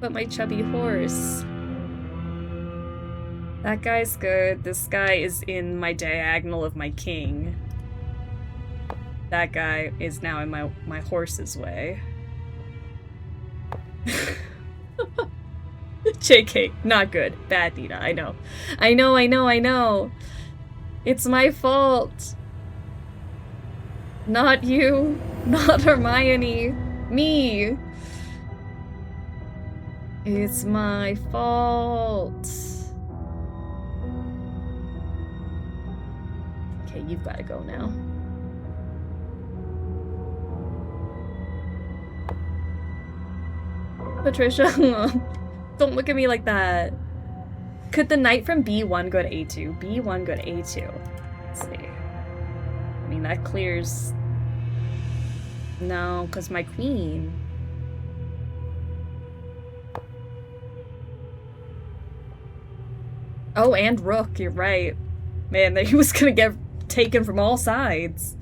But my chubby horse. That guy's good. This guy is in my diagonal of my king. That guy is now in my horse's way. JK, not good. Bad, Nina, I know. I know. It's my fault. Not you. Not Hermione. Me. It's my fault. Okay, you've got to go now. Patricia, don't look at me like that. Could the knight from B1 go to A2? B1 go to A2. Let's see. I mean, that clears... No, because my queen... Oh, and rook, you're right. Man, he was gonna get taken from all sides.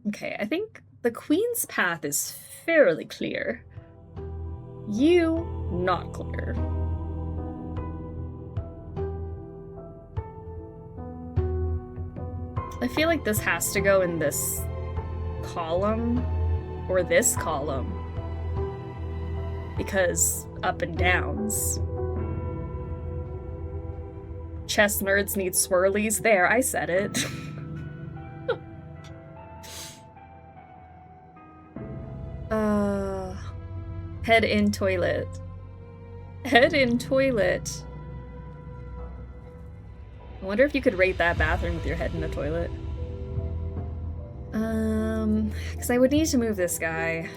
Okay, I think the queen's path is fairly clear. You, not clear. I feel like this has to go in this column, or this column. Because up and downs. Chess nerds need swirlies. There, I said it. Head in toilet. Head in toilet. I wonder if you could rate that bathroom with your head in the toilet. Because I would need to move this guy.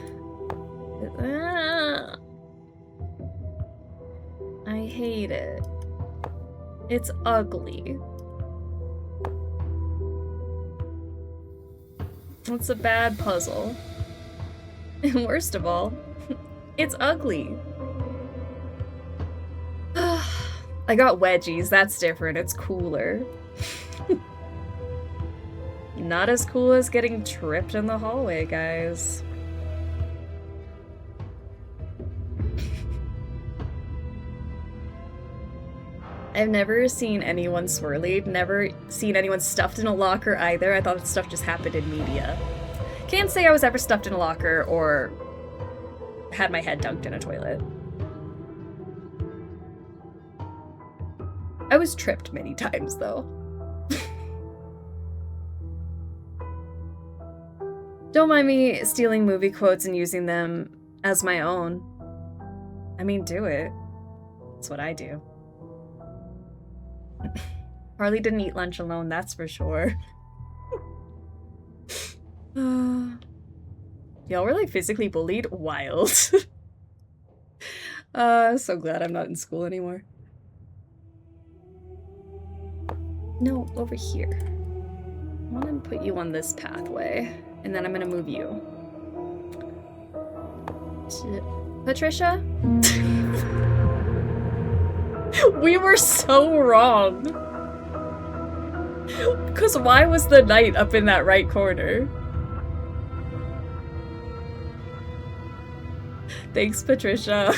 I hate it. It's ugly. It's a bad puzzle. And worst of all, it's ugly. I got wedgies, that's different, it's cooler. Not as cool as getting tripped in the hallway, guys. I've never seen anyone swirlied, never seen anyone stuffed in a locker either. I thought that stuff just happened in media. Can't say I was ever stuffed in a locker or had my head dunked in a toilet. I was tripped many times, though. Don't mind me stealing movie quotes and using them as my own. I mean, do it. That's what I do. Harley didn't eat lunch alone, that's for sure. Y'all were like physically bullied? Wild. So glad I'm not in school anymore. No, over here. I want to put you on this pathway, and then I'm gonna move you. Patricia? We were so wrong. Because why was the knight up in that right corner? Thanks, Patricia.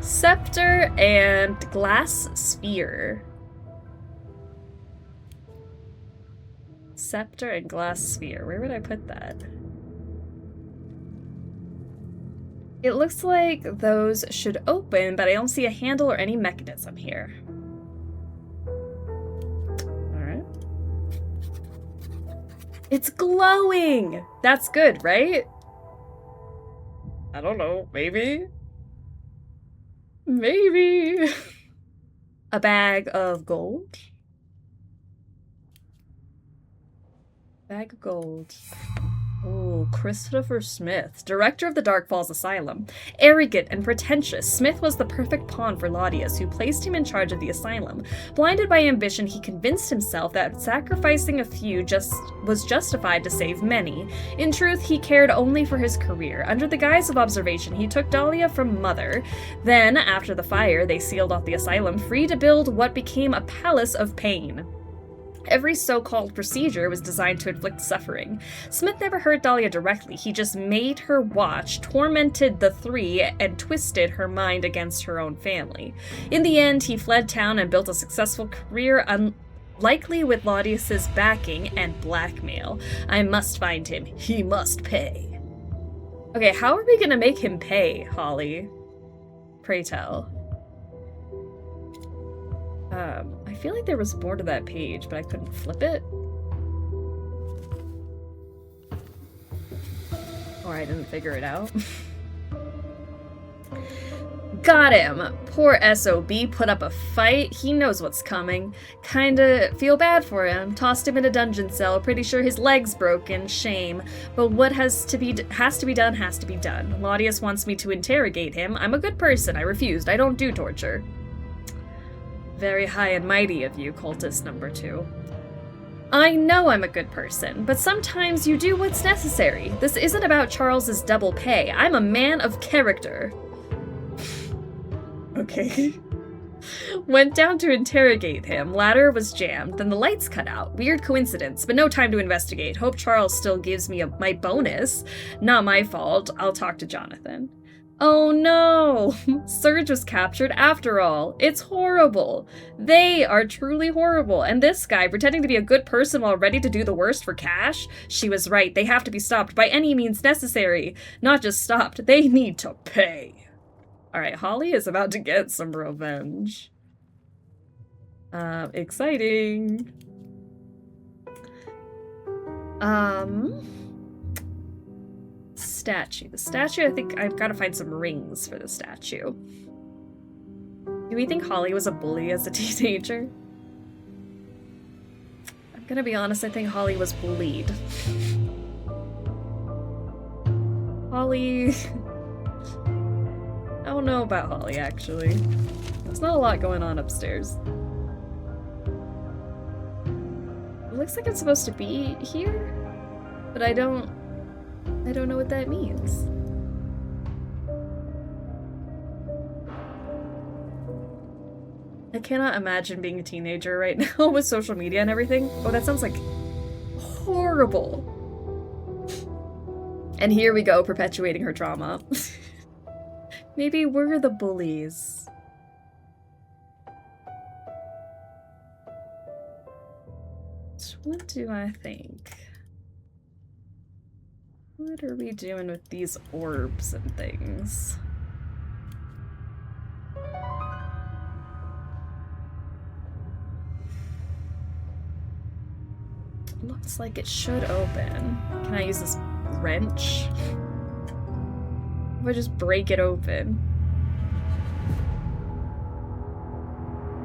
Scepter and glass sphere. Scepter and glass sphere. Where would I put that? It looks like those should open, but I don't see a handle or any mechanism here. Alright. It's glowing! That's good, right? I don't know. Maybe? Maybe. A bag of gold? Bag of gold. Oh, Christopher Smith, director of the Dark Falls Asylum. Arrogant and pretentious, Smith was the perfect pawn for Laudius, who placed him in charge of the asylum. Blinded by ambition, he convinced himself that sacrificing a few was justified to save many. In truth, he cared only for his career. Under the guise of observation, he took Dahlia from Mother. Then, after the fire, they sealed off the asylum, free to build what became a palace of pain. Every so-called procedure was designed to inflict suffering. Smith never hurt Dahlia directly, he just made her watch, tormented the three, and twisted her mind against her own family. In the end, he fled town and built a successful career, likely with Laudius's backing and blackmail. I must find him. He must pay. Okay, how are we gonna make him pay, Holly? Pray tell. I feel like there was more to that page, but I couldn't flip it. Or I didn't figure it out. Got him! Poor SOB put up a fight. He knows what's coming. Kinda feel bad for him. Tossed him in a dungeon cell. Pretty sure his leg's broken. Shame. But what has to be done. Laudius wants me to interrogate him. I'm a good person. I refused. I don't do torture. Very high and mighty of you, cultist number 2. I know I'm a good person, but sometimes you do what's necessary. This isn't about Charles's double pay. I'm a man of character. Okay. Went down to interrogate him. Ladder was jammed, then the lights cut out. Weird coincidence, but no time to investigate. Hope Charles still gives me my bonus. Not my fault. I'll talk to Jonathan. Oh no! Surge was captured after all. It's horrible. They are truly horrible. And this guy, pretending to be a good person while ready to do the worst for cash? She was right. They have to be stopped by any means necessary. Not just stopped. They need to pay. Alright, Holly is about to get some revenge. Exciting. Statue. The statue, I think I've got to find some rings for the statue. Do we think Holly was a bully as a teenager? I'm gonna be honest, I think Holly was bullied. Holly... I don't know about Holly, actually. There's not a lot going on upstairs. It looks like it's supposed to be here, but I don't know what that means. I cannot imagine being a teenager right now with social media and everything. Oh, that sounds like horrible. And here we go, perpetuating her trauma. Maybe we're the bullies. So what do I think? What are we doing with these orbs and things? Looks like it should open. Can I use this wrench? If I just break it open.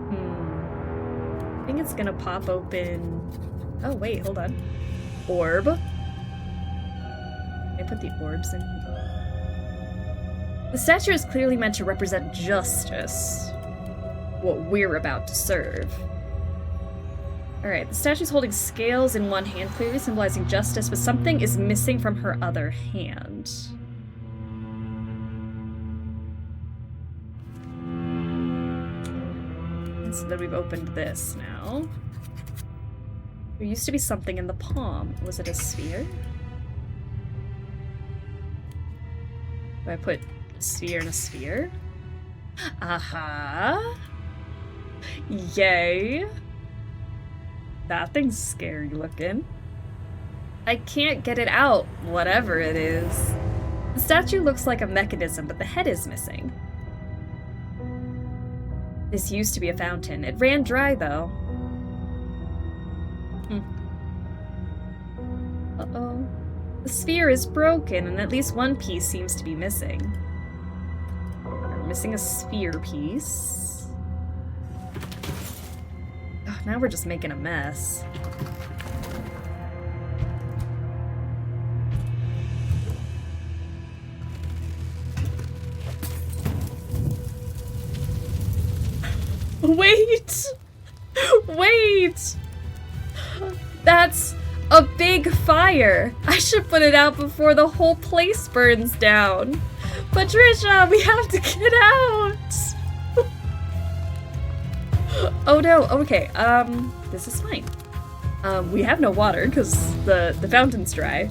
I think it's gonna pop open. Oh, wait, hold on. Orb. I put the orbs in here. The statue is clearly meant to represent justice. What we're about to serve. Alright, the statue's holding scales in one hand, clearly symbolizing justice, but something is missing from her other hand. And so then we've opened this now. There used to be something in the palm. Was it a sphere? Do I put a sphere in a sphere? Aha! Yay! That thing's scary looking. I can't get it out, whatever it is. The statue looks like a mechanism, but the head is missing. This used to be a fountain. It ran dry, though. Uh-oh. The sphere is broken, and at least one piece seems to be missing. We're missing a sphere piece. Oh, now we're just making a mess. Wait! Wait! That's a big fire! I should put it out before the whole place burns down. Patricia, we have to get out! Oh no, okay, this is fine. We have no water because the fountain's dry.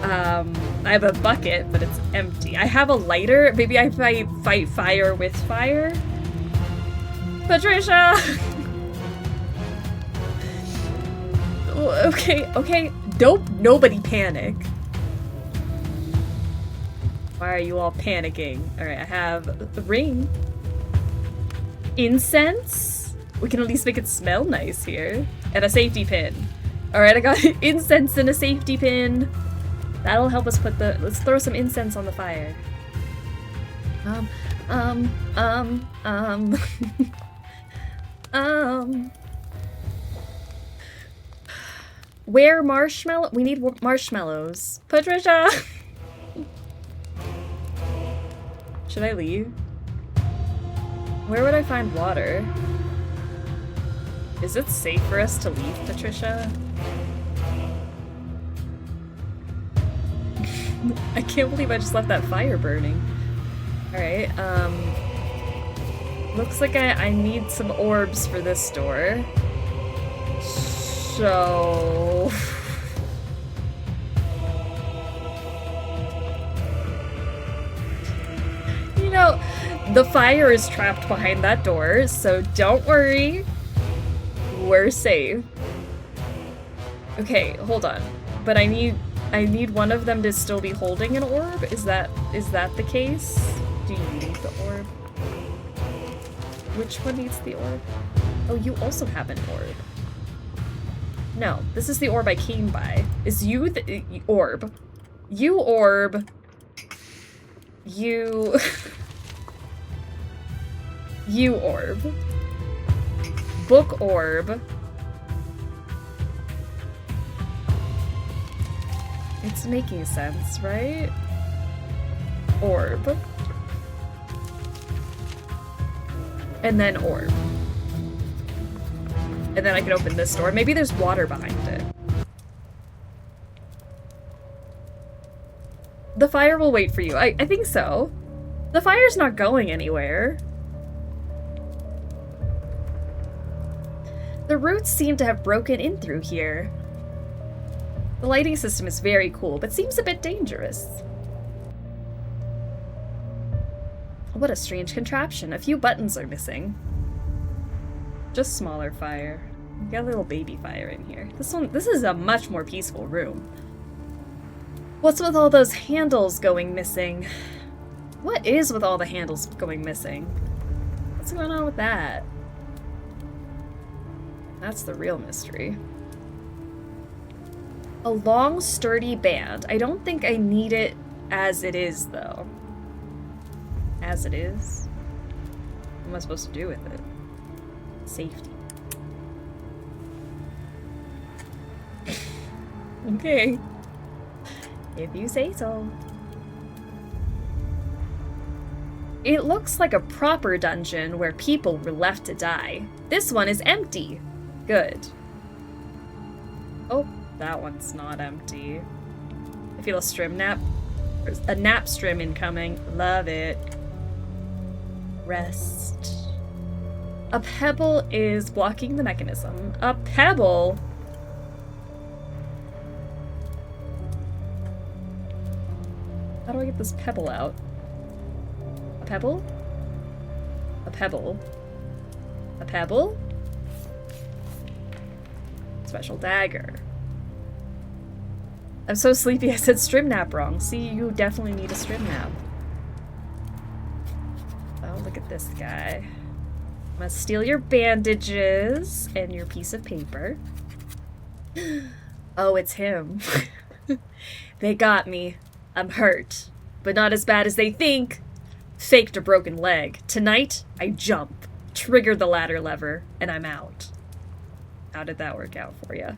I have a bucket, but it's empty. I have a lighter. Maybe I fight fire with fire? Patricia! Okay. Nobody panic. Why are you all panicking? Alright, I have the ring. Incense? We can at least make it smell nice here. And a safety pin. Alright, I got incense and a safety pin. That'll help us put let's throw some incense on the fire. Where marshmallow? We need marshmallows. Patricia! Should I leave? Where would I find water? Is it safe for us to leave, Patricia? I can't believe I just left that fire burning. Alright, looks like I need some orbs for this door. So... The fire is trapped behind that door, so don't worry. We're safe. Okay, hold on. But I need one of them to still be holding an orb? Is that the case? Do you need the orb? Which one needs the orb? Oh, you also have an orb. No, this is the orb I came by. Is you the orb? You orb. You... you orb. Book orb. It's making sense, right? Orb. And then orb. And then I can open this door. Maybe there's water behind it. The fire will wait for you. I think so. The fire's not going anywhere. The roots seem to have broken in through here. The lighting system is very cool, but seems a bit dangerous. What a strange contraption. A few buttons are missing. Just smaller fire. We got a little baby fire in here. This is a much more peaceful room. What's with all those handles going missing? What is with all the handles going missing? What's going on with that? That's the real mystery. A long, sturdy band. I don't think I need it as it is, though. As it is? What am I supposed to do with it? Safety. Okay. If you say so. It looks like a proper dungeon where people were left to die. This one is empty. Good. Oh, that one's not empty. I feel a strim nap. There's a nap strim incoming. Love it. Rest. A pebble is blocking the mechanism. A pebble? How do I get this pebble out? A pebble? A pebble? A pebble? Special dagger. I'm so sleepy I said strim nap wrong. See, you definitely need a strim nap. Oh, look at this guy. I'm gonna steal your bandages and your piece of paper. Oh, it's him. They got me. I'm hurt, but not as bad as they think. Faked a broken leg. Tonight, I jump, trigger the ladder lever, and I'm out. How did that work out for you?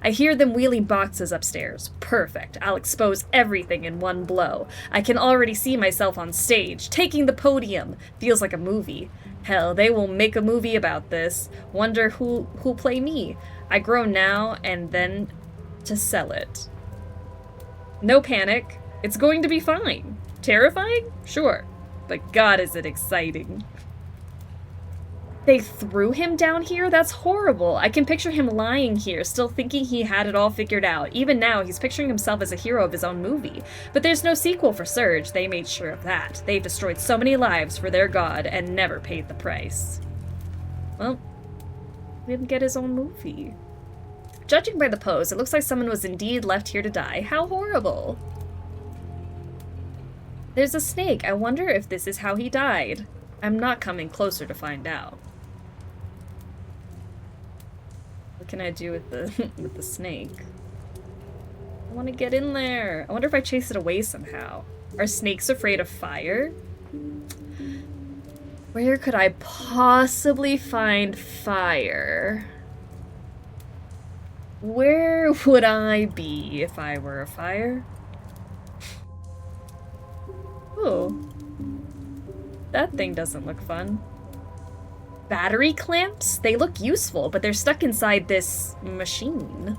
I hear them wheeling boxes upstairs. Perfect. I'll expose everything in one blow. I can already see myself on stage, taking the podium. Feels like a movie. Hell, they will make a movie about this. Wonder who'll play me. I grow now and then to sell it. No panic. It's going to be fine. Terrifying? Sure. But God, is it exciting. They threw him down here? That's horrible. I can picture him lying here, still thinking he had it all figured out. Even now, he's picturing himself as a hero of his own movie. But there's no sequel for Surge. They made sure of that. They've destroyed so many lives for their god and never paid the price. Well, he didn't get his own movie. Judging by the pose, it looks like someone was indeed left here to die. How horrible. There's a snake. I wonder if this is how he died. I'm not coming closer to find out. What can I do with the with the snake? I want to get in there. I wonder if I chase it away somehow. Are snakes afraid of fire? Where could I possibly find fire? Where would I be if I were a fire? Oh. That thing doesn't look fun. Battery clamps? They look useful, but they're stuck inside this machine.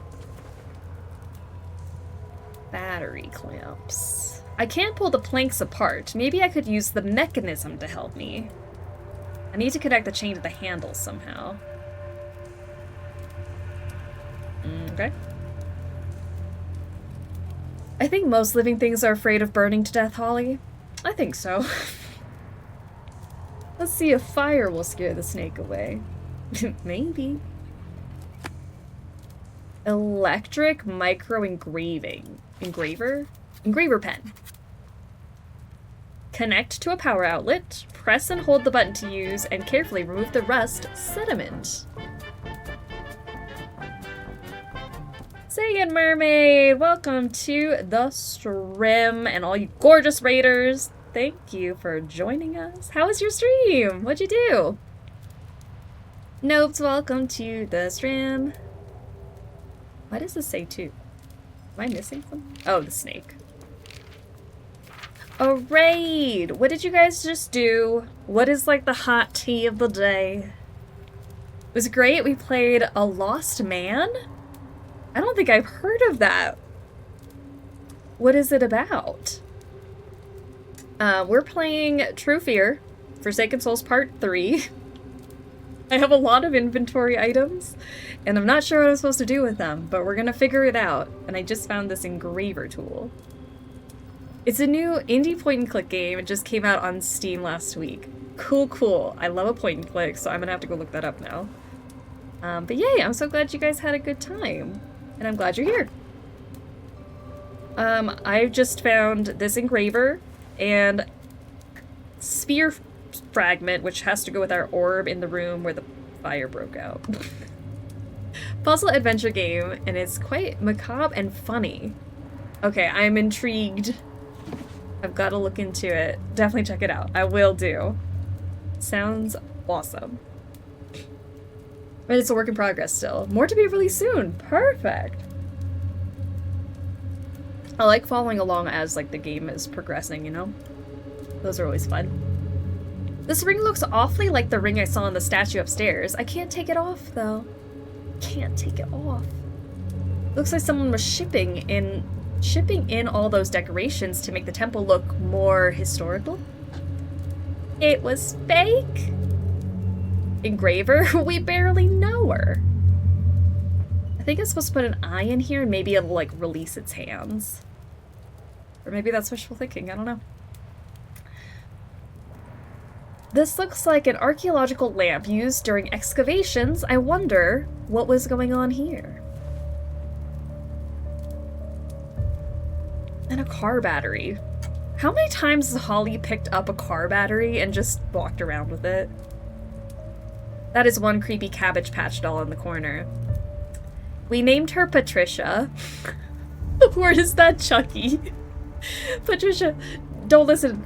Battery clamps. I can't pull the planks apart. Maybe I could use the mechanism to help me. I need to connect the chain to the handle somehow. Okay. I think most living things are afraid of burning to death, Holly. I think so. Let's see if fire will scare the snake away. Maybe. Electric micro engraving. Engraver pen. Connect to a power outlet, press and hold the button to use, and carefully remove the rust sediment. Saiyan Mermaid, welcome to the stream, and all you gorgeous raiders, thank you for joining us. How was your stream? What'd you do? Nopes, welcome to the stream. Why does this say 2? Am I missing something? Oh, the snake. A raid! What did you guys just do? What is like the hot tea of the day? It was great. We played A Lost Man? I don't think I've heard of that. What is it about? We're playing True Fear, Forsaken Souls Part 3. I have a lot of inventory items, and I'm not sure what I'm supposed to do with them, but we're gonna figure it out. And I just found this engraver tool. It's a new indie point-and-click game. It just came out on Steam last week. Cool. I love a point-and-click, so I'm gonna have to go look that up now. But yay, I'm so glad you guys had a good time. And I'm glad you're here. I just found this engraver and sphere fragment, which has to go with our orb in the room where the fire broke out. Puzzle adventure game, and it's quite macabre and funny. Okay, I'm intrigued. I've got to look into it. Definitely check it out. I will do. Sounds awesome. But it's a work in progress still. More to be released soon. Perfect. I like following along as like the game is progressing, you know? Those are always fun. This ring looks awfully like the ring I saw in the statue upstairs. I can't take it off though. Can't take it off. Looks like someone was shipping in all those decorations to make the temple look more historical. It was fake. Engraver? We barely know her. I think I'm supposed to put an eye in here and maybe it'll like release its hands. Or maybe that's wishful thinking, I don't know. This looks like an archaeological lamp used during excavations. I wonder what was going on here. And a car battery. How many times has Holly picked up a car battery and just walked around with it? That is one creepy Cabbage Patch doll in the corner. We named her Patricia. Where is that Chucky? Patricia, don't listen.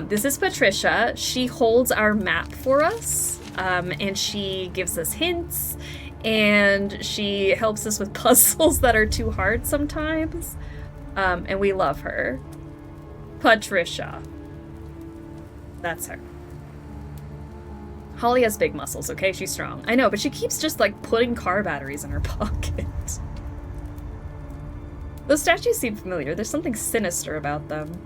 This is Patricia. She holds our map for us, and she gives us hints, and she helps us with puzzles that are too hard sometimes. And we love her. Patricia. That's her. Holly has big muscles, okay? She's strong. I know, but she keeps just, like, putting car batteries in her pocket. Those statues seem familiar. There's something sinister about them.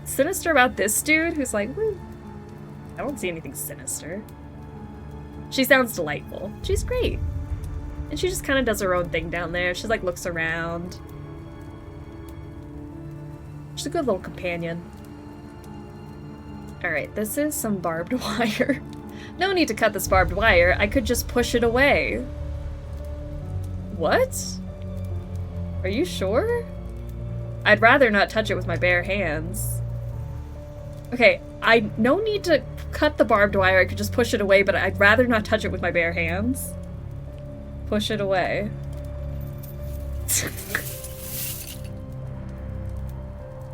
Sinister about this dude who's like, woo. I don't see anything sinister. She sounds delightful. She's great. And she just kind of does her own thing down there. She, like, looks around. She's a good little companion. Alright, this is some barbed wire. No need to cut this barbed wire. I could just push it away. What? Are you sure? I'd rather not touch it with my bare hands. Okay, no need to cut the barbed wire. I could just push it away, but I'd rather not touch it with my bare hands. Push it away.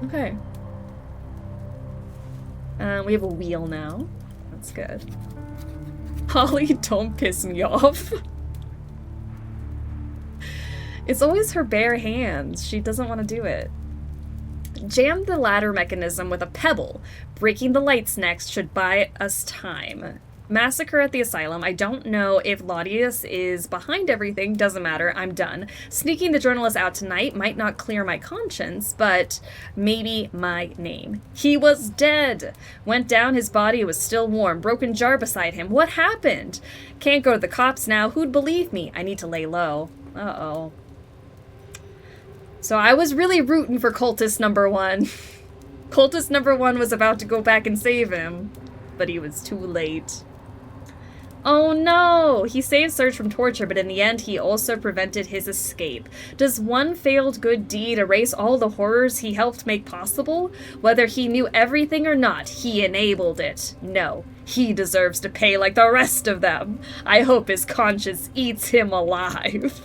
Okay. We have a wheel now. That's good. Holly, don't piss me off. It's always her bare hands. She doesn't want to do it. Jam the ladder mechanism with a pebble. Breaking the lights next should buy us time. Massacre at the asylum. I don't know if Laudius is behind everything. Doesn't matter. I'm done. Sneaking the journalist out tonight might not clear my conscience, but maybe my name. He was dead. Went down, his body was still warm. Broken jar beside him. What happened? Can't go to the cops now. Who'd believe me? I need to lay low. Uh-oh. So I was really rooting for cultist number 1. Cultist number 1 was about to go back and save him. but he was too late. Oh no! He saved Serge from torture, but in the end he also prevented his escape. Does one failed good deed erase all the horrors he helped make possible? Whether he knew everything or not, he enabled it. No, he deserves to pay like the rest of them. I hope his conscience eats him alive.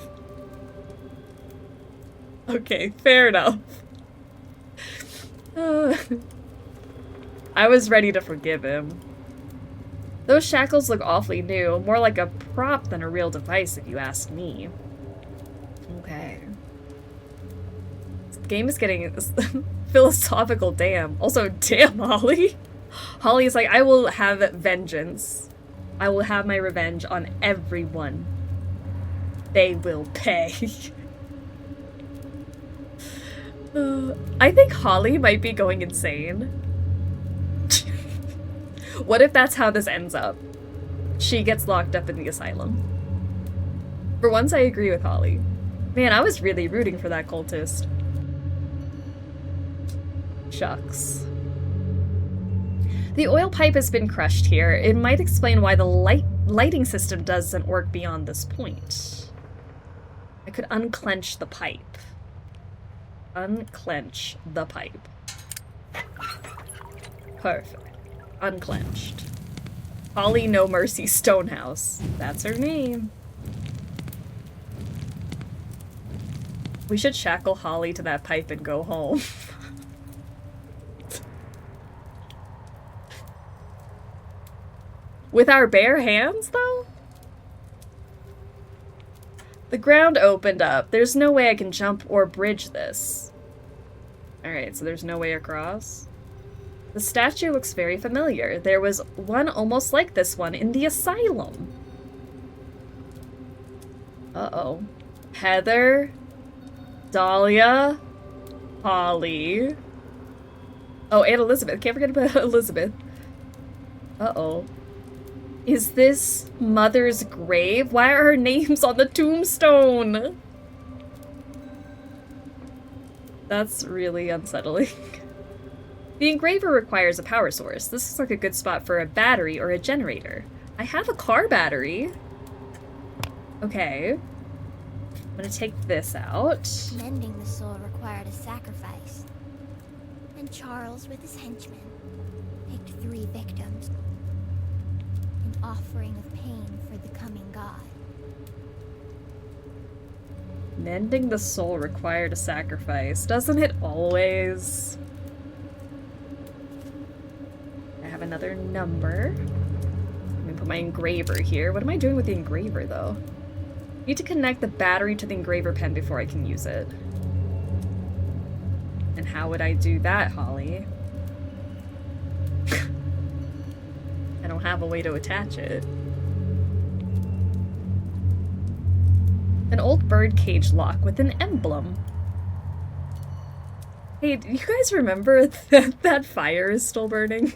Okay, fair enough. I was ready to forgive him. Those shackles look awfully new, more like a prop than a real device if you ask me. Okay. This game is getting philosophical, damn. Also, damn, Holly. Holly is like, I will have vengeance. I will have my revenge on everyone. They will pay. I think Holly might be going insane. What if that's how this ends up? She gets locked up in the asylum. For once, I agree with Holly. Man, I was really rooting for that cultist. Shucks. The oil pipe has been crushed here. It might explain why the lighting system doesn't work beyond this point. I could unclench the pipe. Unclench the pipe. Perfect. Unclenched. Holly No Mercy Stonehouse. That's her name. We should shackle Holly to that pipe and go home. With our bare hands, though? The ground opened up. There's no way I can jump or bridge this. Alright, so there's no way across. The statue looks very familiar. There was one almost like this one in the asylum. Uh-oh. Heather, Dahlia, Holly. Oh, and Elizabeth. Can't forget about Elizabeth. Uh-oh. Is this Mother's grave? Why are her names on the tombstone? That's really unsettling. The engraver requires a power source. This looks like a good spot for a battery or a generator. I have a car battery. Okay. I'm gonna take this out.
Mending the soul required a sacrifice. And Charles, with his henchmen, picked 3 victims. An offering of pain for the coming god.
Mending the soul required a sacrifice. Doesn't it always? I have another number. Let me put my engraver here. What am I doing with the engraver, though? I need to connect the battery to the engraver pen before I can use it. And how would I do that, Holly? I don't have a way to attach it. An old birdcage lock with an emblem. Hey, do you guys remember that fire is still burning?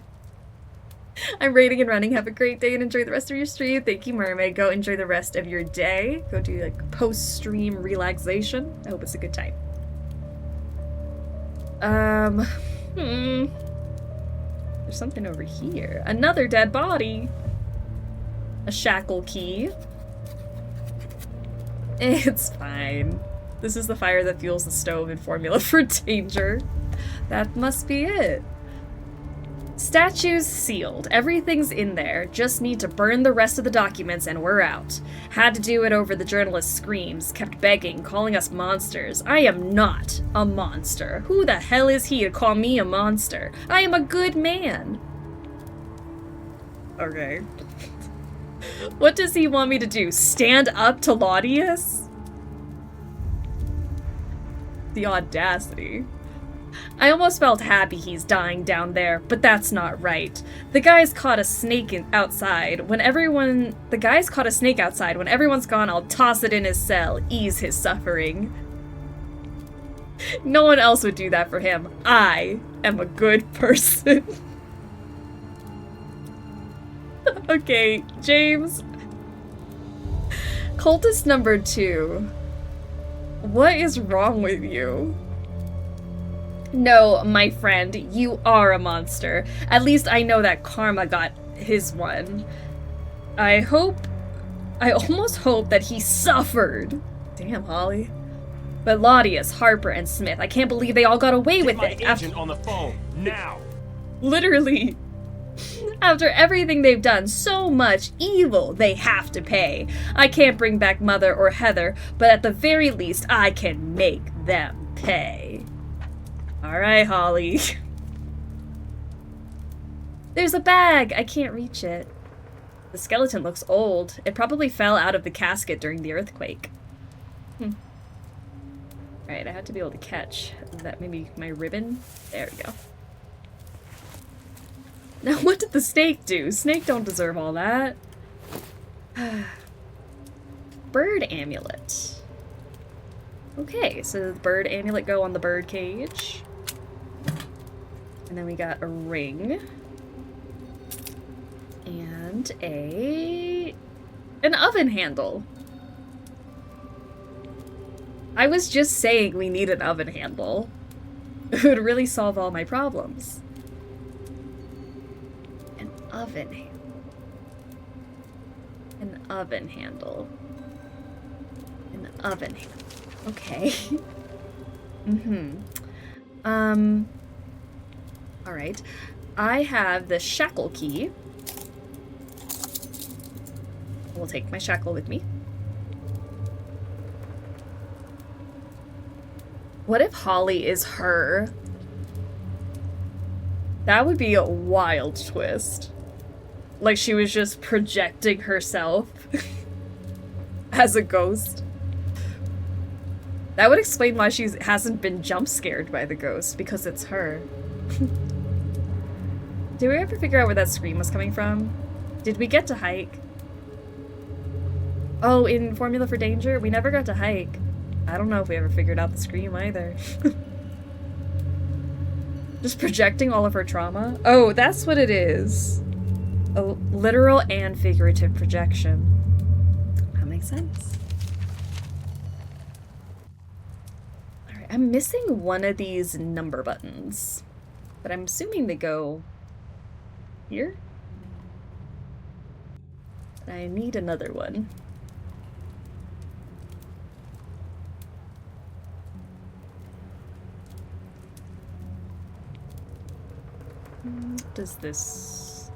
I'm raiding and running. Have a great day and enjoy the rest of your stream. Thank you, Mermaid. Go enjoy the rest of your day. Go do like post-stream relaxation. I hope it's a good time. There's something over here. Another dead body. A shackle key. It's fine. This is the fire that fuels the stove and formula for danger. That must be it. Statues sealed. Everything's in there. Just need to burn the rest of the documents and we're out. Had to do it over the journalist's screams. Kept begging, calling us monsters. I am not a monster. Who the hell is he to call me a monster? I am a good man. Okay. What does he want me to do? Stand up to Laudius? The audacity. I almost felt happy he's dying down there, but that's not right. The guy's caught a snake outside. When everyone's gone, I'll toss it in his cell, ease his suffering. No one else would do that for him. I am a good person. Okay, James. Cultist number 2. What is wrong with you? No, my friend, you are a monster. At least I know that karma got his one. I almost hope that he suffered. Damn, Holly. But Laudius, Harper, and Smith, I can't believe they all got away with it.
Agent on the phone, now!
Literally. After everything they've done, so much evil, they have to pay. I can't bring back Mother or Heather, but at the very least, I can make them pay. Alright, Holly. There's a bag! I can't reach it. The skeleton looks old. It probably fell out of the casket during the earthquake. Alright, I have to be able to catch that, maybe my ribbon. There we go. Now, what did the snake do? Snake don't deserve all that. Bird amulet. Okay, so the bird amulet go on the bird cage. And then we got a ring. And an oven handle. I was just saying we need an oven handle. It would really solve all my problems. An oven handle. An oven handle. An oven handle. Okay. Alright. I have the shackle key. We'll take my shackle with me. What if Holly is her? That would be a wild twist. Like she was just projecting herself as a ghost. That would explain why she hasn't been jump scared by the ghost, because it's her. Did we ever figure out where that scream was coming from? Did we get to hike? Oh, in Formula for Danger? We never got to hike. I don't know if we ever figured out the scream either. Just projecting all of her trauma? Oh, that's what it is. A literal and figurative projection. That makes sense. Alright, I'm missing one of these number buttons. But I'm assuming they go here? But I need another one. Does this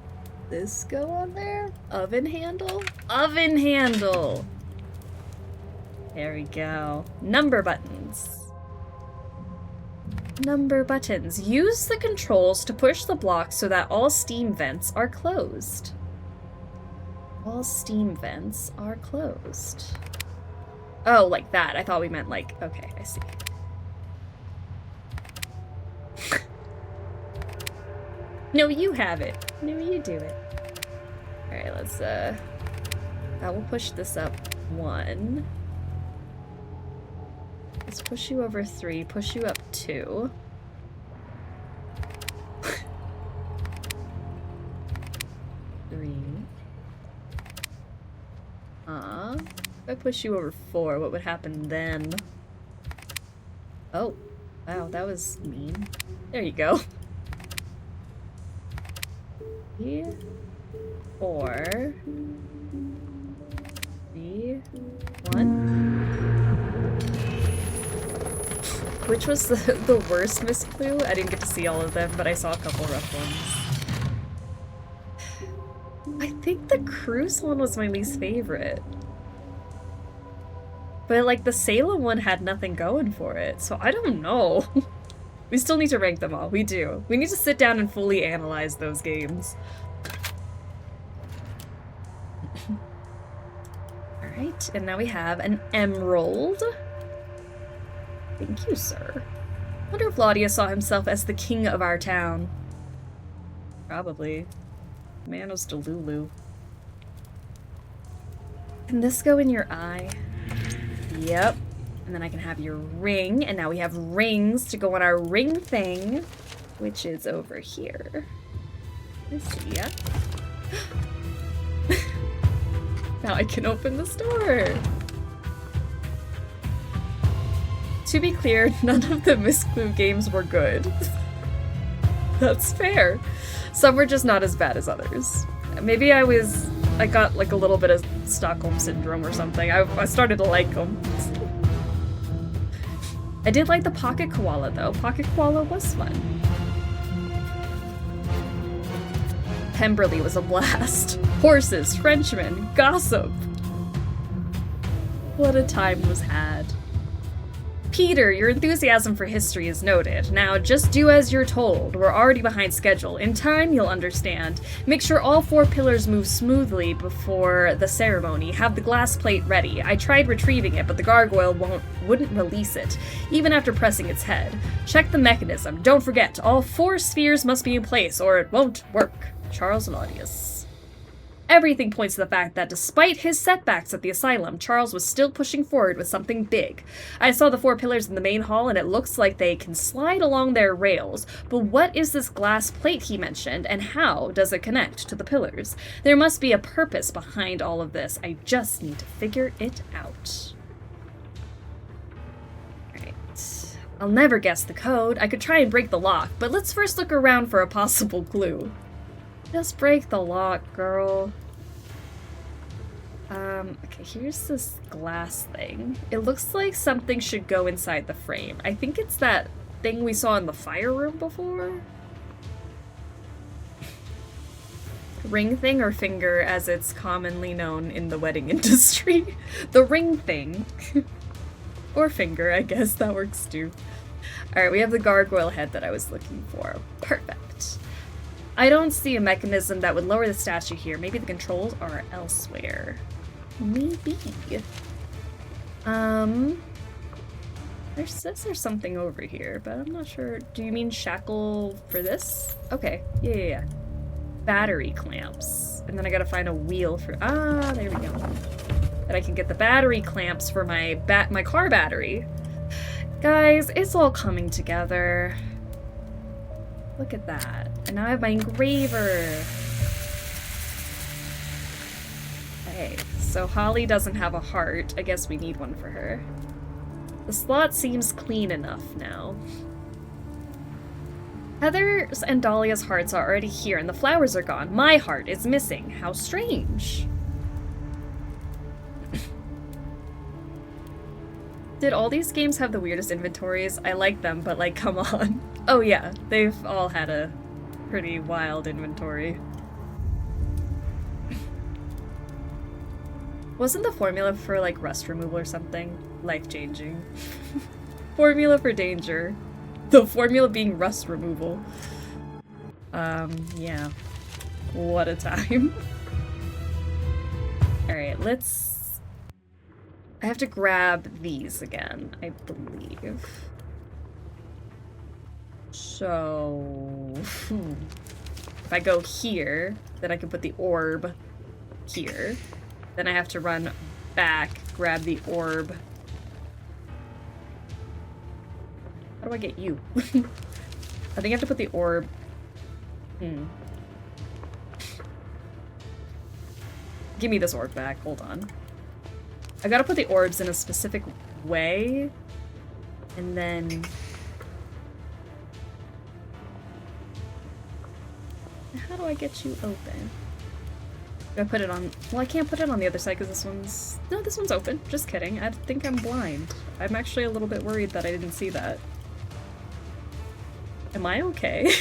go on there? Oven handle? Oven handle! There we go. Number buttons. Number buttons. Use the controls to push the block so that all steam vents are closed. All steam vents are closed. Oh, like that. I thought we meant like, okay, I see. No, you have it. No, you do it. Alright, let's, I will push this up 1. Let's push you over 3, push you up 2. 3. If I push you over 4, what would happen then? Oh, wow, that was mean. There you go. 4, 3, 1. Which was the worst misclue? I didn't get to see all of them, but I saw a couple rough ones. I think the cruise one was my least favorite. But like the Salem one had nothing going for it, so I don't know. We still need to rank them all. We do. We need to sit down and fully analyze those games. Alright, and now we have an emerald. Thank you, sir. Wonder if Laudia saw himself as the king of our town. Probably. Manos Delulu. Can this go in your eye? Yep. And then I can have your ring, and now we have rings to go on our ring thing, which is over here. Let's see ya. Now I can open this door. To be clear, none of the misclue games were good. That's fair. Some were just not as bad as others. Maybe I got like a little bit of Stockholm syndrome or something. I started to like them. I did like the pocket koala though. Pocket koala was fun. Pemberley was a blast. Horses, Frenchmen, gossip. What a time was had. Peter, your enthusiasm for history is noted. Now, just do as you're told. We're already behind schedule. In time, you'll understand. Make sure all 4 pillars move smoothly before the ceremony. Have the glass plate ready. I tried retrieving it, but the gargoyle wouldn't release it, even after pressing its head. Check the mechanism. Don't forget, all 4 spheres must be in place, or it won't work. Charles Laudius. Everything points to the fact that despite his setbacks at the asylum, Charles was still pushing forward with something big. I saw the 4 pillars in the main hall and it looks like they can slide along their rails, but what is this glass plate he mentioned and how does it connect to the pillars? There must be a purpose behind all of this. I just need to figure it out. Alright. I'll never guess the code. I could try and break the lock, but let's first look around for a possible clue. Just break the lock, girl. Okay, here's this glass thing. It looks like something should go inside the frame. I think it's that thing we saw in the fire room before. Ring thing or finger, as it's commonly known in the wedding industry. The ring thing. Or finger, I guess that works too. Alright, we have the gargoyle head that I was looking for. Perfect. I don't see a mechanism that would lower the statue here. Maybe the controls are elsewhere. Maybe. There says there's something over here, but I'm not sure. Do you mean shackle for this? Okay. Yeah. Battery clamps. And then I gotta find a wheel for... Ah, there we go. And I can get the battery clamps for my car battery. Guys, it's all coming together. Look at that. And now I have my engraver. Okay, so Holly doesn't have a heart. I guess we need one for her. The slot seems clean enough now. Heather's and Dahlia's hearts are already here and the flowers are gone. My heart is missing. How strange. Did all these games have the weirdest inventories? I like them, but like, come on. Oh yeah, they've all had a pretty wild inventory. Wasn't the formula for like rust removal or something life-changing? Formula for danger. The formula being rust removal. Yeah. What a time. Alright, let's... I have to grab these again, I believe. So... if I go here, then I can put the orb here. Then I have to run back, grab the orb. How do I get you? I think I have to put the orb... Give me this orb back, hold on. I gotta put the orbs in a specific way, and then... How do I get you open? Do I put it on... Well, I can't put it on the other side because this one's... No, this one's open. Just kidding. I think I'm blind. I'm actually a little bit worried that I didn't see that. Am I okay?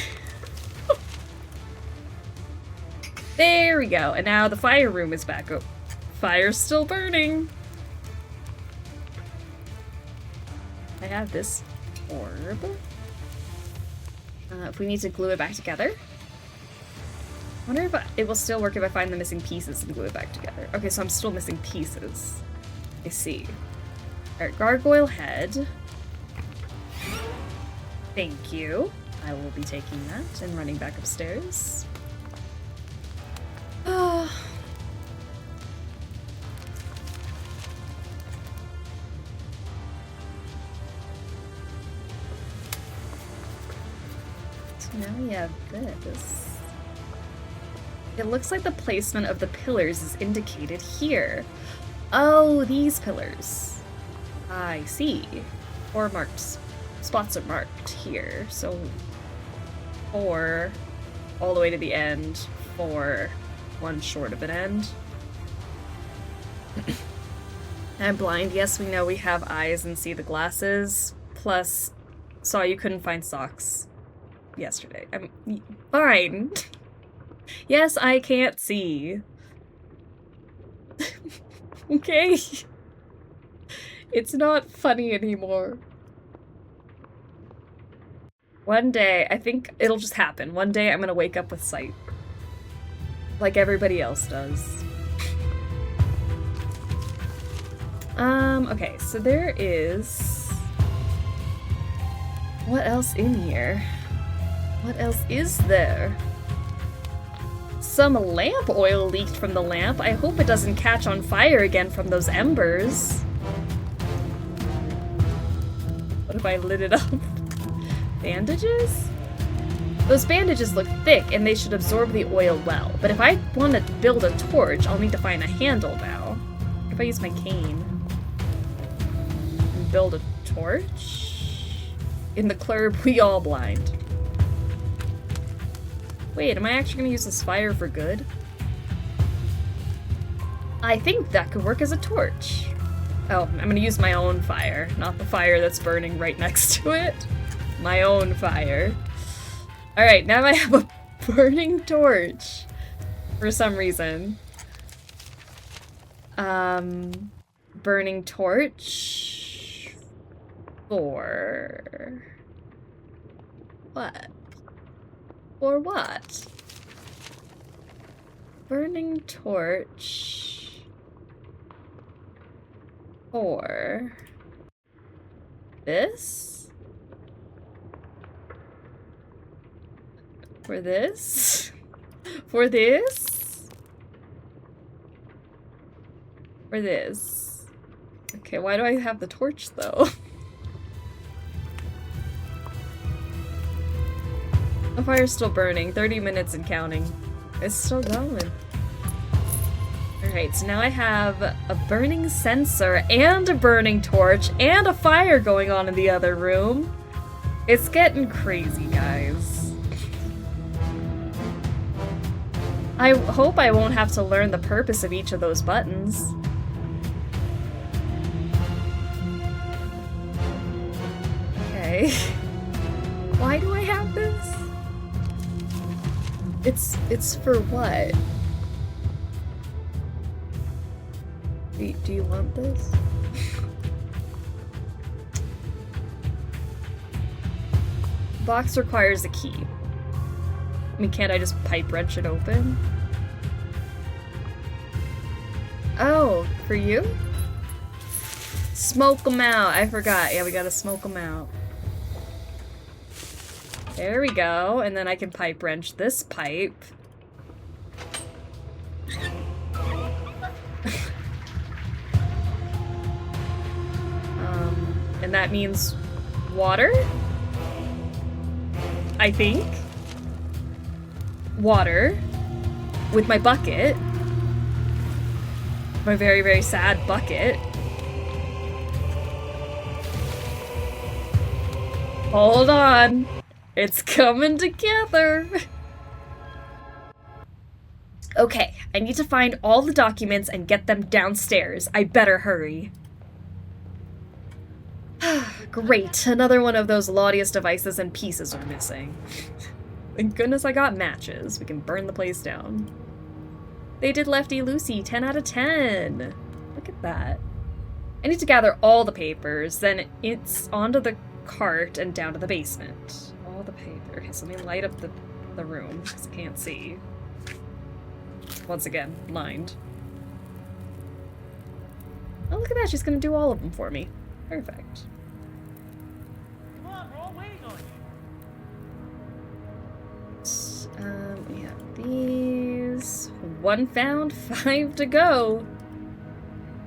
There we go. And now the fire room is back. Oh, fire's still burning. I have this orb. If we need to glue it back together. I wonder if it will still work if I find the missing pieces and glue it back together. Okay, so I'm still missing pieces. I see. Alright, gargoyle head. Thank you. I will be taking that and running back upstairs. Oh. So now we have this. It looks like the placement of the pillars is indicated here. Oh, these pillars. I see. 4 marked spots are marked here. So 4 all the way to the end, 4 one short of an end. I'm blind. Yes, we know we have eyes and see the glasses. Plus, saw you couldn't find socks yesterday. I'm fine. Yes, I can't see. Okay? It's not funny anymore. One day, I think it'll just happen. One day I'm gonna wake up with sight. Like everybody else does. Okay, so there is... What else in here? What else is there? Some lamp oil leaked from the lamp. I hope it doesn't catch on fire again from those embers. What if I lit it up? Bandages? Those bandages look thick and they should absorb the oil well. But if I want to build a torch, I'll need to find a handle now. If I use my cane and build a torch? In the club, we all blind. Wait, am I actually going to use this fire for good? I think that could work as a torch. Oh, I'm going to use my own fire, not the fire that's burning right next to it. My own fire. Alright, now I have a burning torch. For some reason. Burning torch... For... What? For what? Burning torch... For... This? For this? For this? For this? Okay, why do I have the torch though? The fire's still burning, 30 minutes and counting. It's still going. Alright, so now I have a burning sensor and a burning torch and a fire going on in the other room. It's getting crazy, guys. I hope I won't have to learn the purpose of each of those buttons. Okay. Why do I have this? It's for what? Do you want this? Box requires a key. I mean, can't I just pipe wrench it open? Oh, for you? Smoke them out. I forgot. Yeah, we gotta smoke them out. There we go. And then I can pipe wrench this pipe. And that means water? I think. Water. With my bucket. My very, very sad bucket. Hold on. It's coming together. Okay, I need to find all the documents and get them downstairs. I better hurry. Great, another one of those Laudius devices and pieces are missing. Thank goodness I got matches. We can burn the place down. They did Lefty Lucy, 10 out of 10. Look at that. I need to gather all the papers, then it's onto the cart and down to the basement. All the paper. Okay, so let me light up the room, because I can't see. Once again, blind. Oh, look at that, she's gonna do all of them for me. Perfect.
Come on, we're all waiting on you.
We have these. 1 found, 5 to go.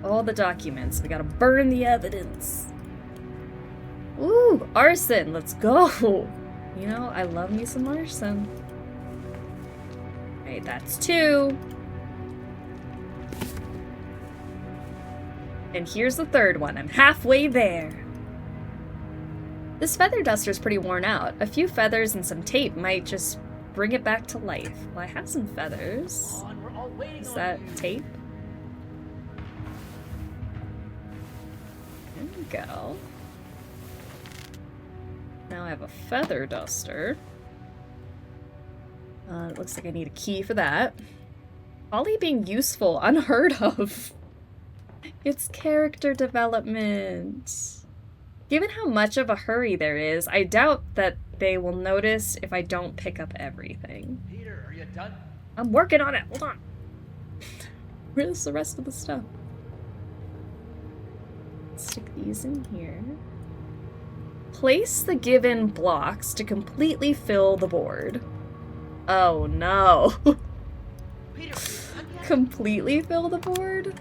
All the documents. We gotta burn the evidence. Ooh, arson. Let's go. You know, I love me some arson. Right, that's 2. And here's the 3rd one. I'm halfway there. This feather duster's pretty worn out. A few feathers and some tape might just bring it back to life. Well, I have some feathers.
Come on, we're all waiting
Is
on
that
you.
tape? There we go. Now I have a feather duster. It looks like I need a key for that. Ollie being useful, unheard of. It's character development. Given how much of a hurry there is, I doubt that they will notice if I don't pick up everything.
Peter, are you done?
I'm working on it. Hold on. Where's the rest of the stuff? Stick these in here. Place the given blocks to completely fill the board. Oh no.
Peter, are you done yet?
Completely fill the board?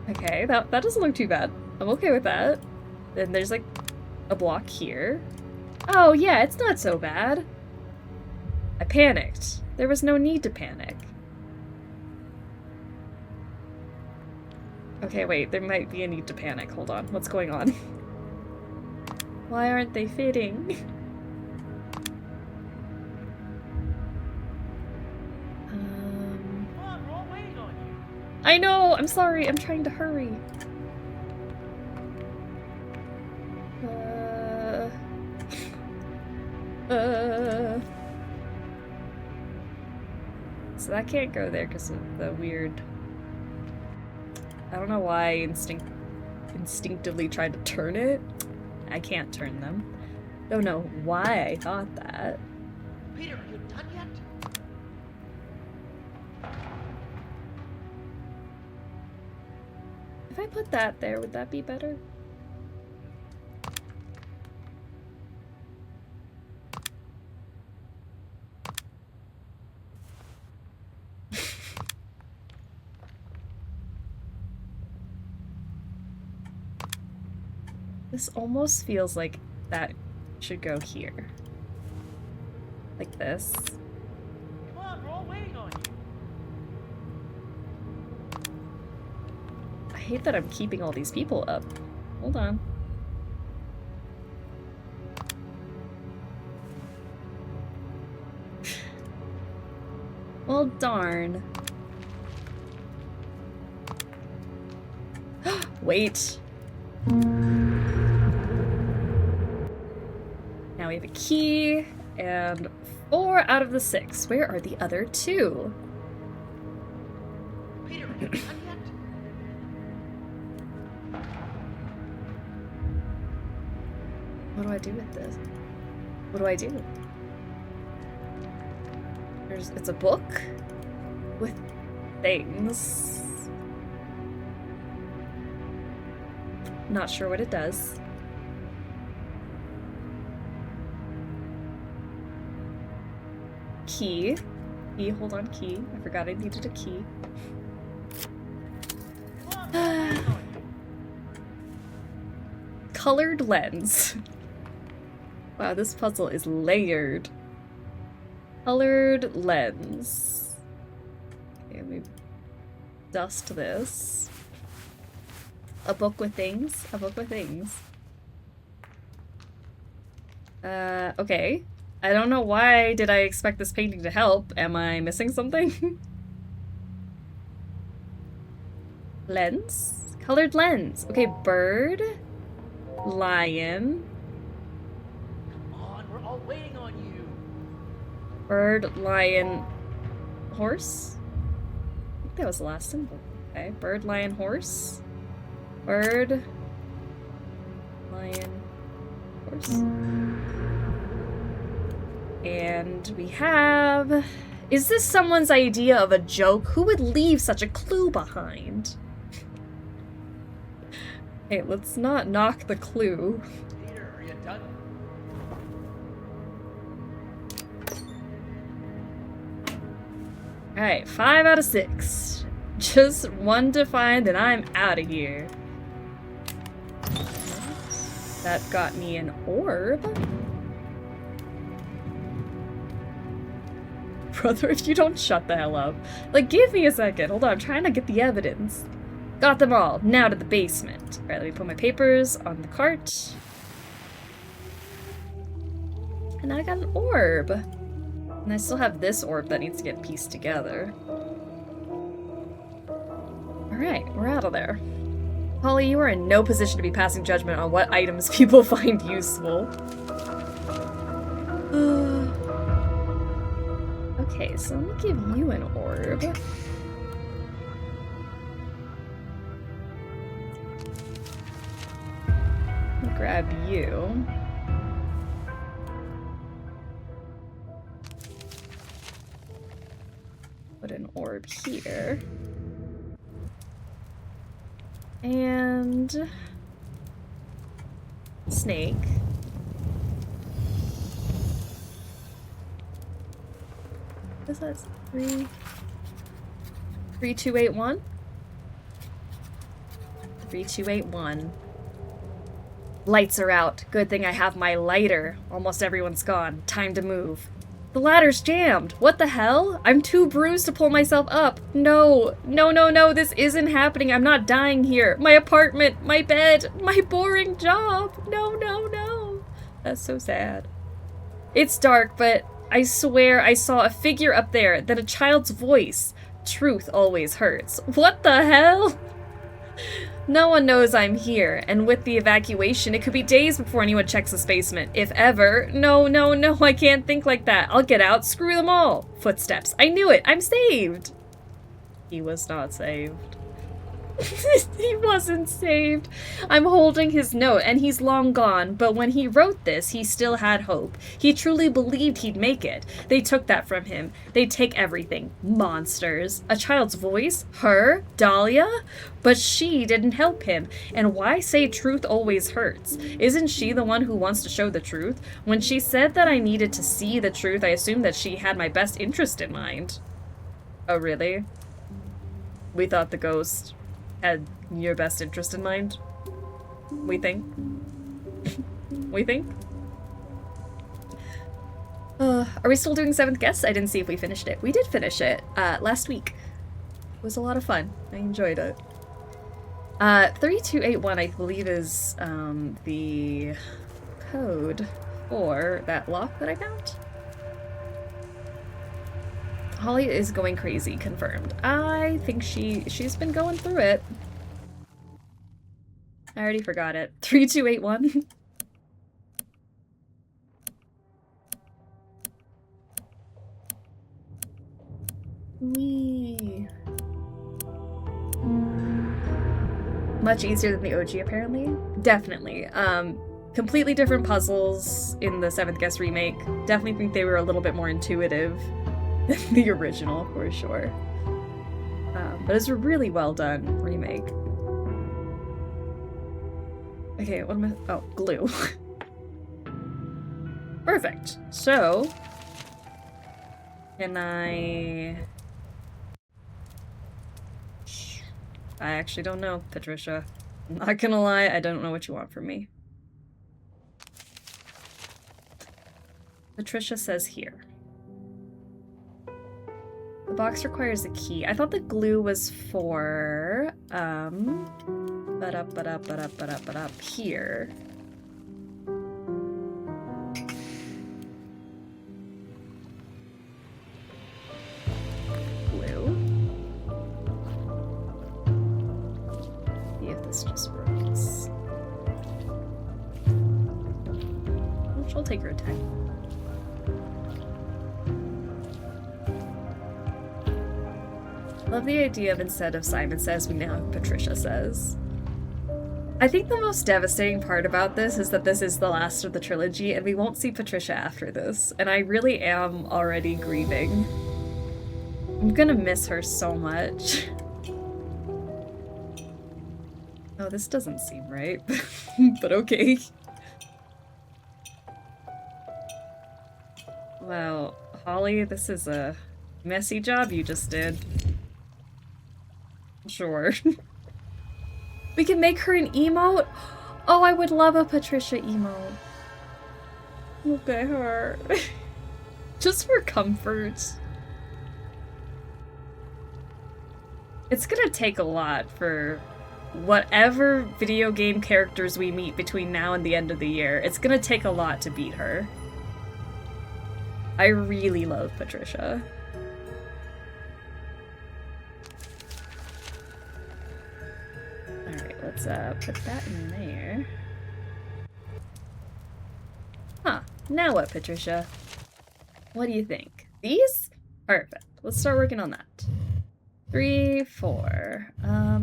Okay, that doesn't look too bad. I'm okay with that. Then there's like a block here. Oh yeah, it's not so bad. I panicked. There was no need to panic. Okay, wait, there might be a need to panic. Hold on, what's going on? Why aren't they fitting?
Come on, we're all waiting on you.
I know, I'm sorry, I'm trying to hurry. So that can't go there because of the weird... I don't know why I instinctively tried to turn it. I can't turn them. Don't know why I thought that.
Peter, are you done yet?
If I put that there, would that be better? This almost feels like that should go here. Like this.
Come on, we're all waiting on you.
I hate that I'm keeping all these people up. Hold on. Well, darn. Wait. Now we have a key, and 4 out of the 6. Where are the other 2?
Peter, are you done yet?
What do I do with this? What do I do? It's a book with things. Not sure what it does. Key. Key, hold on, key. I forgot I needed a key.
Come on, we're all waiting on you.
Colored lens. Wow, this puzzle is layered. Colored lens. Okay, let me dust this. A book with things. A book with things. Okay. I don't know why did I expect this painting to help. Am I missing something? Lens? Colored lens. Okay, bird. Lion.
Come on, we're all waiting on you.
Bird, lion, horse? I think that was the last symbol. Okay, bird, lion, horse. Bird, lion, horse. And we have... Is this someone's idea of a joke? Who would leave such a clue behind? Hey, let's not knock the clue.
Peter, are you done?
Alright, 5 out of 6. Just one to find and I'm out of here. That got me an orb. Brother, if you don't shut the hell up. Like, give me a second. Hold on, I'm trying to get the evidence. Got them all. Now to the basement. Alright, let me put my papers on the cart. And now I got an orb. And I still have this orb that needs to get pieced together. Alright, we're out of there. Holly, you are in no position to be passing judgment on what items people find useful. Okay, so let me give you an orb. Let me grab you. Put an orb here. And snake. What is that? 3281? 3281. Lights are out. Good thing I have my lighter. Almost everyone's gone. Time to move. The ladder's jammed. What the hell? I'm too bruised to pull myself up. No. No, no, no. This isn't happening. I'm not dying here. My apartment, my bed, my boring job. No, no, no. That's so sad. It's dark, but I swear I saw a figure up there, then a child's voice. Truth always hurts. What the hell? No one knows I'm here, and with the evacuation, it could be days before anyone checks this basement, if ever. No, no, no, I can't think like that. I'll get out. Screw them all. Footsteps. I knew it. I'm saved. He was not saved. He wasn't saved. I'm holding his note, and he's long gone, but when he wrote this, he still had hope. He truly believed he'd make it. They took that from him. They'd take everything. Monsters. A child's voice? Her? Dahlia? But she didn't help him. And why say truth always hurts? Isn't she the one who wants to show the truth? When she said that I needed to see the truth, I assumed that she had my best interest in mind. Oh, really? We thought the ghost had your best interest in mind? We think? We think? Are we still doing 7th Guess? I didn't see if we finished it. We did finish it last week. It was a lot of fun. I enjoyed it. 3281, I believe, is the code for that lock that I found. Holly is going crazy, confirmed. I think she's been going through it. I already forgot it. 3281. Wee. Much easier than the OG, apparently. Definitely. Completely different puzzles in the 7th Guess remake. Definitely think they were a little bit more intuitive than the original, for sure. But it's a really well done remake. Okay, what am I? Oh, glue. Perfect. So, can I actually don't know, Patricia. I'm not gonna lie, I don't know what you want from me. Patricia says here. The box requires a key. I thought the glue was for, here. Glue. See if this just works. She'll take her time. Love the idea of instead of Simon says, we now have Patricia says. I think the most devastating part about this is that this is the last of the trilogy and we won't see Patricia after this. And I really am already grieving. I'm gonna miss her so much. Oh, this doesn't seem right. But okay. Wow, Holly, this is a messy job you just did. Sure. We can make her an emote? Oh, I would love a Patricia emote. Look at her. Just for comfort. It's gonna take a lot for whatever video game characters we meet between now and the end of the year. It's gonna take a lot to beat her. I really love Patricia. Alright, let's put that in there. Huh. Now what, Patricia? What do you think? These? Perfect. Let's start working on that. 3, 4.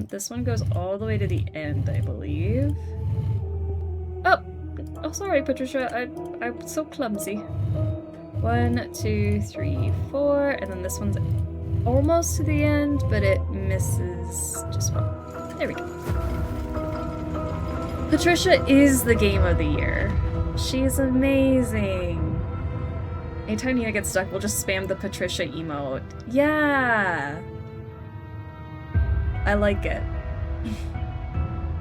This one goes all the way to the end, I believe. Oh, sorry, Patricia. I'm so clumsy. 1, 2, 3, 4, and then this one's almost to the end, but it misses just one. There we go. Patricia is the game of the year. She's amazing. Anytime Nina gets stuck, we'll just spam the Patricia emote. Yeah! I like it.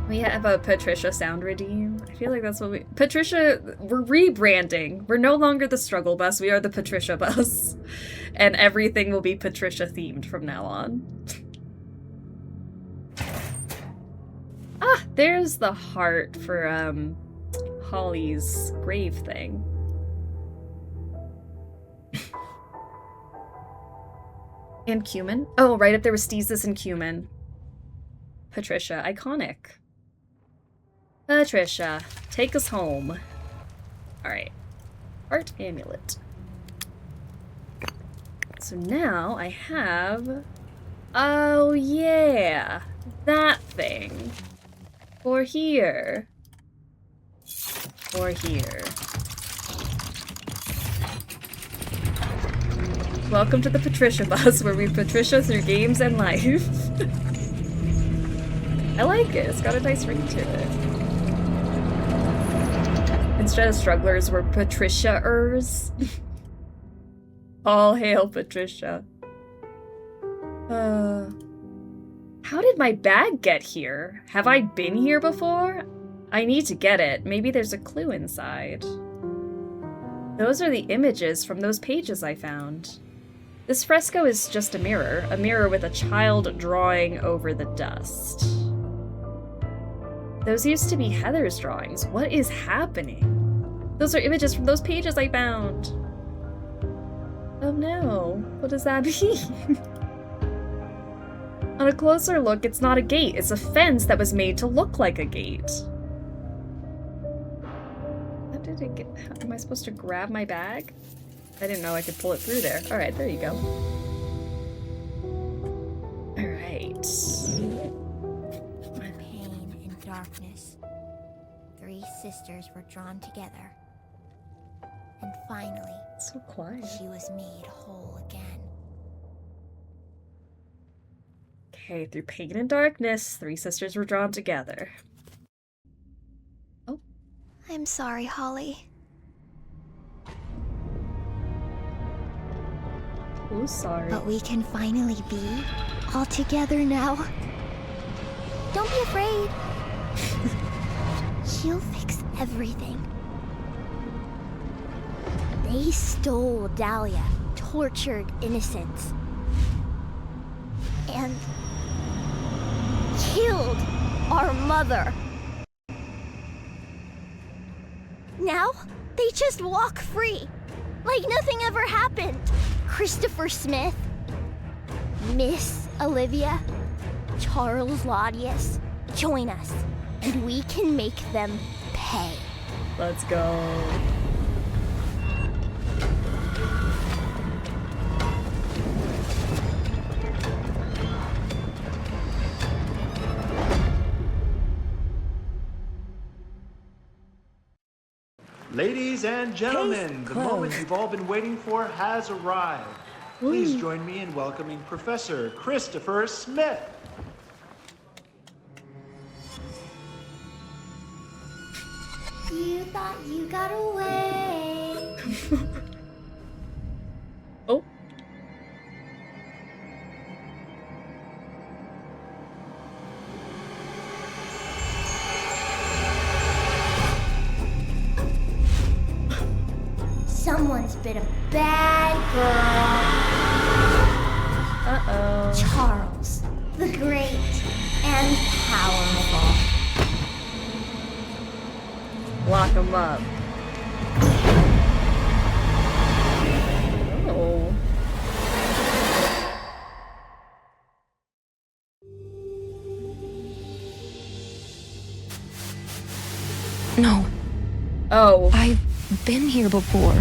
We have a Patricia sound redeem. I feel like that's what we... Patricia, we're rebranding. We're no longer the struggle bus, we are the Patricia bus. And everything will be Patricia themed from now on. Ah, there's the heart for, Holly's grave thing. And cumin? Oh, right up there was Steezus and cumin. Patricia, iconic. Patricia, take us home. Alright. Art amulet. So now I have... Oh yeah! That thing. For here. For here. Welcome to the Patricia bus, where we Patricia through games and life. I like it. It's got a nice ring to it. Instead of strugglers, we're Patricia-ers. All hail Patricia. How did my bag get here? Have I been here before? I need to get it. Maybe there's a clue inside. Those are the images from those pages I found. This fresco is just a mirror with a child drawing over the dust. Those used to be Heather's drawings. What is happening? Those are images from those pages I found. Oh no, what does that mean? On a closer look, it's not a gate. It's a fence that was made to look like a gate. How did it get... Am I supposed to grab my bag? I didn't know I could pull it through there. Alright, there you go. Alright.
Pain and darkness. 3 sisters were drawn together. And finally,
So quiet.
she was made whole again.
Okay, through pain and darkness, 3 sisters were drawn together. Oh.
I'm sorry, Holly.
Who's sorry?
But we can finally be all together now. Don't be afraid. She'll fix everything. They stole Dahlia, tortured innocents, and killed our mother. Now, they just walk free, like nothing ever happened. Christopher Smith, Miss Olivia, Charles Laudius, join us, and we can make them pay.
Let's go.
Ladies and gentlemen, the moment you've all been waiting for has arrived. Please join me in welcoming Professor Christopher Smith.
You thought you got away.
Oh.
Someone's been a bad girl.
Uh-oh.
Charles, the great and powerful.
Lock him up. Oh.
No,
Oh.
I've been here before.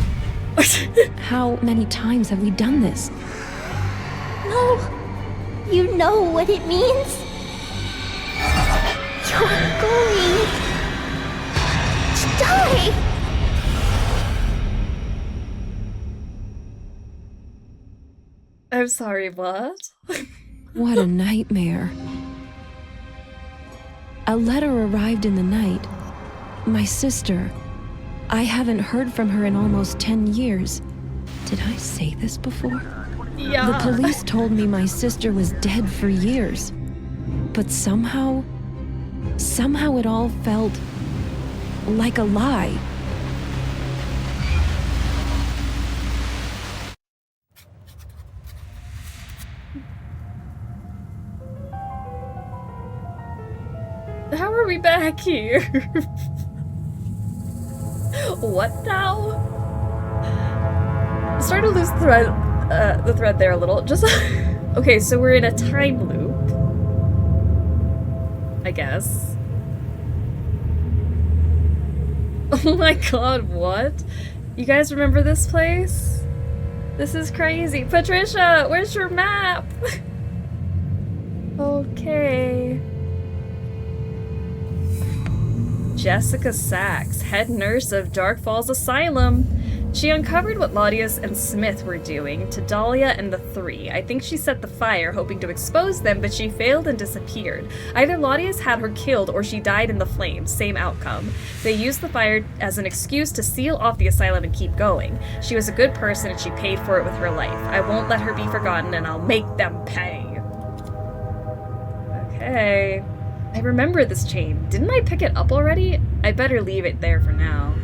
How many times have we done this?
No! You know what it means? You're going to die!
I'm sorry, what?
What a nightmare. A letter arrived in the night. My sister. I haven't heard from her in almost 10 years. Did I say this before?
Yeah.
The police told me my sister was dead for years. But somehow it all felt like a lie.
How are we back here? What now? I'm starting to lose the thread there a little. Just okay, so we're in a time loop, I guess. Oh my god, what? You guys remember this place? This is crazy. Patricia, where's your map? Okay. Jessica Sachs, head nurse of Dark Falls Asylum. She uncovered what Claudius and Smith were doing to Dahlia and the three. I think she set the fire, hoping to expose them, but she failed and disappeared. Either Claudius had her killed or she died in the flames. Same outcome. They used the fire as an excuse to seal off the asylum and keep going. She was a good person and she paid for it with her life. I won't let her be forgotten and I'll make them pay. Okay. I remember this chain. Didn't I pick it up already? I better leave it there for now.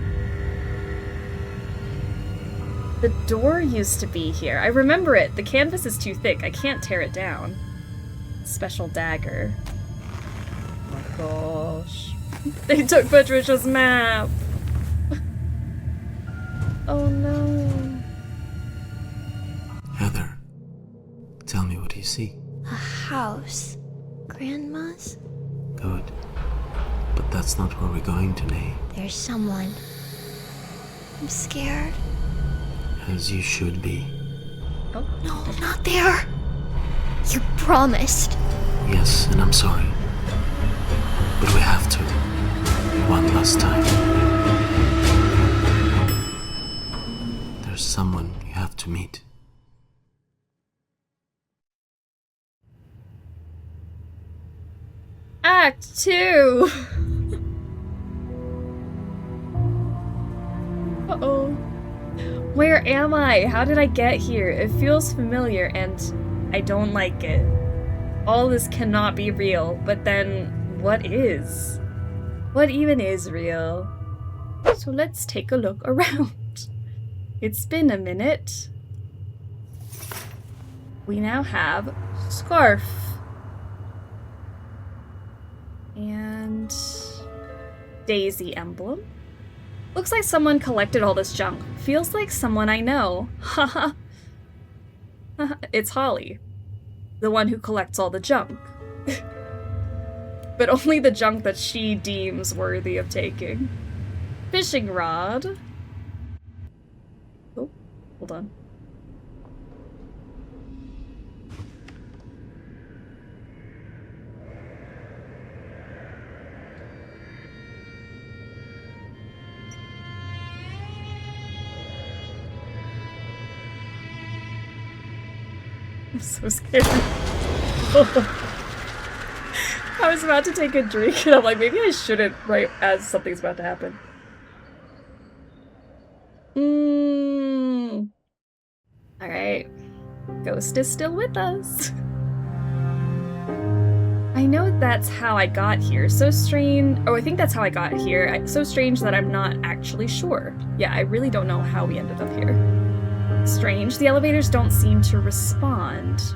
The door used to be here. I remember it. The canvas is too thick. I can't tear it down. Special dagger. Oh my gosh. They took Patricia's map. Oh no.
Heather, tell me, what do you see?
A house. Grandma's?
Good. But that's not where we're going today.
There's someone. I'm scared.
As you should be.
No, not there. You promised.
Yes, and I'm sorry. But we have to. One last time. There's someone you have to meet.
Act 2. Uh-oh. Where am I? How did I get here? It feels familiar and I don't like it. All this cannot be real, but then what is? What even is real? So let's take a look around. It's been a minute. We now have scarf. And daisy emblem. Looks like someone collected all this junk. Feels like someone I know. Haha. It's Holly. The one who collects all the junk. But only the junk that she deems worthy of taking. Fishing rod. Oh, hold on. I'm so scared. I was about to take a drink and I'm like, maybe I shouldn't right as something's about to happen. Alright. Ghost is still with us. I know that's how I got here. So strange. Oh, I think that's how I got here. So strange that I'm not actually sure. Yeah, I really don't know how we ended up here. Strange. The elevators don't seem to respond.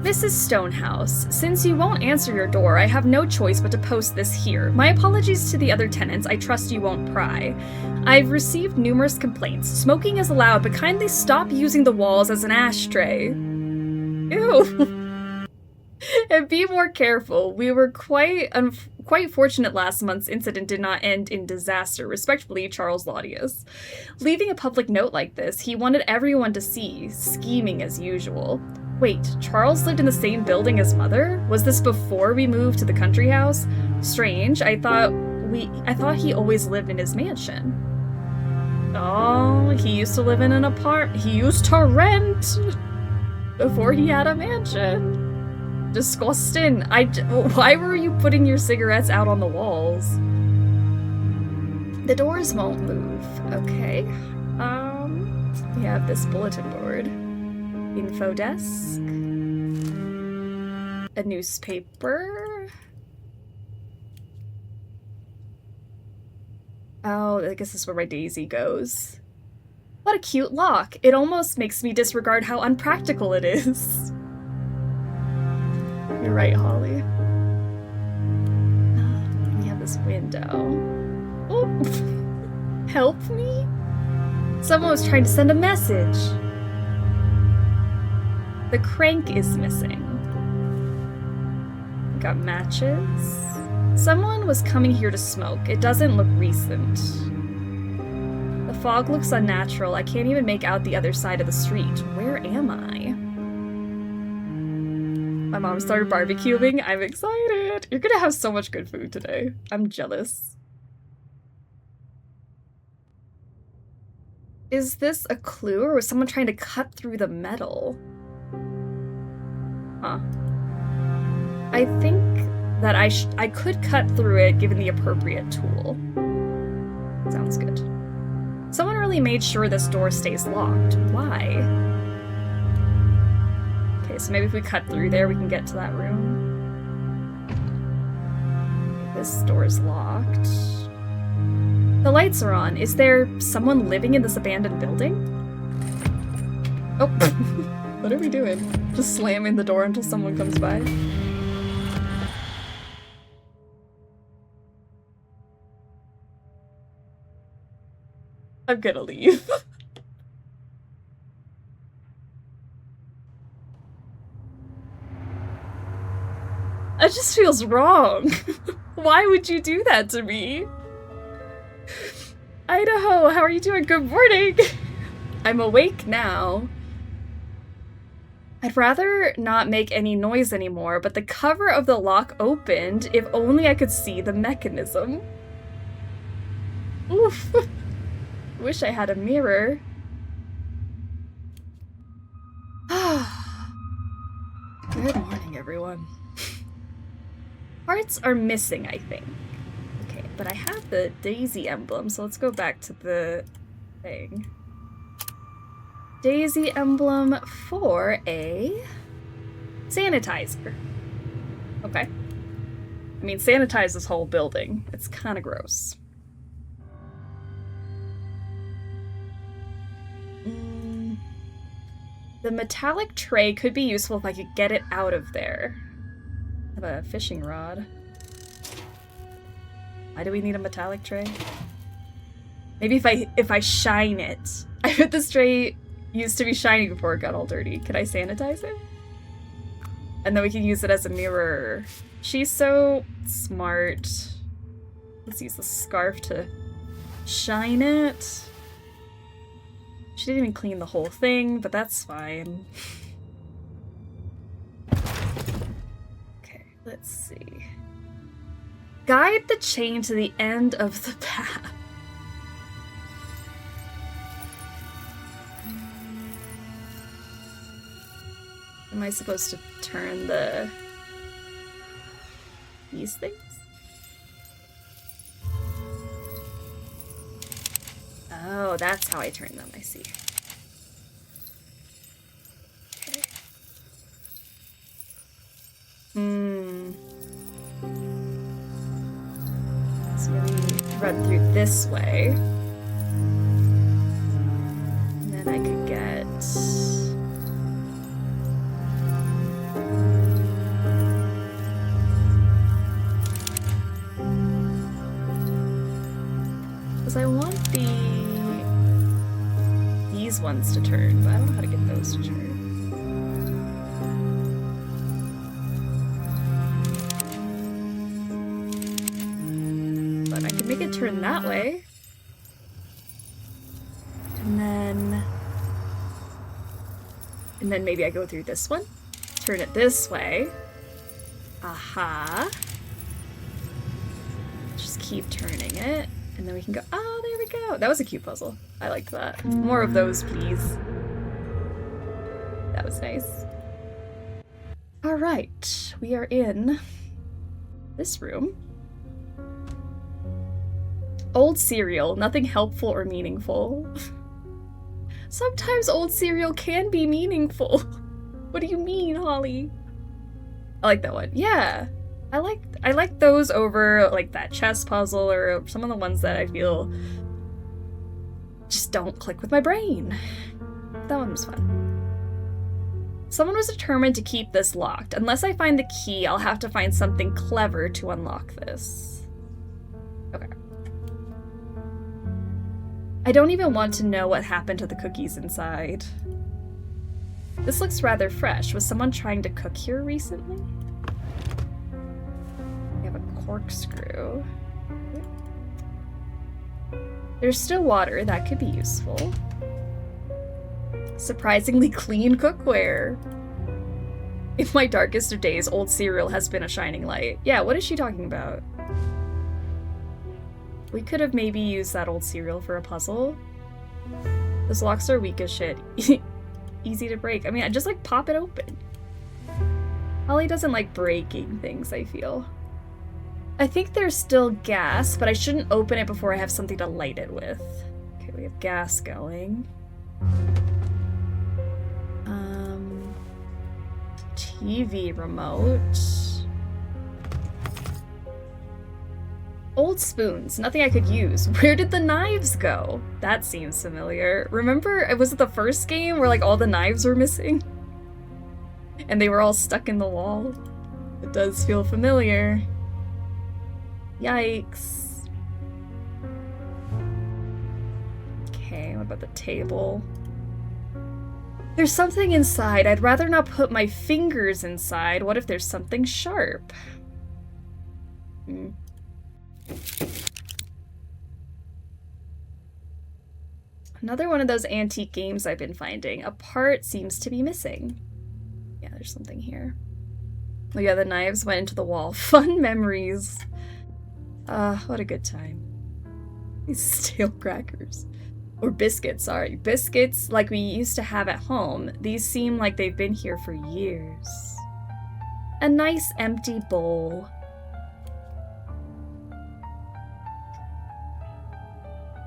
Mrs. Stonehouse, since you won't answer your door, I have no choice but to post this here. My apologies to the other tenants. I trust you won't pry. I've received numerous complaints. Smoking is allowed, but kindly stop using the walls as an ashtray. Ew. And be more careful. We were quite fortunate last month's incident did not end in disaster. Respectfully, Charles Laudius. Leaving a public note like this, he wanted everyone to see, scheming as usual. Wait, Charles lived in the same building as Mother? Was this before we moved to the country house? Strange. I thought he always lived in his mansion. Oh, he used to live in an apartment. He used to rent before he had a mansion. Disgusting. Why were you putting your cigarettes out on the walls? The doors won't move. Okay. We have this bulletin board. Info desk. A newspaper. Oh, I guess this is where my daisy goes. What a cute lock. It almost makes me disregard how unpractical it is. You're right, Holly. We have this window. Oh, help me? Someone was trying to send a message. The crank is missing. We got matches. Someone was coming here to smoke. It doesn't look recent. The fog looks unnatural. I can't even make out the other side of the street. Where am I? My mom started barbecuing. I'm excited. You're gonna have so much good food today. I'm jealous. Is this a clue, or was someone trying to cut through the metal? Huh. I think that I could cut through it given the appropriate tool. Sounds good. Someone really made sure this door stays locked. Why? Okay, so maybe if we cut through there, we can get to that room. This door's locked. The lights are on. Is there someone living in this abandoned building? Oh, what are we doing? Just slamming the door until someone comes by? I'm gonna leave. It just feels wrong. Why would you do that to me? Idaho, how are you doing? Good morning. I'm awake now. I'd rather not make any noise anymore, but the cover of the lock opened. If only I could see the mechanism. Oof. Wish I had a mirror. Good morning, everyone. Parts are missing, I think. Okay, but I have the daisy emblem, so let's go back to the thing. Daisy emblem for a sanitizer. Okay. I mean, sanitize this whole building. It's kind of gross. The metallic tray could be useful if I could get it out of there. I have a fishing rod. Why do we need a metallic tray? Maybe if I shine it. I heard this tray used to be shiny before it got all dirty. Could I sanitize it? And then we can use it as a mirror. She's so smart. Let's use the scarf to shine it. She didn't even clean the whole thing, but that's fine. Okay, let's see. Guide the chain to the end of the path. Am I supposed to turn these things? Oh, that's how I turn them, I see. Okay. So maybe run through this way. And then I could get Because I want these ones to turn, but I don't know how to get those to turn. But I can make it turn that way. And then maybe I go through this one. Turn it this way. Aha. Just keep turning it. And then we can go, oh, there we go. That was a cute puzzle. I liked that. More of those, please. That was nice. All right, we are in this room. Old cereal, nothing helpful or meaningful. Sometimes old cereal can be meaningful. What do you mean, Holly? I like that one. Yeah. I like those over like that chess puzzle or some of the ones that I feel just don't click with my brain. That one was fun. Someone was determined to keep this locked. Unless I find the key, I'll have to find something clever to unlock this. Okay. I don't even want to know what happened to the cookies inside. This looks rather fresh. Was someone trying to cook here recently? We have a corkscrew. There's still water. That could be useful. Surprisingly clean cookware. In my darkest of days, old cereal has been a shining light. Yeah, what is she talking about? We could have maybe used that old cereal for a puzzle. Those locks are weak as shit. Easy to break. I mean, I just like pop it open. Holly doesn't like breaking things, I feel. I think there's still gas, but I shouldn't open it before I have something to light it with. Okay, we have gas going. TV remote. Old spoons, nothing I could use. Where did the knives go? That seems familiar. Remember, was it the first game where like all the knives were missing? And they were all stuck in the wall? It does feel familiar. Yikes. Okay, what about the table? There's something inside. I'd rather not put my fingers inside. What if there's something sharp? Another one of those antique games I've been finding. A part seems to be missing. Yeah, there's something here. Oh yeah, the knives went into the wall. Fun memories. What a good time. These stale crackers. Or biscuits, sorry. Biscuits like we used to have at home. These seem like they've been here for years. A nice empty bowl.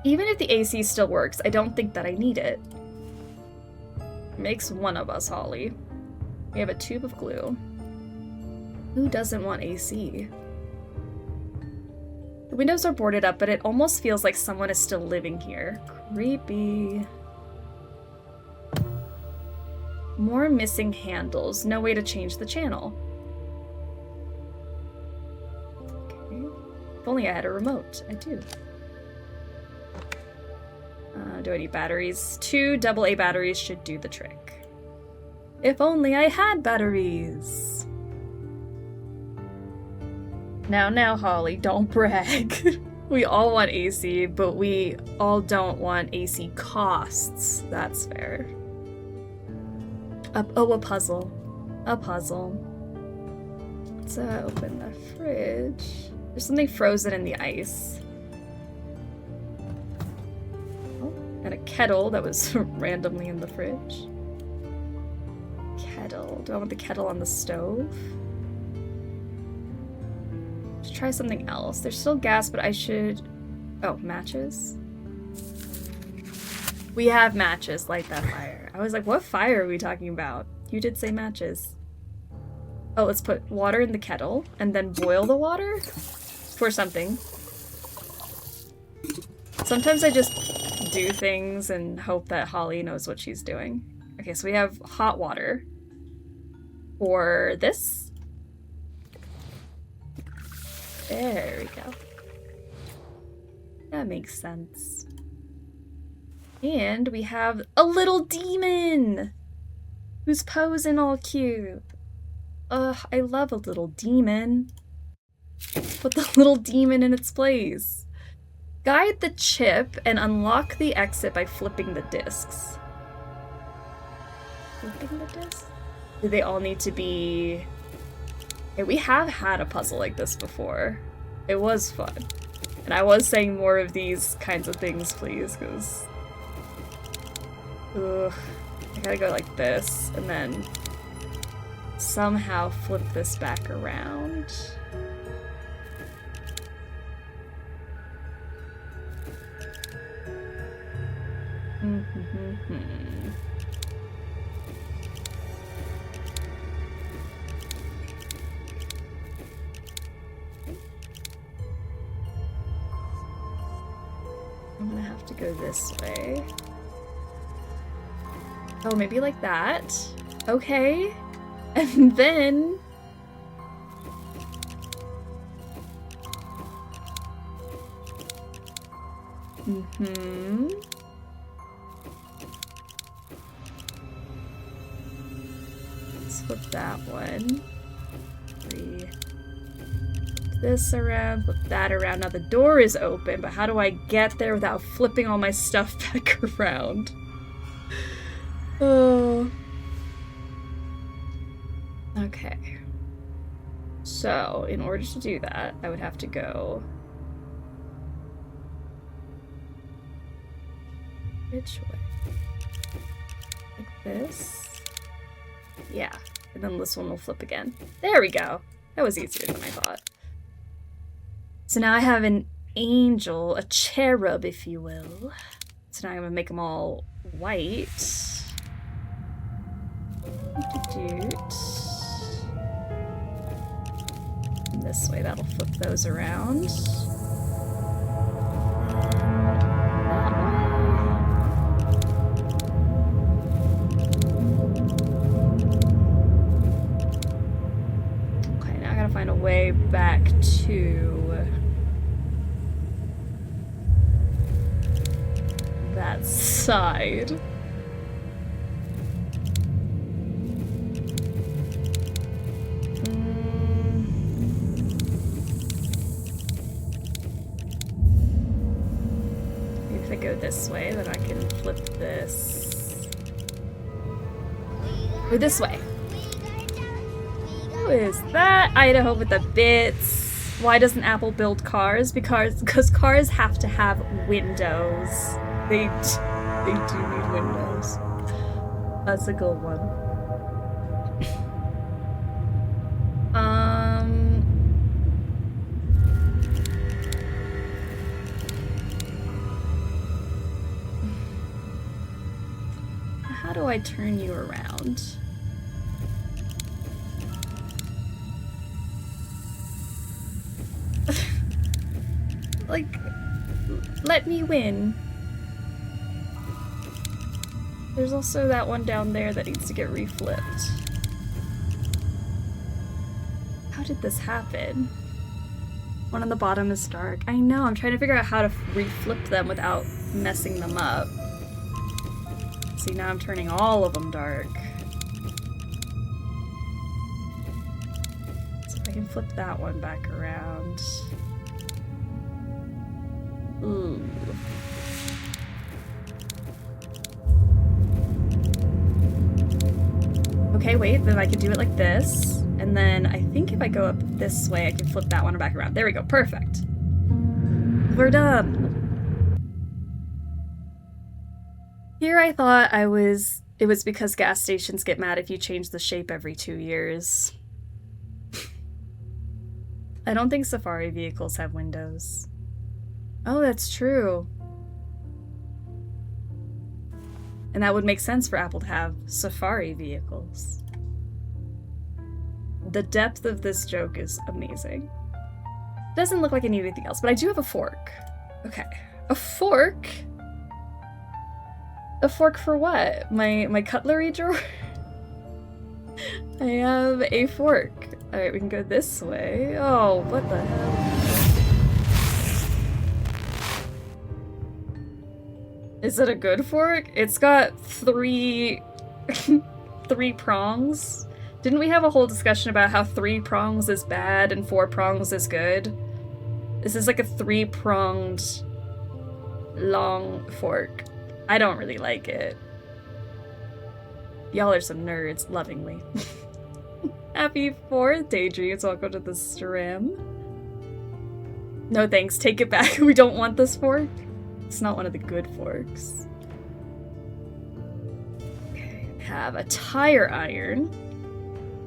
Even if the AC still works, I don't think that I need it. Makes one of us, Holly. We have a tube of glue. Who doesn't want AC? The windows are boarded up, but it almost feels like someone is still living here. Creepy. More missing handles. No way to change the channel. Okay. If only I had a remote. I do. Do I need batteries? 2 AA batteries should do the trick. If only I had batteries! Now, Holly, don't brag. We all want AC, but we all don't want AC costs. That's fair. A puzzle. A puzzle. Let's open the fridge. There's something frozen in the ice. And a kettle that was randomly in the fridge. Kettle. Do I want the kettle on the stove? Let's try something else. There's still gas, but I should... Oh, matches? We have matches. Light that fire. I was like, what fire are we talking about? You did say matches. Oh, let's put water in the kettle and then boil the water for something. Sometimes I just do things and hope that Holly knows what she's doing. Okay, so we have hot water for this. There we go. That makes sense. And we have a little demon! Who's posing all cute. Ugh, I love a little demon. Put the little demon in its place. Guide the chip and unlock the exit by flipping the discs. Flipping the discs? Do they all need to be... Okay, we have had a puzzle like this before. It was fun. And I was saying more of these kinds of things, please, because... Ugh. I gotta go like this, and then somehow flip this back around. I'm gonna have to go this way. Oh, maybe like that. Okay. And then... Let's flip that one. Flip this around, flip that around. Now the door is open, but how do I get there without flipping all my stuff back around? Oh. Okay. So, in order to do that, I would have to go... Which way? Like this? Yeah. And then this one will flip again. There we go! That was easier than I thought. So now I have an angel, a cherub, if you will. So now I'm gonna make them all white. This way, that'll flip those around. Okay, now I gotta find a way back to that side. Go this way, then I can flip this. Or this way. Who is that? Idaho with the bits. Why doesn't Apple build cars? Because cars have to have windows. They do need windows. That's a good one. How do I turn you around? Like, let me win. There's also that one down there that needs to get reflipped. How did this happen? One on the bottom is dark. I know, I'm trying to figure out how to reflip them without messing them up. See, now I'm turning all of them dark. So if I can flip that one back around. Ooh. Okay, wait, then I can do it like this. And then I think if I go up this way, I can flip that one back around. There we go, perfect. We're done. Here I thought it was because gas stations get mad if you change the shape every 2 years. I don't think Safari vehicles have windows. Oh, that's true. And that would make sense for Apple to have Safari vehicles. The depth of this joke is amazing. Doesn't look like I need anything else, but I do have a fork. Okay. A fork? A fork for what? My cutlery drawer? I have a fork. Alright, we can go this way. Oh, what the hell? Is it a good fork? It's got three prongs. Didn't we have a whole discussion about how 3 prongs is bad and 4 prongs is good? This is like a 3-pronged long fork. I don't really like it. Y'all are some nerds, lovingly. Happy 4th, Daydreams. Welcome to the stream. No thanks, take it back. We don't want this fork. It's not one of the good forks. Okay, have a tire iron.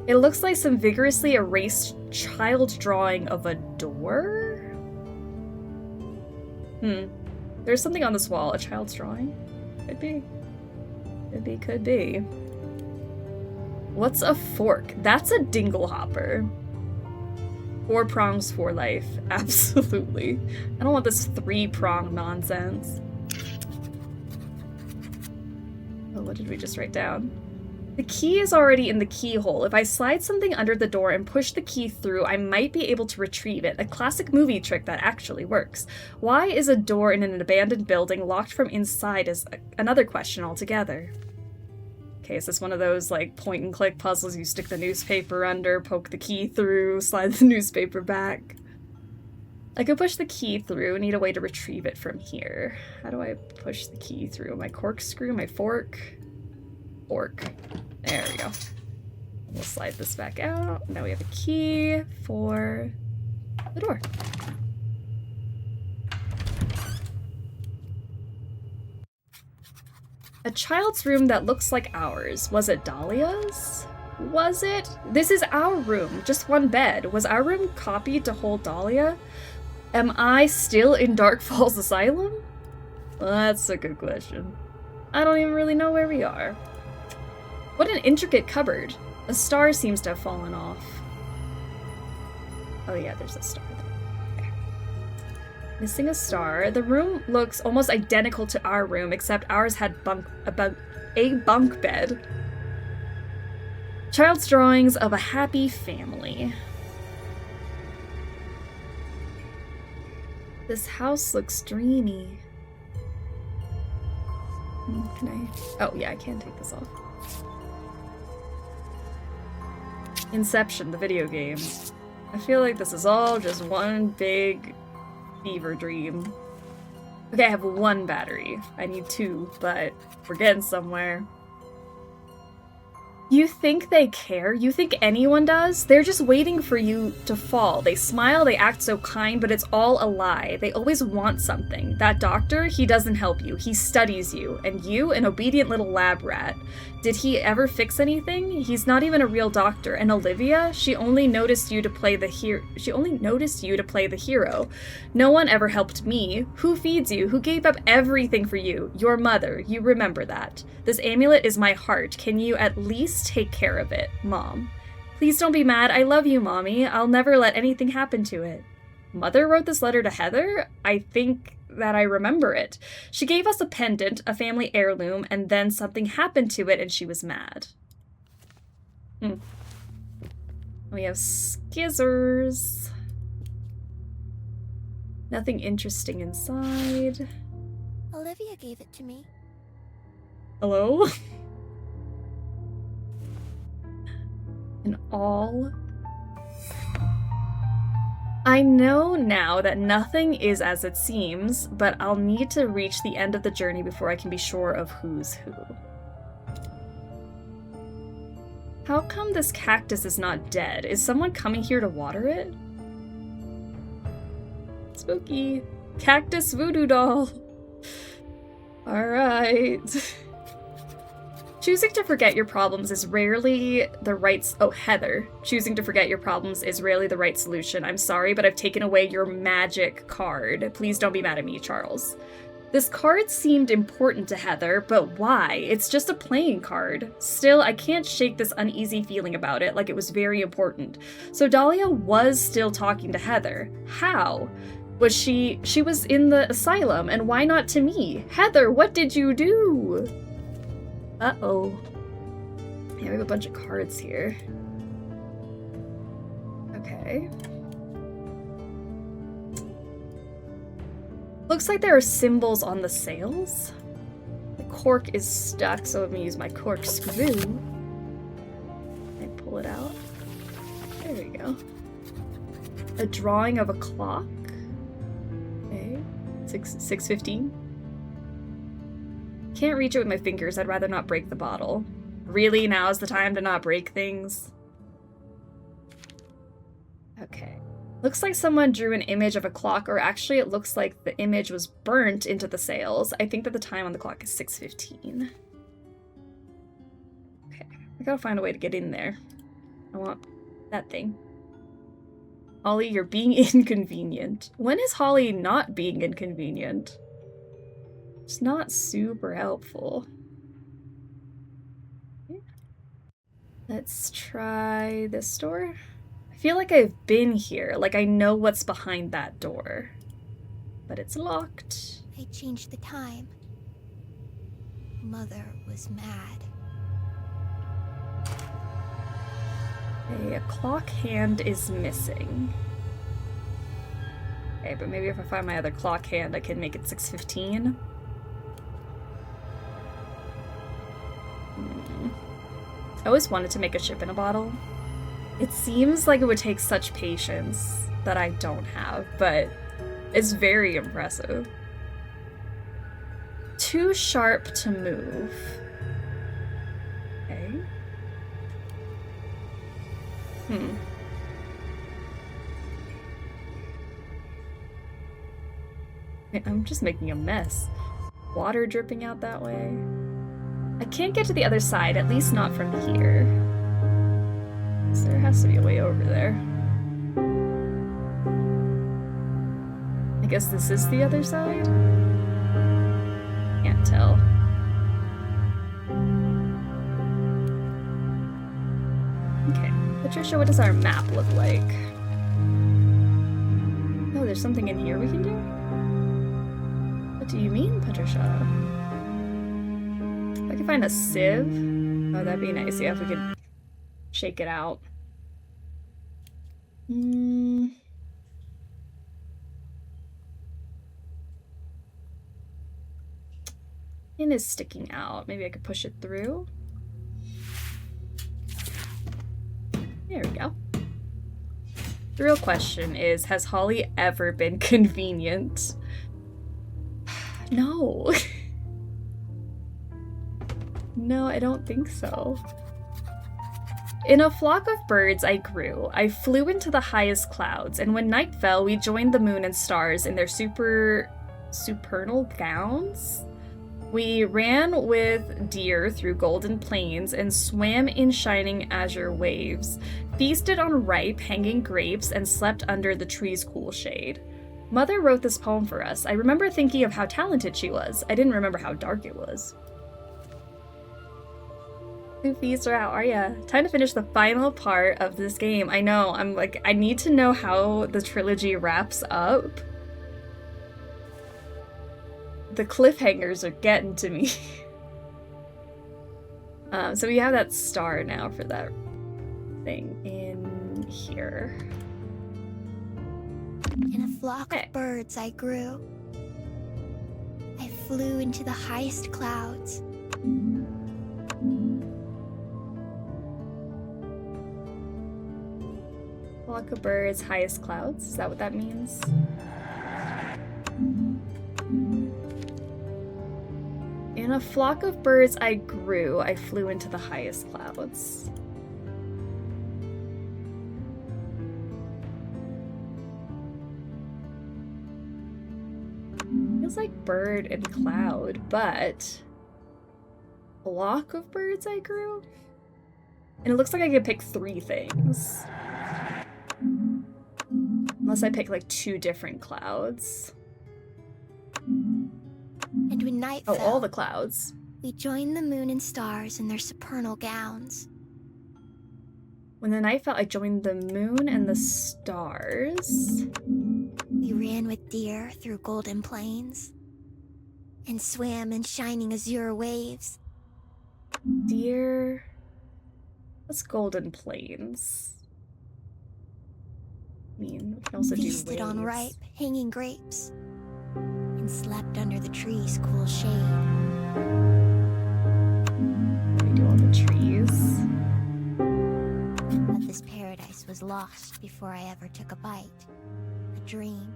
It looks like some vigorously erased child drawing of a door? There's something on this wall. A child's drawing? Could be. Could be. What's a fork? That's a dingle hopper. 4 prongs for life. Absolutely. I don't want this 3-prong nonsense. Oh, what did we just write down? The key is already in the keyhole. If I slide something under the door and push the key through, I might be able to retrieve it. A classic movie trick that actually works. Why is a door in an abandoned building locked from inside is another question altogether. Okay, is this one of those, like, point-and-click puzzles? You stick the newspaper under, poke the key through, slide the newspaper back. I could push the key through, need a way to retrieve it from here. How do I push the key through? My corkscrew, my fork? Fork. There we go. We'll slide this back out. Now we have a key for the door. A child's room that looks like ours. Was it Dahlia's? Was it? This is our room, just one bed. Was our room copied to hold Dahlia? Am I still in Dark Falls Asylum? Well, that's a good question. I don't even really know where we are. What an intricate cupboard. A star seems to have fallen off. Oh yeah, there's a star there. Okay. Missing a star. The room looks almost identical to our room, except ours had a bunk bed. Child's drawings of a happy family. This house looks dreamy. Can I? Oh yeah, I can take this off. Inception, the video game. I feel like this is all just one big fever dream. Okay, I have 1 battery. I need 2, but we're getting somewhere. You think they care? You think anyone does? They're just waiting for you to fall. They smile, they act so kind, but it's all a lie. They always want something. That doctor, he doesn't help you. He studies you. And you, an obedient little lab rat. Did he ever fix anything? He's not even a real doctor. And Olivia, she only noticed you to play the hero. No one ever helped me. Who feeds you? Who gave up everything for you? Your mother. You remember that. This amulet is my heart. Can you at least take care of it, Mom? Please don't be mad. I love you, Mommy. I'll never let anything happen to it. Mother wrote this letter to Heather? I think that I remember it. She gave us a pendant, a family heirloom, and then something happened to it and she was mad. We have skizzers. Nothing interesting inside.
Olivia gave it to me.
Hello? And all. I know now that nothing is as it seems, but I'll need to reach the end of the journey before I can be sure of who's who. How come this cactus is not dead? Is someone coming here to water it? Spooky. Cactus voodoo doll. Alright. Choosing to forget your problems is rarely the right... Oh, Heather. Choosing to forget your problems is rarely the right solution. I'm sorry, but I've taken away your magic card. Please don't be mad at me, Charles. This card seemed important to Heather, but why? It's just a playing card. Still, I can't shake this uneasy feeling about it, like it was very important. So Dahlia was still talking to Heather. How? Was she was in the asylum, and why not to me? Heather, what did you do? Uh-oh. Yeah, we have a bunch of cards here. Okay. Looks like there are symbols on the sails. cork is stuck, so let me use my corkscrew. And pull it out. There we go. A drawing of a clock. Okay. 6:15. Can't reach it with my fingers. I'd rather not break the bottle. Really? Now's the time to not break things? Okay. Looks like someone drew an image of a clock, or actually it looks like the image was burnt into the sails. I think that the time on the clock is 6:15. Okay. I gotta find a way to get in there. I want that thing. Holly, you're being inconvenient. When is Holly not being inconvenient? It's not super helpful. Let's try this door. I feel like I've been here, like I know what's behind that door. But it's locked.
I changed the time. Mother was mad.
Okay, a clock hand is missing. Okay, but maybe if I find my other clock hand, I can make it 6:15. I always wanted to make a ship in a bottle. It seems like it would take such patience that I don't have, but it's very impressive. Too sharp to move. Okay. I'm just making a mess. Water dripping out that way. I can't get to the other side, at least not from here. So there has to be a way over there. I guess this is the other side? Can't tell. Okay, Patricia, what does our map look like? Oh, there's something in here we can do? What do you mean, Patricia? If I could find a sieve? Oh, that'd be nice. Yeah, if we could shake it out. Pin is sticking out. Maybe I could push it through. There we go. The real question is, has Holly ever been convenient? No. No, I don't think so. In a flock of birds I grew. I flew into the highest clouds, and when night fell, we joined the moon and stars in their supernal gowns. We ran with deer through golden plains and swam in shining azure waves, feasted on ripe, hanging grapes, and slept under the tree's cool shade. Mother wrote this poem for us. I remember thinking of how talented she was. I didn't remember how dark it was. Feaster, how are ya? Time to finish the final part of this game. I know, I'm like, I need to know how the trilogy wraps up. The cliffhangers are getting to me. So we have that star now for that thing in here.
In a flock of birds I grew. I flew into the highest clouds.
Flock of birds, highest clouds. Is that what that means? In a flock of birds I grew. I flew into the highest clouds. Feels like bird and cloud, but flock of birds I grew? And it looks like I could pick 3 things. Unless I pick like 2 different clouds.
And when night fell,
all the clouds.
We joined the moon and stars in their supernal gowns.
When the night fell, I joined the moon and the stars.
We ran with deer through golden plains and swam in shining azure waves.
Deer. What's golden plains? I mean, we can also
Feasted
do
on
waves.
ripe, hanging grapes and slept under the tree's cool shade.
What do we do on the trees?
But this paradise was lost before I ever took a bite. A dream.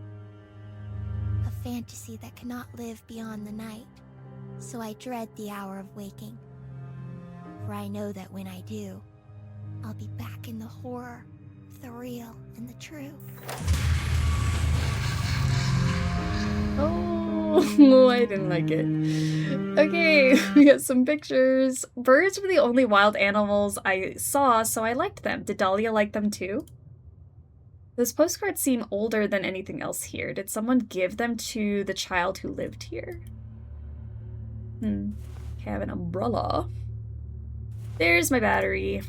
A fantasy that cannot live beyond the night. So I dread the hour of waking. For I know that when I do, I'll be back in the horror of the real and the true.
Oh, I didn't like it. Okay, we got some pictures. Birds were the only wild animals I saw, so I liked them. Did Dahlia like them too? Those postcards seem older than anything else here. Did someone give them to the child who lived here? Okay, I have an umbrella. There's my battery.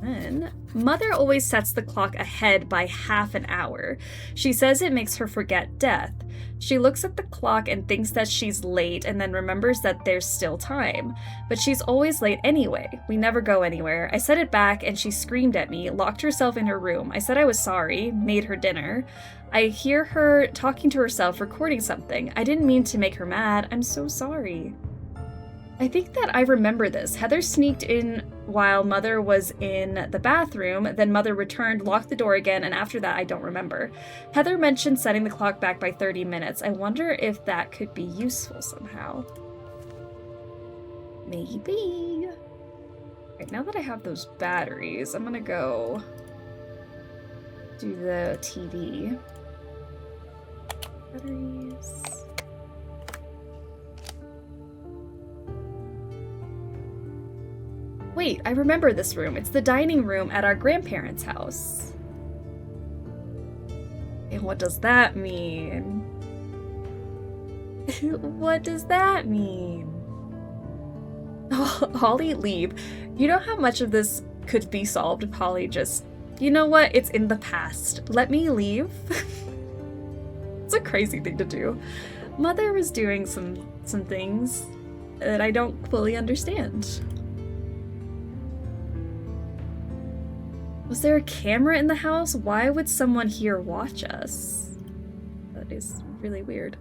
Then, Mother always sets the clock ahead by half an hour. She says it makes her forget death. She looks at the clock and thinks that she's late and then remembers that there's still time. But she's always late anyway. We never go anywhere. I set it back and she screamed at me, locked herself in her room. I said I was sorry, made her dinner. I hear her talking to herself, recording something. I didn't mean to make her mad. I'm so sorry. I think that I remember this. Heather sneaked in while Mother was in the bathroom, then Mother returned, locked the door again, and after that I don't remember. Heather mentioned setting the clock back by 30 minutes. I wonder if that could be useful somehow. Maybe. Right, now that I have those batteries, I'm gonna go do the TV. Batteries. Wait, I remember this room. It's the dining room at our grandparents' house. And what does that mean? What does that mean? Oh, Holly, leave. You know how much of this could be solved if Holly just... You know what? It's in the past. Let me leave. It's a crazy thing to do. Mother was doing some things that I don't fully understand. Was there a camera in the house? Why would someone here watch us? That is really weird.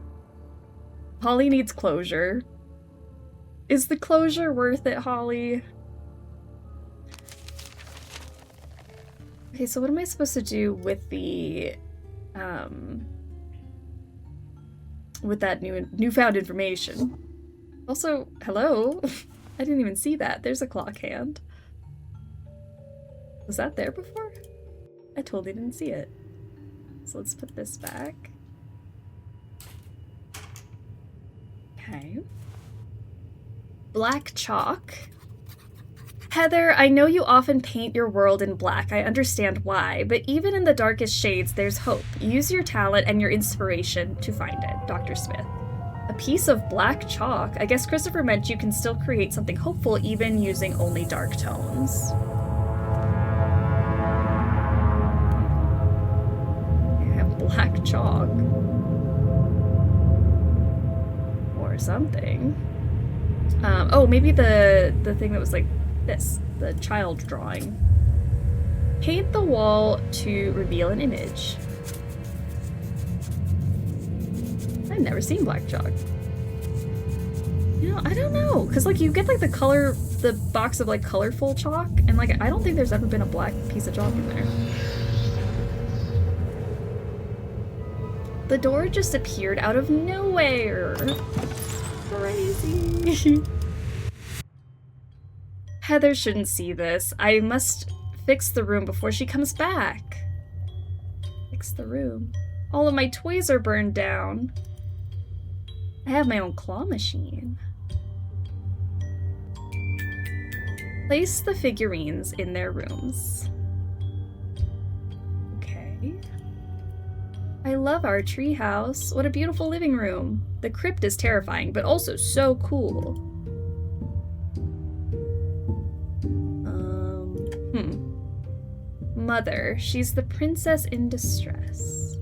Holly needs closure. Is the closure worth it, Holly? Okay, so what am I supposed to do with the, with that newfound information? Also, hello? I didn't even see that. There's a clock hand. Was that there before? I totally didn't see it. So let's put this back. Okay. Black chalk. Heather, I know you often paint your world in black. I understand why, but even in the darkest shades, there's hope. Use your talent and your inspiration to find it. Dr. Smith. A piece of black chalk? I guess Christopher meant you can still create something hopeful even using only dark tones. Black chalk. Or something. Oh, maybe the thing that was like this. The child drawing. Paint the wall to reveal an image. I've never seen black chalk. You know, I don't know. Because, like, you get, like, the box of, like, colorful chalk. And, like, I don't think there's ever been a black piece of chalk in there. The door just appeared out of nowhere. Crazy. Heather shouldn't see this. I must fix the room before she comes back. Fix the room. All of my toys are burned down. I have my own claw machine. Place the figurines in their rooms. Okay. I love our treehouse. What a beautiful living room. The crypt is terrifying, but also so cool. Mother. She's the princess in distress.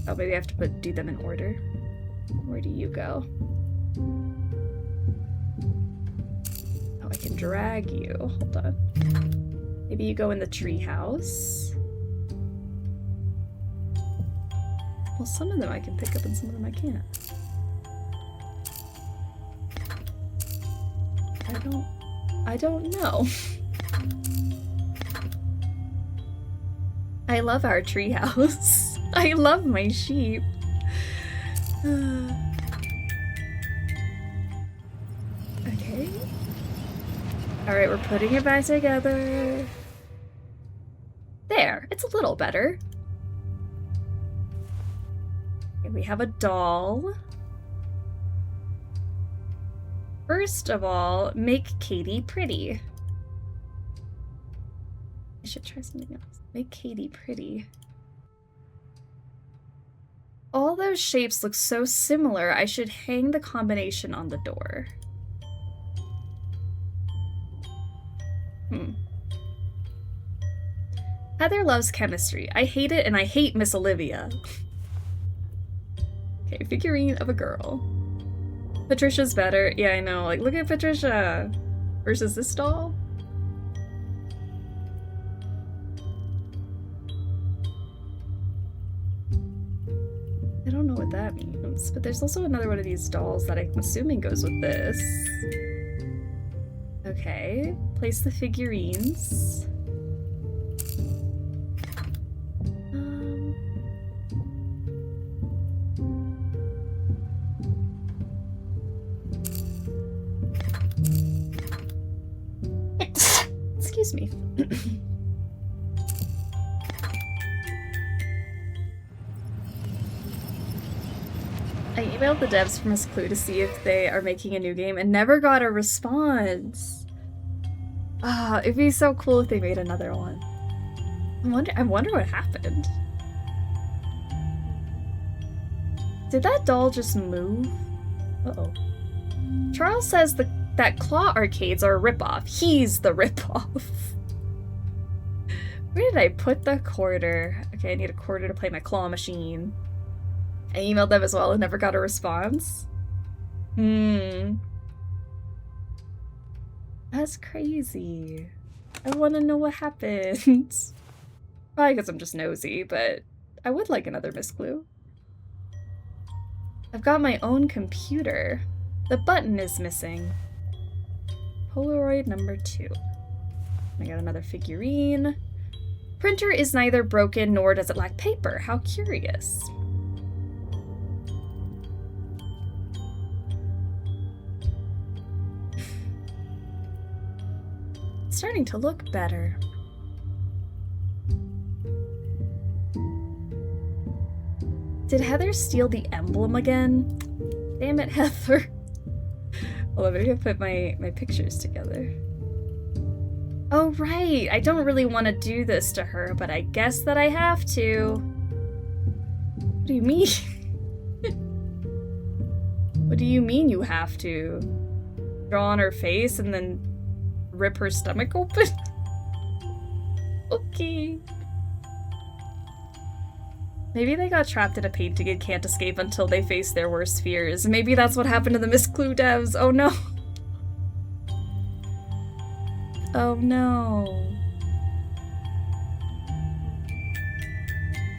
Oh, maybe I have to do them in order. Where do you go? Oh, I can drag you. Hold on. Maybe you go in the treehouse. Well, some of them I can pick up and some of them I can't. I don't know. I love our treehouse. I love my sheep. Okay. Alright, we're putting it back together. There, it's a little better. Okay, we have a doll. First of all, make Katie pretty. I should try something else. Make Katie pretty. All those shapes look so similar, I should hang the combination on the door. Heather loves chemistry. I hate it, and I hate Miss Olivia. Okay, figurine of a girl. Patricia's better. Yeah, I know. Like, look at Patricia versus this doll. I don't know what that means, but there's also another one of these dolls that I'm assuming goes with this. Okay, place the figurines. Excuse me. I emailed the devs from Miss Clue to see if they are making a new game and never got a response. Ah, it'd be so cool if they made another one. I wonder what happened. Did that doll just move? Uh-oh. Charles says that Claw arcades are a ripoff. He's the ripoff. Where did I put the quarter? Okay, I need a quarter to play my claw machine. I emailed them as well and never got a response. That's crazy. I want to know what happened. Probably because I'm just nosy, but I would like another Miss Clue. I've got my own computer. The button is missing. Polaroid number 2. I got another figurine. Printer is neither broken nor does it lack paper. How curious. It's starting to look better. Did Heather steal the emblem again? Damn it, Heather. Hold on, maybe I'll put my pictures together. Oh, right. I don't really want to do this to her, but I guess that I have to. What do you mean? What do you mean you have to? Draw on her face and then rip her stomach open? Okay. Maybe they got trapped in a painting and can't escape until they face their worst fears. Maybe that's what happened to the Miss Clue devs. Oh no. Oh no.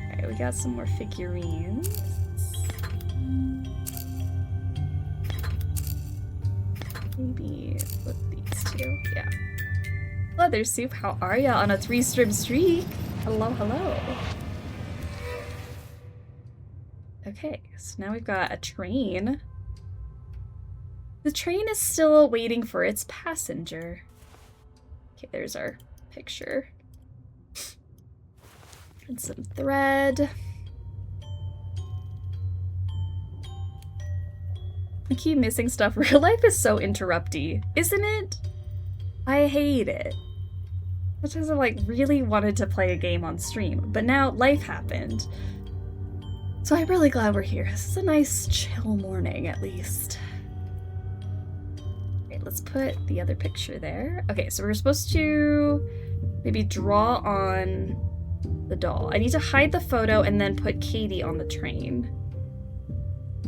Alright, we got some more figurines. Maybe flip these two. Yeah. Leather Soup, how are ya on a 3-strip streak? Hello, hello. Okay, so now we've got a train. The train is still waiting for its passenger. Okay, there's our picture. And some thread. I keep missing stuff. Real life is so interrupty, isn't it? I hate it. Sometimes I like really wanted to play a game on stream, but now life happened. So I'm really glad we're here. This is a nice chill morning, at least. Okay, let's put the other picture there. Okay, so we're supposed to maybe draw on the doll. I need to hide the photo and then put Katie on the train.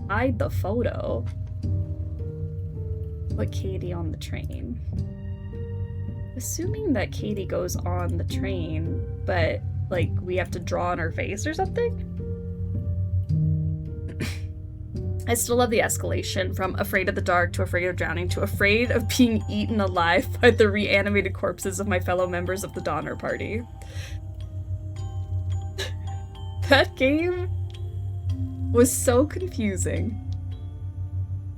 Hide the photo. Put Katie on the train. Assuming that Katie goes on the train, but like we have to draw on her face or something? I still love the escalation from afraid of the dark to afraid of drowning to afraid of being eaten alive by the reanimated corpses of my fellow members of the Donner Party. That game was so confusing.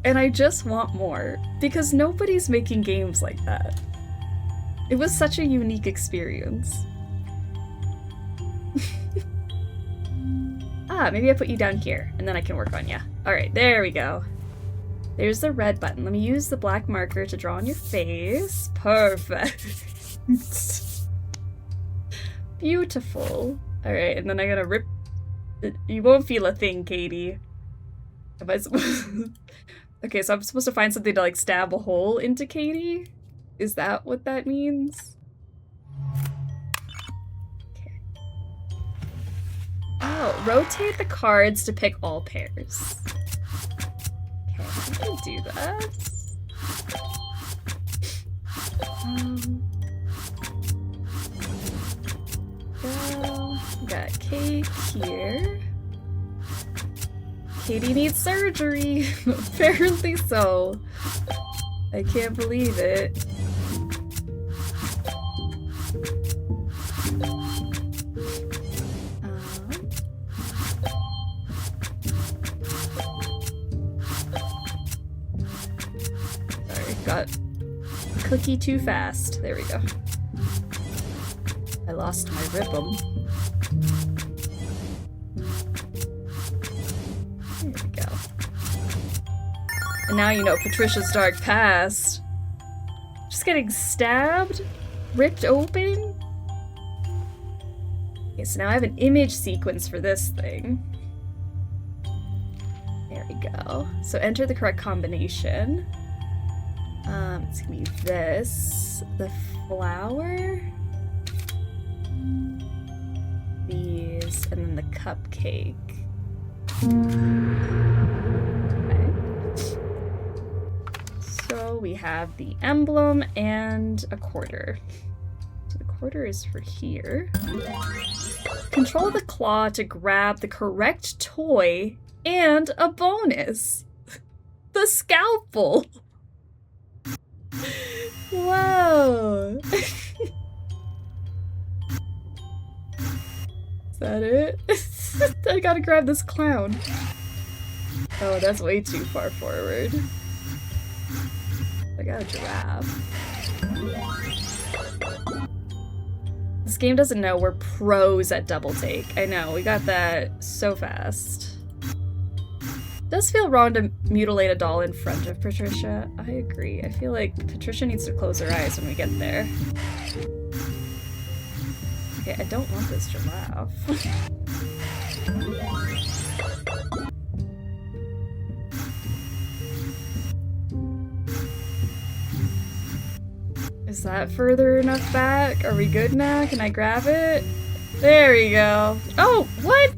And I just want more, because nobody's making games like that. It was such a unique experience. Ah, maybe I put you down here, and then I can work on you. Alright, there we go. There's the red button. Let me use the black marker to draw on your face. Perfect. Beautiful. Alright, and then I'm gonna rip... You won't feel a thing, Katie. Am I supposed... Okay, so I'm supposed to find something to, like, stab a hole into Katie? Is that what that means? Okay. Oh, rotate the cards to pick all pairs. Okay, I can do that. Got cake here. Katie needs surgery. Apparently so. I can't believe it. Sorry, got cookie too fast. There we go. I lost my rhythm. There we go. And now you know Patricia's dark past. Just getting stabbed? Ripped open? Okay, so now I have an image sequence for this thing. There we go. So enter the correct combination. It's gonna be this. The flower. These, and then the cupcake. Okay. So we have the emblem and a quarter. So the quarter is for here. Control the claw to grab the correct toy and a bonus. The scalpel. Whoa. Is that it? I gotta grab this clown. Oh, that's way too far forward. I got a giraffe. This game doesn't know we're pros at double take. I know, we got that so fast. Does feel wrong to mutilate a doll in front of Patricia. I agree. I feel like Patricia needs to close her eyes when we get there. Okay, I don't want this giraffe. Is that further enough back? Are we good now? Can I grab it? There we go. Oh, what?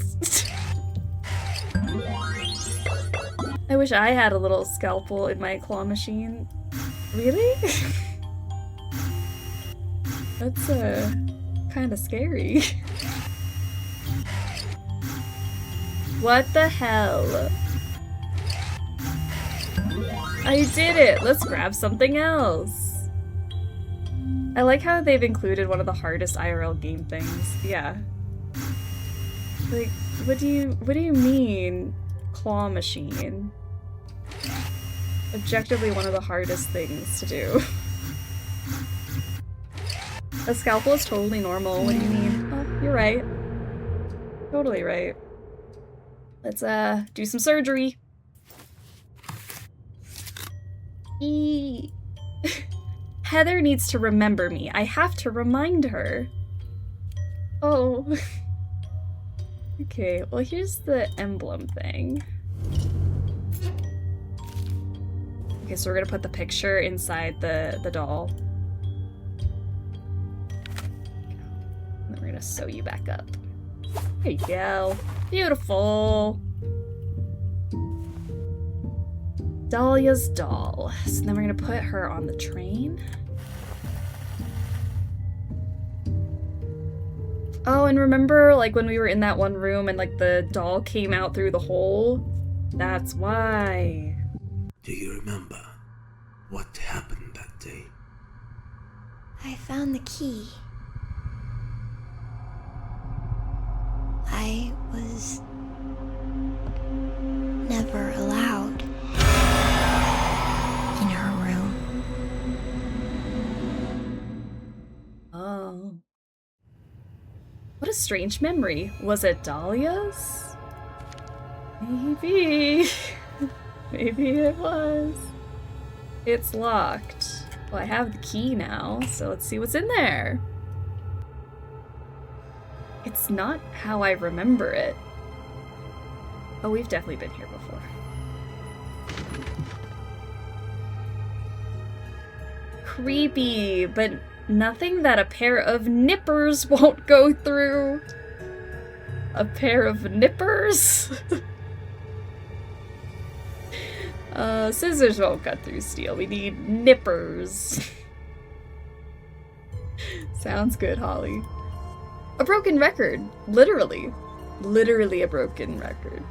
I wish I had a little scalpel in my claw machine. Really? That's kind of scary. What the hell? I did it! Let's grab something else. I like how they've included one of the hardest IRL game things. Yeah. Like, what do you mean? Claw machine. Objectively one of the hardest things to do. A scalpel is totally normal. What do you mean? Oh, you're right. Totally right. Let's do some surgery. Heather needs to remember me. I have to remind her. Oh. Okay, well here's the emblem thing. Okay, so we're gonna put the picture inside the doll. And then we're gonna sew you back up. There you go. Beautiful. Dahlia's doll. So then we're gonna put her on the train. Oh, and remember like when we were in that one room and like the doll came out through the hole? That's why.
Do you remember what happened that day?
I found the key. I was never allowed in her room.
Oh. What a strange memory. Was it Dahlia's? Maybe. Maybe it was. It's locked. Well, I have the key now, so let's see what's in there. It's not how I remember it. Oh, we've definitely been here before. Creepy, but nothing that a pair of nippers won't go through. A pair of nippers? Scissors won't cut through steel. We need nippers. Sounds good, Holly. A broken record. Literally. Literally a broken record.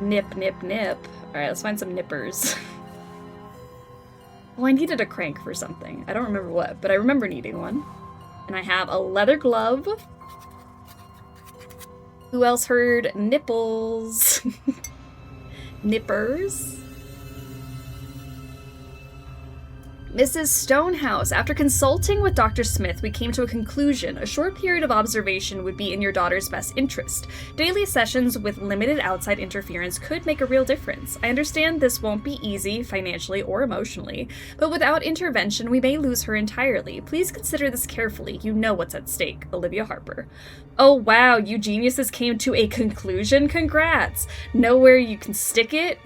Nip, nip, nip. Alright, let's find some nippers. Well, I needed a crank for something. I don't remember what, but I remember needing one. And I have a leather glove. Who else heard nipples? Nippers. Mrs. Stonehouse, after consulting with Dr. Smith, we came to a conclusion. A short period of observation would be in your daughter's best interest. Daily sessions with limited outside interference could make a real difference. I understand this won't be easy, financially or emotionally, but without intervention, we may lose her entirely. Please consider this carefully. You know what's at stake. Olivia Harper. Oh wow, you geniuses came to a conclusion? Congrats! Know where you can stick it?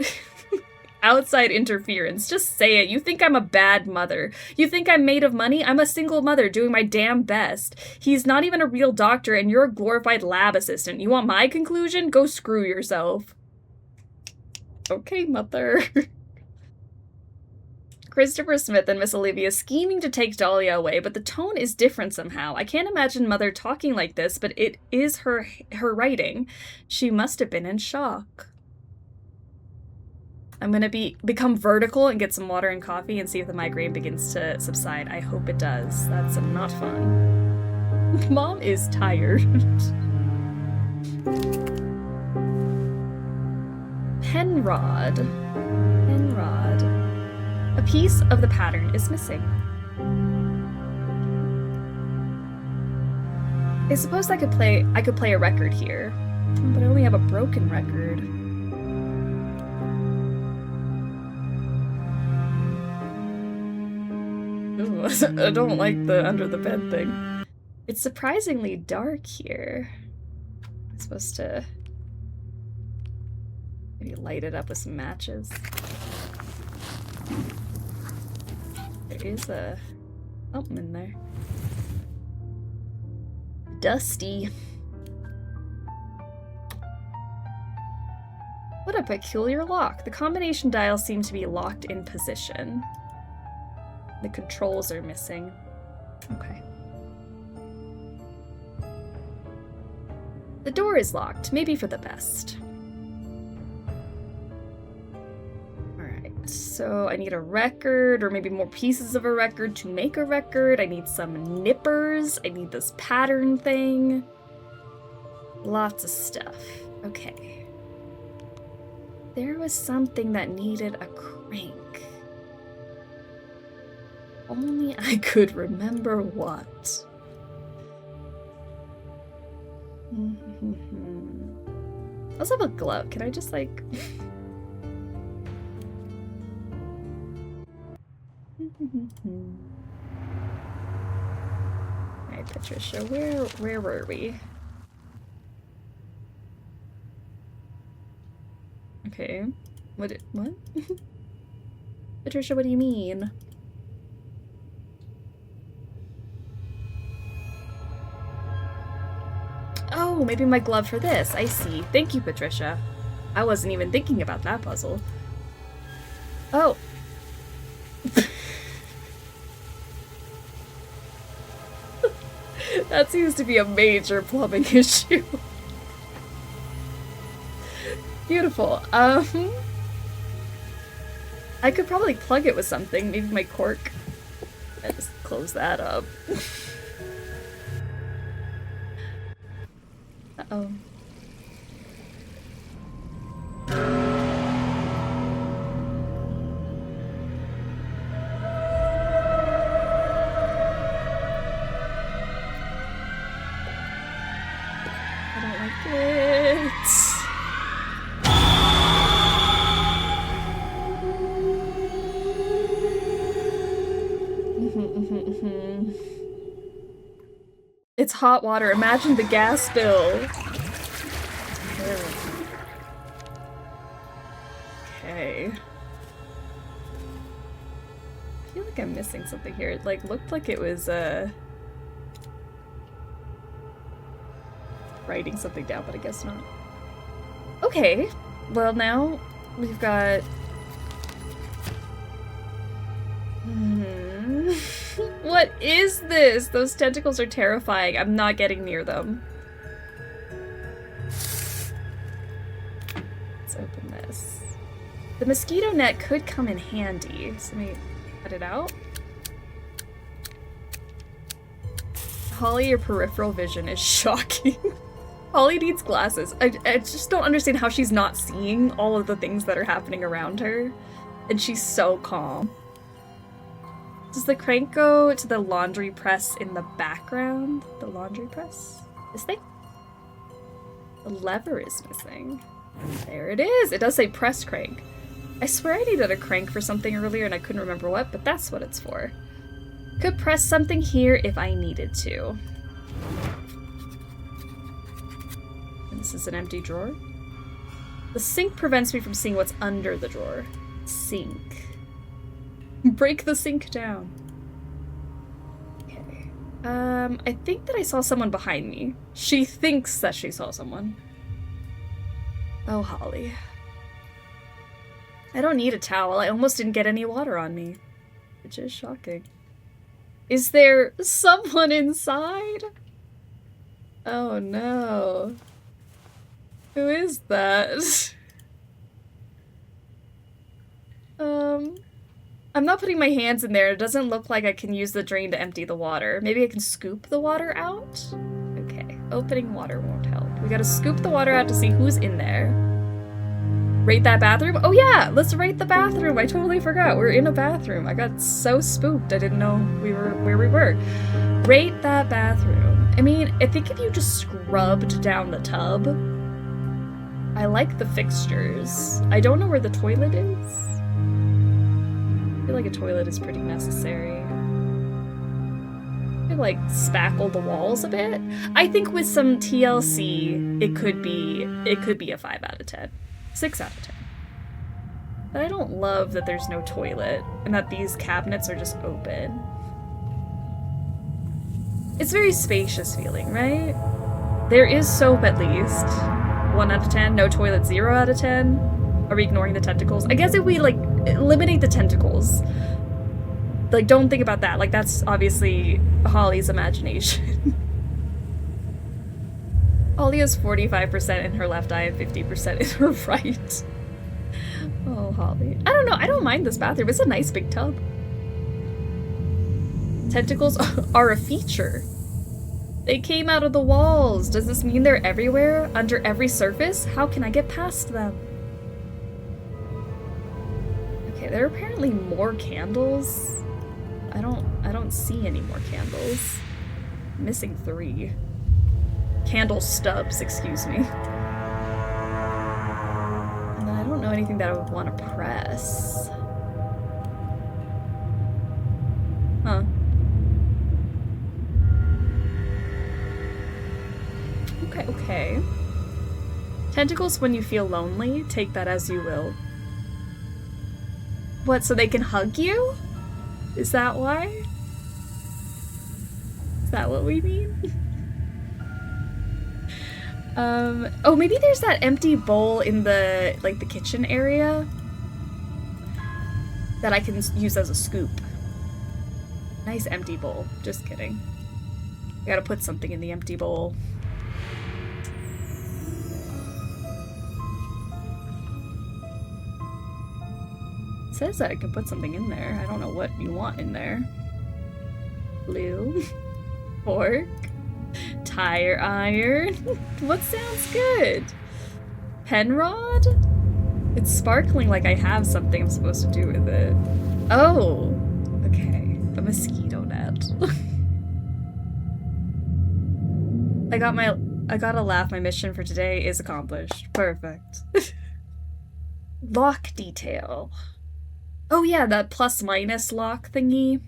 Outside interference. Just say it. You think I'm a bad mother. You think I'm made of money? I'm a single mother doing my damn best. He's not even a real doctor and you're a glorified lab assistant. You want my conclusion? Go screw yourself. Okay, mother. Christopher Smith and Miss Olivia scheming to take Dahlia away, but the tone is different somehow. I can't imagine Mother talking like this, but it is her writing. She must have been in shock. I'm gonna become vertical and get some water and coffee and see if the migraine begins to subside. I hope it does. That's not fun. Mom is tired. Penrod. Penrod. A piece of the pattern is missing. I suppose I could play a record here, but I only have a broken record. Ooh, I don't like the under the bed thing. It's surprisingly dark here. I'm supposed to maybe light it up with some matches. There is a something in there. Dusty. What a peculiar lock. The combination dials seem to be locked in position. The controls are missing. Okay. The door is locked, maybe for the best. Alright, so I need a record, or maybe more pieces of a record to make a record. I need some nippers. I need this pattern thing. Lots of stuff. Okay. There was something that needed a crank. Only I could remember what. I also have a glove. Can I just like... Alright, Patricia, where were we? Okay. What? Patricia, what do you mean? Oh, maybe my glove for this. I see. Thank you, Patricia. I wasn't even thinking about that puzzle. Oh. That seems to be a major plumbing issue. Beautiful. I could probably plug it with something, maybe my cork. I just close that up. Uh-oh. I don't like it. It's hot water. Imagine the gas bill. Okay. I feel like I'm missing something here. It like looked like it was writing something down, but I guess not. Okay. Well, now we've got What is this? Those tentacles are terrifying. I'm not getting near them. Let's open this. The mosquito net could come in handy. So let me cut it out. Holly, your peripheral vision is shocking. Holly needs glasses. I just don't understand how she's not seeing all of the things that are happening around her. And she's so calm. Does the crank go to the laundry press in the background? The laundry press? This thing? The lever is missing. There it is! It does say press crank. I swear I needed a crank for something earlier and I couldn't remember what, but that's what it's for. Could press something here if I needed to. And this is an empty drawer. The sink prevents me from seeing what's under the drawer. Sink. Break the sink down. Okay. I think that I saw someone behind me. She thinks that she saw someone. Oh, Holly. I don't need a towel. I almost didn't get any water on me. Which is shocking. Is there someone inside? Oh no. Who is that? I'm not putting my hands in there. It doesn't look like I can use the drain to empty the water. Maybe I can scoop the water out? Okay, opening water won't help. We gotta scoop the water out to see who's in there. Rate that bathroom? Oh yeah, let's rate the bathroom. I totally forgot. We're in a bathroom. I got so spooked. I didn't know we were where we were. Rate that bathroom. I mean, I think if you just scrubbed down the tub. I like the fixtures. I don't know where the toilet is. I feel like a toilet is pretty necessary. I like spackle the walls a bit. I think with some TLC, it could be a 5 out of 10. 6 out of 10. But I don't love that there's no toilet and that these cabinets are just open. It's very spacious feeling, right? There is soap at least. 1 out of 10. No toilet, 0 out of 10. Are we ignoring the tentacles? I guess if we, like, eliminate the tentacles. Like, don't think about that. Like, that's obviously Holly's imagination. Holly has 45% in her left eye and 50% in her right. Oh, Holly. I don't know. I don't mind this bathroom. It's a nice big tub. Tentacles are a feature. They came out of the walls. Does this mean they're everywhere? Under every surface? How can I get past them? Okay, there are apparently more candles. I don't see any more candles. I'm missing 3. Candle stubs, excuse me. And I don't know anything that I would want to press. Huh. Okay. Tentacles when you feel lonely, take that as you will. What, so they can hug you? Is that why? Is that what we mean? Oh, maybe there's that empty bowl in the, like, the kitchen area that I can use as a scoop. Nice empty bowl. Just kidding. I gotta put something in the empty bowl. says that I can put something in there. I don't know what you want in there. Blue. Pork. Tire iron. What sounds good? Penrod? It's sparkling like I have something I'm supposed to do with it. Oh! Okay. A mosquito net. I gotta laugh. My mission for today is accomplished. Perfect. Lock detail. Oh yeah, that plus minus lock thingy.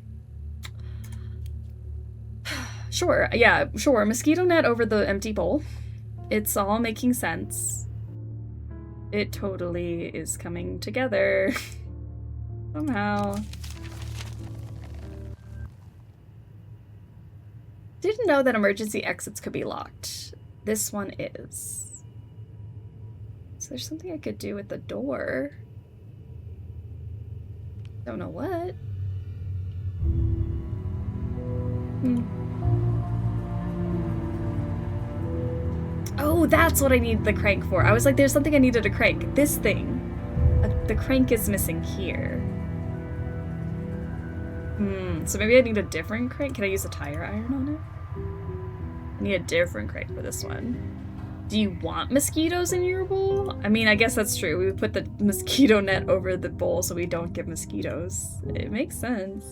Sure, yeah, sure. Mosquito net over the empty bowl. It's all making sense. It totally is coming together. Somehow. Didn't know that emergency exits could be locked. This one is. So there's something I could do with the door. Don't know what. Oh, that's what I need the crank for. I was like, there's something I needed a crank. This thing. The crank is missing here. So maybe I need a different crank. Can I use a tire iron on it? I need a different crank for this one. Do you want mosquitoes in your bowl? I mean, I guess that's true. We would put the mosquito net over the bowl so we don't get mosquitoes. It makes sense.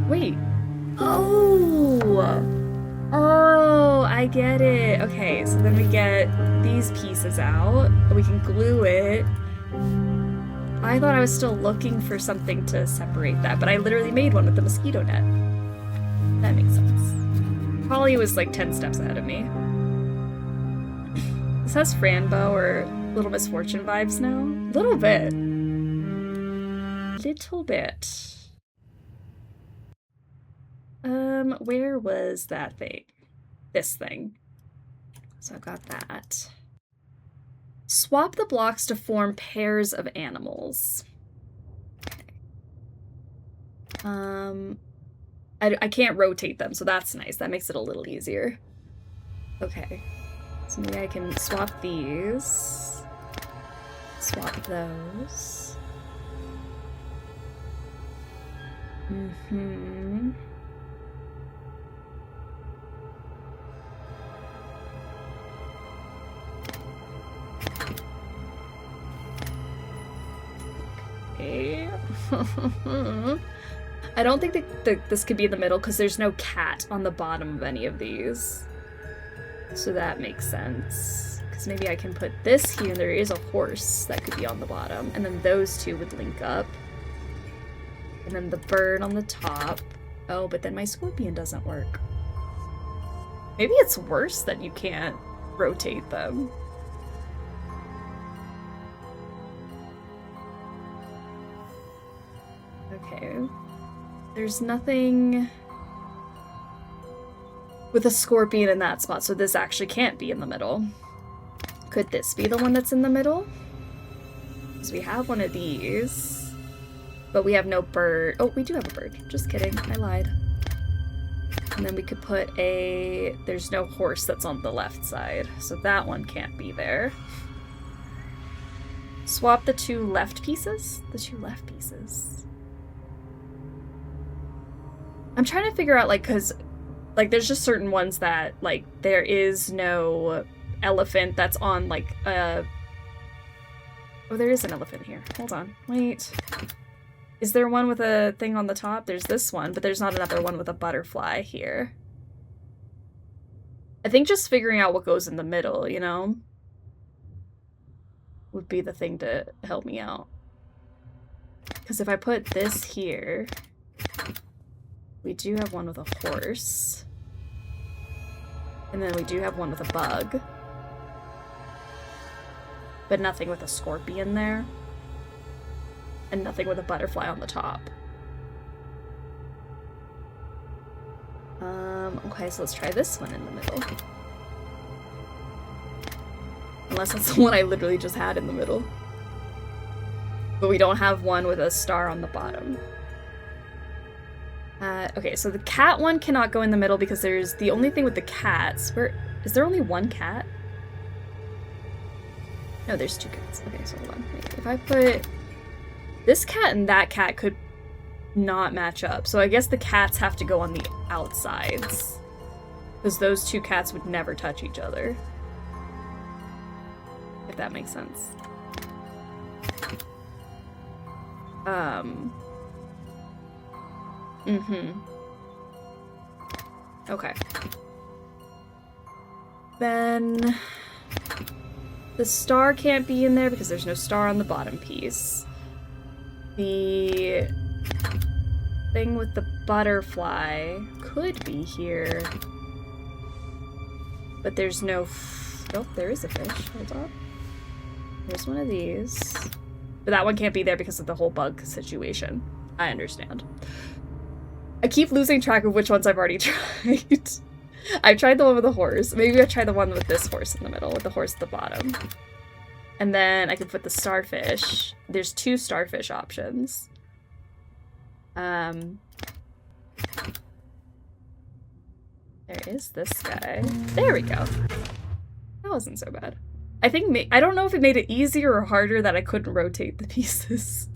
Wait. Oh, I get it. Okay, so then we get these pieces out. We can glue it. I thought I was still looking for something to separate that, but I literally made one with the mosquito net. That makes sense. Holly was like 10 steps ahead of me. This has Franbo or Little Misfortune vibes now. Little bit. Little bit. Where was that thing? This thing. So I've got that. Swap the blocks to form pairs of animals. Okay. I can't rotate them, so that's nice. That makes it a little easier. Okay. So maybe I can swap these. Swap those. I don't think that this could be in the middle because there's no cat on the bottom of any of these. So that makes sense. Because maybe I can put this here and there is a horse that could be on the bottom. And then those two would link up. And then the bird on the top. Oh, but then my scorpion doesn't work. Maybe it's worse that you can't rotate them. Okay. There's nothing with a scorpion in that spot, so this actually can't be in the middle. Could this be the one that's in the middle? Because we have one of these, but we have no bird. Oh, we do have a bird. Just kidding. I lied. And then we could put a... There's no horse that's on the left side, so that one can't be there. Swap the two left pieces? The two left pieces. I'm trying to figure out, like, because, like, there's just certain ones that, like, there is no elephant that's on, like, Oh, there is an elephant here. Hold on. Wait. Is there one with a thing on the top? There's this one, but there's not another one with a butterfly here. I think just figuring out what goes in the middle, you know, would be the thing to help me out. Because if I put this here... We do have one with a horse. And then we do have one with a bug. But nothing with a scorpion there. And nothing with a butterfly on the top. Okay, so let's try this one in the middle. Unless that's the one I literally just had in the middle. But we don't have one with a star on the bottom. Okay, so the cat one cannot go in the middle because there's the only thing with the cats. Is there only one cat? No, there's two cats. Okay, so hold on. Wait, if I put this cat and that cat could not match up. So I guess the cats have to go on the outsides. Because those two cats would never touch each other. If that makes sense. Okay. Then the star can't be in there because there's no star on the bottom piece. The thing with the butterfly could be here. But there's no oh, there is a fish. Hold on. There's one of these. But that one can't be there because of the whole bug situation. I understand. I keep losing track of which ones I've already tried. I've tried the one with the horse. Maybe I'll try the one with this horse in the middle, with the horse at the bottom. And then I can put the starfish. There's 2 starfish options. There is this guy. There we go. That wasn't so bad. I think I don't know if it made it easier or harder that I couldn't rotate the pieces.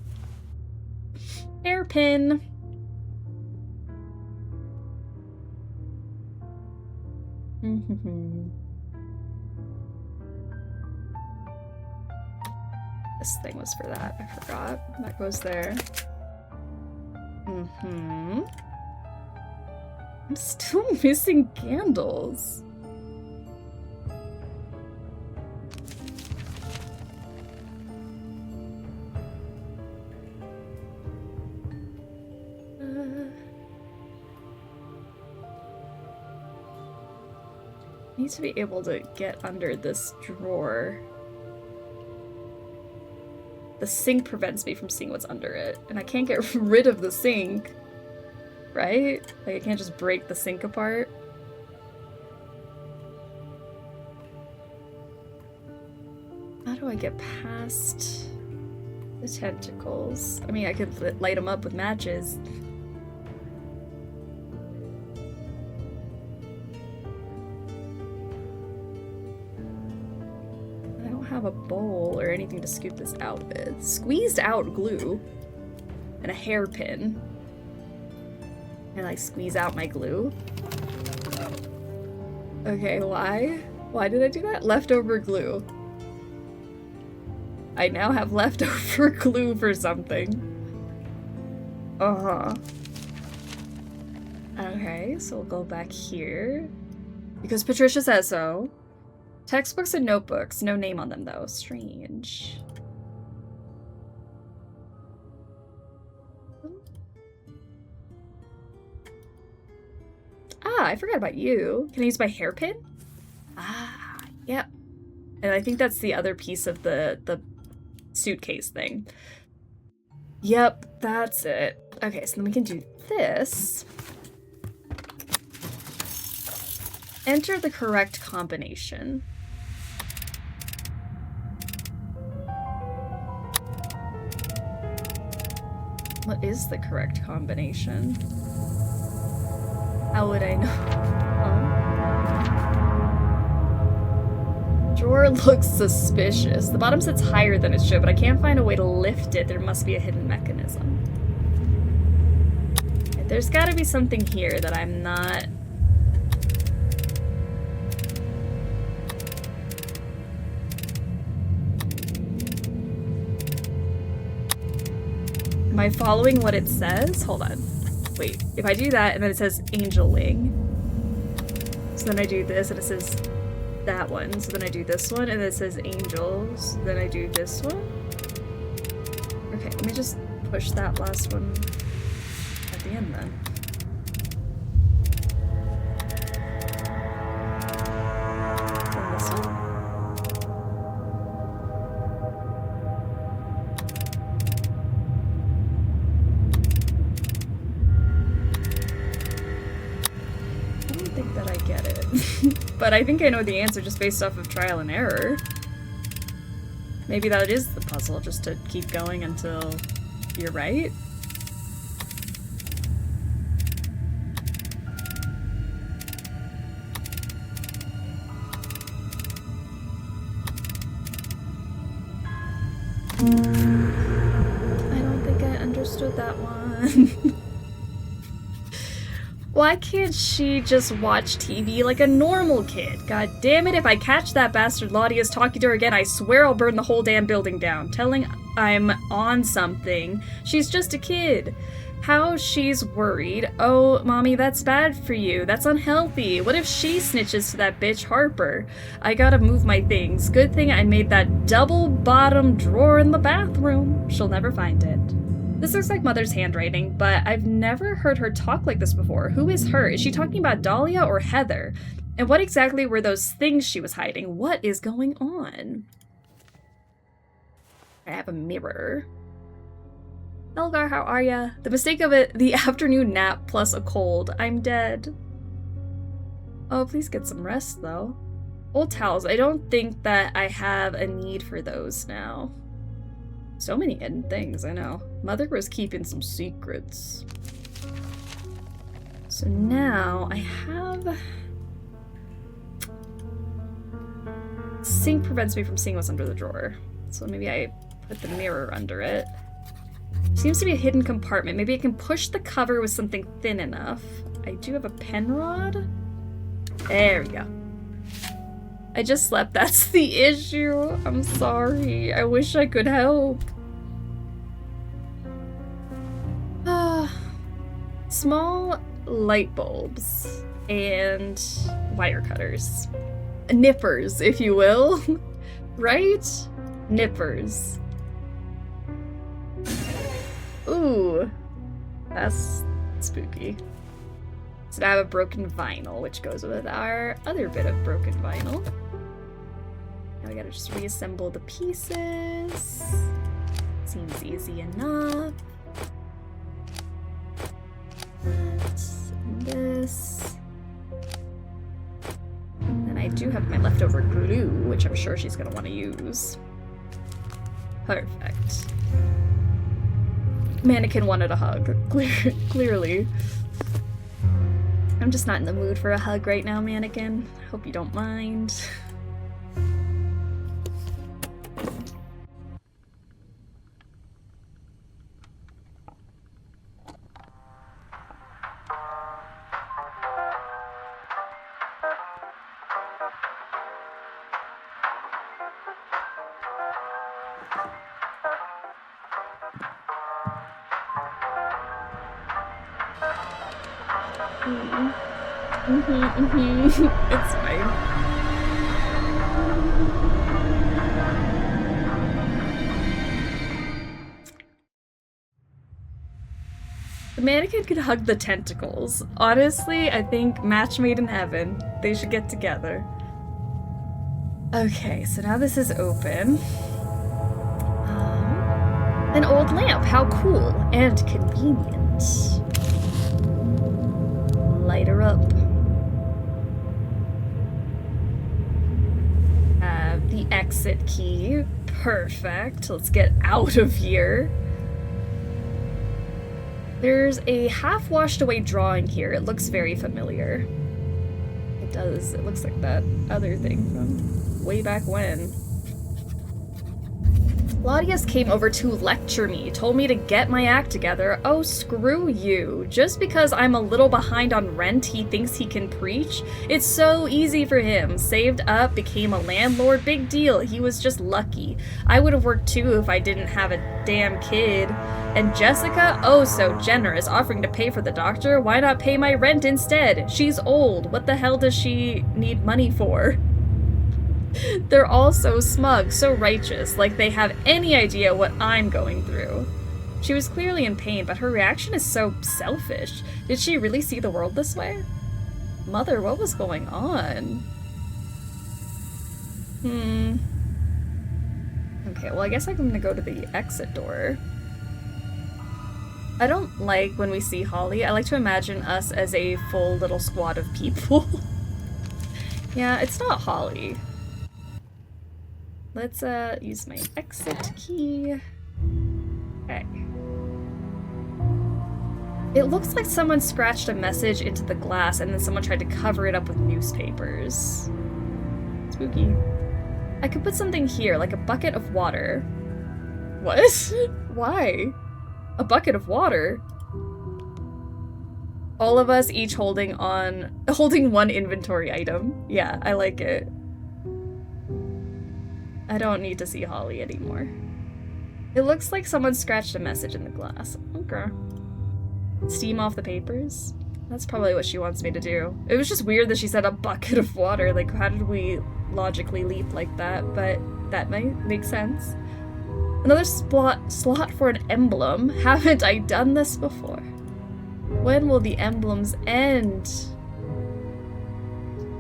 Hairpin. This thing was for that. I forgot. That goes there. I'm still missing candles. I need to be able to get under this drawer. The sink prevents me from seeing what's under it, and I can't get rid of the sink, right? Like, I can't just break the sink apart. How do I get past the tentacles? I mean, I could light them up with matches. Have a bowl or anything to scoop this out with. Squeezed out glue and a hairpin. And I squeeze out my glue. Okay, why? Why did I do that? Leftover glue. I now have leftover glue for something. Okay, so we'll go back here. Because Patricia says so. Textbooks and notebooks. No name on them, though. Strange. Ah, I forgot about you. Can I use my hairpin? Ah, yep. And I think that's the other piece of the suitcase thing. Yep, that's it. Okay, so then we can do this. Enter the correct combination. What is the correct combination? How would I know? Oh. Drawer looks suspicious. The bottom sits higher than it should, but I can't find a way to lift it. There must be a hidden mechanism. There's gotta be something here that I'm not... Am I following what it says? Hold on. Wait, if I do that and then it says angel wing. So then I do this and it says that one. So then I do this one and then it says angels. Then I do this one. Okay, let me just push that last one at the end then. And this one. But I think I know the answer just based off of trial and error. Maybe that is the puzzle, just to keep going until you're right. understood that one. Why can't she just watch TV like a normal kid? God damn it, if I catch that bastard Laudius talking to her again, I swear I'll burn the whole damn building down. Telling I'm on something. She's just a kid. How she's worried. Oh, mommy, that's bad for you. That's unhealthy. What if she snitches to that bitch Harper? I gotta move my things. Good thing I made that double bottom drawer in the bathroom. She'll never find it. This looks like Mother's handwriting, but I've never heard her talk like this before. Who is her? Is she talking about Dahlia or Heather? And what exactly were those things she was hiding? What is going on? I have a mirror. Elgar, how are ya? The mistake of it, the afternoon nap plus a cold. I'm dead. Oh, please get some rest, though. Old towels. I don't think that I have a need for those now. So many hidden things, I know. Mother was keeping some secrets. So now I have... Sink prevents me from seeing what's under the drawer. So maybe I put the mirror under it. Seems to be a hidden compartment. Maybe I can push the cover with something thin enough. I do have a pen rod. There we go. I just slept. That's the issue. I'm sorry. I wish I could help. Small light bulbs and wire cutters. Nippers, if you will. Right? Nippers. Ooh. That's spooky. So I have a broken vinyl, which goes with our other bit of broken vinyl. Now we gotta just reassemble the pieces. Seems easy enough. And this. And I do have my leftover glue, which I'm sure she's gonna want to use. Perfect. Mannequin wanted a hug. Clearly. I'm just not in the mood for a hug right now, Mannequin. Hope you don't mind. It's fine. The mannequin could hug the tentacles. Honestly, I think match made in heaven. They should get together. Okay, so now this is open. An old lamp. How cool and convenient. Light her up. The exit key. Perfect. Let's get out of here. There's a half-washed away drawing here. It looks very familiar. It does. It looks like that other thing from way back when. Claudius came over to lecture me, told me to get my act together. Oh, screw you. Just because I'm a little behind on rent, he thinks he can preach? It's so easy for him. Saved up, became a landlord, big deal. He was just lucky. I would have worked too if I didn't have a damn kid. And Jessica? Oh, so generous, offering to pay for the doctor. Why not pay my rent instead? She's old. What the hell does she need money for? They're all so smug, so righteous, like they have any idea what I'm going through. She was clearly in pain, but her reaction is so selfish. Did she really see the world this way? Mother, what was going on? Okay, well I guess I'm gonna go to the exit door. I don't like when we see Holly. I like to imagine us as a full little squad of people. Yeah, it's not Holly. Let's use my exit key. Okay. It looks like someone scratched a message into the glass and then someone tried to cover it up with newspapers. Spooky. I could put something here, like a bucket of water. What? Why? A bucket of water? All of us each holding one inventory item. Yeah, I like it. I don't need to see Holly anymore. It looks like someone scratched a message in the glass. Okay. Steam off the papers? That's probably what she wants me to do. It was just weird that she said a bucket of water. Like, how did we logically leap like that? But that might make sense. Another slot for an emblem. Haven't I done this before? When will the emblems end?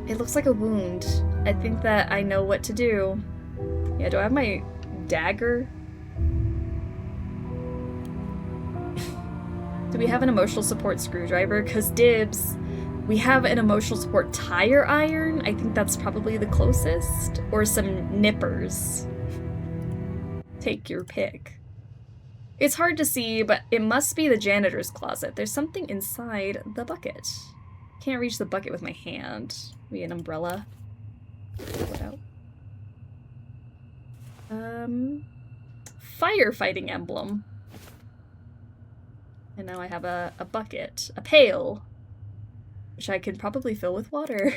It looks like a wound. I think that I know what to do. Yeah, do I have my dagger? Do we have an emotional support screwdriver? Because dibs. We have an emotional support tire iron. I think that's probably the closest. Or some nippers. Take your pick. It's hard to see, but it must be the janitor's closet. There's something inside the bucket. Can't reach the bucket with my hand. Maybe an umbrella. Pull it out. Firefighting emblem. And now I have a bucket. A pail. Which I could probably fill with water.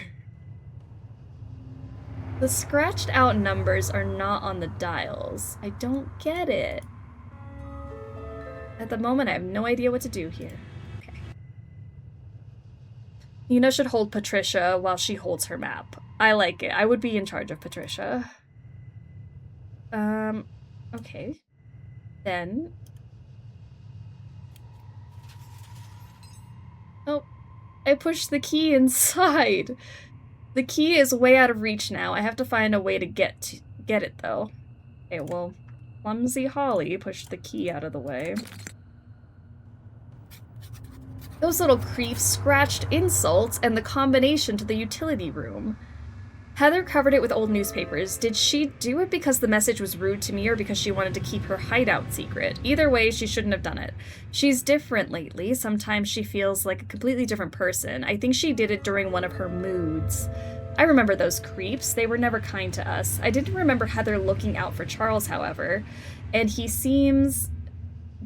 The scratched out numbers are not on the dials. I don't get it. At the moment, I have no idea what to do here. Okay. Nina should hold Patricia while she holds her map. I like it. I would be in charge of Patricia. Okay. Then... Oh, I pushed the key inside. The key is way out of reach now. I have to find a way to get it, though. Okay, well, clumsy Holly pushed the key out of the way. Those little creeps scratched insults and the combination to the utility room. Heather covered it with old newspapers. Did she do it because the message was rude to me or because she wanted to keep her hideout secret? Either way, she shouldn't have done it. She's different lately. Sometimes she feels like a completely different person. I think she did it during one of her moods. I remember those creeps. They were never kind to us. I didn't remember Heather looking out for Charles, however, and he seems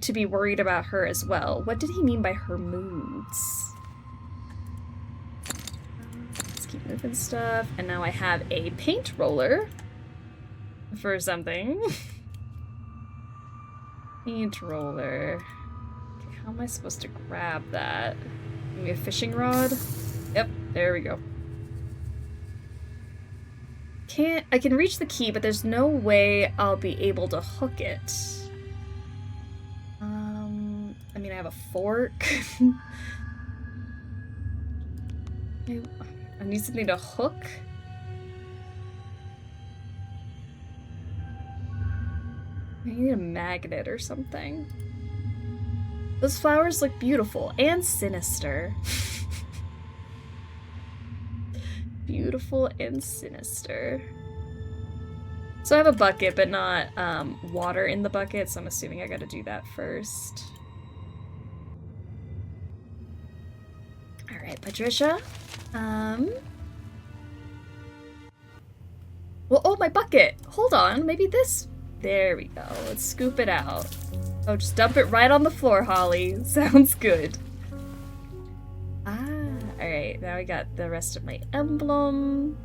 to be worried about her as well. What did he mean by her moods? Keep moving stuff, and now I have a paint roller for something. Paint roller. Okay, how am I supposed to grab that? Maybe a fishing rod? Yep, there we go. I can reach the key, but there's no way I'll be able to hook it. I mean, I have a fork. I need something to hook. I need a magnet or something. Those flowers look beautiful and sinister. Beautiful and sinister. So I have a bucket, but not water in the bucket, so I'm assuming I gotta do that first. Alright, Patricia. Well, oh, my bucket! Hold on, maybe this... There we go. Let's scoop it out. Oh, just dump it right on the floor, Holly. Sounds good. Ah, alright. Now I got the rest of my emblem.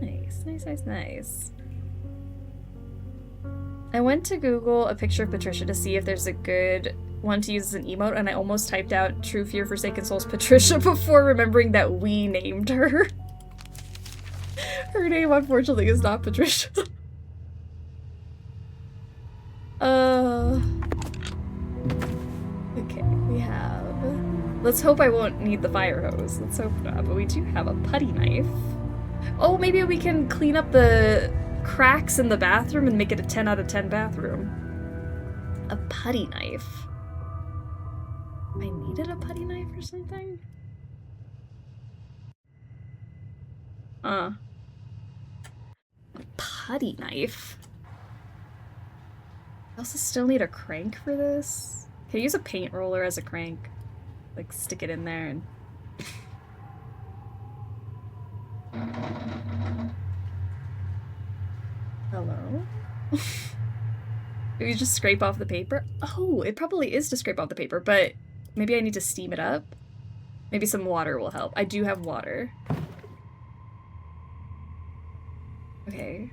Nice, nice, nice, nice. I went to Google a picture of Patricia to see if there's a good one to use as an emote, and I almost typed out True Fear Forsaken Souls Patricia before remembering that we named her. Her name, unfortunately, is not Patricia. Okay, we have... Let's hope I won't need the fire hose. Let's hope not, but we do have a putty knife. Oh, maybe we can clean up the cracks in the bathroom and make it a 10 out of 10 bathroom. A putty knife. I needed a putty knife or something? A putty knife? I also still need a crank for this. Can I use a paint roller as a crank? Like, stick it in there and... Hello? Maybe just scrape off the paper? Oh, it probably is to scrape off the paper, but maybe I need to steam it up? Maybe some water will help. I do have water. Okay.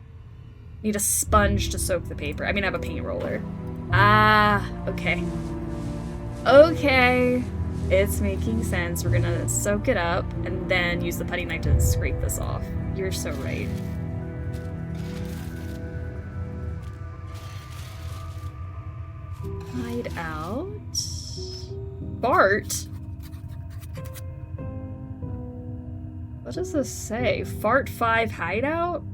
Need a sponge to soak the paper. I mean, I have a paint roller. Ah, okay. Okay. It's making sense. We're gonna soak it up and then use the putty knife to scrape this off. You're so right. Hide out. Bart? What does this say? Fart 5 hideout?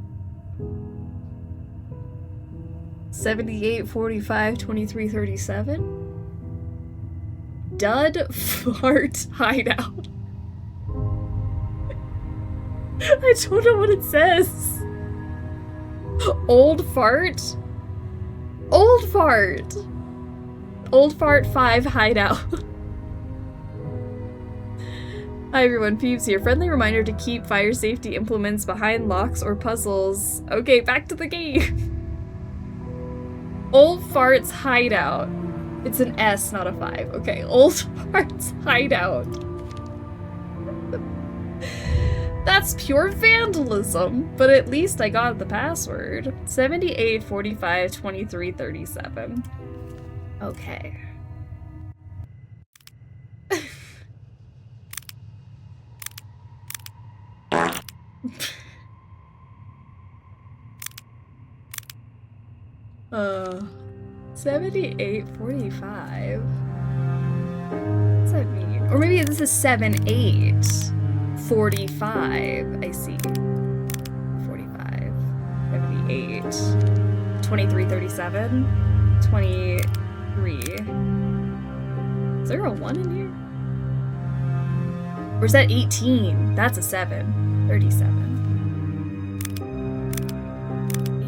78, 45, 23, 37? Dud fart hideout. I don't know what it says. Old fart? Old fart. Old fart 5 hideout. Hi everyone, Peeves here. Friendly reminder to keep fire safety implements behind locks or puzzles. Okay, back to the game. Old Farts Hideout. It's an S, not a 5. Okay, Old Farts Hideout. That's pure vandalism, but at least I got the password. 78, 45, 23, 37. Okay. uh, 78, 45. What's that mean? Or maybe this is 78, 45. I see. 45, 78, 23, 37, 23. Is there a 1 in here? Or is that 18? That's a 7. 37.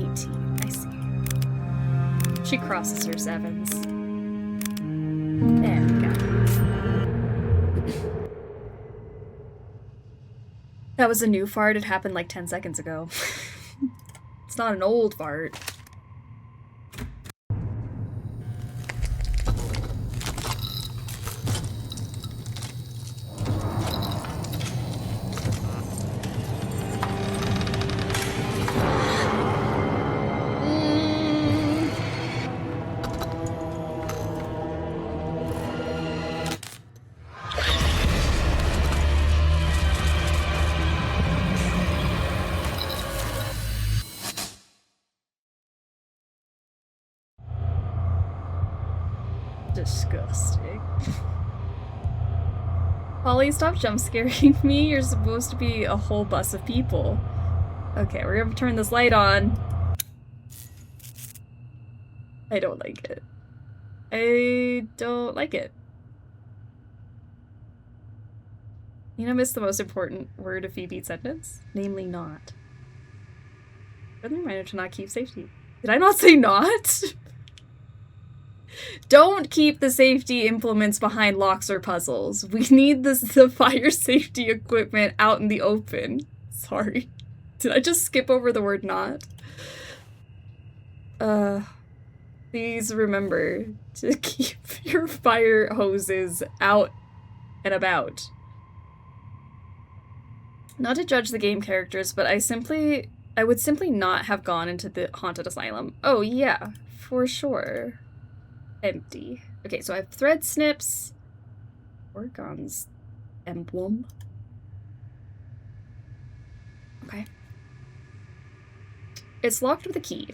18. I see. She crosses her 7s. There we go. That was a new fart. It happened like 10 seconds ago. It's not an old fart. Disgusting. Holly, stop jump scaring me. You're supposed to be a whole bus of people. Okay, we're gonna turn this light on. I don't like it. I don't like it. Nina missed the most important word of Phoebe's sentence, namely not. Friendly reminder to not keep safety. Did I not say not? Don't keep the safety implements behind locks or puzzles. We need the fire safety equipment out in the open. Sorry. Did I just skip over the word not? Please remember to keep your fire hoses out and about. Not to judge the game characters, but I would simply not have gone into the haunted asylum. Oh yeah, for sure. Empty. Okay, so I have thread snips. Orgon's emblem. Okay. It's locked with a key.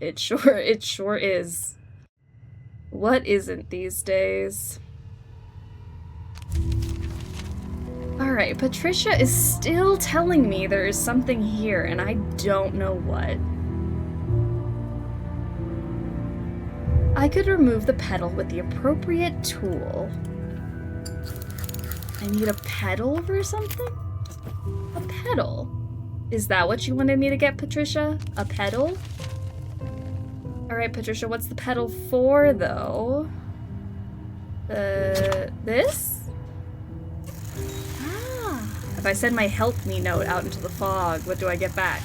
It sure is. What isn't these days? Alright, Patricia is still telling me there is something here, and I don't know what. I could remove the pedal with the appropriate tool. I need a pedal for something? A pedal? Is that what you wanted me to get, Patricia? A pedal? Alright, Patricia, what's the pedal for, though? This? Ah. If I send my help me note out into the fog, what do I get back?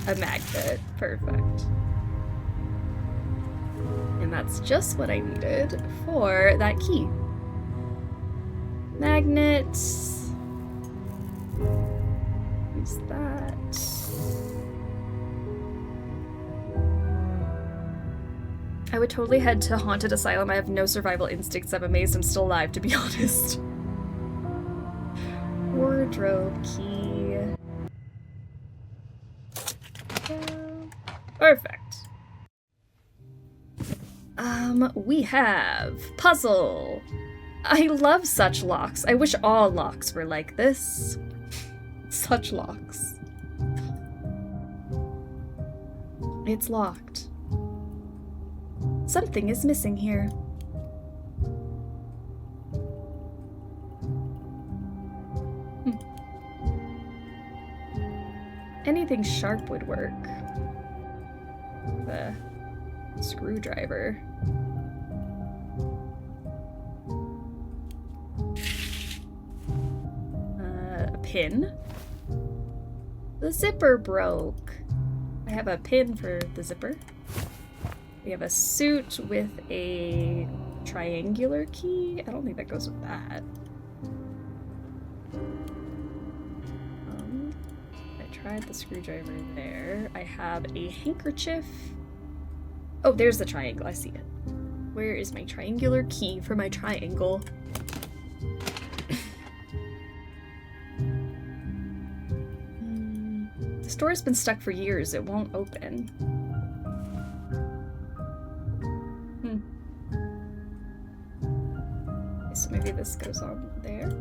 A magnet. Perfect. And that's just what I needed for that key. Magnet. Use that. I would totally head to Haunted Asylum. I have no survival instincts. I'm amazed I'm still alive, to be honest. Wardrobe key. Perfect. We have puzzle. I love such locks. I wish all locks were like this. Such locks. It's locked. Something is missing here. Anything sharp would work. The screwdriver. A pin. The zipper broke. I have a pin for the zipper. We have a suit with a triangular key. I don't think that goes with that. I tried the screwdriver there. I have a handkerchief. Oh, there's the triangle. I see it. Where is my triangular key for my triangle? The store's been stuck for years. It won't open. Okay, so maybe this goes on there.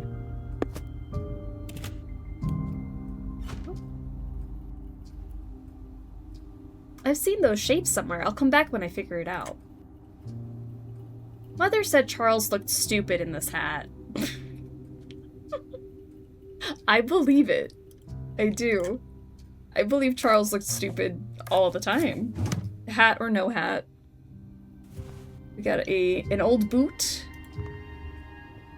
I've seen those shapes somewhere. I'll come back when I figure it out. Mother said Charles looked stupid in this hat. I believe it. I do. I believe Charles looked stupid all the time. Hat or no hat. We got an old boot.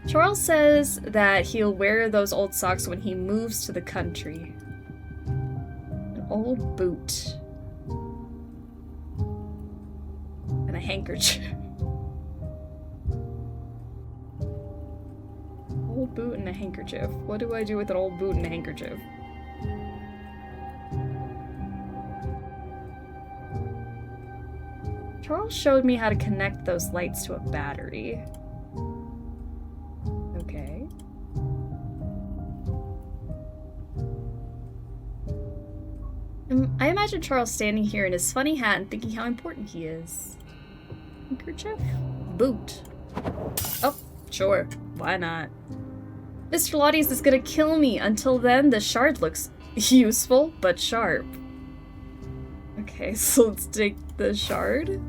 Charles says that he'll wear those old socks when he moves to the country. An old boot. And a handkerchief. Old boot and a handkerchief. What do I do with an old boot and a handkerchief? Charles showed me how to connect those lights to a battery. Okay. I imagine Charles standing here in his funny hat and thinking how important he is. Handkerchief? Boot. Oh, sure. Why not? Mr. Lottie's is gonna kill me. Until then, the shard looks useful, but sharp. Okay, so let's take the shard.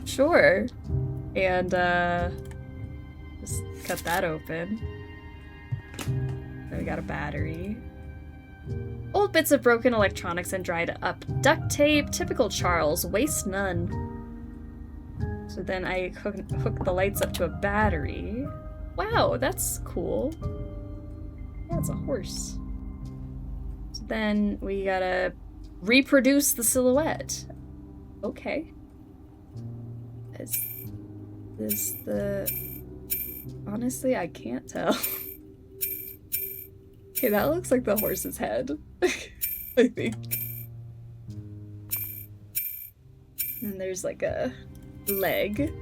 Sure. And, just cut that open. Then we got a battery. Old bits of broken electronics and dried up duct tape. Typical Charles. Waste none. So then I hook the lights up to a battery. Wow, that's cool. Yeah, it's a horse. So then we gotta reproduce the silhouette. Okay. Is this the... Honestly, I can't tell. Okay, that looks like the horse's head. I think. And there's like a leg.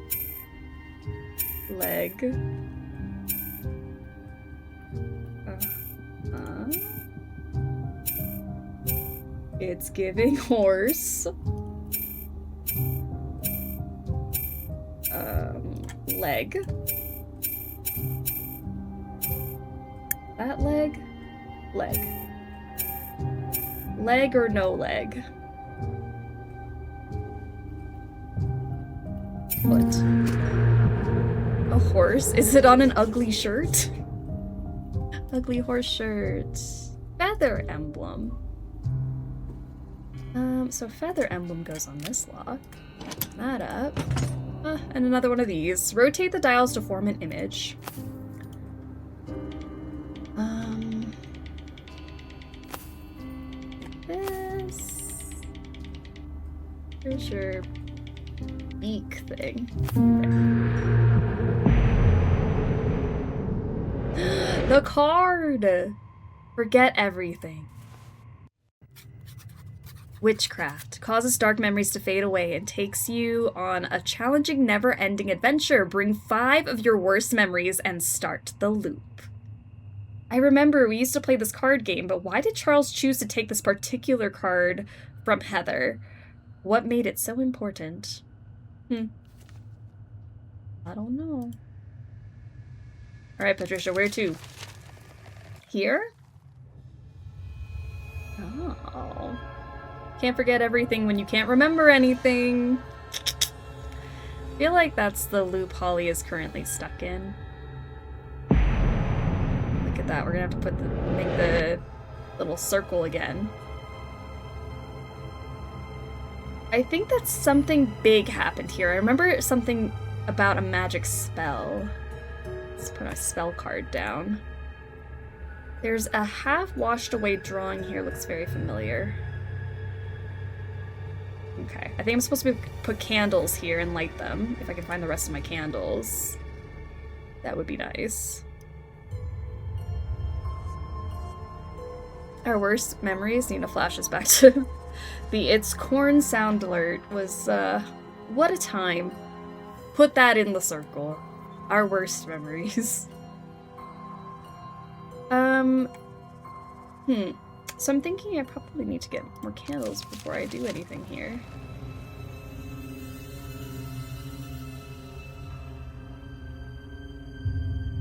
It's giving horse. Leg. That leg? Leg. Leg or no leg? What? A horse? Is it on an ugly shirt? Ugly horse shirt. Feather emblem. So feather emblem goes on this lock. Open that up. And another one of these. Rotate the dials to form an image. This. Here's your beak thing. The card! Forget everything. Witchcraft causes dark memories to fade away and takes you on a challenging, never-ending adventure. Bring 5 of your worst memories and start the loop. I remember we used to play this card game, but why did Charles choose to take this particular card from Heather? What made it so important? I don't know. Alright, Patricia, where to? Here? Oh. Can't forget everything when you can't remember anything. I feel like that's the loop Holly is currently stuck in. Look at that, we're gonna have to make the little circle again. I think that something big happened here. I remember something about a magic spell. Let's put a spell card down. There's a half washed away drawing here, looks very familiar. Okay, I think I'm supposed to put candles here and light them. If I can find the rest of my candles, that would be nice. Our worst memories, Nina flashes back to the It's Corn sound alert was, what a time. Put that in the circle. Our worst memories. So I'm thinking I probably need to get more candles before I do anything here.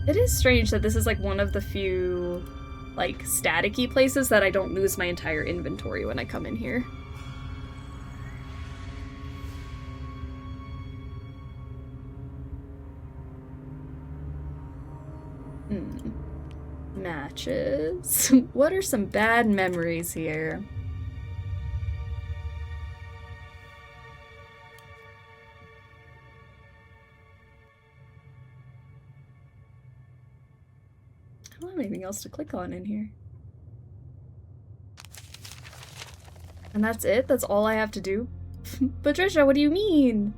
It is strange that this is like one of the few like staticky places that I don't lose my entire inventory when I come in here. Matches. What are some bad memories here? I don't have anything else to click on in here. And that's it? That's all I have to do? Patricia, what do you mean?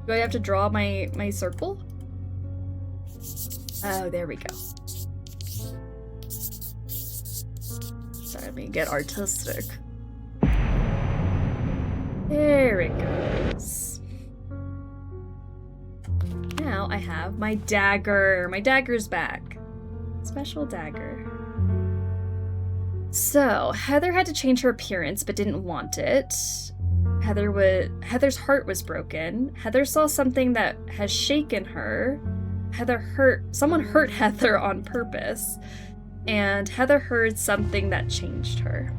Do I have to draw my circle? Oh, there we go. Sorry, let me get artistic. There it goes. Now I have my dagger. My dagger's back. Special dagger. So, Heather had to change her appearance but didn't want it. Heather's heart was broken. Heather saw something that has shaken her. Someone hurt Heather on purpose. And Heather heard something that changed her.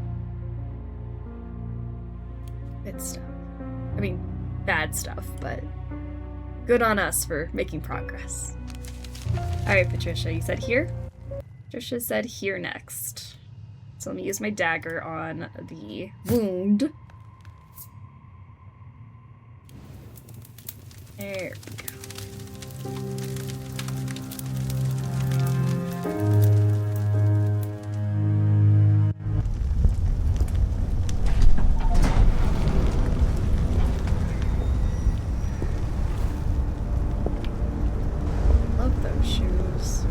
Good stuff. I mean, bad stuff, but good on us for making progress. Alright, Patricia, you said here? Patricia said here next. So let me use my dagger on the wound. There we go. Love those shoes.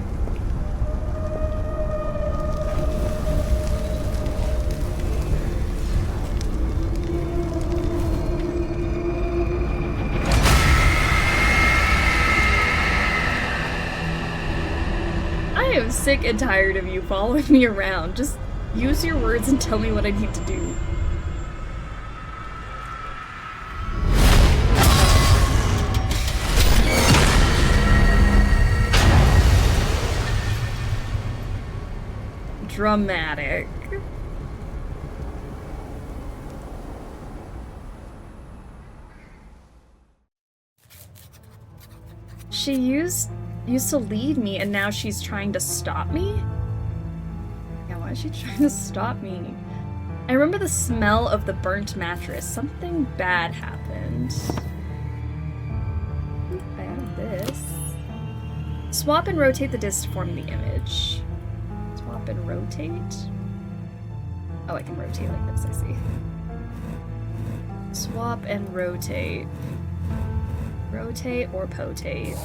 I am sick and tired of you following me around. Just use your words and tell me what I need to do. Dramatic. She used to lead me and now she's trying to stop me? Yeah, why is she trying to stop me? I remember the smell of the burnt mattress. Something bad happened. I have this. Swap and rotate the disc to form the image. Swap and rotate? Oh, I can rotate like this, I see. Swap and rotate. Rotate or potate.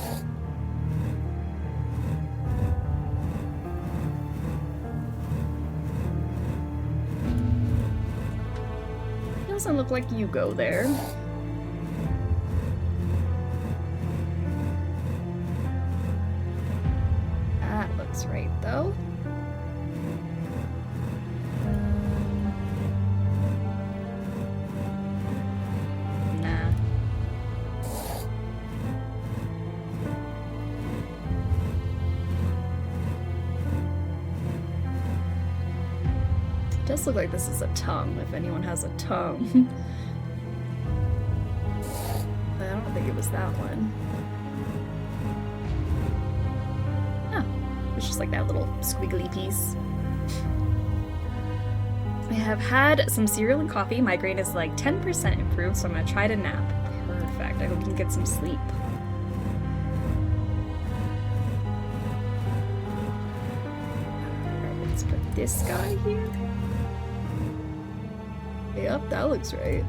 Doesn't look like you go there. That looks right, though. Nah. It does look like this is a tongue, if anyone has a tongue. But I don't think it was that one. It's just like that little squiggly piece. I have had some cereal and coffee. My grade is like 10% improved, so I'm gonna try to nap. Perfect. I hope you can get some sleep. Alright, let's put this guy here. Yep, that looks right.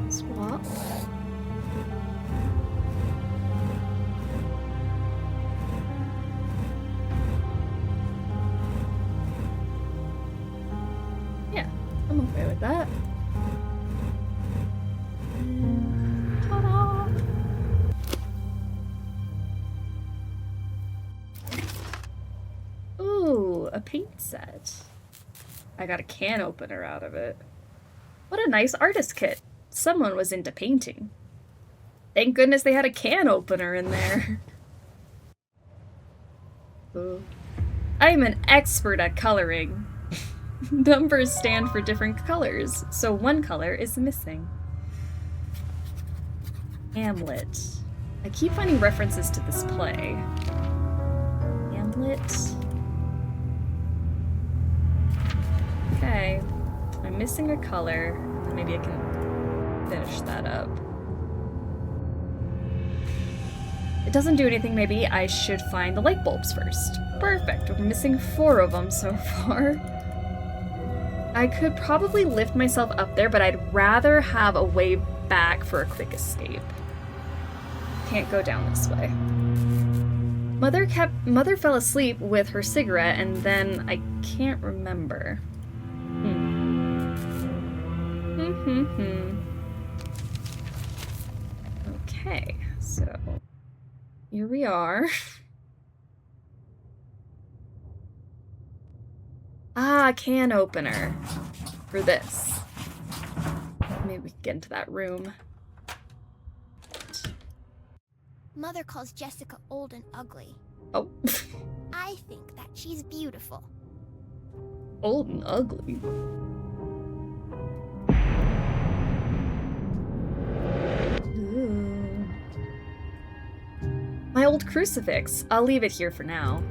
Swap. Yeah, I'm okay with that. Ta-da! Ooh, a paint set. I got a can opener out of it. What a nice artist kit. Someone was into painting. Thank goodness they had a can opener in there. Ooh. I'm an expert at coloring. Numbers stand for different colors, so one color is missing. Hamlet. I keep finding references to this play. Hamlet. Okay. I'm missing a color. Maybe I can finish that up. It doesn't do anything. Maybe I should find the light bulbs first. Perfect. We're missing 4 of them so far. I could probably lift myself up there, but I'd rather have a way back for a quick escape. Can't go down this way. Mother fell asleep with her cigarette, and then I can't remember. Okay, so here we are. Ah, can opener for this. Maybe we can get into that room.
Mother calls Jessica old and ugly.
Oh.
I think that she's beautiful.
Old and ugly. Ooh. My old crucifix. I'll leave it here for now.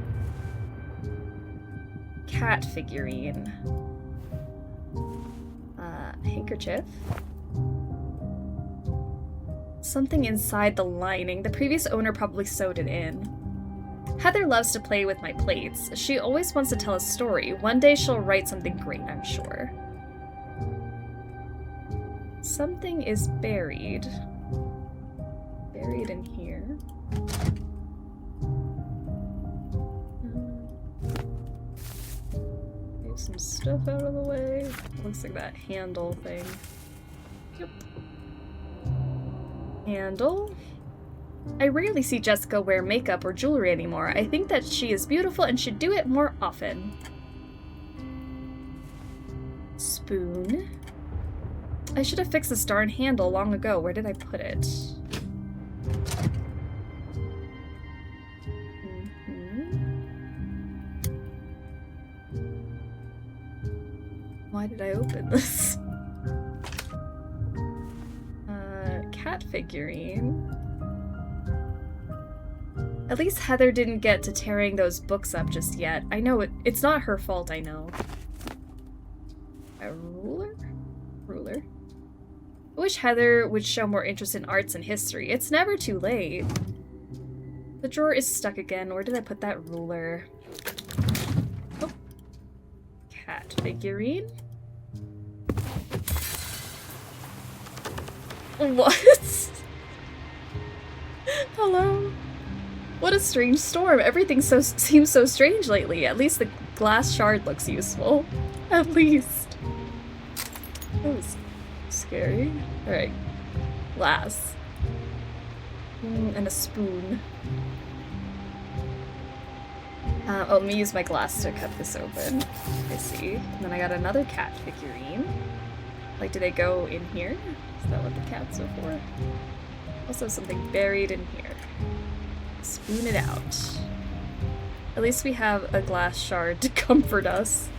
Cat figurine. Handkerchief. Something inside the lining. The previous owner probably sewed it in. Heather loves to play with my plates. She always wants to tell a story. One day she'll write something great, I'm sure. Something is buried. Buried in here. Move some stuff out of the way. Looks like that handle thing. Yep. Handle. I rarely see Jessica wear makeup or jewelry anymore. I think that she is beautiful and should do it more often. Spoon. I should have fixed this darn handle long ago. Where did I put it? Why did I open this? Cat figurine. At least Heather didn't get to tearing those books up just yet. I know it's not her fault, I know. A ruler? Ruler. I wish Heather would show more interest in arts and history. It's never too late. The drawer is stuck again. Where did I put that ruler? cat figurine. What? Hello? What a strange storm. Everything seems so strange lately. At least the glass shard looks useful. At least. That was scary. Alright. Glass. And a spoon. Oh, let me use my glass to cut this open. I see. And then I got another cat figurine. Like, do they go in here? Is that what the cats are for? Also something buried in here. Spoon it out. At least we have a glass shard to comfort us.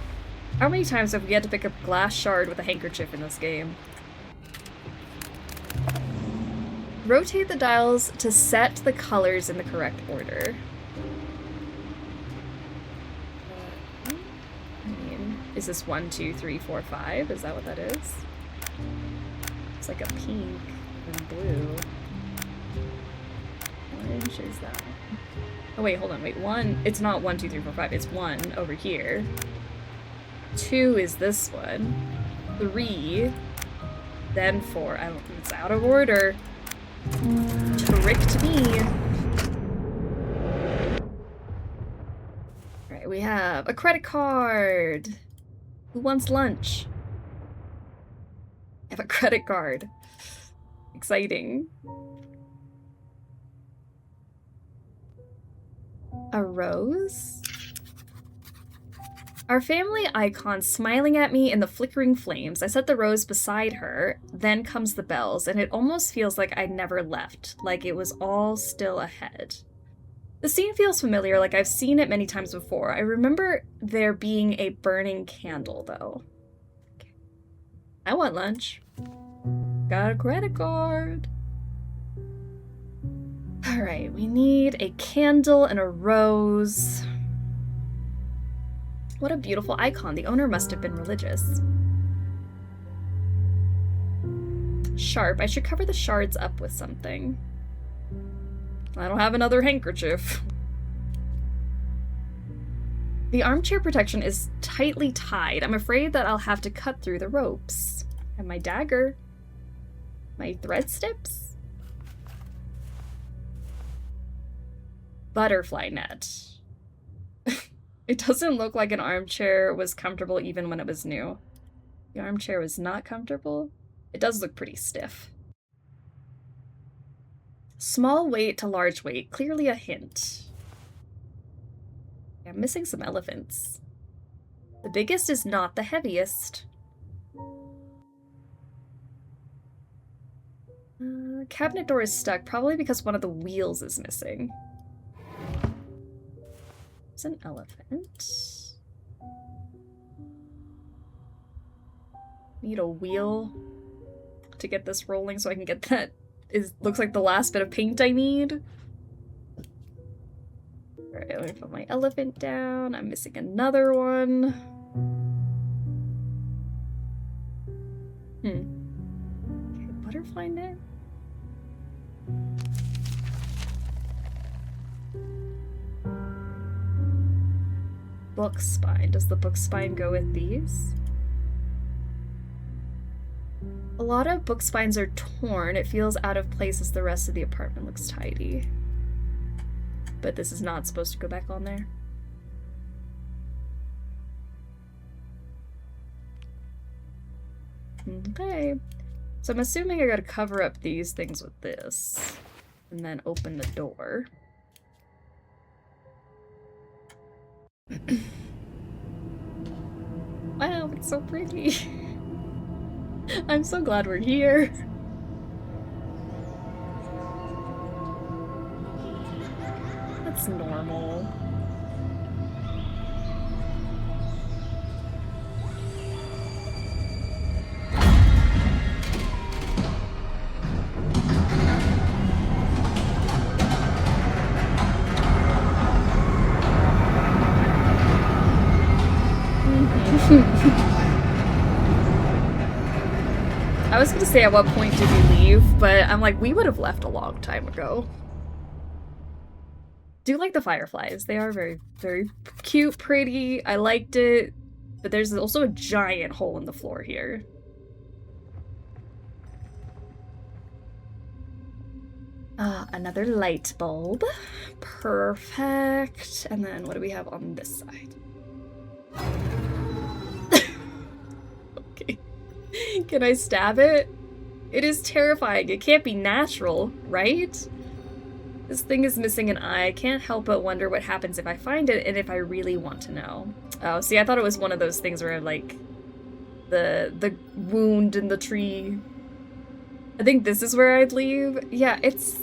How many times have we had to pick up a glass shard with a handkerchief in this game? Rotate the dials to set the colors in the correct order. I mean, is this 1, 2, 3, 4, 5? Is that what that is? It's like a pink and blue. Orange is that one? Oh wait, hold on, wait, 1, it's not 1, 2, 3, 4, 5, it's 1 over here. 2 is this one. 3, then 4. I don't think it's out of order. Tricked me. Alright, we have a credit card. Who wants lunch? I have a credit card. Exciting. A rose? Our family icon smiling at me in the flickering flames. I set the rose beside her, then comes the bells, and it almost feels like I'd never left, like it was all still ahead. The scene feels familiar, like I've seen it many times before. I remember there being a burning candle, though. Okay. I want lunch. Got a credit card. Alright, we need a candle and a rose. What a beautiful icon. The owner must have been religious. Sharp. I should cover the shards up with something. I don't have another handkerchief. The armchair protection is tightly tied. I'm afraid that I'll have to cut through the ropes. And my dagger. My thread snips. Butterfly net. It doesn't look like an armchair was comfortable even when it was new. The armchair was not comfortable. It does look pretty stiff. Small weight to large weight, clearly a hint. I'm missing some elephants. The biggest is not the heaviest. Cabinet door is stuck, probably because one of the wheels is missing. It's an elephant. Need a wheel to get this rolling so I can get that. Looks like the last bit of paint I need. Alright, let me put my elephant down. I'm missing another one. Okay, butterfly net. Book spine. Does the book spine go with these? A lot of book spines are torn. It feels out of place as the rest of the apartment looks tidy. But this is not supposed to go back on there. Okay. So I'm assuming I gotta cover up these things with this. And then open the door. Wow, it's so pretty. I'm so glad we're here. That's normal. I was gonna say at what point did we leave, but I'm like, we would have left a long time ago. Do like the fireflies. They are very, very cute, pretty. I liked it. But there's also a giant hole in the floor here. Another light bulb. Perfect. And then what do we have on this side? Okay. Can I stab it? It is terrifying. It can't be natural, right? This thing is missing an eye. I can't help but wonder what happens if I find it and if I really want to know. Oh, see, I thought it was one of those things where, like, the wound in the tree. I think this is where I'd leave. Yeah, it's...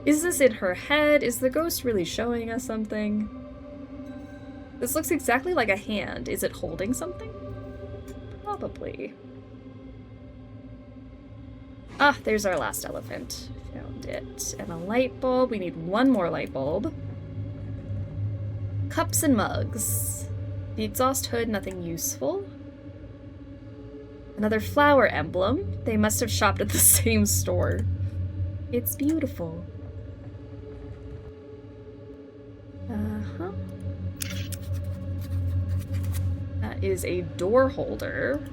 Is this in her head? Is the ghost really showing us something? This looks exactly like a hand. Is it holding something? Probably. Ah, there's our last elephant. Found it. And a light bulb. We need one more light bulb. Cups and mugs. The exhaust hood, nothing useful. Another flower emblem. They must have shopped at the same store. It's beautiful. Uh-huh. That is a door holder.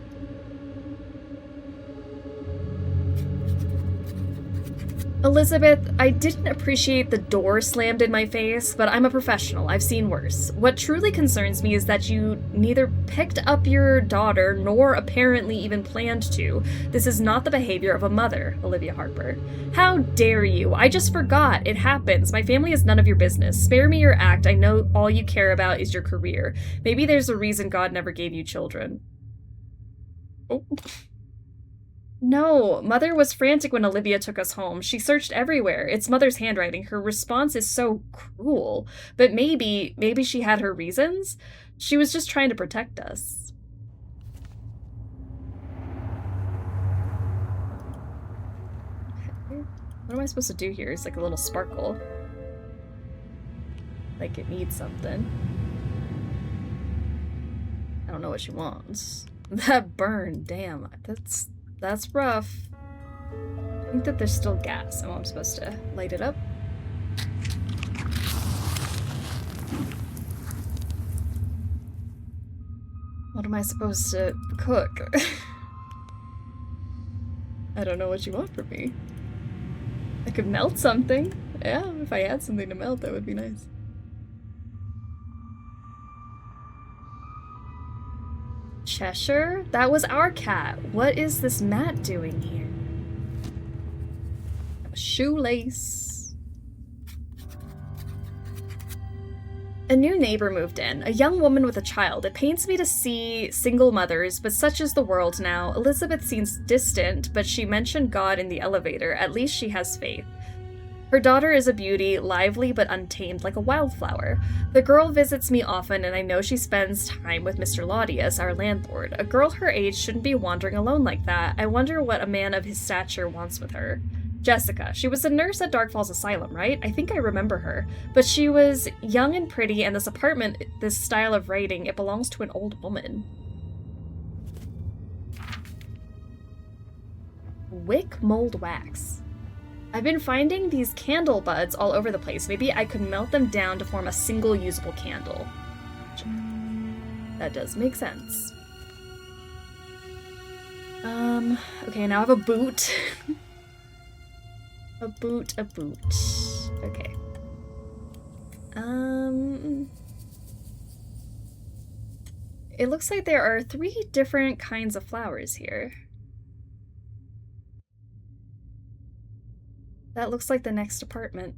Elizabeth, I didn't appreciate the door slammed in my face, but I'm a professional. I've seen worse. What truly concerns me is that you neither picked up your daughter nor apparently even planned to. This is not the behavior of a mother, Olivia Harper. How dare you? I just forgot. It happens. My family is none of your business. Spare me your act. I know all you care about is your career. Maybe there's a reason God never gave you children. Oh. No, Mother was frantic when Olivia took us home. She searched everywhere. It's Mother's handwriting. Her response is so cruel. But maybe she had her reasons? She was just trying to protect us. Okay. What am I supposed to do here? It's like a little sparkle. Like it needs something. I don't know what she wants. That burn, damn. That's rough. I think that there's still gas. Oh, I'm supposed to light it up. What am I supposed to cook? I don't know what you want from me. I could melt something. Yeah, if I had something to melt, that would be nice. Cheshire? That was our cat. What is this mat doing here? A shoelace. A new neighbor moved in, a young woman with a child. It pains me to see single mothers, but such is the world now. Elizabeth seems distant, but she mentioned God in the elevator. At least she has faith. Her daughter is a beauty, lively but untamed like a wildflower. The girl visits me often, and I know she spends time with Mr. Laudius, our landlord. A girl her age shouldn't be wandering alone like that. I wonder what a man of his stature wants with her. Jessica. She was a nurse at Dark Falls Asylum, right? I think I remember her. But she was young and pretty, and this apartment, this style of writing, it belongs to an old woman. Wick mold wax. I've been finding these candle buds all over the place. Maybe I could melt them down to form a single usable candle. That does make sense. Okay, now I have a boot. A boot. Okay. It looks like there are 3 different kinds of flowers here. That looks like the next apartment.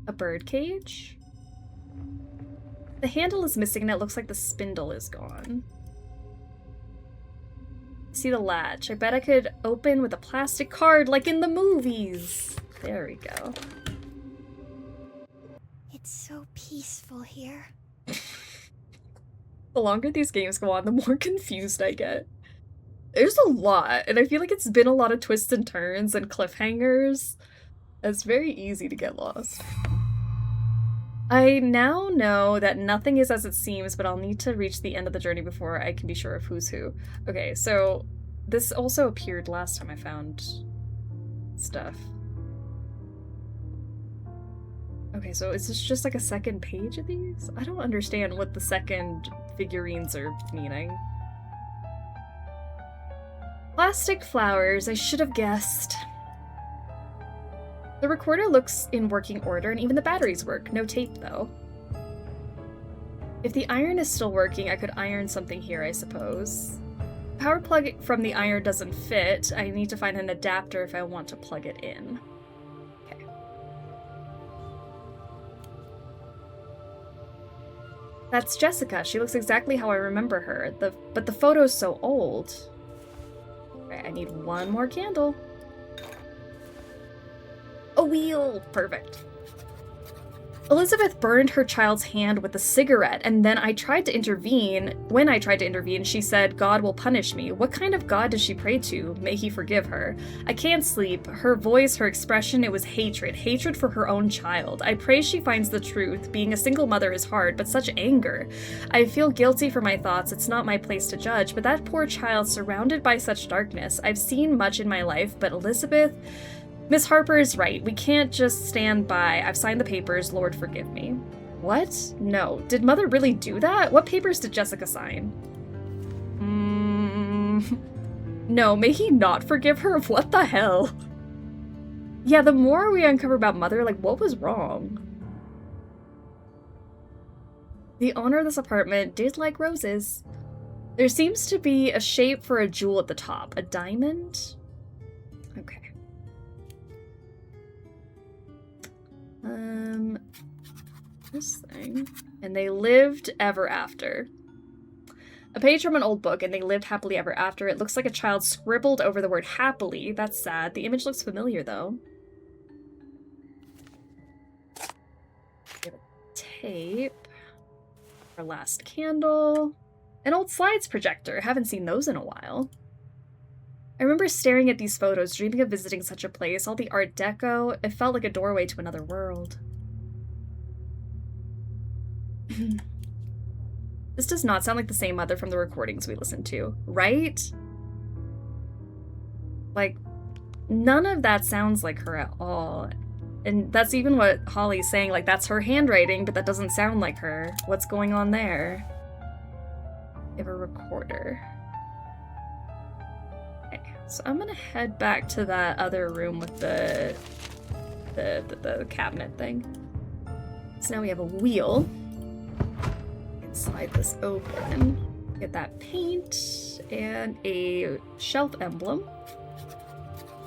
A bird cage? The handle is missing and it looks like the spindle is gone. See the latch. I bet I could open with a plastic card like in the movies. There we go.
It's so peaceful here.
The longer these games go on, the more confused I get. There's a lot, and I feel like it's been a lot of twists and turns and cliffhangers. It's very easy to get lost. I now know that nothing is as it seems, but I'll need to reach the end of the journey before I can be sure of who's who. Okay, so this also appeared last time I found stuff. Okay, so is this just like a second page of these? I don't understand what the second figurines are meaning. Plastic flowers, I should have guessed. The recorder looks in working order and even the batteries work. No tape though. If the iron is still working, I could iron something here, I suppose. Power plug from the iron doesn't fit. I need to find an adapter if I want to plug it in. Okay. That's Jessica. She looks exactly how I remember her. But the photo's so old. Alright, I need one more candle. A wheel! Perfect. Elizabeth burned her child's hand with a cigarette, and then I tried to intervene. When I tried to intervene, she said, God will punish me. What kind of God does she pray to? May he forgive her. I can't sleep. Her voice, her expression, it was hatred. Hatred for her own child. I pray she finds the truth. Being a single mother is hard, but such anger. I feel guilty for my thoughts. It's not my place to judge, but that poor child surrounded by such darkness. I've seen much in my life, but Elizabeth... Miss Harper is right. We can't just stand by. I've signed the papers. Lord, forgive me. What? No. Did Mother really do that? What papers did Jessica sign? No, may he not forgive her? What the hell? Yeah, the more we uncover about Mother, like, what was wrong? The owner of this apartment did like roses. There seems to be a shape for a jewel at the top. A diamond? Okay. This thing. And they lived ever after. A page from an old book, and they lived happily ever after. It looks like a child scribbled over the word happily. That's sad. The image looks familiar, though. We have a tape. Our last candle. An old slides projector. Haven't seen those in a while. I remember staring at these photos, dreaming of visiting such a place. All the Art Deco. It felt like a doorway to another world. This does not sound like the same Mother from the recordings we listened to, right? Like, none of that sounds like her at all. And that's even what Holly's saying, like, that's her handwriting, but that doesn't sound like her. What's going on there? We have a recorder. Okay, so I'm gonna head back to that other room with the cabinet thing. So now we have a wheel. Slide this open. Get that paint and a shelf emblem.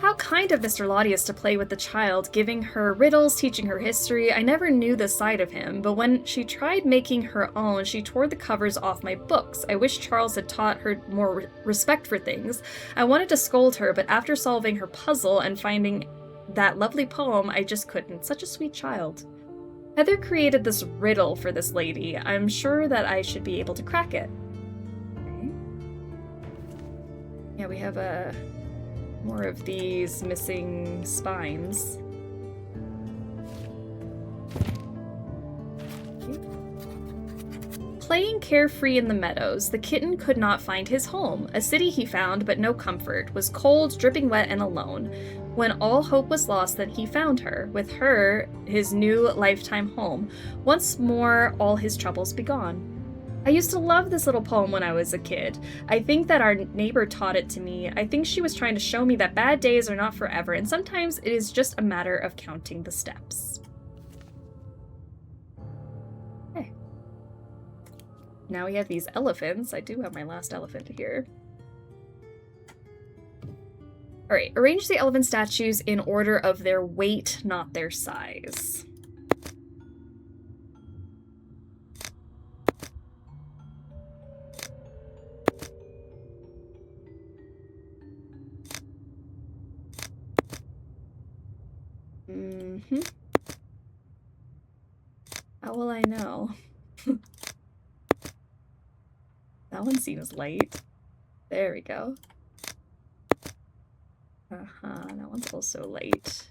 How kind of Mr. Lottius to play with the child, giving her riddles, teaching her history. I never knew this side of him, but when she tried making her own, she tore the covers off my books. I wish Charles had taught her more respect for things. I wanted to scold her, but after solving her puzzle and finding that lovely poem, I just couldn't. Such a sweet child. Heather created this riddle for this lady. I'm sure that I should be able to crack it. Okay. Yeah, we have more of these missing spines. Playing carefree in the meadows, the kitten could not find his home. A city he found, but no comfort, was cold, dripping wet, and alone. When all hope was lost, then he found her, with her, his new lifetime home. Once more, all his troubles be gone. I used to love this little poem when I was a kid. I think that our neighbor taught it to me. I think she was trying to show me that bad days are not forever, and sometimes it is just a matter of counting the steps. Okay. Now we have these elephants. I do have my last elephant here. Alright, arrange the elephant statues in order of their weight, not their size. How will I know? That one seems light. There we go. That one's also light.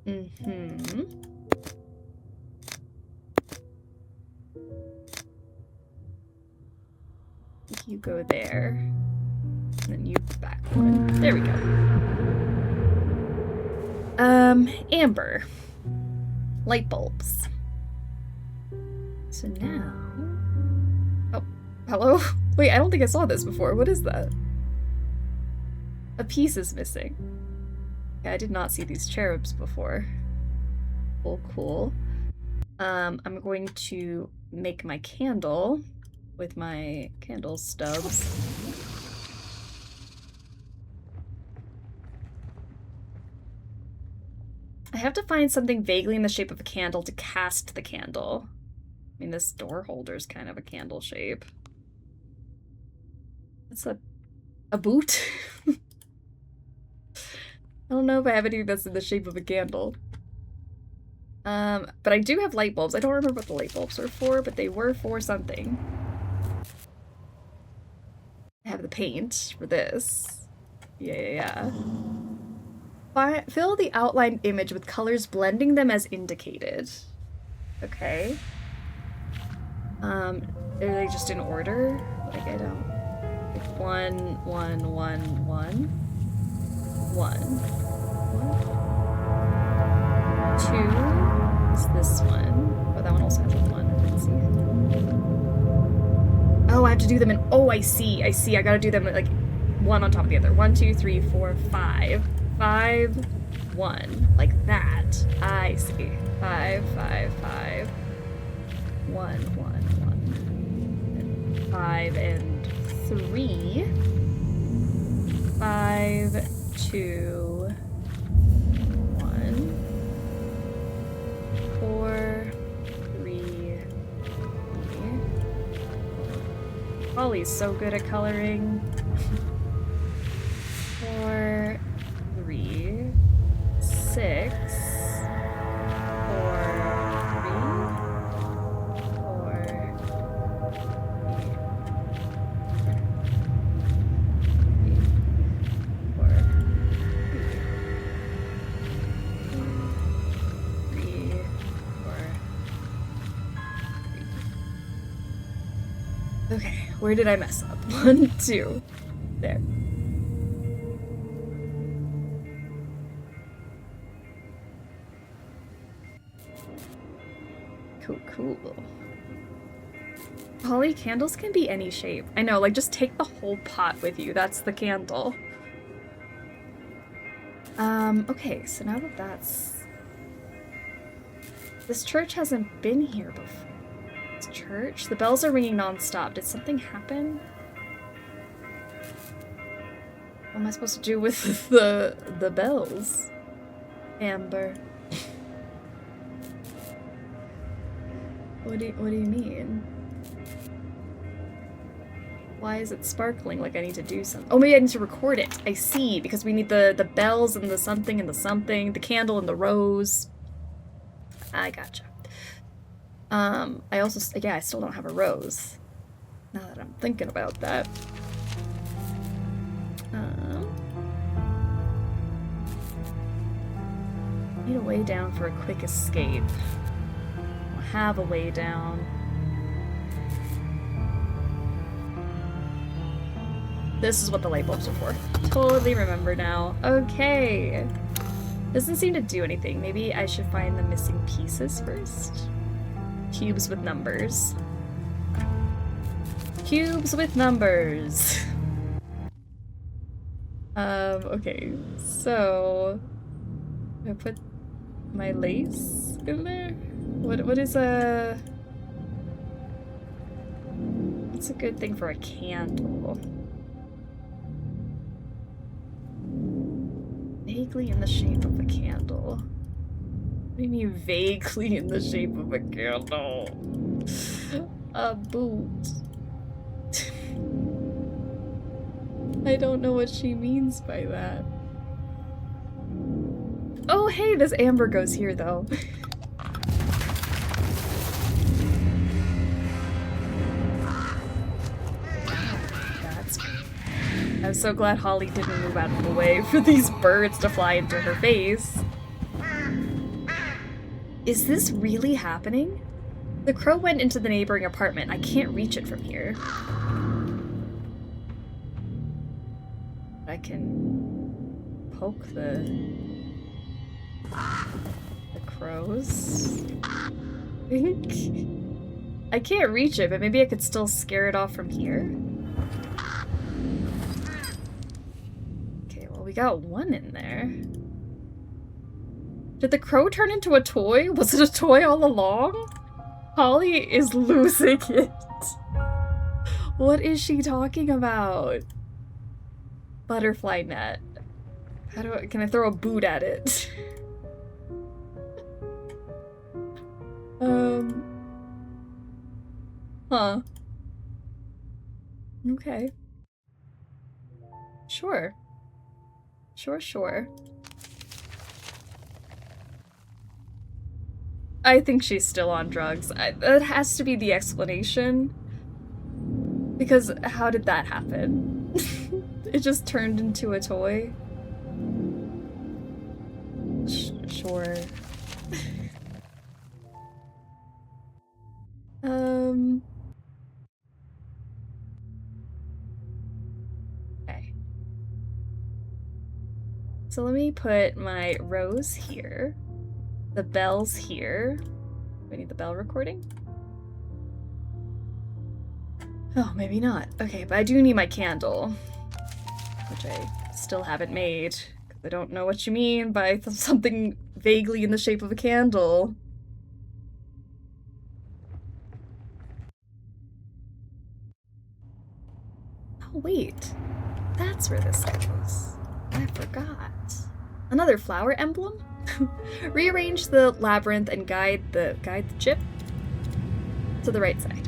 Mm-hmm. You go there. And then you back one. There we go. Amber. Light bulbs. So now... Oh, hello? Wait, I don't think I saw this before. What is that? A piece is missing. Okay, I did not see these cherubs before. Cool, cool. I'm going to make my candle with my candle stubs. I have to find something vaguely in the shape of a candle to cast the candle. I mean, this door holder is kind of a candle shape. That's a boot? I don't know if I have anything that's in the shape of a candle. But I do have light bulbs. I don't remember what the light bulbs were for, but they were for something. I have the paint for this. Yeah. Fill the outlined image with colors, blending them as indicated. Okay. Are they just in order? Like, I don't... Like 1, 1, 1, 1. 1. 2 is this one. Oh, that one also has a 1. Let's see. Oh, I have to do them in... Oh, I see. I gotta do them like one on top of the other. 1, 2, 3, 4, 5. 5, 1. Like that. I see. 5, 5, 5. 1, 1, 1. 5 and 3. 5, 2, 1. 4, 3. Holly's so good at coloring. 4, 3, 6, 4, 3. Okay, where did I mess up? 1, 2. There. Cool. Holly, candles can be any shape. I know, like, just take the whole pot with you. That's the candle. Okay, so now that that's... This church hasn't been here before. This church? The bells are ringing non-stop. Did something happen? What am I supposed to do with the bells? Amber. What do you mean? Why is it sparkling like I need to do something? Oh, maybe I need to record it. I see, because we need the bells and the something, the candle and the rose. I gotcha. I also, yeah, I still don't have a rose. Now that I'm thinking about that. Need a way down for a quick escape. Have a way down. This is what the light bulbs are for. Totally remember now. Okay. Doesn't seem to do anything. Maybe I should find the missing pieces first. Cubes with numbers. Cubes with numbers. Okay. So I put my lace in there. What is a... What's a good thing for a candle? Vaguely in the shape of a candle. What do you mean vaguely in the shape of a candle? A boot. I don't know what she means by that. Oh, hey, this amber goes here, though. I'm so glad Holly didn't move out of the way for these birds to fly into her face. Is this really happening? The crow went into the neighboring apartment. I can't reach it from here. I can poke the crows. I think. I can't reach it, but maybe I could still scare it off from here. Okay, well, we got one in there. Did the crow turn into a toy? Was it a toy all along? Holly is losing it. What is she talking about? Butterfly net. Can I throw a boot at it? Huh. Okay. Sure. Sure. I think she's still on drugs. That has to be the explanation. Because how did that happen? It just turned into a toy? Sure. Okay. So let me put my rose here. The bell's here. Do I need the bell recording? Oh, maybe not. Okay, but I do need my candle. Which I still haven't made. Because I don't know what you mean by something vaguely in the shape of a candle. Oh, wait. That's where this goes. I forgot. Another flower emblem? Rearrange the labyrinth and guide the chip to the right side.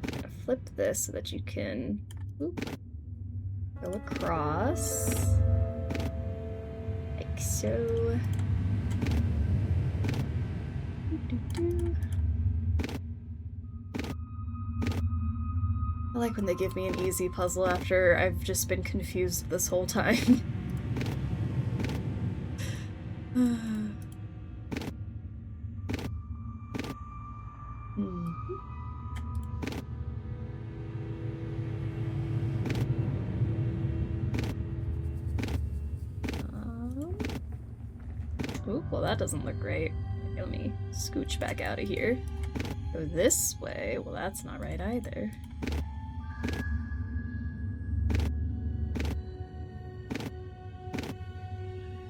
I'm gonna flip this so that you can go across. Like so. I like when they give me an easy puzzle after I've just been confused this whole time. Ooh, well that doesn't look great. Okay, let me scooch back out of here. Go this way. Well, that's not right either.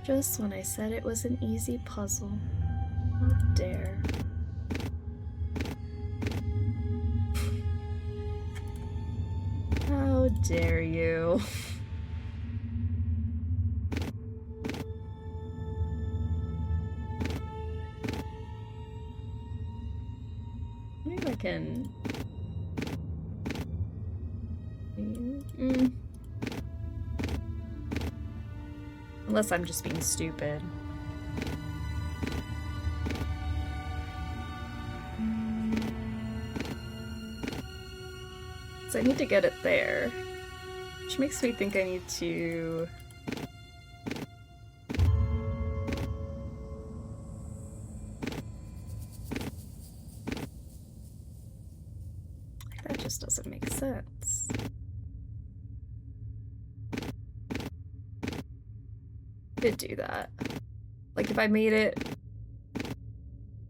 Just when I said it was an easy puzzle. How dare. How dare you. Maybe I can... Unless I'm just being stupid. So I need to get it there. Which makes me think I need to... That just doesn't make sense. Could do that. Like if I made it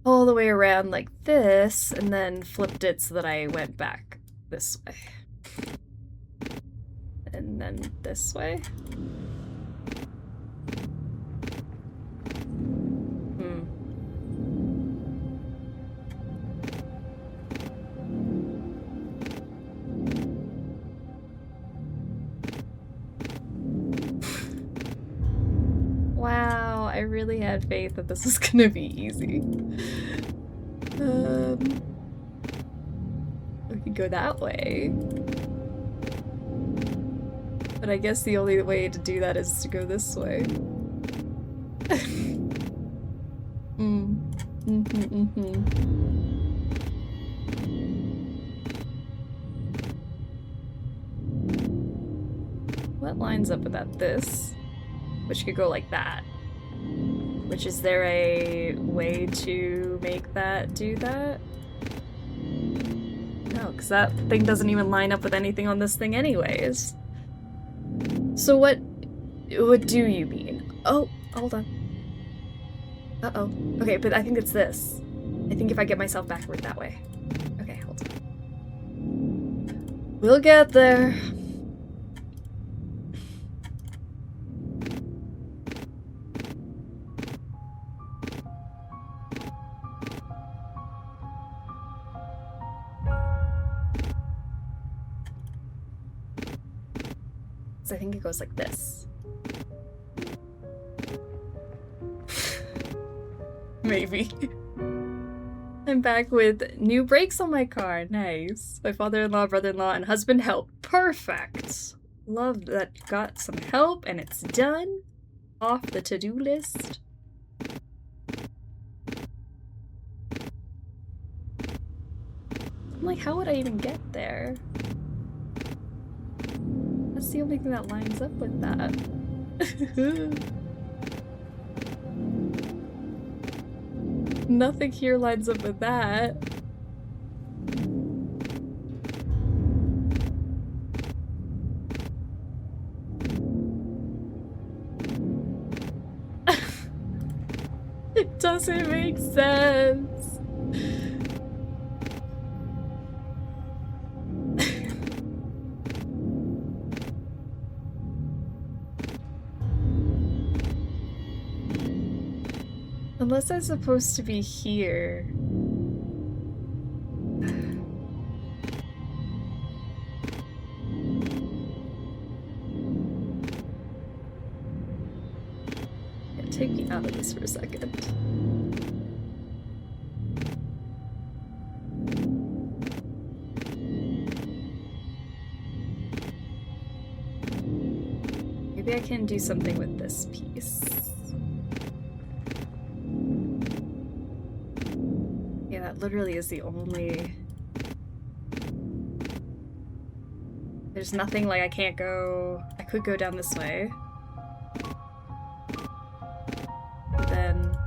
all the way around like this and then flipped it so that I went back this way. And then this way. Wow, I really had faith that this was gonna be easy. We could go that way. But I guess the only way to do that is to go this way. What lines up with that? This? Which could go like that. Which, is there a way to make that do that? No, because that thing doesn't even line up with anything on this thing anyways. So what do you mean? Oh, hold on. Uh-oh. Okay, but I think it's this. I think if I get myself backward that way. Okay, hold on. We'll get there. So I think it goes like this. Maybe. I'm back with new brakes on my car. Nice. My father-in-law, brother-in-law, and husband help. Perfect. Love that got some help and it's done. Off the to-do list. I'm like, how would I even get there? That's the only thing that lines up with that. Nothing here lines up with that. It doesn't make sense. Unless I'm supposed to be here. Yeah, take me out of this for a second. Maybe I can do something with this piece. That literally is the only... There's nothing like I can't go... I could go down this way. But then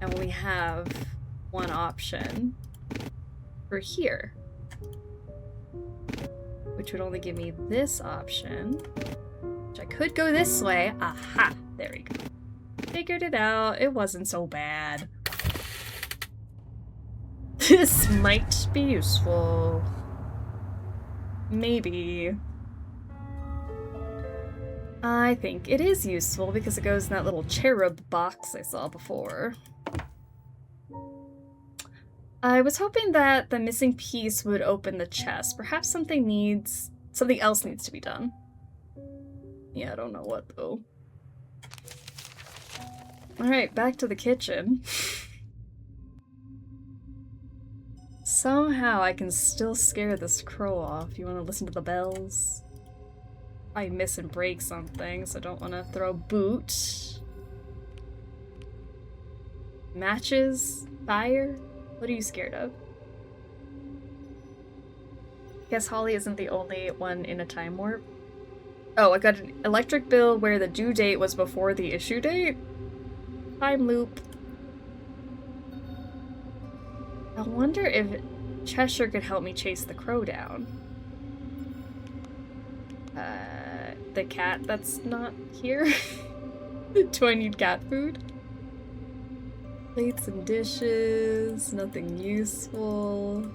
I only have one option for here. Which would only give me this option. Which I could go this way. Aha! There we go. Figured it out. It wasn't so bad. This might be useful. Maybe. I think it is useful because it goes in that little cherub box I saw before. I was hoping that the missing piece would open the chest. Perhaps something else needs to be done. Yeah, I don't know what though. Alright, back to the kitchen. Somehow I can still scare this crow off. You want to listen to the bells? I miss and break something, so I don't want to throw a boot. Matches? Fire? What are you scared of? Guess Holly isn't the only one in a time warp. Oh, I got an electric bill where the due date was before the issue date? Time loop. I wonder if Cheshire could help me chase the crow down. The cat that's not here? Do I need cat food? Plates and dishes, nothing useful.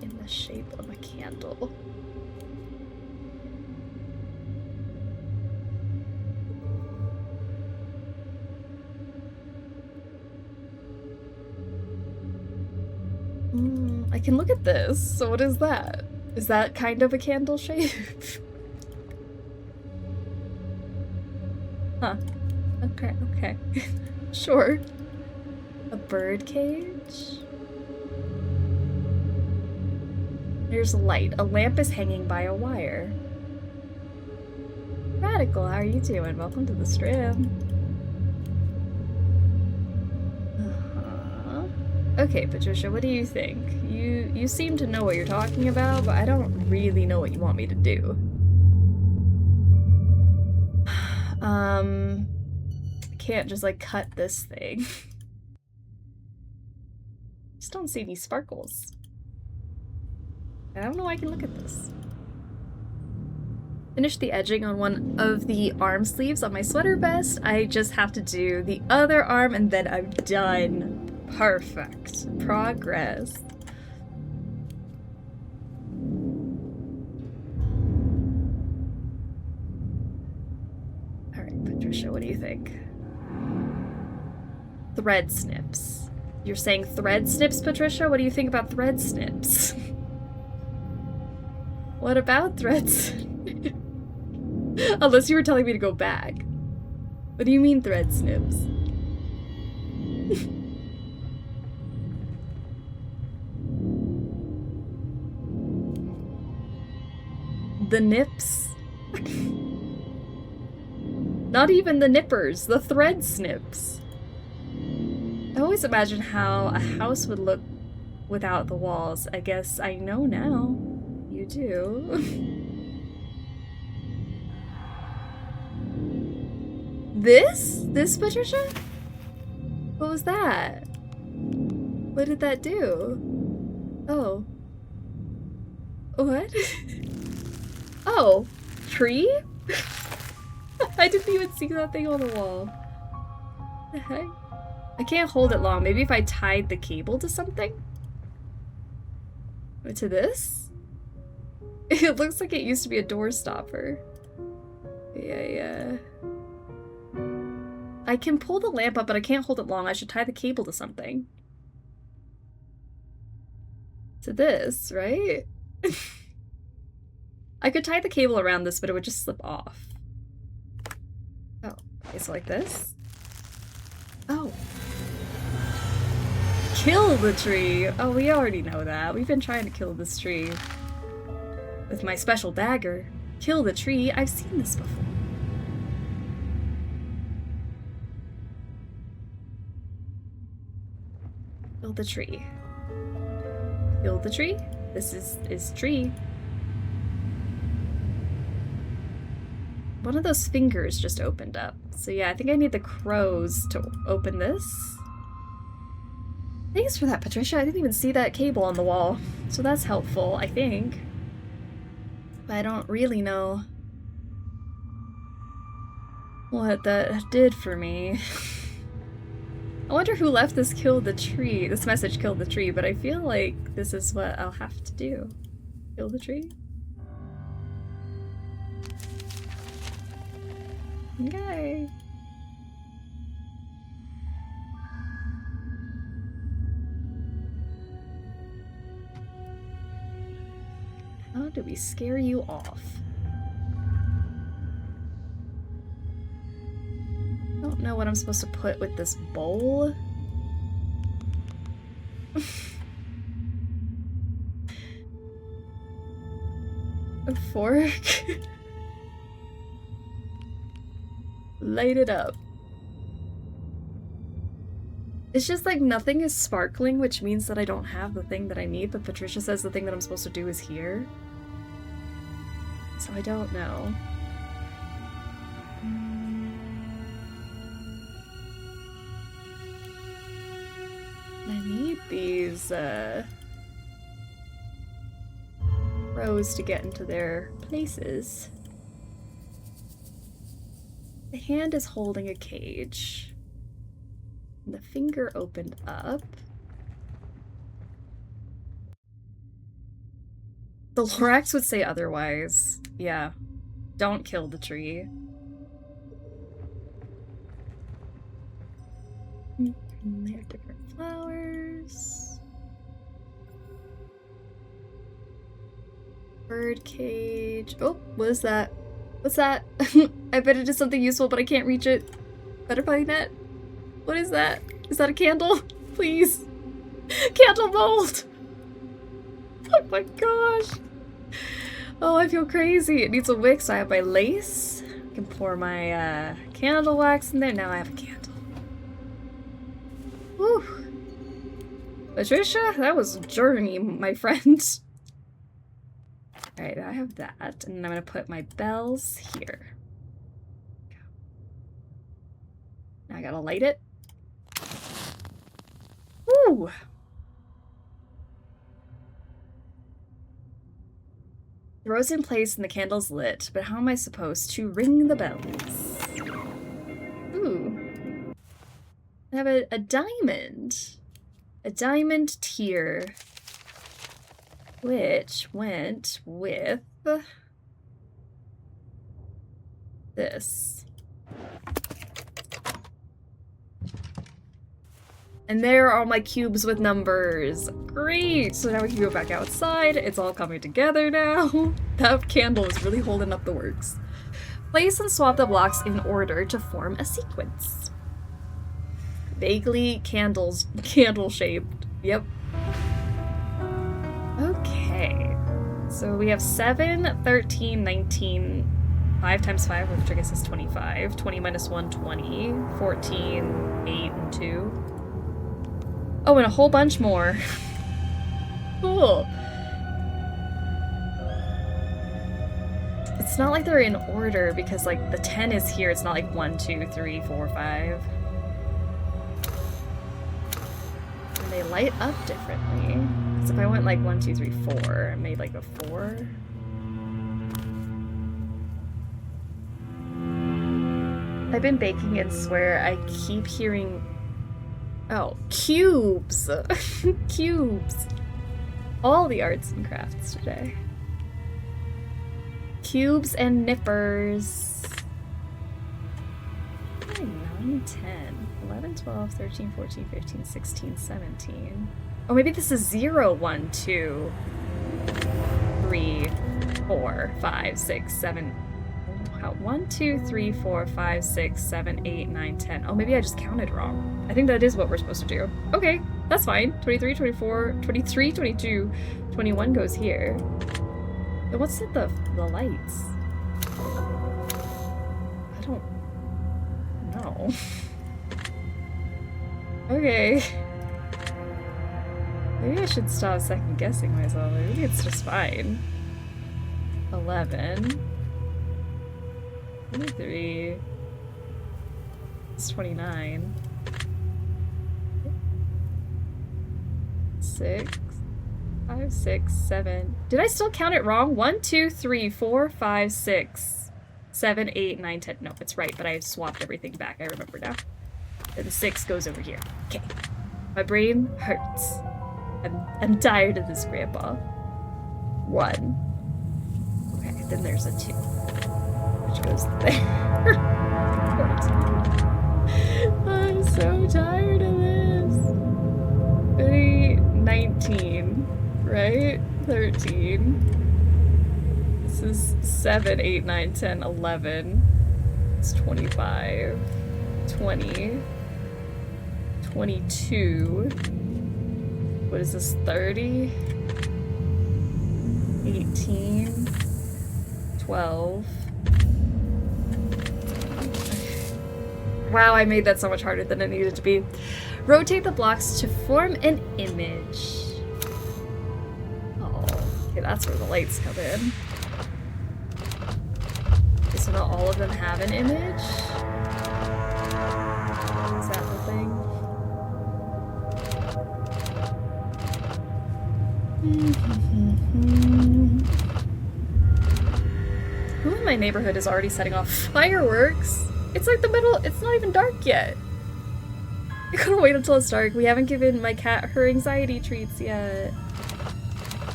In the shape of a candle. I can look at this. So what is that? Is that kind of a candle shape? Huh. Okay, okay. Sure. A bird cage? There's light. A lamp is hanging by a wire. Radical, how are you doing? Welcome to the stream. Okay, Patricia, what do you think? You seem to know what you're talking about, but I don't really know what you want me to do. I can't just like cut this thing. Just don't see any sparkles. I don't know why I can look at this. Finish the edging on one of the arm sleeves on my sweater vest. I just have to do the other arm and then I'm done. Perfect. Progress. Alright, Patricia, what do you think? Thread snips. You're saying thread snips, Patricia? What do you think about thread snips? What about threads? Unless you were telling me to go back. What do you mean thread snips? The nips? Not even the nippers, the thread snips. I always imagine how a house would look without the walls. I guess I know now. You do. This, Patricia? What was that? What did that do? Oh. What? Oh, tree? I didn't even see that thing on the wall. What the heck? I can't hold it long. Maybe if I tied the cable to something? Or to this? It looks like it used to be a door stopper. Yeah. I can pull the lamp up, but I can't hold it long. I should tie the cable to something. To this, right? I could tie the cable around this, but it would just slip off. Oh, okay, so like this? Oh. Kill the tree! Oh, we already know that. We've been trying to kill this tree. With my special dagger. Kill the tree. I've seen this before. Kill the tree. Kill the tree? This is tree. One of those fingers just opened up. So yeah, I think I need the crows to open this. Thanks for that, Patricia. I didn't even see that cable on the wall. So that's helpful, I think. But I don't really know what that did for me. I wonder who left this kill the tree. This message killed the tree, but I feel like this is what I'll have to do. Kill the tree? Okay. How do we scare you off? I don't know what I'm supposed to put with this bowl. A fork? Light it up. It's just like nothing is sparkling, which means that I don't have the thing that I need, but Patricia says the thing that I'm supposed to do is here. So I don't know. I need these rows to get into their places. The hand is holding a cage. The finger opened up. The Lorax would say otherwise. Yeah. Don't kill the tree. They have different flowers. Bird cage. Oh, what is that? What's that? I bet it is something useful, but I can't reach it. Butterfly net? What is that? Is that a candle? Please. Candle mold! Oh my gosh. Oh, I feel crazy. It needs a wick, so I have my lace. I can pour my candle wax in there. Now I have a candle. Whew. Patricia, that was a journey, my friend. Alright, I have that. And I'm gonna put my bells here. I gotta light it. Woo! The rose in place and the candles lit, but how am I supposed to ring the bells? Ooh. I have a diamond. A diamond tier. Which went with this. And there are my cubes with numbers. Great! So now we can go back outside. It's all coming together now. That candle is really holding up the works. Place and swap the blocks in order to form a sequence. Vaguely candle-shaped. Yep. Okay. So we have 7, 13, 19, 5 times 5, which I guess is 25. 20 minus 1, 20. 14, 8, and 2. Oh, and a whole bunch more. Cool. It's not like they're in order because, like, the 10 is here. It's not like 1, 2, 3, 4, 5. And they light up differently. Because if I went like 1, 2, 3, 4, and made like a 4. I've been baking and swear I keep hearing... Oh, cubes! Cubes! All the arts and crafts today. Cubes and nippers. 9, 10, 11, 12, 13, 14, 15, 16, 17. Oh, maybe this is 0, 1, 2, 3, 4, 5, 6, 7. 1, 2, 3, 4, 5, 6, 7, 8, 9, 10. Oh, maybe I just counted wrong. I think that is what we're supposed to do. Okay, that's fine. 23, 24, 23, 22, 21 goes here. But what's with the lights? I don't know. Okay. Maybe I should stop second guessing myself. Maybe it's just fine. 11. 23. It's 29. 6. 5, 6, 7. Did I still count it wrong? 1, 2, 3, 4, 5, 6, 7, 8, 9, 10. No, it's right, but I swapped everything back. I remember now. And the 6 goes over here. Okay. My brain hurts. I'm tired of this, Grandpa. 1. Okay, then there's a 2. Which goes there. I'm so tired of this. 30, 19, right? 13. This is 7, 8, 9, 10, 11. It's 25. 20. 22. What is this? 30. 18. 12. Wow, I made that so much harder than it needed to be. Rotate the blocks to form an image. Oh, okay, that's where the lights come in. Okay, so not all of them have an image? Is that the thing? Who in my neighborhood is already setting off fireworks? It's like the middle, it's not even dark yet. I couldn't wait until it's dark. We haven't given my cat her anxiety treats yet.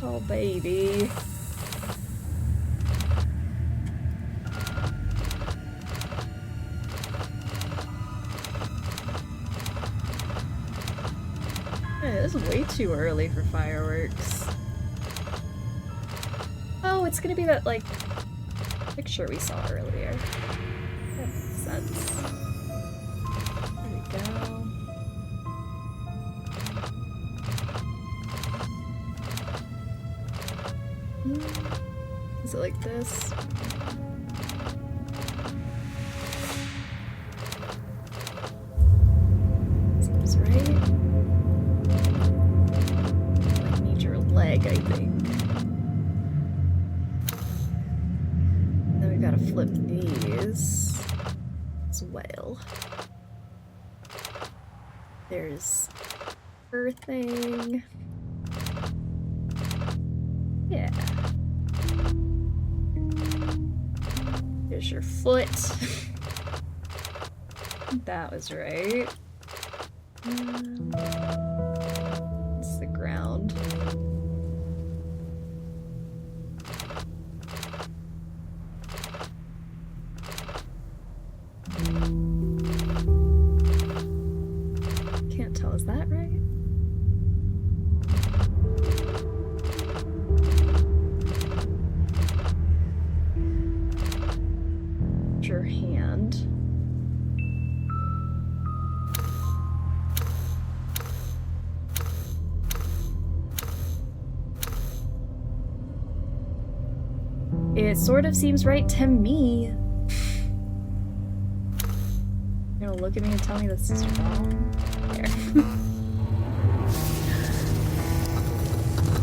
Oh, baby. Hey, this is way too early for fireworks. Oh, it's gonna be that, like, picture we saw earlier. That makes sense. There we go. Is it like this? Seems right. I need your leg, I think. And then we gotta flip these as well. There's her thing. Yeah. There's your foot. That was right. It's the ground. Can't tell, is that right? Your hand. It sort of seems right to me. You're gonna look at me and tell me this is wrong? There.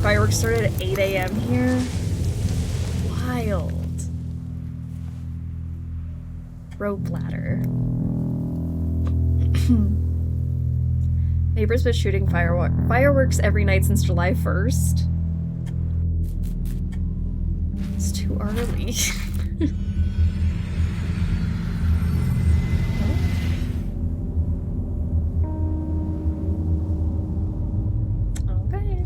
Fireworks started at 8 a.m. here. Wild. Rope ladder. Neighbors been shooting fireworks every night since July 1st. It's too early. Okay.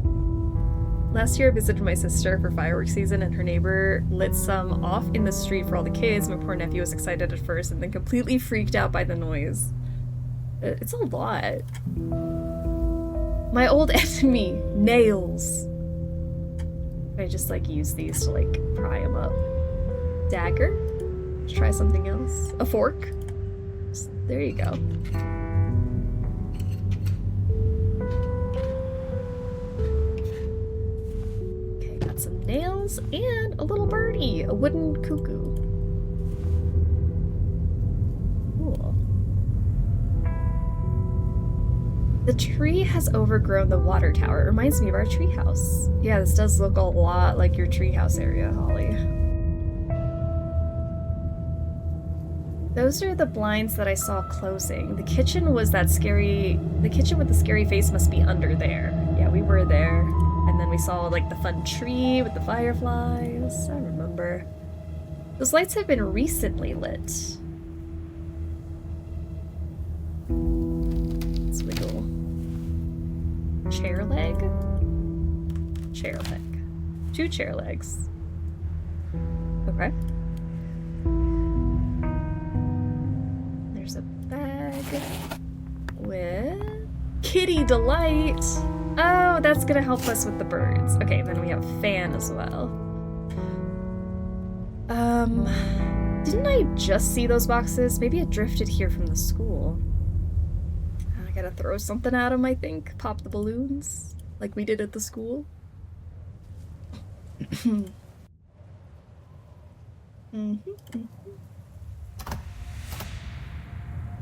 Last year I visited my sister for fireworks season and her neighbor lit some off in the street for all the kids. My poor nephew was excited at first and then completely freaked out by the noise. It's a lot. My old enemy, nails. I just like use these to like pry them up. Dagger? Let's try something else. A fork? There you go. Okay, got some nails and a little birdie, a wooden cuckoo. Cool. The tree has overgrown the water tower. It reminds me of our treehouse. Yeah, this does look a lot like your treehouse area, Holly. Those are the blinds that I saw closing. The kitchen was that scary... The kitchen with the scary face must be under there. Yeah, we were there. And then we saw, like, the fun tree with the fireflies. I remember. Those lights have been recently lit. Let's wiggle. Chair leg? Chair leg. 2 chair legs. Okay. There's a bag with Kitty Delight. Oh, that's gonna help us with the birds. Okay, then we have a fan as well. Didn't I just see those boxes? Maybe it drifted here from the school. I gotta throw something at them, I think. Pop the balloons, like we did at the school.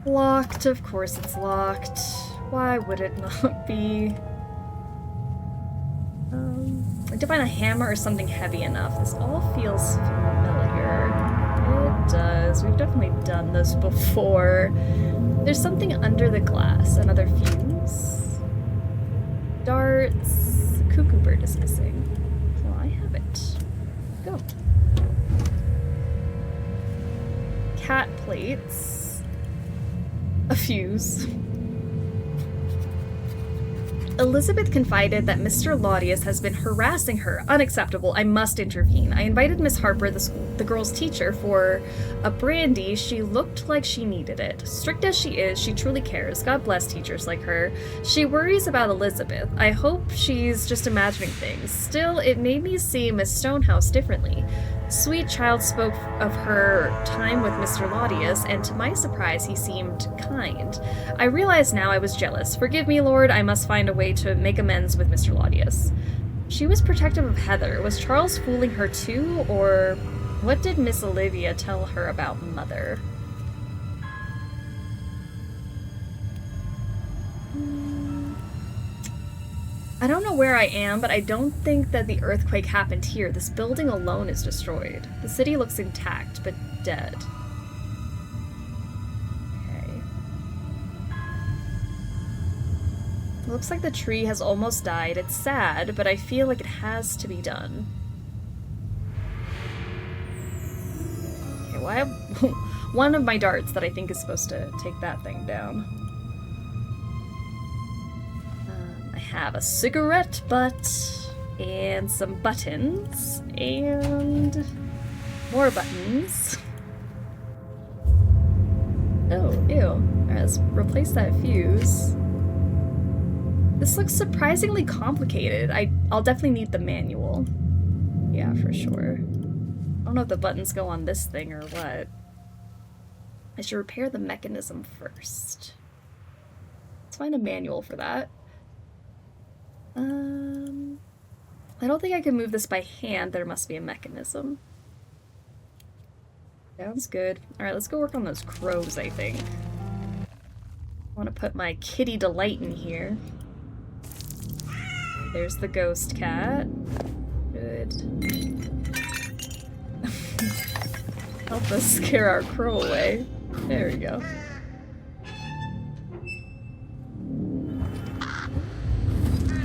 Locked, of course it's locked. Why would it not be? I need to find a hammer or something heavy enough. This all feels familiar. It does. We've definitely done this before. There's something under the glass. Another fuse. Darts. The cuckoo bird is missing. Well, I have it. Go. Cat plates. A fuse. Elizabeth confided that Mr. Laudius has been harassing her. Unacceptable. I must intervene. I invited Miss Harper, the girl's teacher, for a brandy. She looked like she needed it. Strict as she is, she truly cares. God bless teachers like her. She worries about Elizabeth. I hope she's just imagining things. Still, it made me see Miss Stonehouse differently. Sweet child spoke of her time with Mr. Laudius, and to my surprise, he seemed kind. I realize now I was jealous. Forgive me, Lord, I must find a way to make amends with Mr. Laudius. She was protective of Heather. Was Charles fooling her too, or what did Miss Olivia tell her about Mother? I don't know where I am, but I don't think that the earthquake happened here. This building alone is destroyed. The city looks intact, but dead. Okay. Looks like the tree has almost died. It's sad, but I feel like it has to be done. Okay, well I have one of my darts that I think is supposed to take that thing down. I have a cigarette butt, and some buttons, and more buttons. Oh, ew. Alright, let's replace that fuse. This looks surprisingly complicated. I'll definitely need the manual. Yeah, for sure. I don't know if the buttons go on this thing or what. I should repair the mechanism first. Let's find a manual for that. I don't think I can move this by hand. There must be a mechanism. Sounds good. Alright, let's go work on those crows, I think. I want to put my kitty delight in here. There's the ghost cat. Good. Help us scare our crow away. There we go.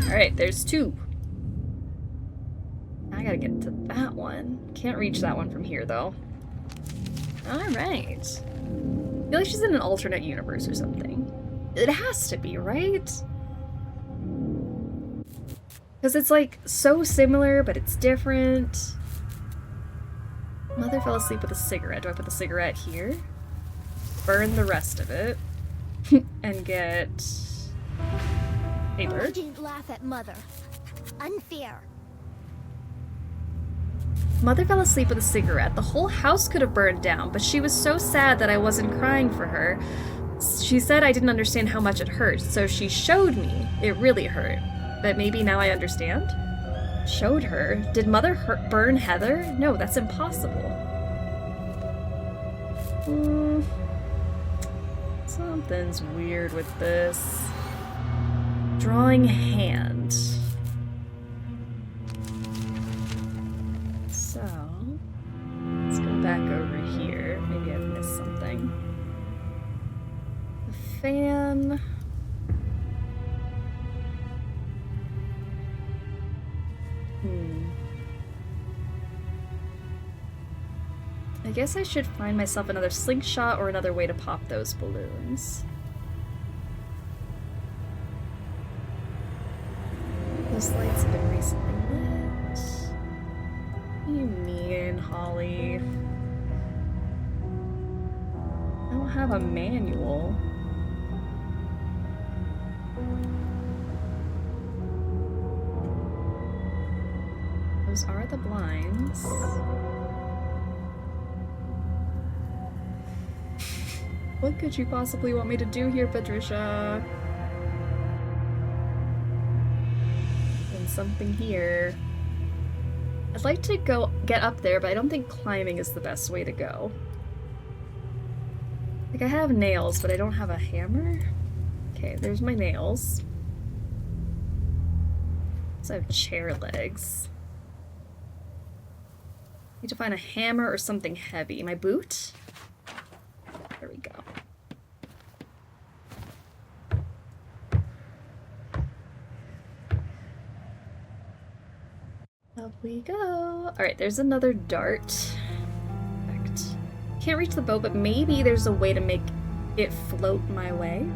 Alright, there's two. I gotta get to that one. Can't reach that one from here, though. Alright. I feel like she's in an alternate universe or something. It has to be, right? Because it's like so similar, but it's different. Mother fell asleep with a cigarette. Do I put the cigarette here? Burn the rest of it. And get paper.
You didn't laugh at Mother. Unfair.
Mother fell asleep with a cigarette. The whole house could have burned down, but she was so sad that I wasn't crying for her. She said I didn't understand how much it hurt, so she showed me it really hurt. But maybe now I understand? Showed her? Did Mother burn Heather? No, that's impossible. Something's weird with this. Drawing hand. So, let's go back over here. Maybe I've missed something. The fan. I guess I should find myself another slingshot or another way to pop those balloons. Those lights have been recently lit. What do you mean, Holly? I don't have a manual. Those are the blinds. What could you possibly want me to do here, Patricia? And something here. I'd like to get up there, but I don't think climbing is the best way to go. Like, I have nails, but I don't have a hammer? Okay, there's my nails. So I have chair legs. Need to find a hammer or something heavy. My boot? There we go. Up we go. Alright, there's another dart. Perfect. Can't reach the boat, but maybe there's a way to make it float my way.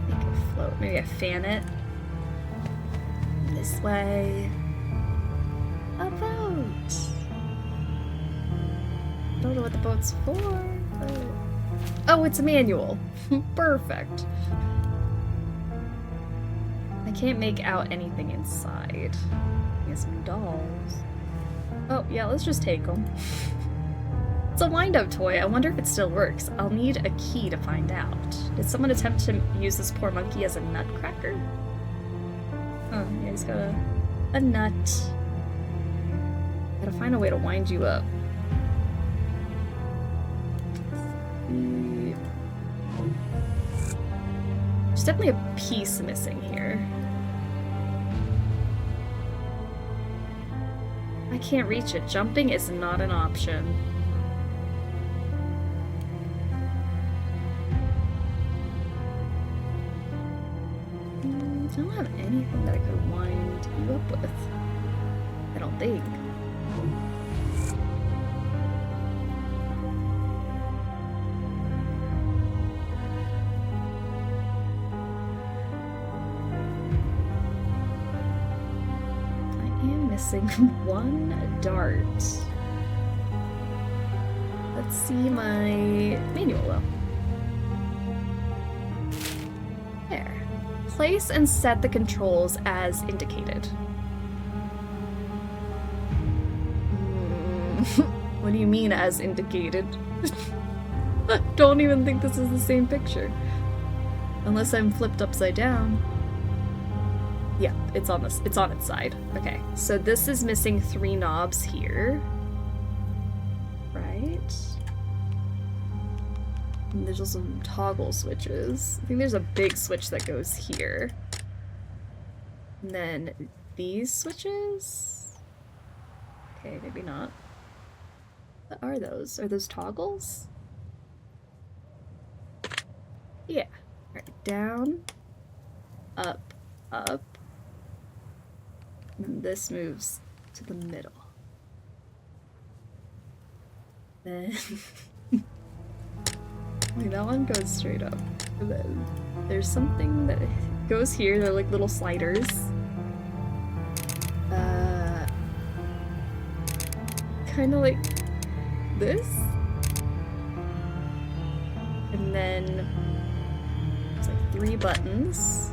Make it float. Maybe I fan it. This way. A boat! I don't know what the boat's for. Oh, it's a manual. Perfect. I can't make out anything inside. I guess some dolls. Oh, yeah, let's just take them. It's a wind-up toy. I wonder if it still works. I'll need a key to find out. Did someone attempt to use this poor monkey as a nutcracker? Oh, yeah, he's got a nut. Gotta find a way to wind you up. There's definitely a piece missing here. I can't reach it. Jumping is not an option. don't have anything that I could wind you up with. I don't think. Missing one dart. Let's see my manual though. There. Place and set the controls as indicated. What do you mean as indicated? I don't even think this is the same picture. Unless I'm flipped upside down. Yeah, it's on its side. Okay, so this is missing 3 knobs here. Right? And there's also some toggle switches. I think there's a big switch that goes here. And then these switches? Okay, maybe not. What are those? Are those toggles? Yeah. Alright, down, up, up. And this moves to the middle. Then wait, that one goes straight up. And then there's something that goes here. They're like little sliders. Kind of like this. And then it's like 3 buttons.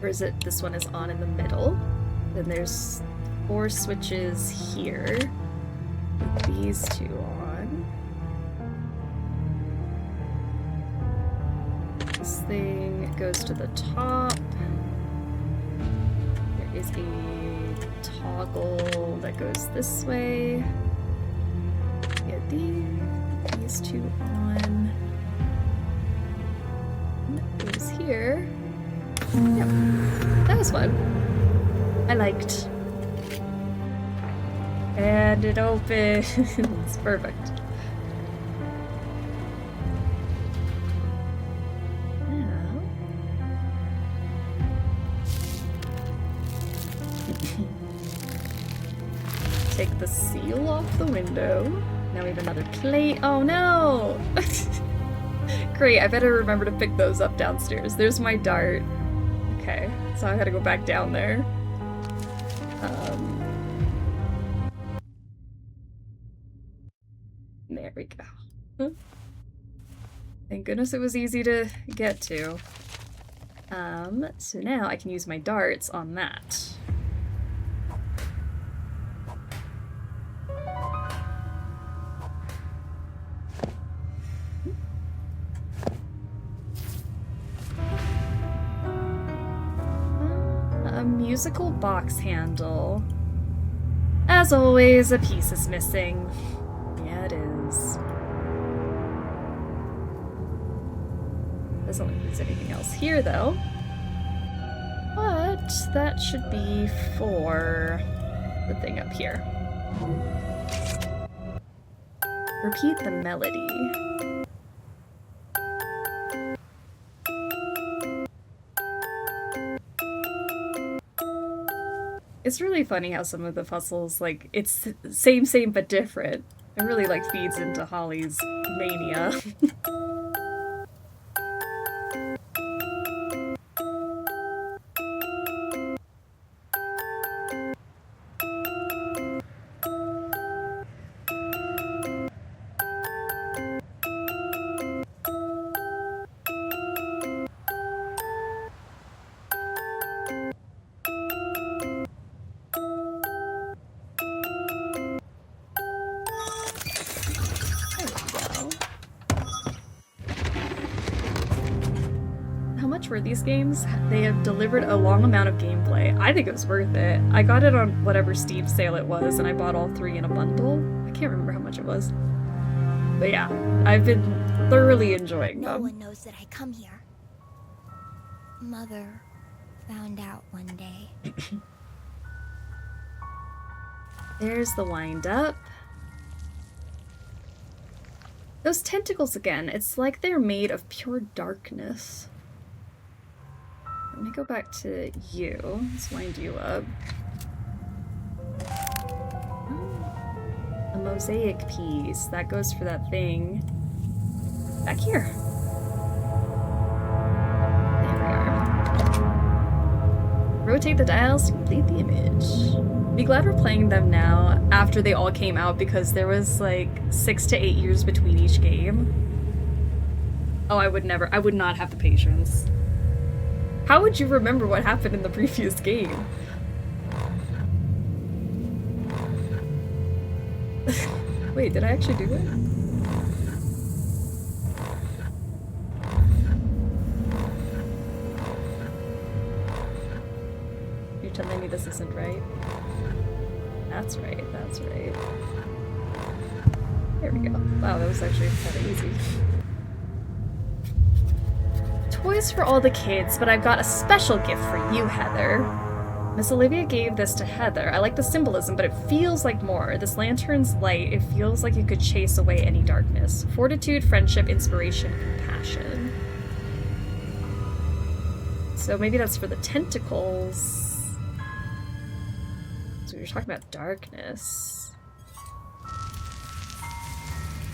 Or is it this one is on in the middle? Then there's 4 switches here. With these 2 on. This thing goes to the top. There is a toggle that goes this way. Get these 2 on. And that goes here. Yep, that was fun. I liked. And it opens. Perfect. Now. Take the seal off the window. Now we have another plate. Oh no! Great, I better remember to pick those up downstairs. There's my dart. Okay, so I gotta go back down there. There we go. Thank goodness it was easy to get to. So now I can use my darts on that. A musical box handle. As always, a piece is missing. Yeah, it is. Doesn't look like there's anything else here, though. But that should be for the thing up here. Repeat the melody. It's really funny how some of the puzzles, like, it's same but different. It really, like, feeds into Holly's mania. For these games, they have delivered a long amount of gameplay. I think it was worth it. I got it on whatever Steam sale it was, and I bought all 3 in a bundle. I can't remember how much it was. But yeah, I've been thoroughly enjoying them.
No one knows that I come here. Mother found out one day.
There's the wind up. Those tentacles again. It's like they're made of pure darkness. Let me go back to you. Let's wind you up. A mosaic piece. That goes for that thing. Back here. There we are. Rotate the dials to complete the image. Be glad we're playing them now after they all came out because there was like 6 to 8 years between each game. Oh, I would not have the patience. How would you remember what happened in the previous game? Wait, did I actually do it? You're telling me this isn't right? That's right, that's right. There we go. Wow, that was actually kind of easy. Toys for all the kids, but I've got a special gift for you, Heather. Miss Olivia gave this to Heather. I like the symbolism, but it feels like more. This lantern's light, it feels like it could chase away any darkness. Fortitude, friendship, inspiration, compassion. So maybe that's for the tentacles. So you're talking about darkness.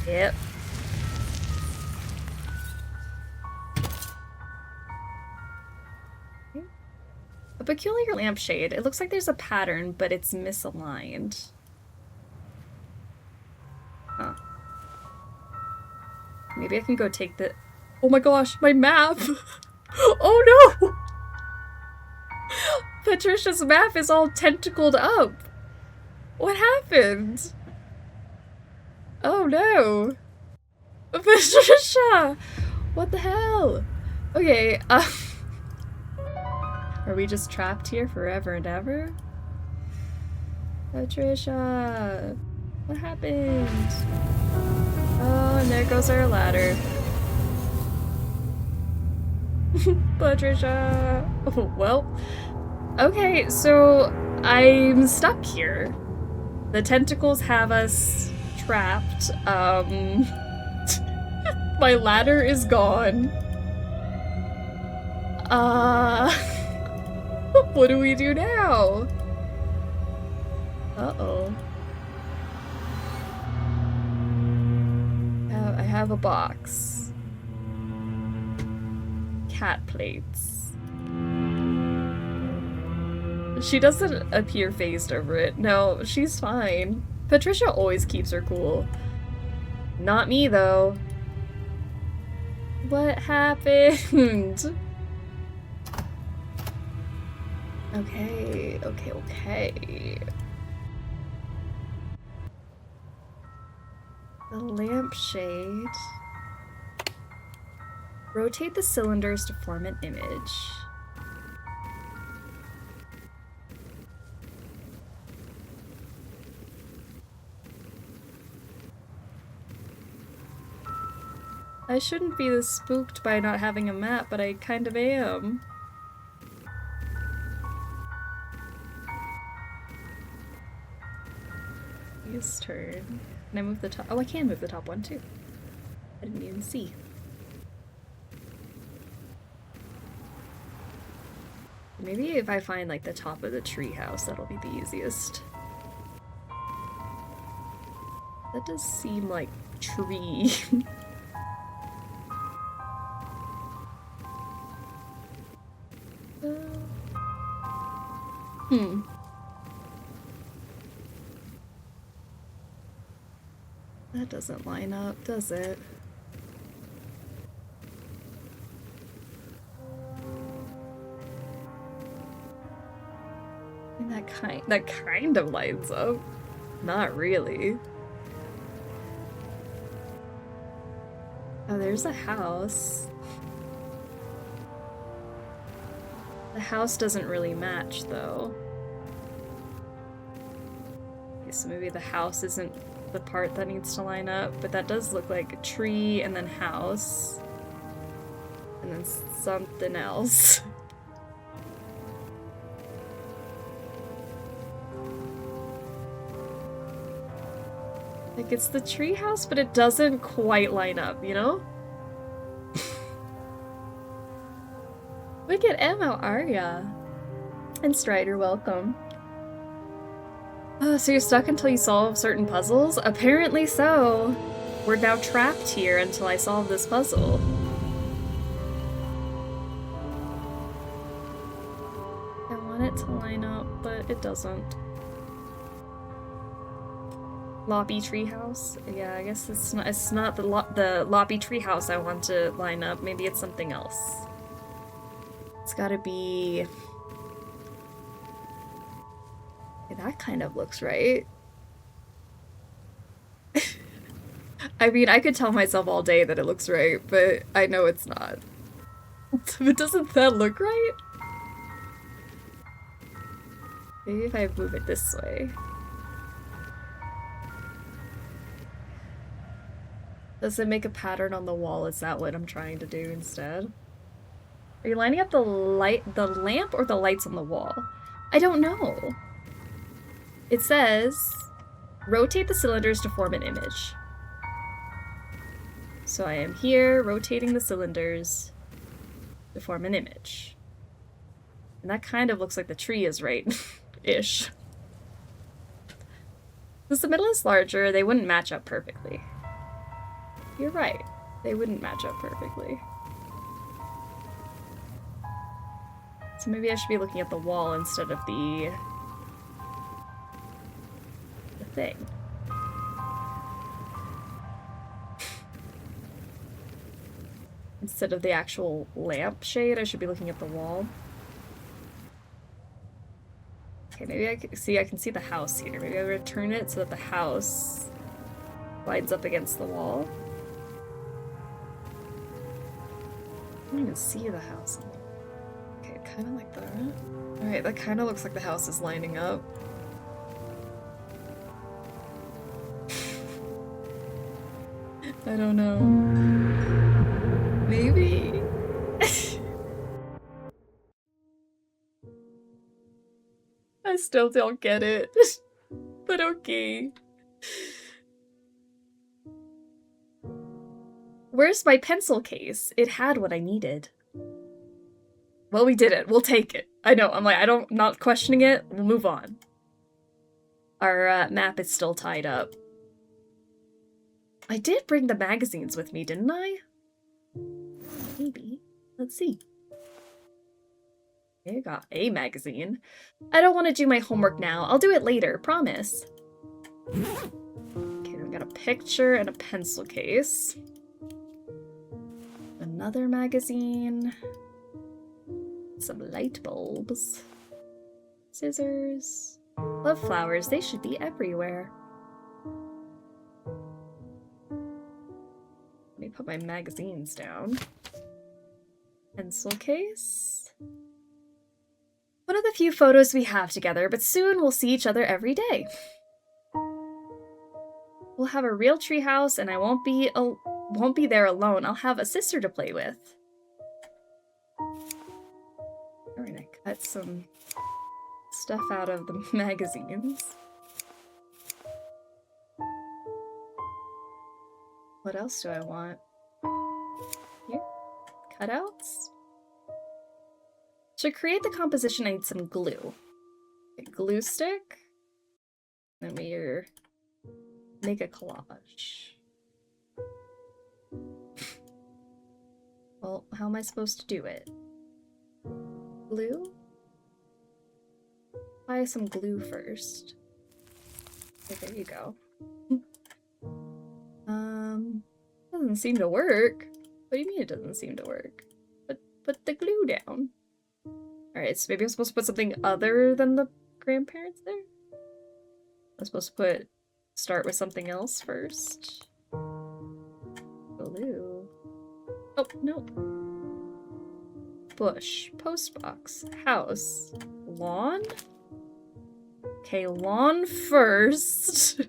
Yep. A peculiar lampshade. It looks like there's a pattern, but it's misaligned. Huh. Maybe I can go take the... Oh my gosh, my map! Oh no! Patricia's map is all tentacled up. What happened? Oh no! Patricia! What the hell? Okay, are we just trapped here forever and ever? Patricia! What happened? Oh, and there goes our ladder. Patricia! Oh, well. Okay, so I'm stuck here. The tentacles have us trapped. My ladder is gone. What do we do now? Uh-oh. I have a box. Cat plates. She doesn't appear phased over it. No, she's fine. Patricia always keeps her cool. Not me, though. What happened? Okay. The lampshade. Rotate the cylinders to form an image. I shouldn't be this spooked by not having a map, but I kind of am. His turn. Can I move the top? Oh, I can move the top one too. I didn't even see. Maybe if I find like the top of the treehouse, that'll be the easiest. That does seem like tree. That doesn't line up, does it? I mean, that kind of lines up. Not really. Oh, there's a house. The house doesn't really match, though. Okay, so maybe the house isn't the part that needs to line up, but that does look like a tree and then house. And then something else. Like, it's the tree house, but it doesn't quite line up, you know? Look at Emma! Welcome, how are ya? And Strider, welcome. So you're stuck until you solve certain puzzles? Apparently so. We're now trapped here until I solve this puzzle. I want it to line up, but it doesn't. Loppy treehouse? Yeah, I guess it's not the Loppy treehouse I want to line up. Maybe it's something else. It's gotta be... That kind of looks right. I mean, I could tell myself all day that it looks right, but I know it's not. But doesn't that look right? Maybe if I move it this way. Does it make a pattern on the wall? Is that what I'm trying to do instead? Are you lining up the lamp or the lights on the wall? I don't know. It says, rotate the cylinders to form an image. So I am here, rotating the cylinders to form an image. And that kind of looks like the tree is right-ish. Since the middle is larger, they wouldn't match up perfectly. You're right. They wouldn't match up perfectly. So maybe I should be looking at the wall instead of the thing. Instead of the actual lamp shade, I should be looking at the wall. Okay, maybe I can see the house here. Maybe I'll return it so that the house lines up against the wall. I don't even see the house. Okay, kind of like that. Alright, that kind of looks like the house is lining up. I don't know. Maybe? I still don't get it. But okay. Where's my pencil case? It had what I needed. Well, we did it. We'll take it. I know. I'm like, not questioning it. We'll move on. Our map is still tied up. I did bring the magazines with me, didn't I? Maybe. Let's see. I got a magazine. I don't want to do my homework now. I'll do it later, promise. Okay, we got a picture and a pencil case. Another magazine. Some light bulbs. Scissors. Love flowers. They should be everywhere. Let me put my magazines down. Pencil case. One of the few photos we have together, but soon we'll see each other every day. We'll have a real treehouse, and I won't be there alone. I'll have a sister to play with. We're gonna cut some stuff out of the magazines. What else do I want? Here? Cutouts? To create the composition, I need some glue. A glue stick. Then we make a collage. Well, how am I supposed to do it? Glue? Buy some glue first. Okay, there you go. Doesn't seem to work. What do you mean it doesn't seem to work? Put the glue down. Alright, so maybe I'm supposed to put something other than the grandparents there? I'm supposed to start with something else first. Glue. Oh, no. Bush. Postbox. House. Lawn? Okay, lawn first.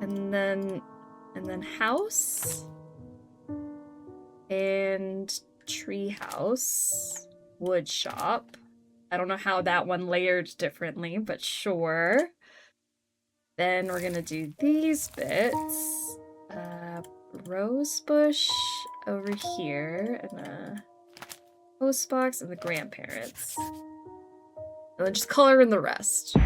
And then house. And tree house. Wood shop. I don't know how that one layered differently, but sure. Then we're gonna do these bits. Rose bush. over here in the post box and the grandparents. And then just color in the rest.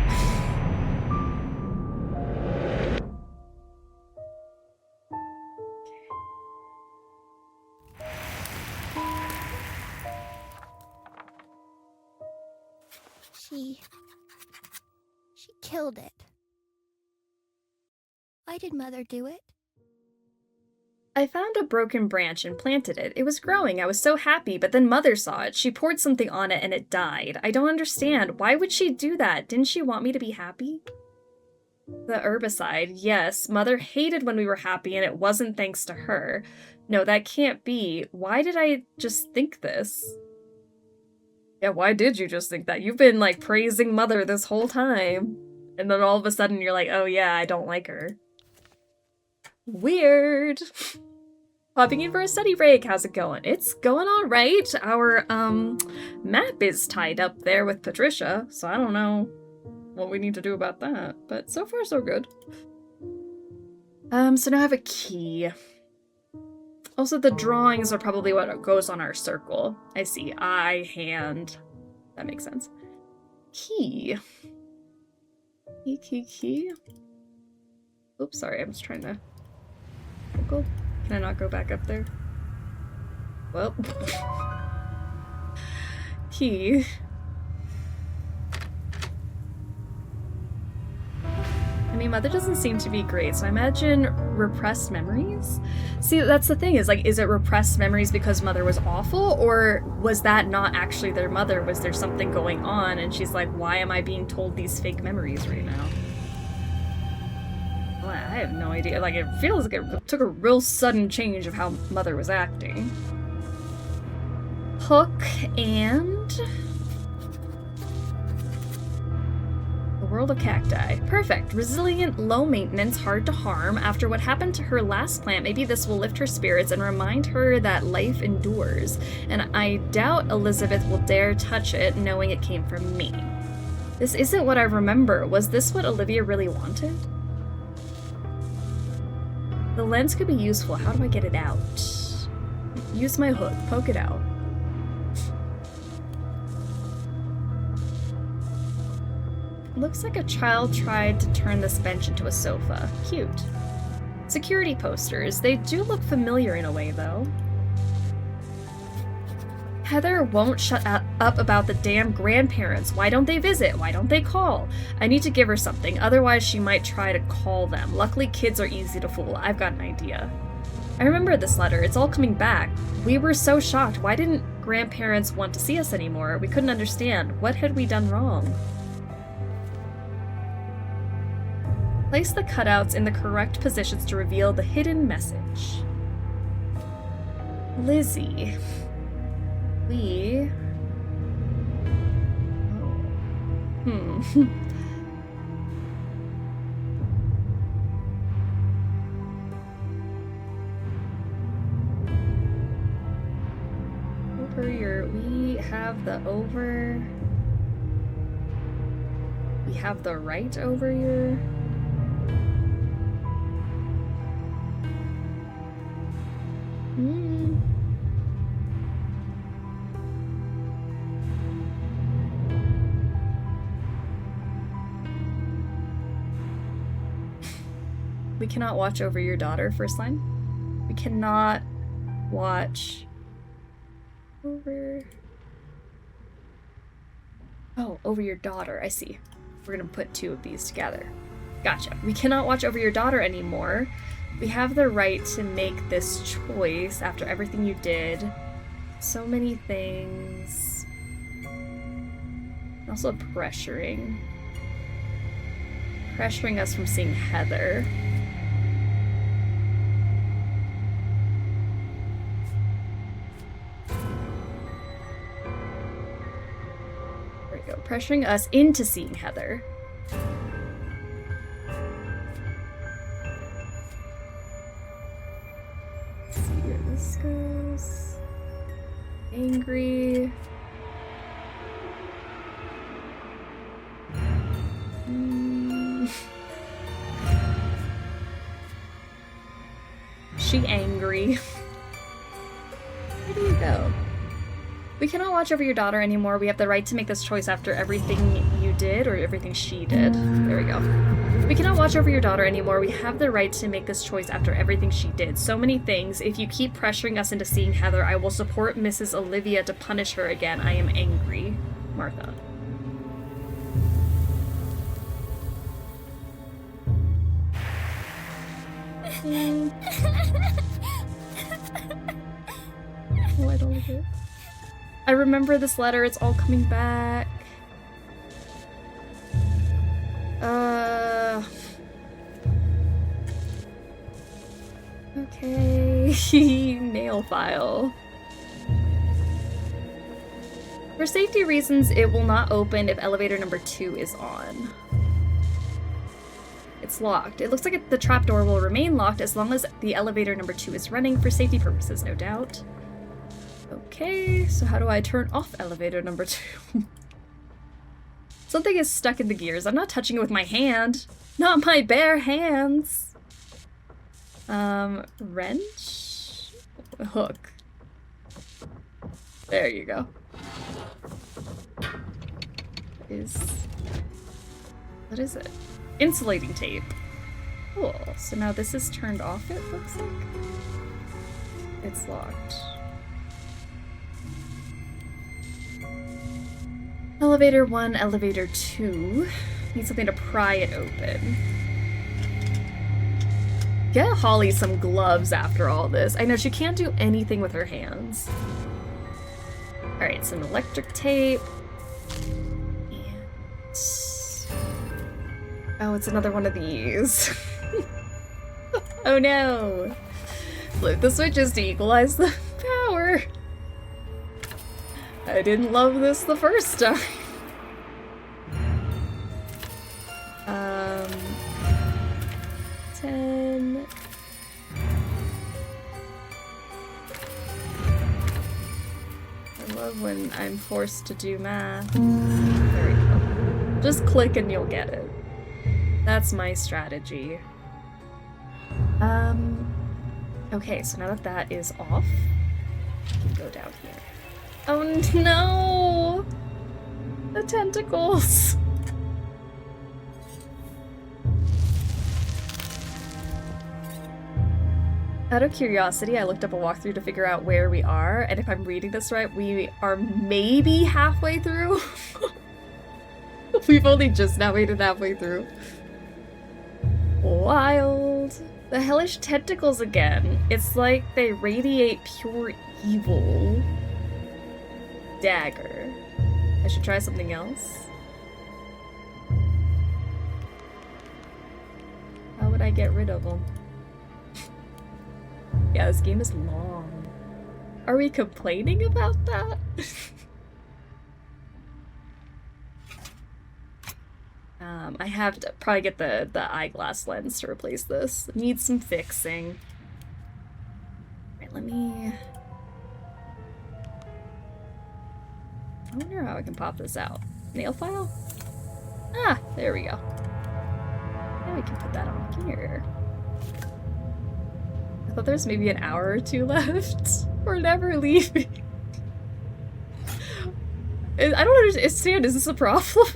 She killed it. Why did Mother do it?
I found a broken branch and planted it. It was growing. I was so happy, but then Mother saw it. She poured something on it and it died. I don't understand. Why would she do that? Didn't she want me to be happy? The herbicide. Yes, Mother hated when we were happy and it wasn't thanks to her. No, that can't be. Why did I just think this? Yeah, why did you just think that? You've been, like, praising Mother this whole time. And then all of a sudden you're like, oh yeah, I don't like her. Weird. Popping in for a study break. How's it going? It's going all right. Our, map is tied up there with Patricia, so I don't know what we need to do about that. But so far, so good. So now I have a key. Also, the drawings are probably what goes on our circle. I see. Eye, hand. That makes sense. Key. Key. Oops, sorry. I'm just trying to... Go. Can I not go back up there? Well. Key. I mean, Mother doesn't seem to be great, so I imagine repressed memories? See, that's the thing, is like, is it repressed memories because Mother was awful, or was that not actually their mother? Was there something going on, and she's like, why am I being told these fake memories right now? Well, I have no idea. Like, it feels like it took a real sudden change of how Mother was acting. Hook and... The World of Cacti. Perfect. Resilient, low maintenance, hard to harm. After what happened to her last plant, maybe this will lift her spirits and remind her that life endures. And I doubt Elizabeth will dare touch it, knowing it came from me. This isn't what I remember. Was this what Olivia really wanted? The lens could be useful. How do I get it out? Use my hook. Poke it out. Looks like a child tried to turn this bench into a sofa. Cute. Security posters. They do look familiar in a way, though. Heather won't shut up about the damn grandparents. Why don't they visit? Why don't they call? I need to give her something, otherwise she might try to call them. Luckily, kids are easy to fool. I've got an idea. I remember this letter. It's all coming back. We were so shocked. Why didn't grandparents want to see us anymore? We couldn't understand. What had we done wrong? Place the cutouts in the correct positions to reveal the hidden message. Lizzie. We... Oh. Over your... We have the over... We have the right over your... We cannot watch over your daughter, first line. We cannot watch over... Oh, over your daughter, I see. We're gonna put two of these together. Gotcha. We cannot watch over your daughter anymore. We have the right to make this choice after everything you did. So many things. Also pressuring us from seeing Heather. There we go. Pressuring us into seeing Heather. Let's see where this goes. Angry. She angry. We cannot watch over your daughter anymore. We have the right to make this choice after everything you did, or everything she did. There we go. We cannot watch over your daughter anymore. We have the right to make this choice after everything she did. So many things. If you keep pressuring us into seeing Heather, I will support Mrs. Olivia to punish her again. I am angry. Martha. Oh, I don't like it. I remember this letter. It's all coming back. Okay. Nail file. For safety reasons, it will not open if elevator number 2 is on. It's locked. It looks like the trapdoor will remain locked as long as the elevator number 2 is running for safety purposes, no doubt. Okay, so how do I turn off elevator number 2? Something is stuck in the gears. I'm not touching it with my hand. Not my bare hands. Wrench? Hook. There you go. What is it? Insulating tape. Cool. So now this is turned off, it looks like. It's locked. Elevator 1, elevator 2. Need something to pry it open. Get Holly some gloves after all this. I know she can't do anything with her hands. Alright, some electric tape. And... oh, it's another one of these. Oh no! Flip the switches to equalize the power. I didn't love this the first time. 10. I love when I'm forced to do math. There we go. Just click and you'll get it. That's my strategy. Okay, so now that that is off, we can go down here. Oh no! The tentacles! Out of curiosity, I looked up a walkthrough to figure out where we are, and if I'm reading this right, we are maybe halfway through. We've only just now made it halfway through. Wild. The hellish tentacles again. It's like they radiate pure evil. Dagger. I should try something else. How would I get rid of them? Yeah, this game is long. Are we complaining about that? I have to probably get the eyeglass lens to replace this. Needs some fixing. Alright, let me... I wonder how I can pop this out. Nail file? Ah, there we go. Now we can put that on here. I thought there's maybe an hour or two left. We're never leaving. I don't understand. Is this a problem?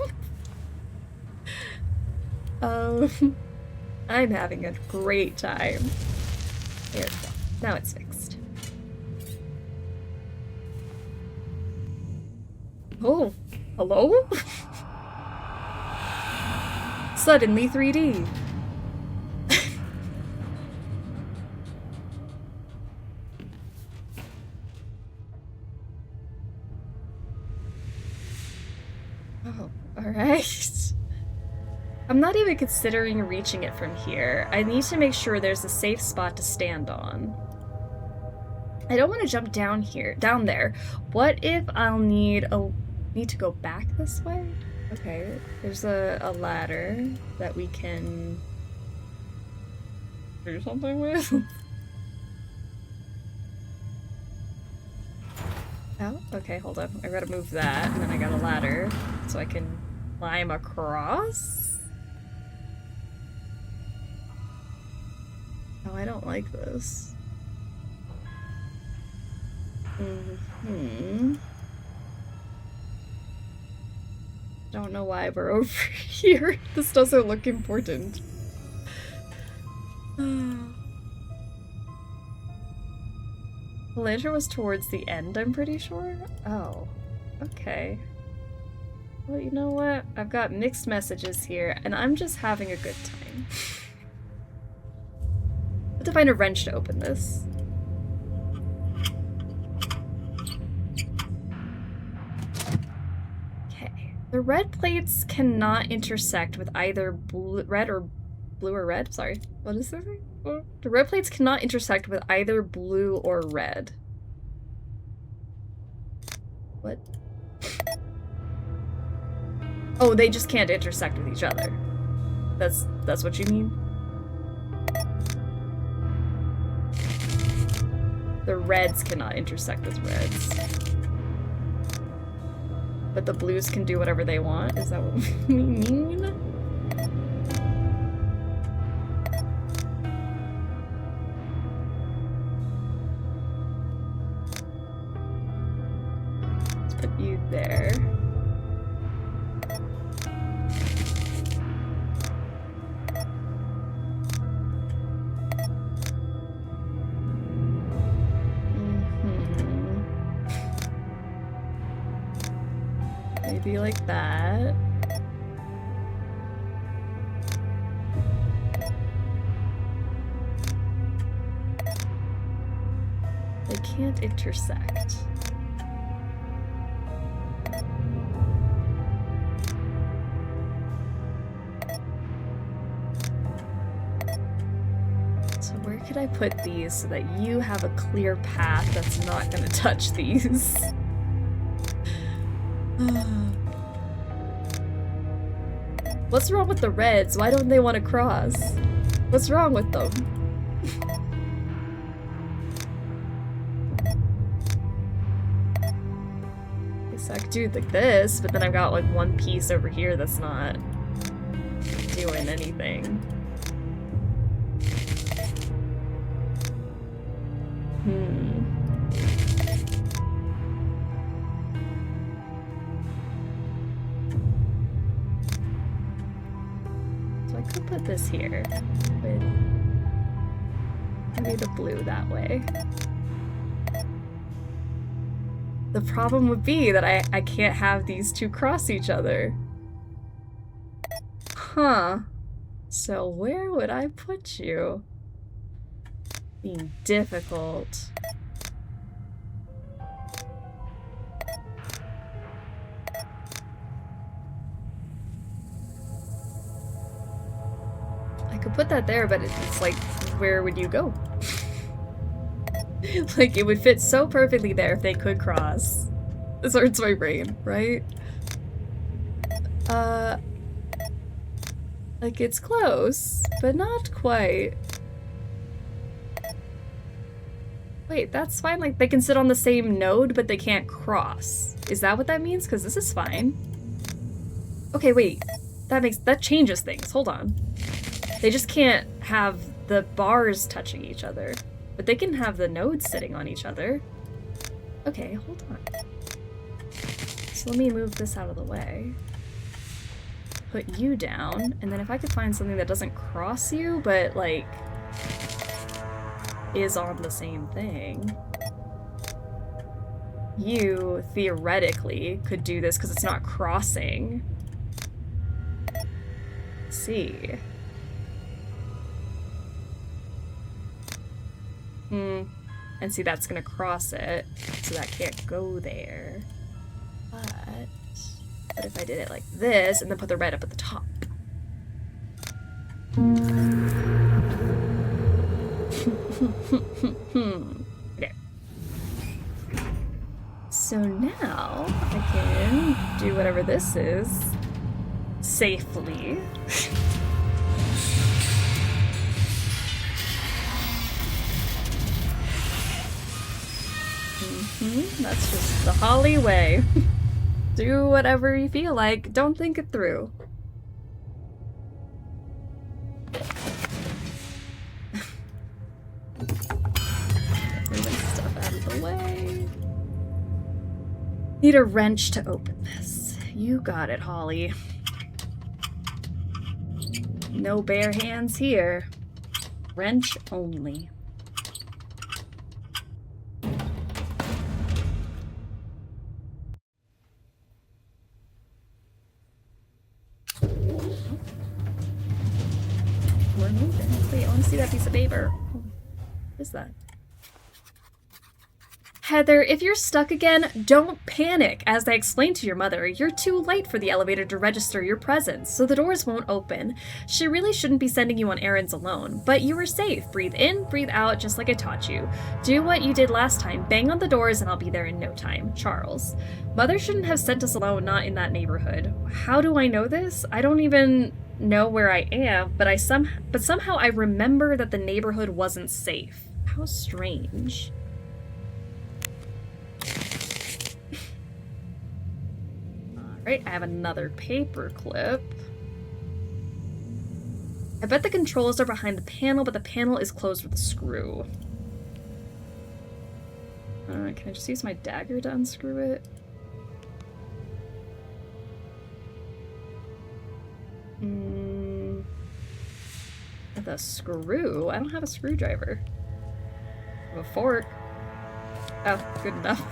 I'm having a great time. There we go. Now it's fixed. Oh, hello? Suddenly 3D. Oh, alright. I'm not even considering reaching it from here. I need to make sure there's a safe spot to stand on. I don't want to jump down there. What if I'll need to go back this way? Okay, there's a ladder that we can do something with. Oh, okay, hold on. I gotta move that, and then I got a ladder so I can climb across. Oh, I don't like this. Don't know why we're over here. This doesn't look important. The lantern was towards the end, I'm pretty sure. Oh, okay. Well, you know what? I've got mixed messages here, and I'm just having a good time. I have to find a wrench to open this. Okay. The red plates cannot intersect with either blue or red. Sorry. What is this? The red plates cannot intersect with either blue or red. What? Oh, they just can't intersect with each other. That's what you mean? The reds cannot intersect with reds. But the blues can do whatever they want? Is that what we mean? Let's put you there. Maybe like that. They can't intersect. So where could I put these so that you have a clear path that's not gonna touch these? What's wrong with the reds? Why don't they want to cross? What's wrong with them? Okay, so I could do it like this, but then I've got like one piece over here that's not doing anything. So I could put this here with maybe the blue that way. The problem would be that I can't have these two cross each other. Huh. So where would I put you? Being difficult. I could put that there, but it's like, where would you go? Like, it would fit so perfectly there if they could cross. This hurts my brain, right? Like, it's close, but not quite. Wait, that's fine. Like, they can sit on the same node, but they can't cross. Is that what that means? Because this is fine. Okay, wait. That changes things. Hold on. They just can't have the bars touching each other. But they can have the nodes sitting on each other. Okay, hold on. So let me move this out of the way. Put you down, and then if I could find something that doesn't cross you, but, like, is on the same thing. You, theoretically, could do this because it's not crossing. Let's see. And see, that's gonna cross it, so that can't go there. But if I did it like this, and then put the red up at the top. Okay. So now I can do whatever this is safely. That's just the Holly way. Do whatever you feel like. Don't think it through. Moving stuff out of the way. Need a wrench to open this. You got it, Holly. No bare hands here. Wrench only. We're moving. Wait, I want to see that piece of paper. What is that? Heather, if you're stuck again, don't panic. As I explained to your mother, you're too late for the elevator to register your presence, so the doors won't open. She really shouldn't be sending you on errands alone, but you were safe. Breathe in, breathe out, just like I taught you. Do what you did last time. Bang on the doors and I'll be there in no time. Charles. Mother shouldn't have sent us alone, not in that neighborhood. How do I know this? I don't even know where I am, but somehow I remember that the neighborhood wasn't safe. How strange. Alright, I have another paper clip. I bet the controls are behind the panel, but the panel is closed with a screw. Can I just use my dagger to unscrew it? With a screw? I don't have a screwdriver. I have a fork. Oh, good enough.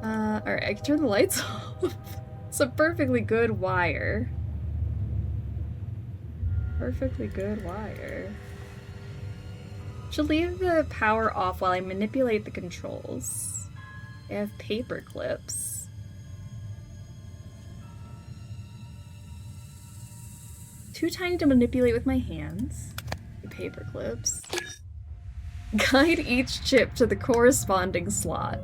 Alright, I can turn the lights off. It's a perfectly good wire. Perfectly good wire. Should leave the power off while I manipulate the controls. I have paper clips. Too tiny to manipulate with my hands. Paper clips. Guide each chip to the corresponding slot.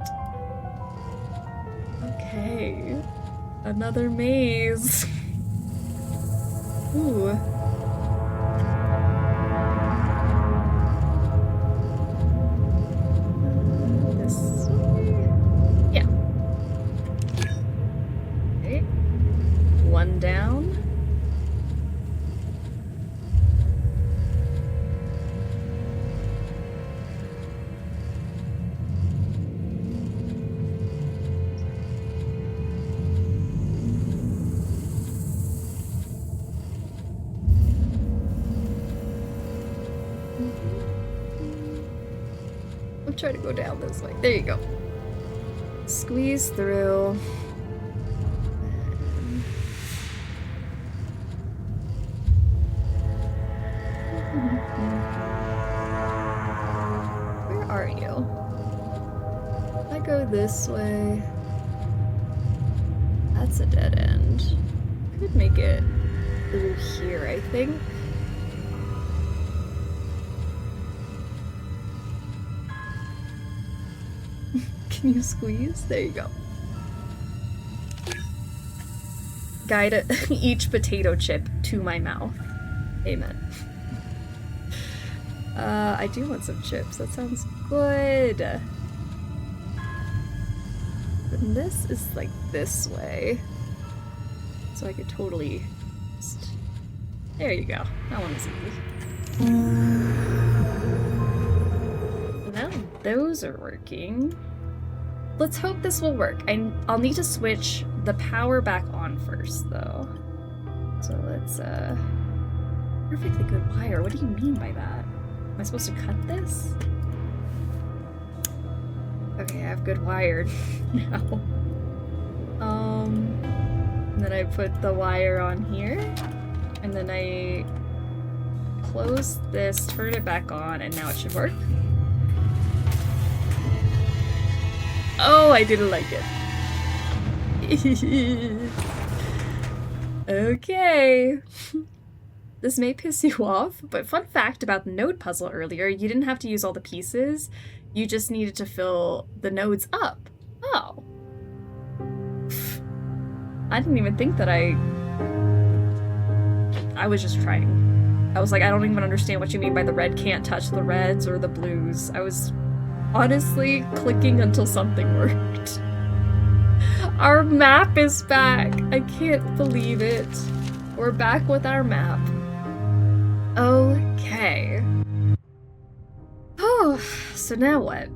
Okay. Another maze. Ooh. This way? Yeah. Okay. One down. Try to go down this way. There you go. Squeeze through. Where are you? If I go this way, that's a dead end. Could make it through here, I think. Can you squeeze? There you go. Guide each potato chip to my mouth. Amen. I do want some chips. That sounds good. And this is like this way. So I could totally just... There you go. That one was easy. Now those are working. Let's hope this will work. I'll need to switch the power back on first, though. So let's, perfectly good wire. What do you mean by that? Am I supposed to cut this? Okay, I have good wire now. And then I put the wire on here. And then I close this, turn it back on, and now it should work. Oh, I didn't like it. Okay. This may piss you off, but fun fact about the node puzzle earlier, you didn't have to use all the pieces. You just needed to fill the nodes up. Oh. I didn't even think that I was just trying. I was like, I don't even understand what you mean by the red can't touch the reds or the blues. I was honestly clicking until something worked. Our map is back. I can't believe it. We're back with our map. Okay. Oh, so now what?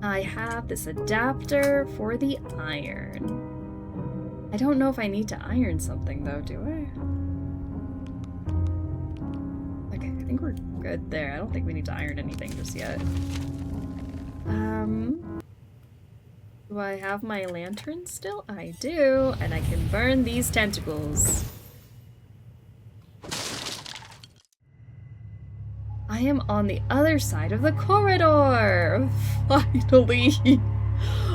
I have this adapter for the iron. I don't know if I need to iron something though, do I? Okay, I think we're good there. I don't think we need to iron anything just yet. Do I have my lantern still? I do, and I can burn these tentacles. I am on the other side of the corridor! Finally!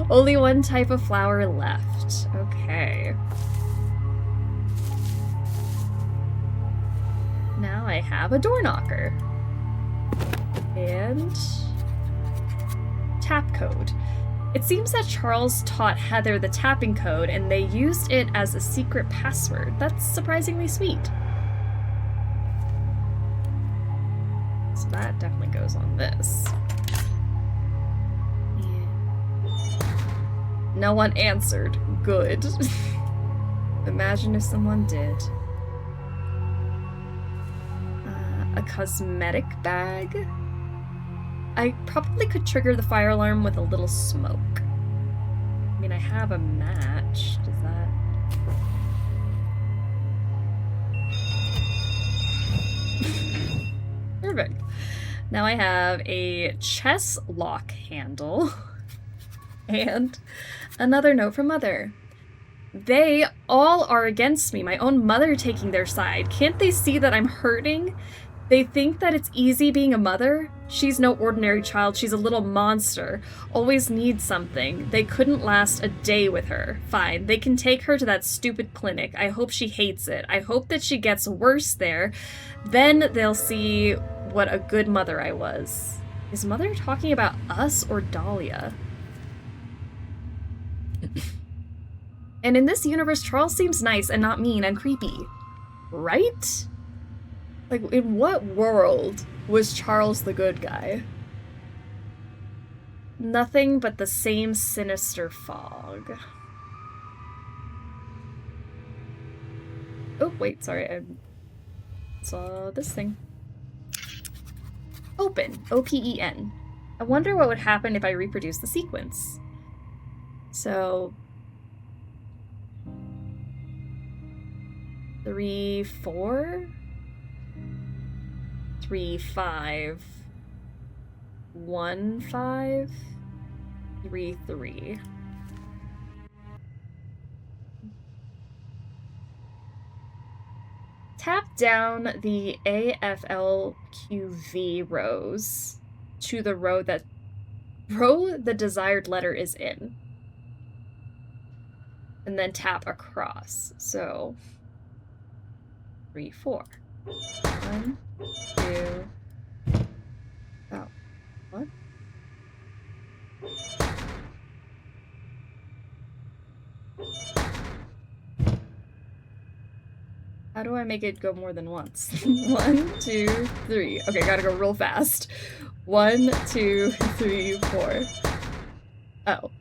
Only one type of flower left. Okay. Now I have a door knocker. And tap code. It seems that Charles taught Heather the tapping code and they used it as a secret password. That's surprisingly sweet. So that definitely goes on this. No one answered. Good. Imagine if someone did. A cosmetic bag? I probably could trigger the fire alarm with a little smoke. I mean, I have a match. Does that... Perfect. Now I have a chess lock handle. And another note from Mother. They all are against me. My own mother taking their side. Can't they see that I'm hurting? They think that it's easy being a mother. She's no ordinary child. She's a little monster. Always needs something. They couldn't last a day with her. Fine. They can take her to that stupid clinic. I hope she hates it. I hope that she gets worse there. Then they'll see what a good mother I was. Is Mother talking about us or Dahlia? And in this universe, Charles seems nice and not mean and creepy. Right? Like, in what world was Charles the good guy? Nothing but the same sinister fog. Oh, wait, sorry. I saw this thing. Open. O-P-E-N. I wonder what would happen if I reproduce the sequence. So... 3, 4... 3, 5, 1, 5, 3, 3. Tap down the AFLQV rows to the row the desired letter is in. And then tap across. So 3, 4. 1, 2. Oh, what? How do I make it go more than once? 1, 2, 3. Okay, gotta go real fast. 1, 2, 3, 4. Oh.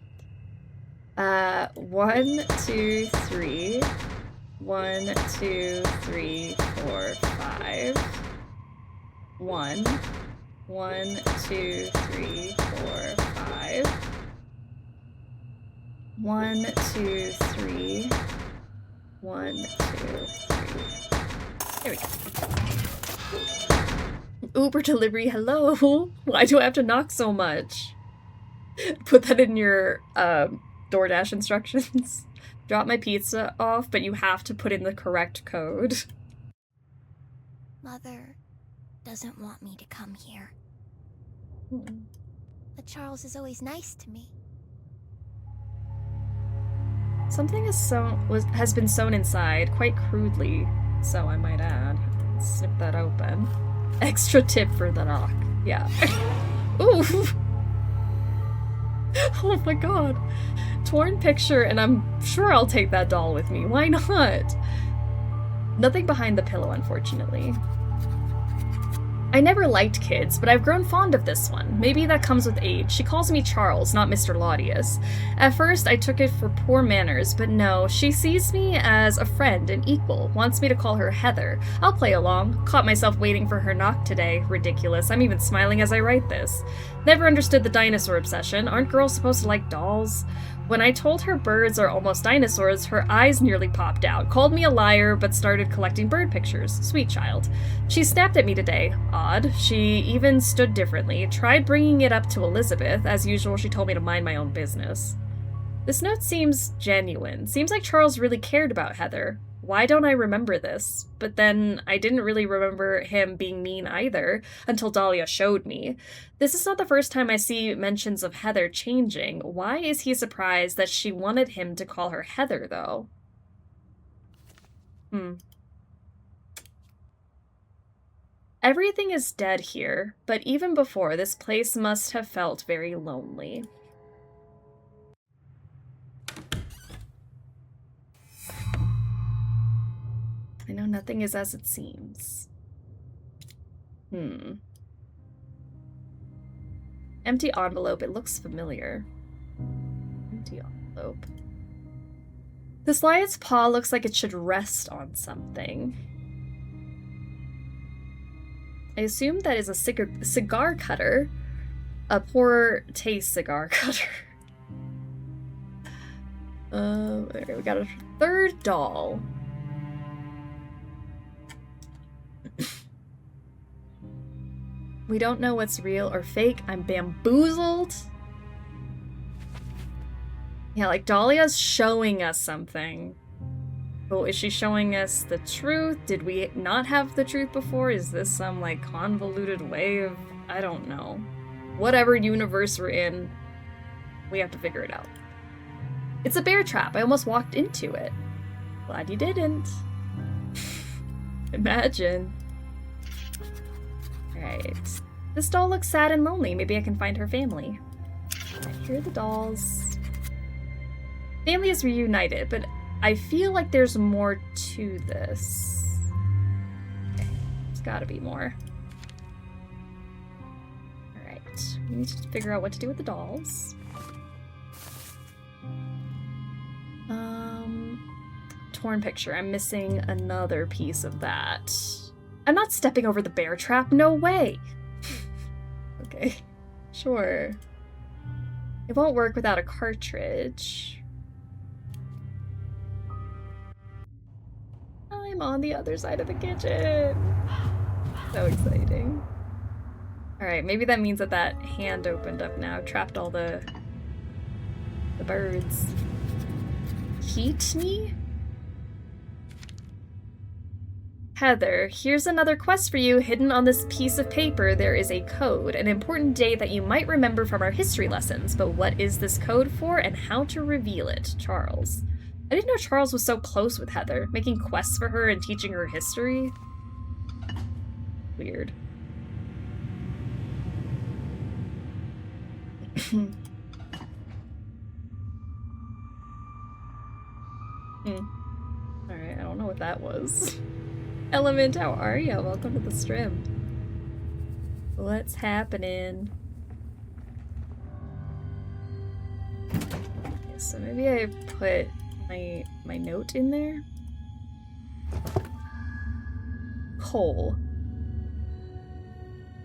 1, 2, 3. 1, 2, 3, 4, 5. 1, 1, 2, 3, 4, 5. 1, 2, 3. 1, 2, 3. There we go. Uber delivery, hello. Why do I have to knock so much? Put that in your DoorDash instructions. Drop my pizza off, but you have to put in the correct code.
Mother doesn't want me to come here. But Charles is always nice to me.
Something has been sewn inside, quite crudely, so I might add. Let's snip that open. Extra tip for the knock. Yeah. Ooh! Oh my god. Torn picture, and I'm sure I'll take that doll with me. Why not? Nothing behind the pillow, unfortunately. I never liked kids, but I've grown fond of this one. Maybe that comes with age. She calls me Charles, not Mr. Laudius. At first, I took it for poor manners, but no, she sees me as a friend and equal, wants me to call her Heather. I'll play along. Caught myself waiting for her knock today. Ridiculous. I'm even smiling as I write this. Never understood the dinosaur obsession. Aren't girls supposed to like dolls? When I told her birds are almost dinosaurs, her eyes nearly popped out, called me a liar, but started collecting bird pictures. Sweet child. She snapped at me today. Odd. She even stood differently, tried bringing it up to Elizabeth. As usual, she told me to mind my own business. This note seems genuine. Seems like Charles really cared about Heather. Why don't I remember this? But then I didn't really remember him being mean either until Dahlia showed me. This is not the first time I see mentions of Heather changing. Why is he surprised that she wanted him to call her Heather, though? Everything is dead here, but even before, this place must have felt very lonely. I know nothing is as it seems. Empty envelope. It looks familiar. Empty envelope. This lion's paw looks like it should rest on something. I assume that is a cigar cutter. A poor taste cigar cutter. Okay, we got a third doll. We don't know what's real or fake. I'm bamboozled. Yeah, like Dahlia's showing us something. Oh, is she showing us the truth? Did we not have the truth before? Is this some like convoluted way of... I don't know. Whatever universe we're in, we have to figure it out. It's a bear trap. I almost walked into it. Glad you didn't. Imagine. Alright. This doll looks sad and lonely. Maybe I can find her family. Right, here are the dolls. Family is reunited, but I feel like there's more to this. Okay, there's gotta be more. Alright, we need to figure out what to do with the dolls. Torn picture. I'm missing another piece of that. I'm not stepping over the bear trap. No way. Okay, sure. It won't work without a cartridge. I'm on the other side of the kitchen. So exciting. Alright, maybe that means that that hand opened up now, trapped all the birds. Heat me? Heather, here's another quest for you. Hidden on this piece of paper, there is a code, an important date that you might remember from our history lessons. But what is this code for and how to reveal it? Charles. I didn't know Charles was so close with Heather, making quests for her and teaching her history. Weird. Alright, I don't know what that was. Element, how are you? Welcome to the stream. What's happening? Okay, so maybe I put my note in there. Coal.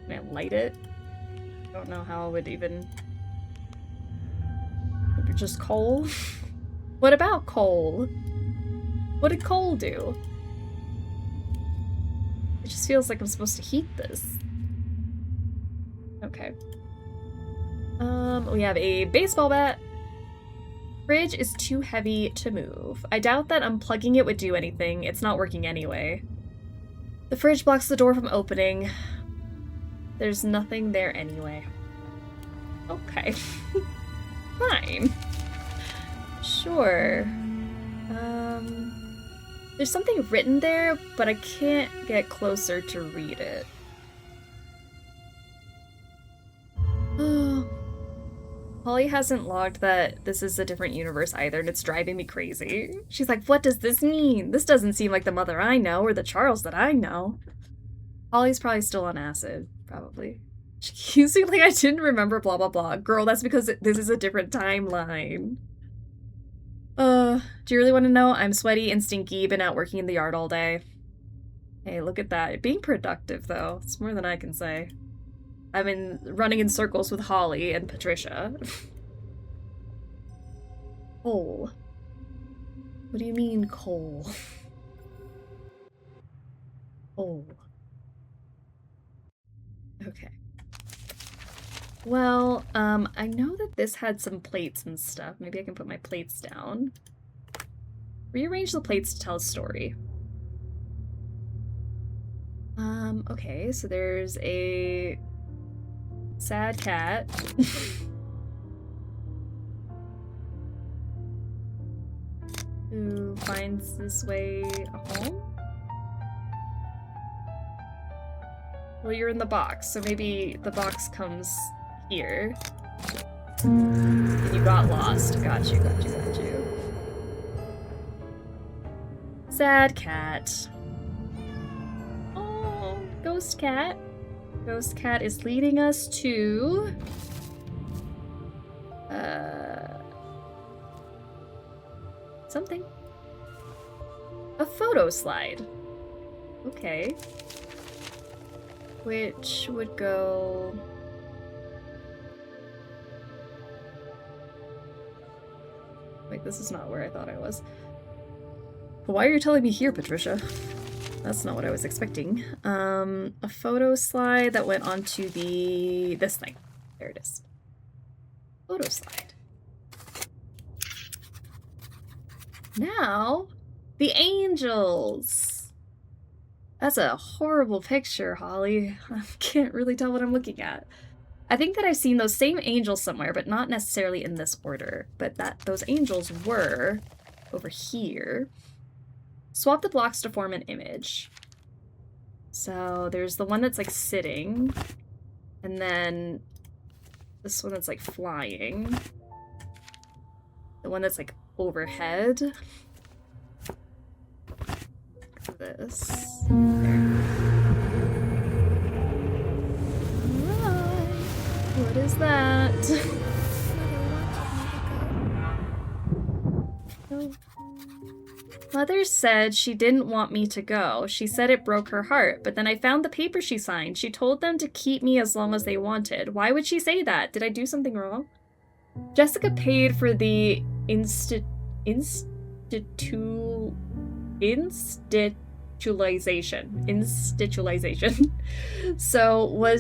Can I light it? I don't know how I would even... Just coal? What about coal? What did coal do? It just feels like I'm supposed to heat this. Okay. We have a baseball bat. Fridge is too heavy to move. I doubt that unplugging it would do anything. It's not working anyway. The fridge blocks the door from opening. There's nothing there anyway. Okay. Fine. Sure. There's something written there, but I can't get closer to read it. Holly hasn't logged that this is a different universe either, and it's driving me crazy. She's like, what does this mean? This doesn't seem like the mother I know or the Charles that I know. Holly's probably still on acid, probably. You seem like I didn't remember blah blah blah. Girl, that's because this is a different timeline. Do you really want to know? I'm sweaty and stinky, been out working in the yard all day. Hey, look at that. Being productive, though. It's more than I can say. I've been running in circles with Holly and Patricia. Coal. What do you mean, coal? Coal. Okay. Well, I know that this had some plates and stuff. Maybe I can put my plates down. Rearrange the plates to tell a story. Okay, so there's a sad cat. Who finds this way home? Well, you're in the box, so maybe the box comes here. And you got lost. Got you. Sad cat. Oh, ghost cat. Ghost cat is leading us to... something. A photo slide. Okay. Which would go... Wait, this is not where I thought I was. Why are you telling me here, Patricia? That's not what I was expecting. A photo slide that went onto this thing. There it is. Photo slide. Now, the angels. That's a horrible picture, Holly. I can't really tell what I'm looking at. I think that I've seen those same angels somewhere, but not necessarily in this order. But those angels were over here. Swap the blocks to form an image. So there's the one that's like sitting, and then this one that's like flying. The one that's like overhead. This. There. Alright. What is that? Oh. Mother said she didn't want me to go. She said it broke her heart, but then I found the paper she signed. She told them to keep me as long as they wanted. Why would she say that? Did I do something wrong? Jessica paid for the institutionalization. So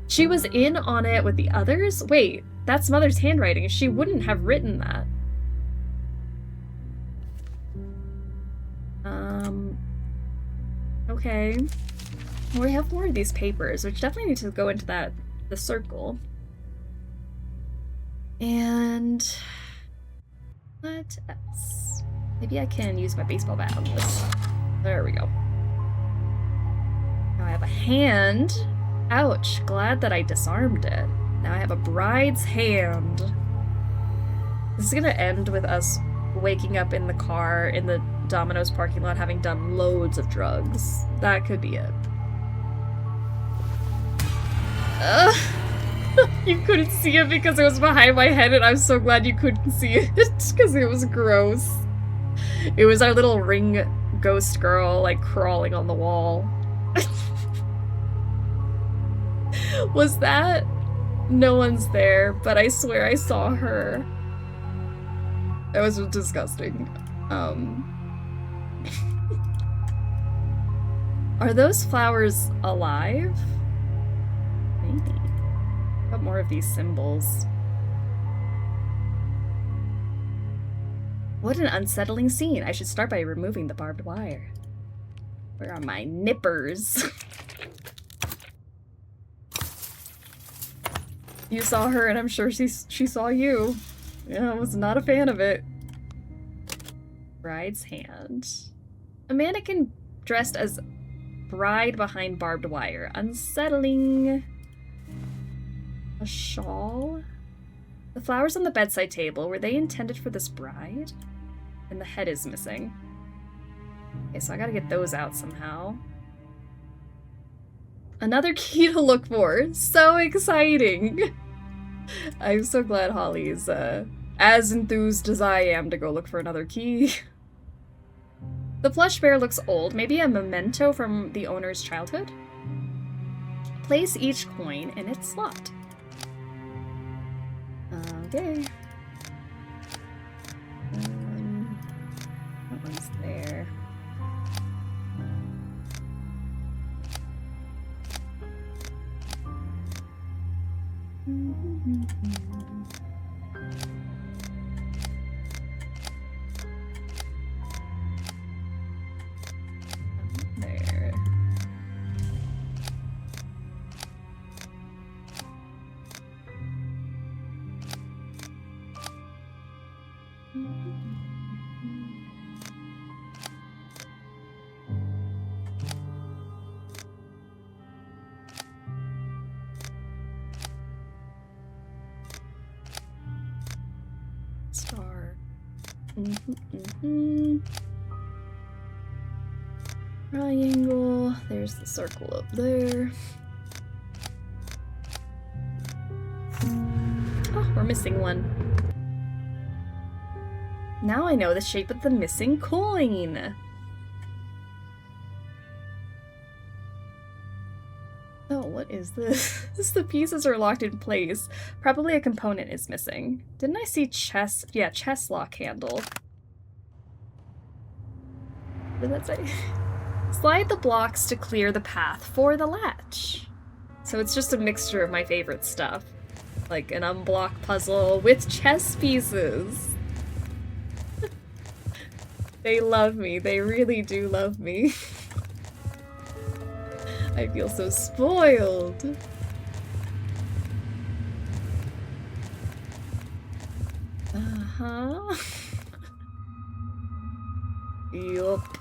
she was in on it with the others? Wait, that's Mother's handwriting. She wouldn't have written that. Okay. Well, we have more of these papers, which definitely need to go into the circle. And what else? Maybe I can use my baseball bat on this. There we go. Now I have a hand. Ouch. Glad that I disarmed it. Now I have a bride's hand. This is gonna end with us waking up in the car in the Domino's parking lot having done loads of drugs. That could be it. You couldn't see it because it was behind my head, and I'm so glad you couldn't see it because it was gross. It was our little ring ghost girl like crawling on the wall. Was that? No one's there, but I swear I saw her. That was disgusting. Are those flowers alive? Maybe. Got more of these symbols. What an unsettling scene. I should start by removing the barbed wire. Where are my nippers? You saw her, and I'm sure she saw you. Yeah, I was not a fan of it. Bride's hand. A mannequin dressed as bride behind barbed wire. Unsettling. A shawl? The flowers on the bedside table, were they intended for this bride? And the head is missing. Okay, so I gotta get those out somehow. Another key to look for. So exciting. I'm so glad Holly's as enthused as I am to go look for another key. The plush bear looks old, maybe a memento from the owner's childhood. Place each coin in its slot. Okay. That one's there. There. Star. Triangle. There's the circle up there. Oh, we're missing one. Now I know the shape of the missing coin. Oh, what is this? The pieces are locked in place. Probably a component is missing. Didn't I see chest? Yeah, chest lock handle. What did that say? Slide the blocks to clear the path for the latch. So it's just a mixture of my favorite stuff. Like an unblock puzzle with chess pieces. They love me. They really do love me. I feel so spoiled. Uh-huh. Yup.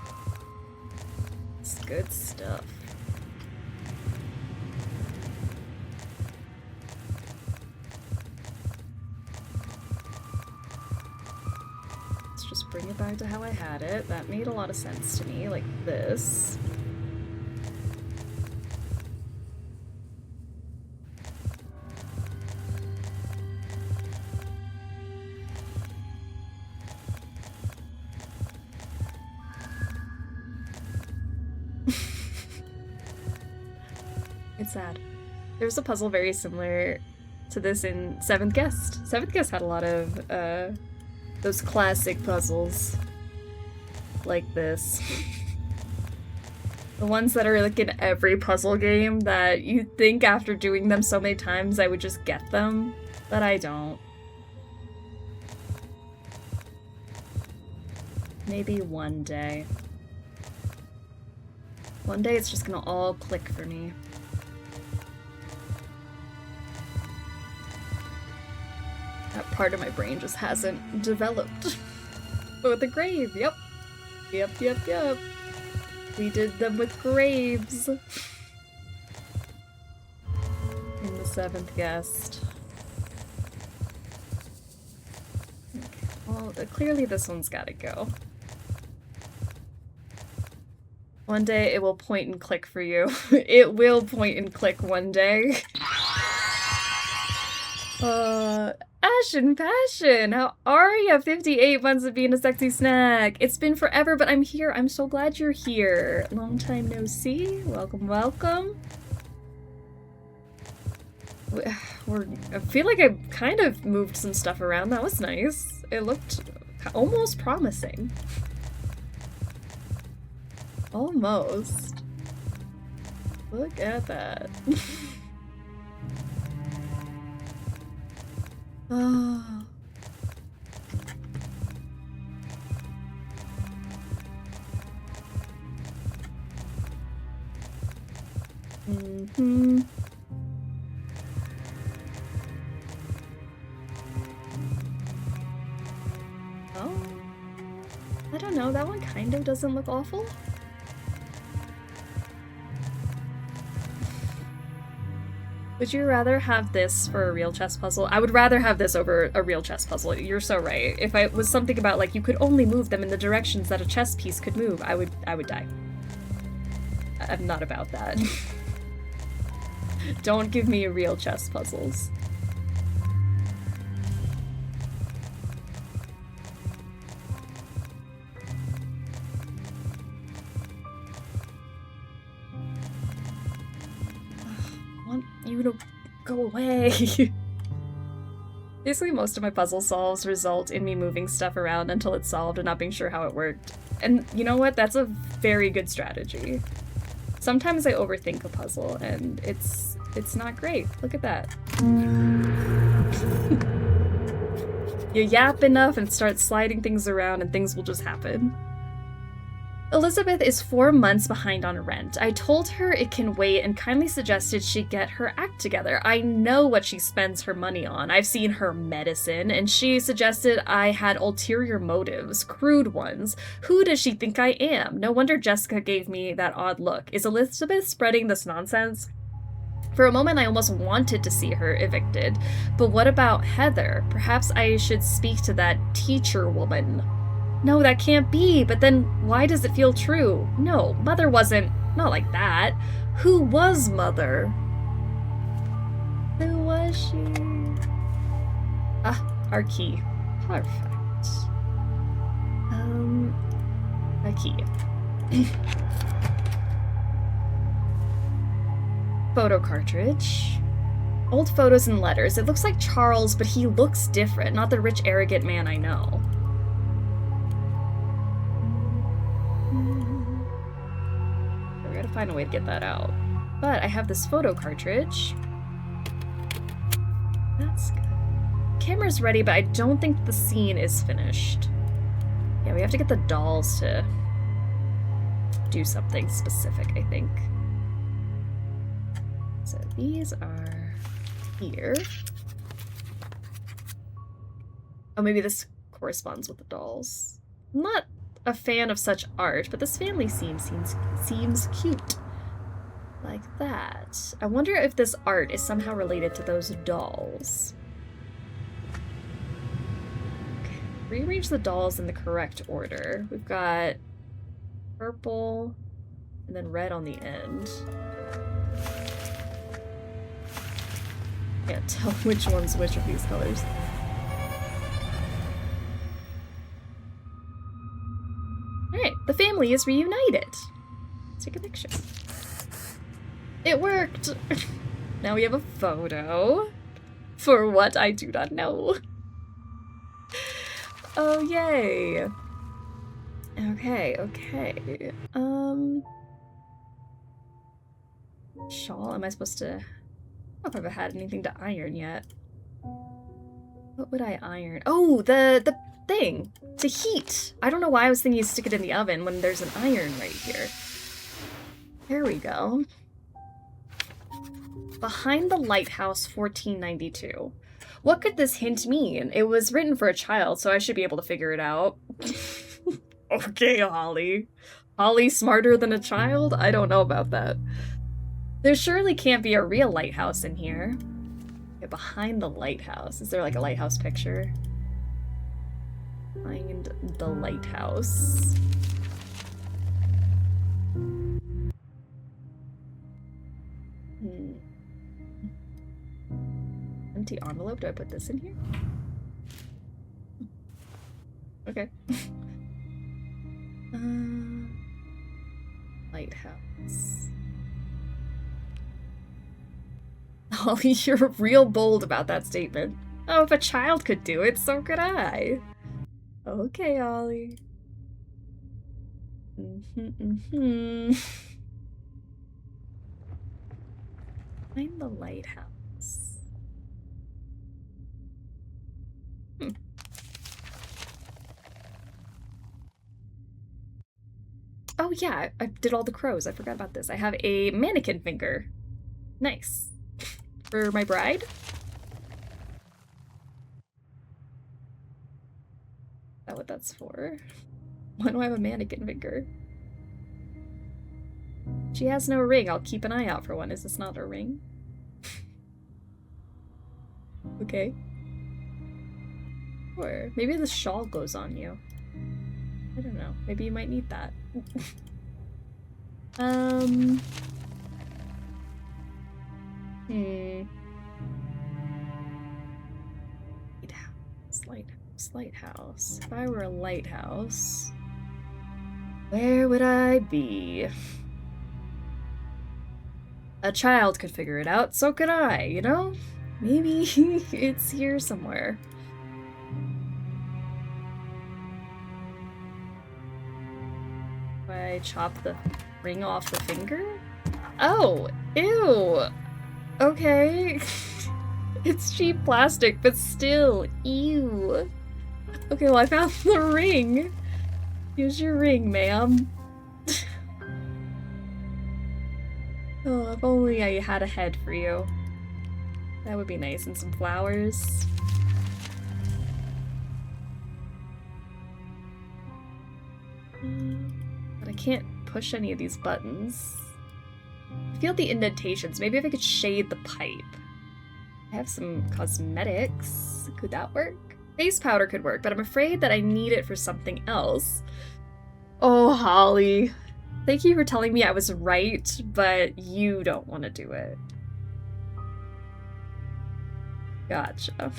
It's good stuff. Let's just bring it back to how I had it. That made a lot of sense to me, like this. It's sad. There's a puzzle very similar to this in 7th Guest. 7th Guest had a lot of those classic puzzles like this. The ones that are like in every puzzle game that you think after doing them so many times I would just get them, but I don't. Maybe one day. One day it's just gonna all click for me. That part of my brain just hasn't developed. But with the grave, yep. Yep. We did them with graves. In the 7th Guest. Okay. Well, clearly this one's gotta go. One day it will point and click for you. It will point and click one day. Ash and Passion, how are ya? 58 months of being a sexy snack. It's been forever, but I'm here. I'm so glad you're here. Long time no see. Welcome, welcome. I feel like I kind of moved some stuff around. That was nice. It looked almost promising. Almost. Look at that. Oh. Oh. I don't know, that one kind of doesn't look awful. Would you rather have this for a real chess puzzle? I would rather have this over a real chess puzzle. You're so right. If it was something about like you could only move them in the directions that a chess piece could move, I would die. I'm not about that. Don't give me real chess puzzles. I want you to go away. Basically, most of my puzzle solves result in me moving stuff around until it's solved and not being sure how it worked. And you know what? That's a very good strategy. Sometimes I overthink a puzzle, and it's not great. Look at that. You yap enough and start sliding things around, and things will just happen. Elizabeth is 4 months behind on rent. I told her it can wait and kindly suggested she get her act together. I know what she spends her money on. I've seen her medicine, and she suggested I had ulterior motives, crude ones. Who does she think I am? No wonder Jessica gave me that odd look. Is Elizabeth spreading this nonsense? For a moment, I almost wanted to see her evicted. But what about Heather? Perhaps I should speak to that teacher woman. No, that can't be, but then why does it feel true? No, Mother wasn't... not like that. Who was Mother? Who was she? Ah, our key. Perfect. A key. Photo cartridge. Old photos and letters. It looks like Charles, but he looks different. Not the rich, arrogant man I know. We gotta find a way to get that out. But I have this photo cartridge. That's good. Camera's ready, but I don't think the scene is finished. Yeah, we have to get the dolls to do something specific, I think. So these are here. Oh, maybe this corresponds with the dolls. I'm not a fan of such art, but this family seems cute. Like that. I wonder if this art is somehow related to those dolls. Okay. Rearrange the dolls in the correct order. We've got purple and then red on the end. Can't tell which one's which of these colors. Alright, the family is reunited. Let's take a picture. It worked! Now we have a photo. For what I do not know. Oh, yay. Okay, okay. Shawl, am I supposed to... I don't know if I've had anything to iron yet. What would I iron? Oh, the thing! To heat! I don't know why I was thinking you stick it in the oven when there's an iron right here. There we go. Behind the Lighthouse, 1492. What could this hint mean? It was written for a child, so I should be able to figure it out. Okay, Holly. Holly smarter than a child? I don't know about that. There surely can't be a real lighthouse in here. Okay, behind the lighthouse. Is there like a lighthouse picture? Behind the lighthouse. Empty envelope. Do I put this in here? Okay. Lighthouse. Holly, you're real bold about that statement. Oh, if a child could do it, so could I. Okay, Ollie. Find the lighthouse. Oh yeah, I did all the crows. I forgot about this. I have a mannequin finger. Nice. For my bride? Is that what that's for? Why do I have a mannequin finger? She has no ring. I'll keep an eye out for one. Is this not a ring? Okay. Or maybe the shawl goes on you. I don't know. Maybe you might need that. Hmm. Lighthouse. If I were a lighthouse, where would I be? A child could figure it out, so could I, you know? Maybe it's here somewhere. Do I chop the ring off the finger? Oh, ew. Okay. It's cheap plastic, but still, ew. Okay, well, I found the ring. Here's your ring, ma'am. Oh, if only I had a head for you. That would be nice, and some flowers. But I can't push any of these buttons. I feel the indentations. Maybe if I could shade the pipe. I have some cosmetics. Could that work? Face powder could work, but I'm afraid that I need it for something else. Oh, Holly. Thank you for telling me I was right, but you don't want to do it. Gotcha.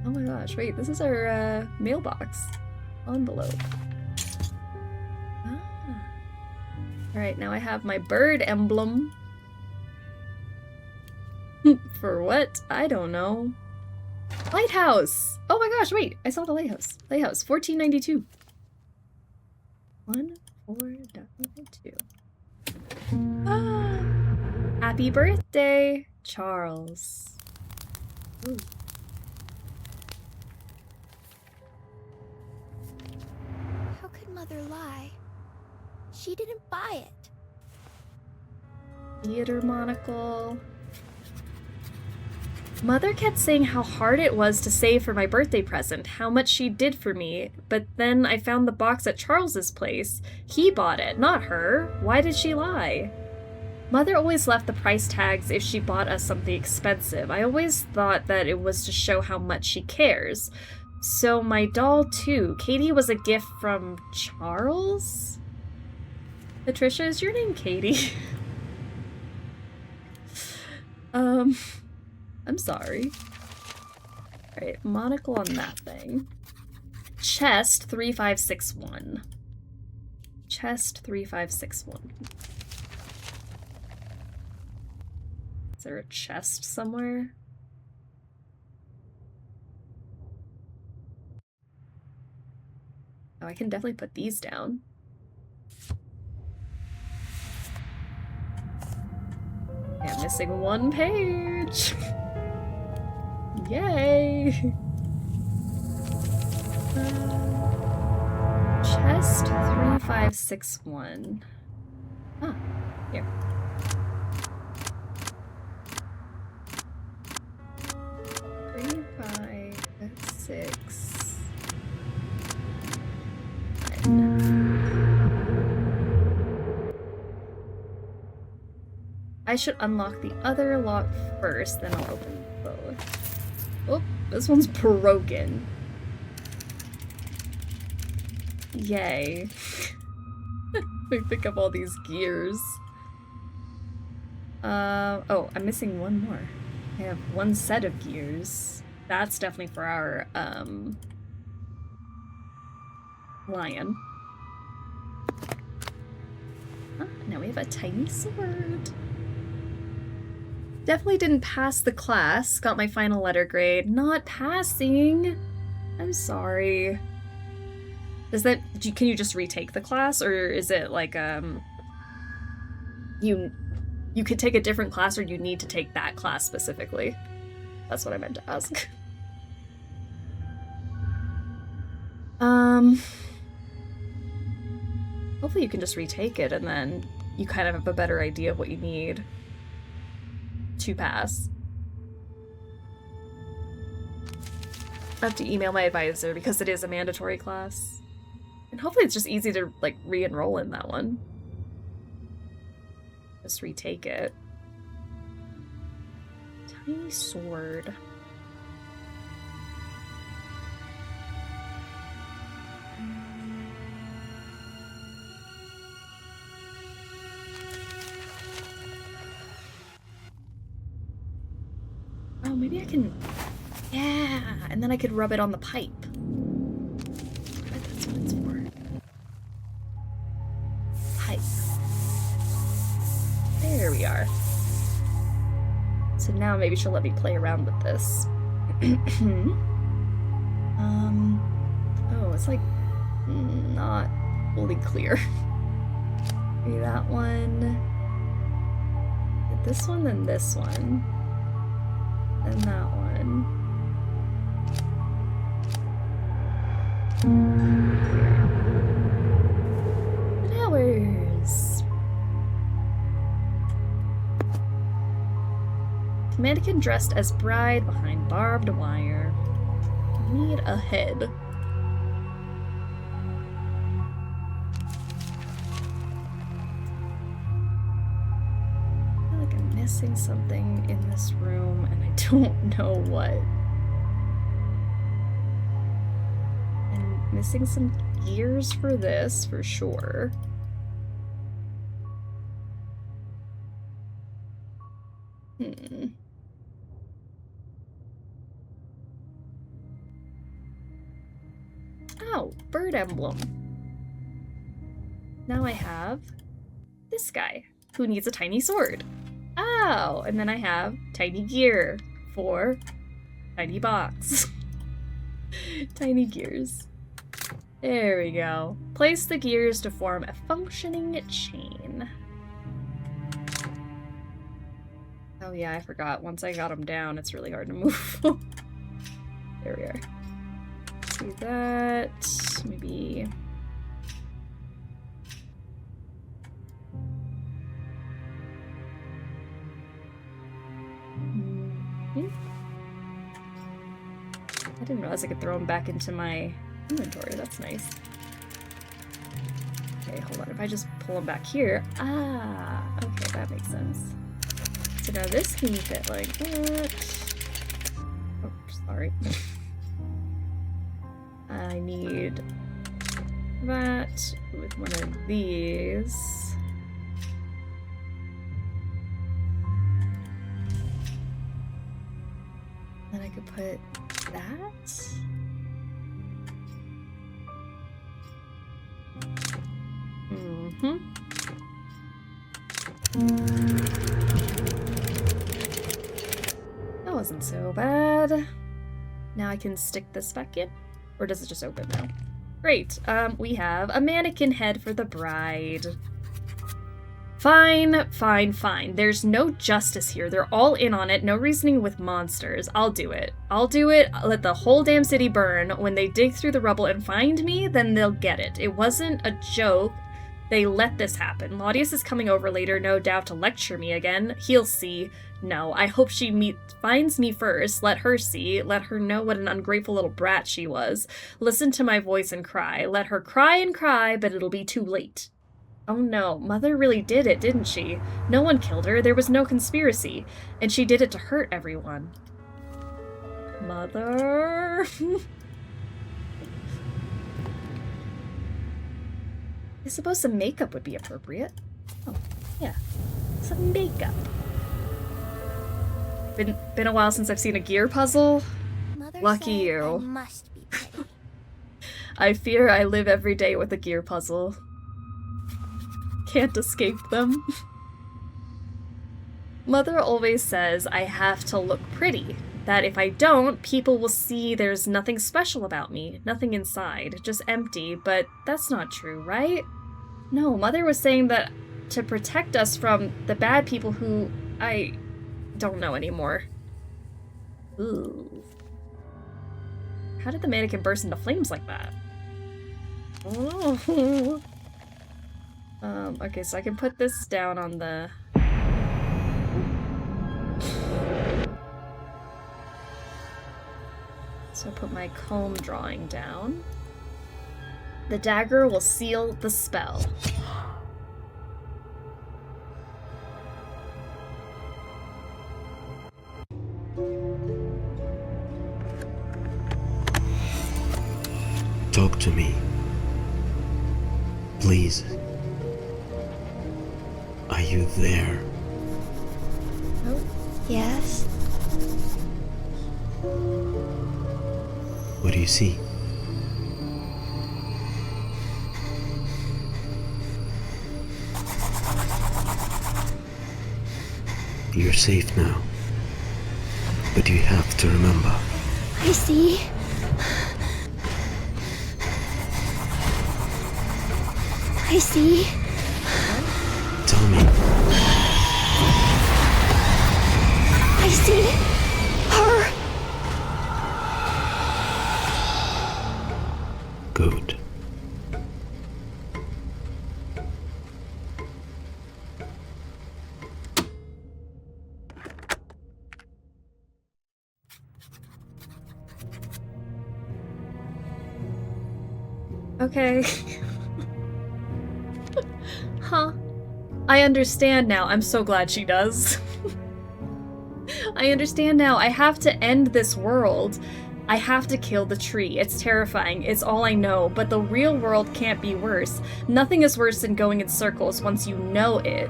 Oh my gosh, wait, this is our mailbox. Envelope. Ah. Alright, now I have my bird emblem. For what? I don't know. Lighthouse! Oh my gosh, wait, I saw the lighthouse. Lighthouse, 1492. 1492. Ah! Happy birthday, Charles. Ooh.
How could Mother lie? She didn't buy it.
Theater monocle. Mother kept saying how hard it was to save for my birthday present, how much she did for me, but then I found the box at Charles's place. He bought it, not her. Why did she lie? Mother always left the price tags if she bought us something expensive. I always thought that it was to show how much she cares. So my doll too. Katie was a gift from Charles? Patricia, is your name Katie? I'm sorry. Alright, monocle on that thing. Chest 3561. Chest 3561. Is there a chest somewhere? Oh, I can definitely put these down. Okay, I'm missing one page. Yay! Chest 3561. Ah, here. Three, 5, 6. 9. I should unlock the other lock first, then I'll open both. Oh, this one's broken. Yay. We pick up all these gears. Oh, I'm missing one more. I have one set of gears. That's definitely for our, lion. Ah, now we have a tiny sword. Definitely didn't pass the class. Got my final letter grade. Not passing. I'm sorry. Does that... Can you just retake the class? Or is it like, You could take a different class or you need to take that class specifically? That's what I meant to ask. Hopefully you can just retake it and then you kind of have a better idea of what you need to pass. I have to email my advisor because it is a mandatory class. And hopefully it's just easy to, like, re-enroll in that one. Just retake it. Tiny sword. Oh, maybe I can... Yeah, and then I could rub it on the pipe. I bet that's what it's for. Pipe. There we are. So now maybe she'll let me play around with this. Oh, it's like not fully clear. Maybe that one. This one, then this one. Then that one. Flowers. Mannequin dressed as bride behind barbed wire. Need a head. I feel like I'm missing something in this room and I don't know what. I'm missing some gears for this for sure. Oh, bird emblem. Now I have this guy who needs a tiny sword. Oh, and then I have tiny gear for tiny box. Tiny gears. There we go. Place the gears to form a functioning chain. Oh yeah, I forgot. Once I got them down, it's really hard to move. There we are. Do that. Maybe. I didn't realize I could throw them back into my inventory. That's nice. Okay, hold on. If I just pull them back here. Ah, okay, that makes sense. So now this can fit like that. Oh, sorry. I need that with one of these. Then I could put that. That wasn't so bad. Now I can stick this back in. Or does it just open now? Great. We have a mannequin head for the bride. Fine, fine, fine. There's no justice here. They're all in on it. No reasoning with monsters. I'll do it. I'll do it. Let the whole damn city burn. When they dig through the rubble and find me, then they'll get it. It wasn't a joke. They let this happen. Laudius is coming over later, no doubt, to lecture me again. He'll see. No, I hope she finds me first. Let her see. Let her know what an ungrateful little brat she was. Listen to my voice and cry. Let her cry and cry, but it'll be too late. Oh no, Mother really did it, didn't she? No one killed her. There was no conspiracy. And she did it to hurt everyone. Mother... I suppose some makeup would be appropriate. Oh, yeah. Some makeup. Been a while since I've seen a gear puzzle.
Mother
Lucky
said
you.
I must be pretty.
I fear I live every day with a gear puzzle. Can't escape them. Mother always says I have to look pretty. That if I don't, people will see there's nothing special about me. Nothing inside. Just empty. But that's not true, right? No, Mother was saying that to protect us from the bad people who I don't know anymore. Ooh. How did the mannequin burst into flames like that? Oh. Okay, so I can put this down on the... So put my comb drawing down. The dagger will seal the spell.
Talk to me. Please. Are you there?
Yes?
do you see? You're safe now. But you have to remember.
I see. I see.
Tell me.
I see her.
Good.
Okay. Huh. I understand now. I'm so glad she does. I understand now. I have to end this world. I have to kill the tree. It's terrifying. It's all I know. But the real world can't be worse. Nothing is worse than going in circles once you know it.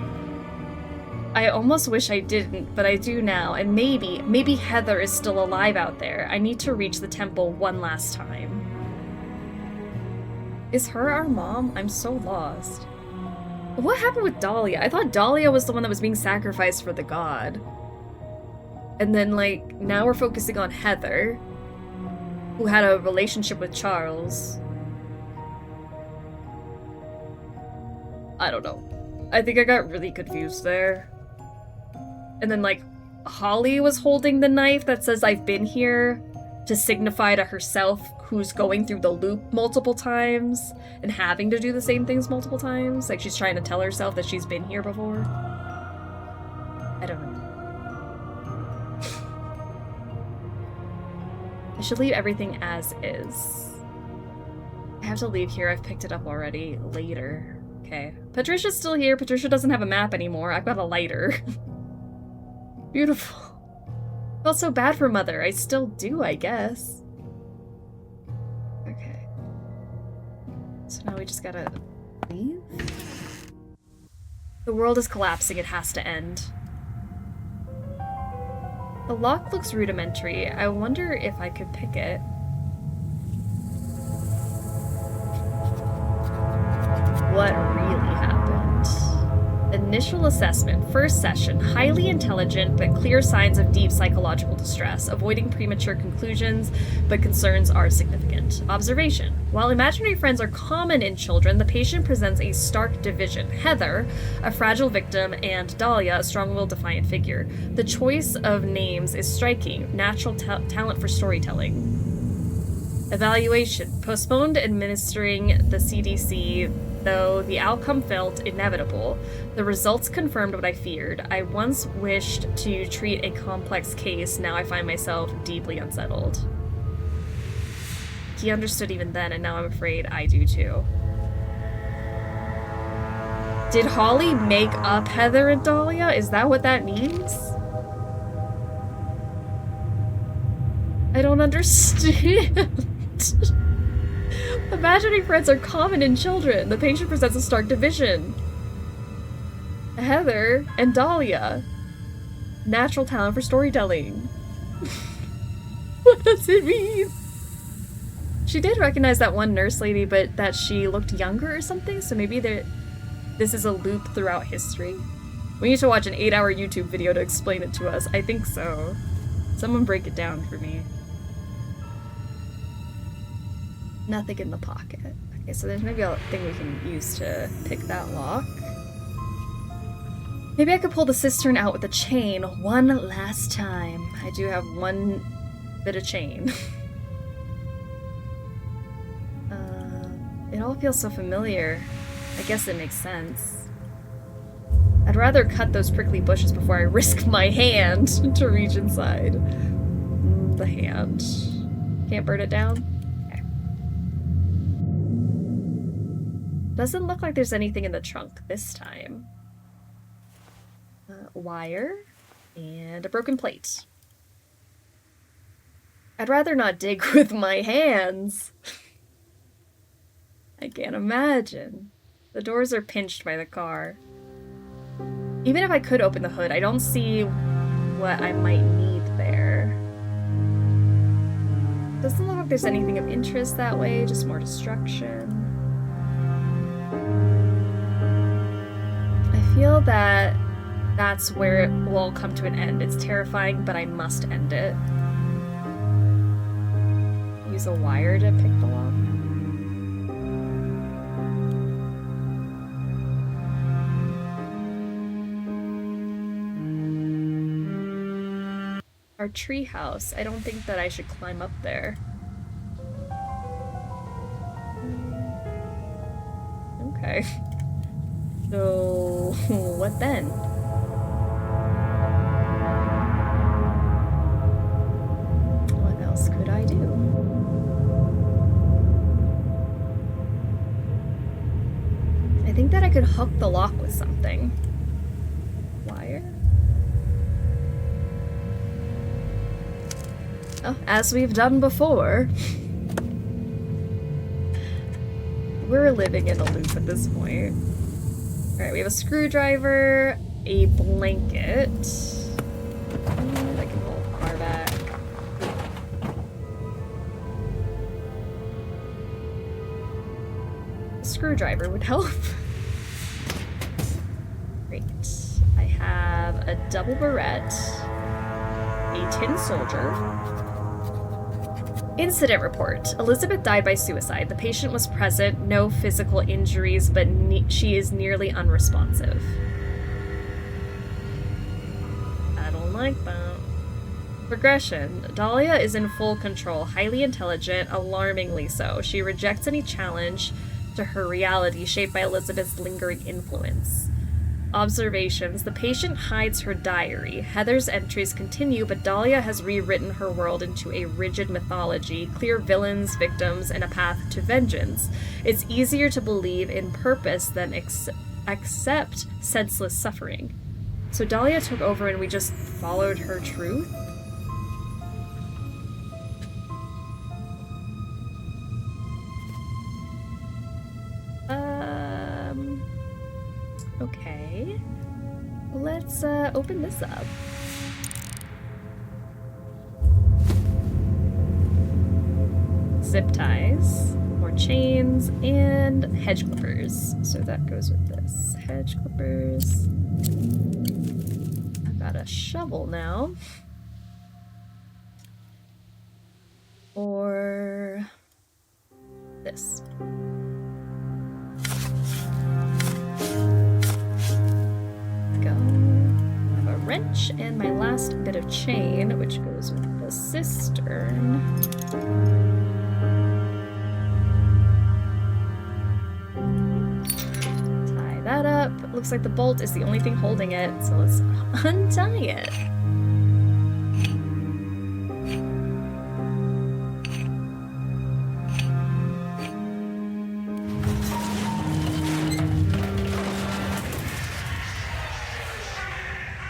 I almost wish I didn't, but I do now. And maybe Heather is still alive out there. I need to reach the temple one last time. Is her our mom? I'm so lost. What happened with Dahlia? I thought Dahlia was the one that was being sacrificed for the god. And then, like, now we're focusing on Heather, who had a relationship with Charles. I don't know. I think I got really confused there. And then, like, Holly was holding the knife that says I've been here to signify to herself who's going through the loop multiple times and having to do the same things multiple times. Like, she's trying to tell herself that she's been here before. I don't know. I should leave everything as is. I have to leave here. I've picked it up already. Later. Okay. Patricia's still here. Patricia doesn't have a map anymore. I've got a lighter. Beautiful. Felt so bad for Mother. I still do, I guess. Okay. So now we just gotta leave? The world is collapsing. It has to end. The lock looks rudimentary. I wonder if I could pick it. What really happened? Initial assessment. First session. Highly intelligent, but clear signs of deep psychological distress. Avoiding premature conclusions, but concerns are significant. Observation. While imaginary friends are common in children, the patient presents a stark division. Heather, a fragile victim, and Dahlia, a strong-willed, defiant figure. The choice of names is striking. Natural talent for storytelling. Evaluation. Postponed administering the CDC, though the outcome felt inevitable. The results confirmed what I feared. I once wished to treat a complex case, now I find myself deeply unsettled. He understood even then, and now I'm afraid I do too. Did Holly make up Heather and Dahlia? Is that what that means? I don't understand. Imaginary friends are common in children. The patient presents a stark division. Heather and Dahlia. Natural talent for storytelling. What does it mean? She did recognize that one nurse lady, but that she looked younger or something, so maybe this is a loop throughout history. We need to watch an 8-hour YouTube video to explain it to us. I think so. Someone break it down for me. Nothing in the pocket. Okay, so there's maybe a thing we can use to pick that lock. Maybe I could pull the cistern out with a chain one last time. I do have one bit of chain. It all feels so familiar. I guess it makes sense. I'd rather cut those prickly bushes before I risk my hand to reach inside. The hand. Can't burn it down? Okay. Doesn't look like there's anything in the trunk this time. Wire and a broken plate. I'd rather not dig with my hands. I can't imagine. The doors are pinched by the car. Even if I could open the hood, I don't see what I might need there. Doesn't look think there's anything of interest that way, just more destruction. I feel that that's where it will come to an end. It's terrifying, but I must end it. Use a wire to pick the lock. Our tree house. I don't think that I should climb up there. Okay. So, what then? What else could I do? I think that I could hook the lock with something. Wire? Oh, as we've done before. We're living in a loop at this point. Alright, we have a screwdriver, a blanket. And I can pull the car back. A screwdriver would help. Great. I have a double barrette, a tin soldier. Incident report. Elizabeth died by suicide. The patient was present, no physical injuries, but she is nearly unresponsive. I don't like that. Progression. Dahlia is in full control, highly intelligent, alarmingly so. She rejects any challenge to her reality shaped by Elizabeth's lingering influence. Observations. The patient hides her diary. Heather's entries continue, but Dahlia has rewritten her world into a rigid mythology, clear villains, victims, and a path to vengeance. It's easier to believe in purpose than accept senseless suffering. So Dahlia took over and we just followed her truth? Okay. Let's open this up. Zip ties, more chains, and hedge clippers. So that goes with this. Hedge clippers. I've got a shovel now. Or this. Wrench and my last bit of chain, which goes with the cistern. Tie that up. Looks like the bolt is the only thing holding it, so let's untie it.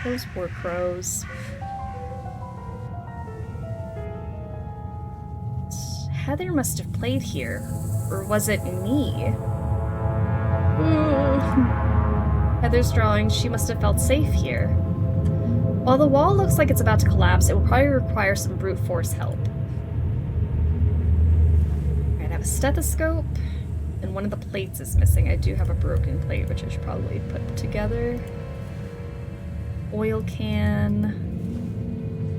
Those poor crows. Heather must have played here. Or was it me? Heather's drawing, she must have felt safe here. While the wall looks like it's about to collapse, it will probably require some brute force help. Alright, I have a stethoscope, and one of the plates is missing. I do have a broken plate, which I should probably put together. Oil can,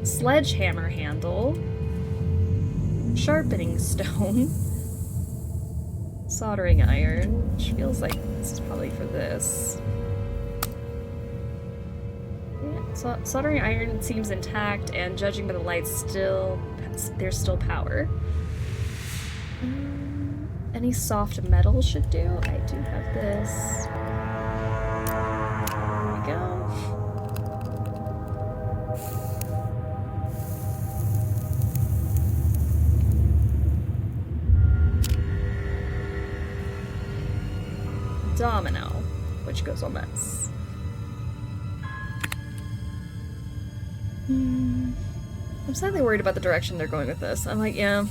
sledgehammer handle, sharpening stone, soldering iron, which feels like this is probably for this. Yeah, soldering iron seems intact, and judging by the lights, there's still power. Any soft metal should do. I do have this. There we go. Domino, which goes on this. I'm slightly worried about the direction they're going with this. I'm like, yeah,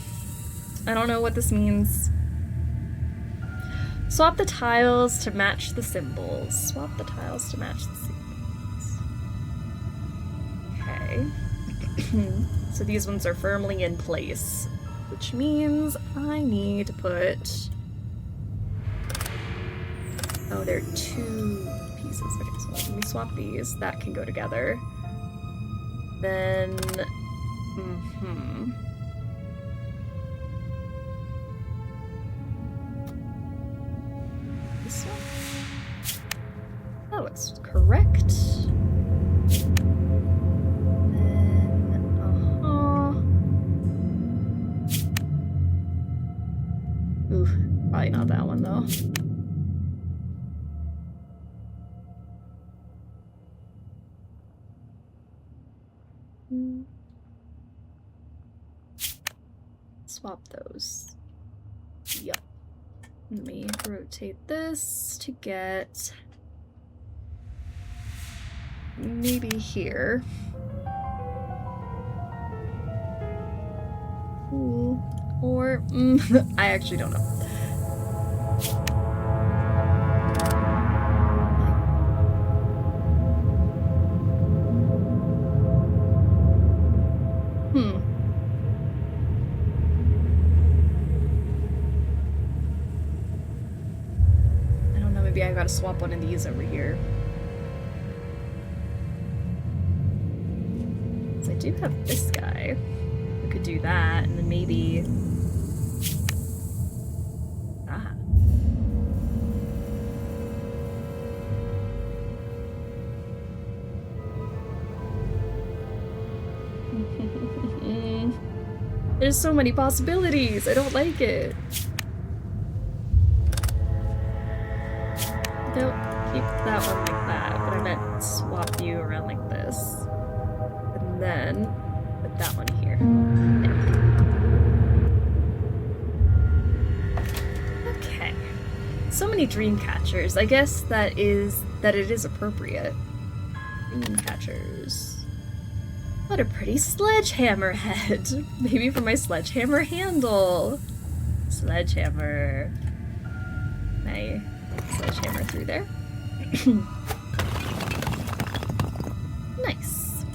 I don't know what this means. Swap the tiles to match the symbols. Swap the tiles to match the symbols. Okay. So these ones are firmly in place. which means I need to put... Oh, there are 2 pieces. Okay, so let me swap these. That can go together. Then... This one? That looks correct. Ooh, probably not that one though. Swap those. Yup. Let me rotate this to get maybe here. Ooh. Or I actually don't know. I don't know, maybe I gotta swap one of these over here. So I do have this guy. We could do that, and then maybe... There's so many possibilities. I don't like it. Don't keep that one like that, but I meant swap you around like this. And then put that one here. There. Okay. So many dream catchers. I guess that it is appropriate. Dream catchers. What a pretty sledgehammer head. Maybe for my sledgehammer handle. Sledgehammer. My sledgehammer through there. Nice.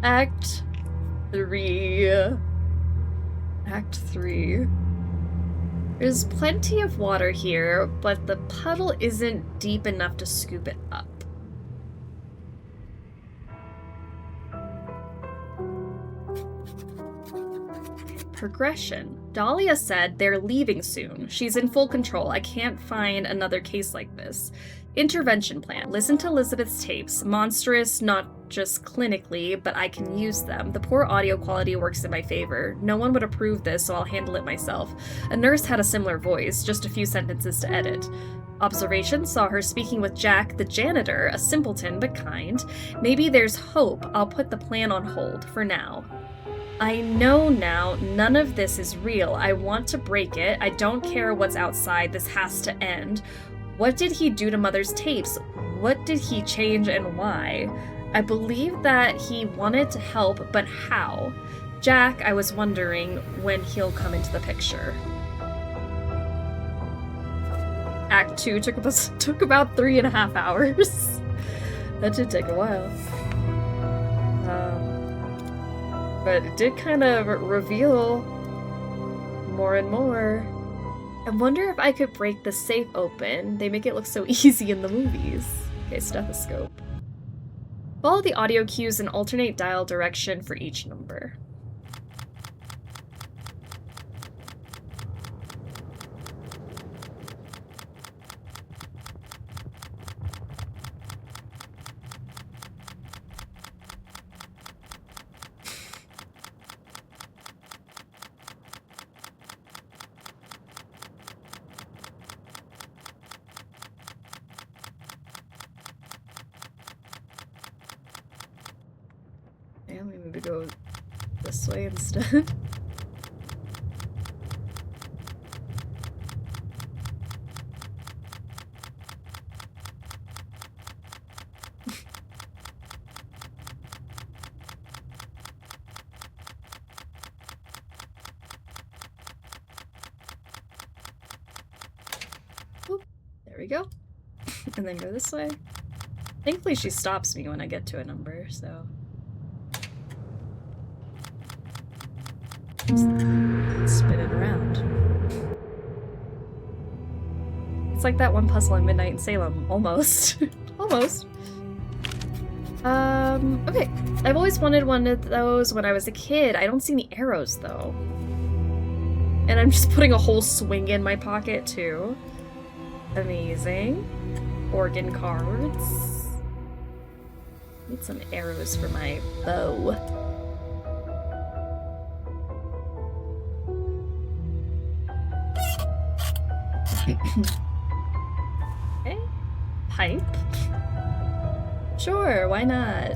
Act 3. Act 3. There's plenty of water here, but the puddle isn't deep enough to scoop it up. Progression. Dahlia said they're leaving soon. She's in full control. I can't find another case like this. Intervention plan. Listen to Elizabeth's tapes. Monstrous, not just clinically, but I can use them. The poor audio quality works in my favor. No one would approve this, so I'll handle it myself. A nurse had a similar voice, just a few sentences to edit. Observation saw her speaking with Jack, the janitor, a simpleton but kind. Maybe there's hope. I'll put the plan on hold for now. I know now none of this is real. I want to break it. I don't care what's outside. This has to end. What did he do to Mother's tapes? What did he change and why? I believe that he wanted to help, but how? Jack, I was wondering when he'll come into the picture. Act 2 took about 3.5 hours. That did take a while. But it did kind of reveal more and more. I wonder if I could break the safe open. They make it look so easy in the movies. Okay, stethoscope. Follow the audio cues and alternate dial direction for each number. Maybe go this way instead. Oop, there we go. And then go this way. Thankfully she stops me when I get to a number, so... Just spin it around. It's like that one puzzle in Midnight in Salem. Almost. Almost. Okay. I've always wanted one of those when I was a kid. I don't see any arrows, though. And I'm just putting a whole swing in my pocket, too. Amazing. Organ cards. Need some arrows for my bow. Okay. Pipe. Sure, why not?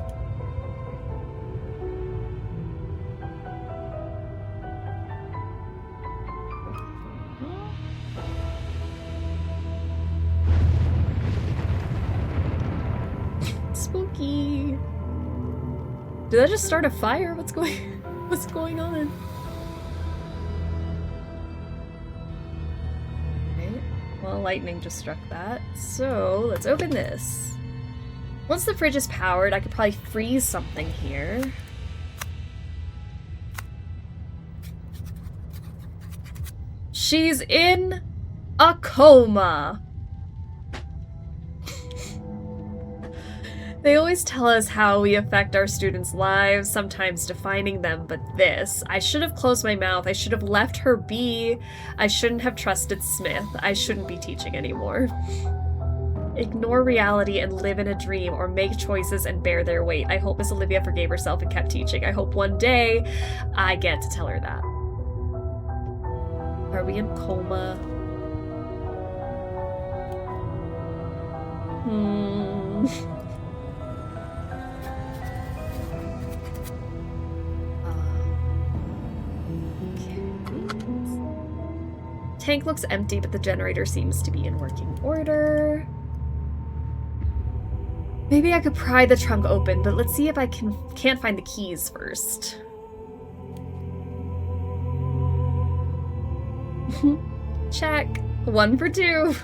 Spooky. Did I just start a fire? What's going on? Okay. Well, lightning just struck that. So, let's open this. Once the fridge is powered, I could probably freeze something here. She's in a coma. They always tell us how we affect our students' lives, sometimes defining them, but this. I should have closed my mouth. I should have left her be. I shouldn't have trusted Smith. I shouldn't be teaching anymore. Ignore reality and live in a dream, or make choices and bear their weight. I hope Miss Olivia forgave herself and kept teaching. I hope one day I get to tell her that. Are we in coma? Tank looks empty, but the generator seems to be in working order. Maybe I could pry the trunk open, but let's see if I can't find the keys first. Check. 1 for 2.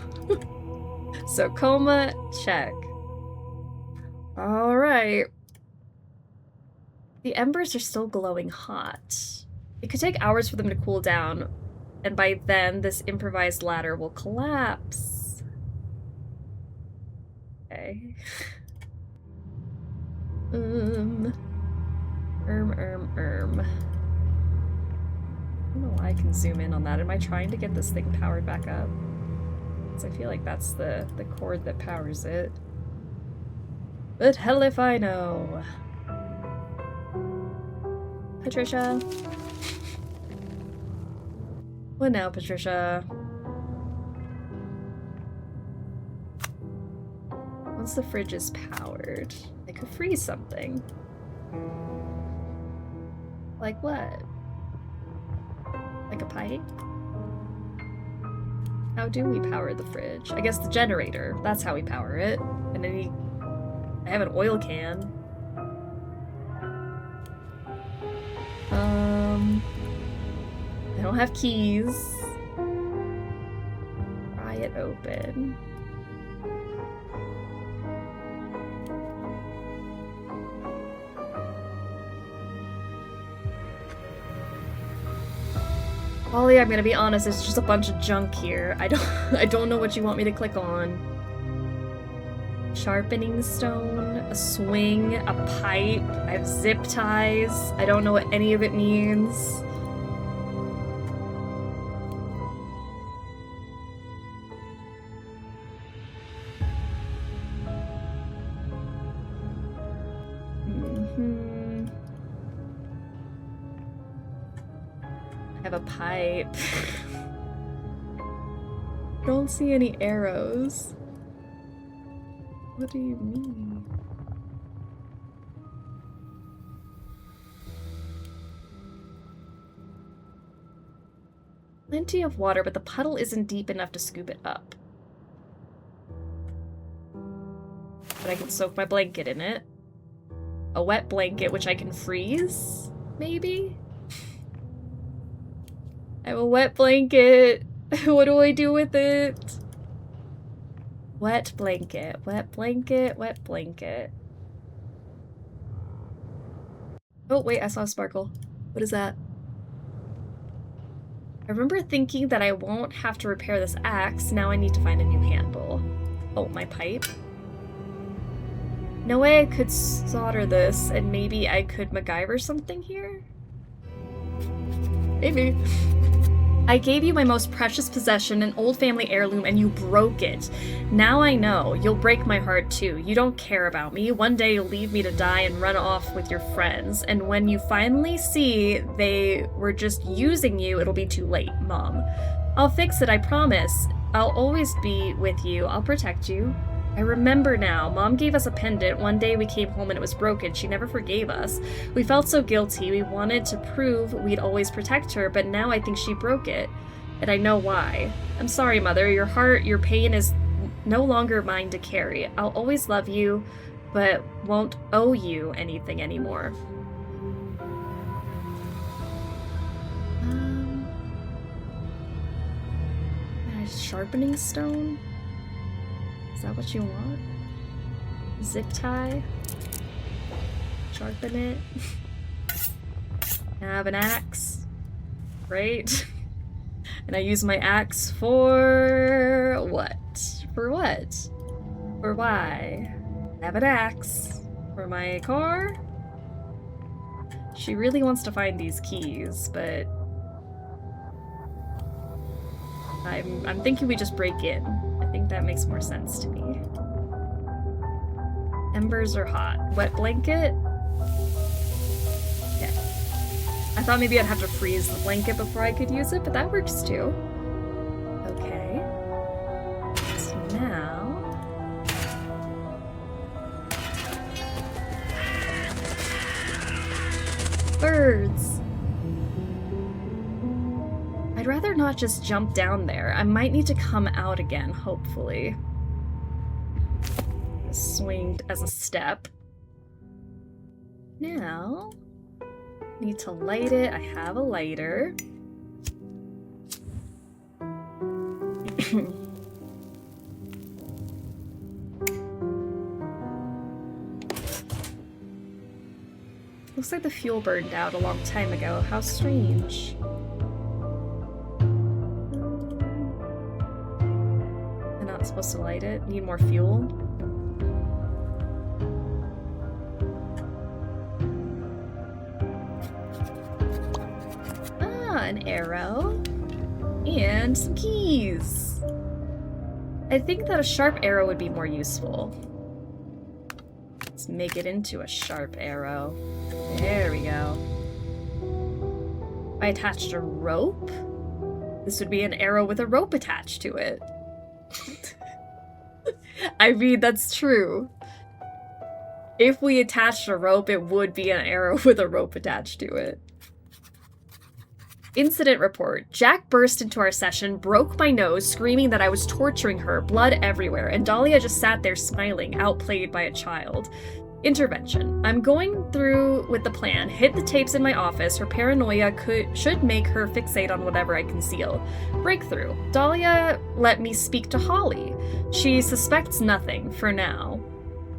So coma, check. Alright. The embers are still glowing hot. It could take hours for them to cool down, and by then this improvised ladder will collapse. Okay. I don't know why I can zoom in on that. Am I trying to get this thing powered back up? Because I feel like that's the cord that powers it. But hell if I know. Patricia. What now, Patricia? Once the fridge is powered, I could freeze something. Like what? Like a pipe? How do we power the fridge? I guess the generator. That's how we power it. And then I have an oil can. I don't have keys. Pry it open. Ollie, I'm gonna be honest, it's just a bunch of junk here. I don't know what you want me to click on. Sharpening stone, a swing, a pipe, I have zip ties. I don't know what any of it means. I have a pipe. Don't see any arrows. What do you mean? Plenty of water, but the puddle isn't deep enough to scoop it up. But I can soak my blanket in it. A wet blanket, which I can freeze? Maybe? I have a wet blanket. What do I do with it? Wet blanket, wet blanket, wet blanket. Oh, wait, I saw a sparkle. What is that? I remember thinking that I won't have to repair this axe. Now I need to find a new handle. Oh, my pipe. No way I could solder this, and maybe I could MacGyver something here? Maybe. I gave you my most precious possession, an old family heirloom, and you broke it. Now I know. You'll break my heart too. You don't care about me. One day you'll leave me to die and run off with your friends. And when you finally see they were just using you, it'll be too late, Mom. I'll fix it, I promise. I'll always be with you. I'll protect you. I remember now. Mom gave us a pendant. One day we came home and it was broken. She never forgave us. We felt so guilty. We wanted to prove we'd always protect her, but now I think she broke it. And I know why. I'm sorry, Mother. Your heart, your pain is no longer mine to carry. I'll always love you, but won't owe you anything anymore. A sharpening stone? Is that what you want? Zip tie? Sharpen it? I have an axe. Great. And I use my axe for what? For what? For why? I have an axe. For my car? She really wants to find these keys, but I'm thinking we just break in. I think that makes more sense to me. Embers are hot. Wet blanket? Okay. I thought maybe I'd have to freeze the blanket before I could use it, but that works too. Okay. So now... birds! I'd rather not just jump down there. I might need to come out again, hopefully. Swing as a step. Now, need to light it. I have a lighter. Looks like the fuel burned out a long time ago. How strange. I'm not supposed to light it. Need more fuel. Ah, an arrow. And some keys. I think that a sharp arrow would be more useful. Let's make it into a sharp arrow. There we go. If I attached a rope, this would be an arrow with a rope attached to it. I mean, that's true. If we attached a rope, it would be an arrow with a rope attached to it. Incident report. Jack burst into our session, broke my nose, screaming that I was torturing her, blood everywhere, and Dahlia just sat there smiling, outplayed by a child. Intervention. I'm going through with the plan, hid the tapes in my office. Her paranoia should make her fixate on whatever I conceal. Breakthrough. Dahlia let me speak to Holly. She suspects nothing, for now.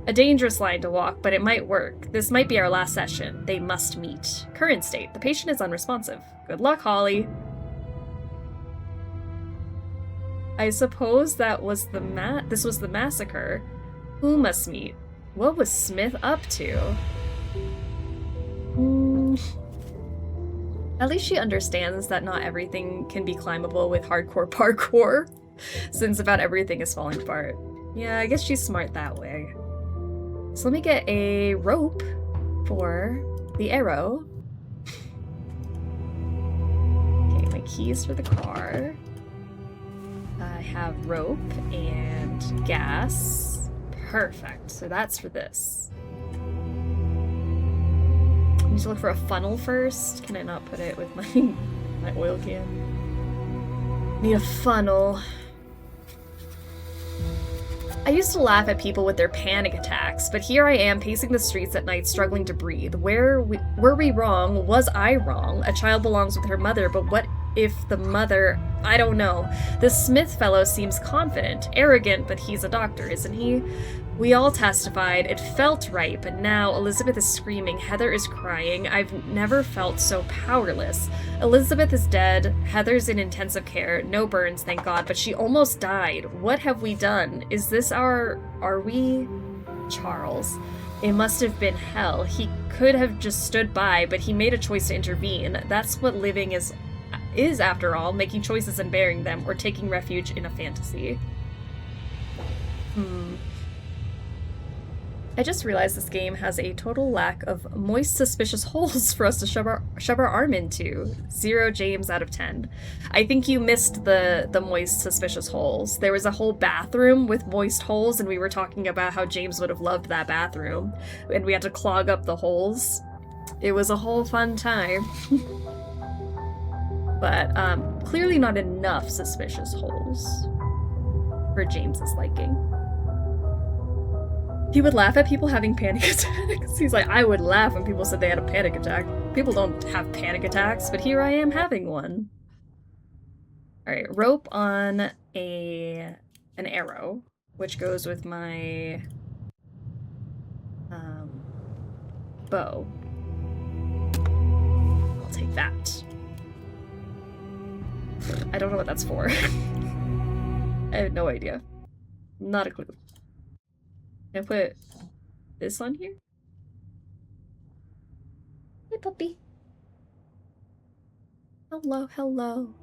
A dangerous line to walk, but it might work. This might be our last session. They must meet. Current state. The patient is unresponsive. Good luck, Holly. I suppose that was this was the massacre. Who must meet? What was Smith up to? At least she understands that not everything can be climbable with hardcore parkour, since about everything is falling apart. Yeah, I guess she's smart that way. So let me get a rope for the arrow. Okay, my keys for the car. I have rope and gas. Perfect. So that's for this. I need to look for a funnel first. Can I not put it with my oil can? Need a funnel. I used to laugh at people with their panic attacks, but here I am pacing the streets at night struggling to breathe. Were we wrong? Was I wrong? A child belongs with her mother, but what if the mother... I don't know. The Smith fellow seems confident, arrogant, but he's a doctor, isn't he? We all testified. It felt right, but now Elizabeth is screaming. Heather is crying. I've never felt so powerless. Elizabeth is dead. Heather's in intensive care. No burns, thank God, but she almost died. What have we done? Is this our... Are we... Charles. It must have been hell. He could have just stood by, but he made a choice to intervene. That's what living is after all, making choices and bearing them, or taking refuge in a fantasy. I just realized this game has a total lack of moist, suspicious holes for us to shove our arm into. 0 James out of 10. I think you missed the moist, suspicious holes. There was a whole bathroom with moist holes, and we were talking about how James would have loved that bathroom, and we had to clog up the holes. It was a whole fun time. But clearly not enough suspicious holes for James's liking. He would laugh at people having panic attacks. He's like, I would laugh when people said they had a panic attack. People don't have panic attacks, but here I am having one. Alright, rope on an arrow, which goes with my bow. I'll take that. I don't know what that's for. I have no idea. Not a clue. Can I put this on here? Hey, puppy. Hello, hello.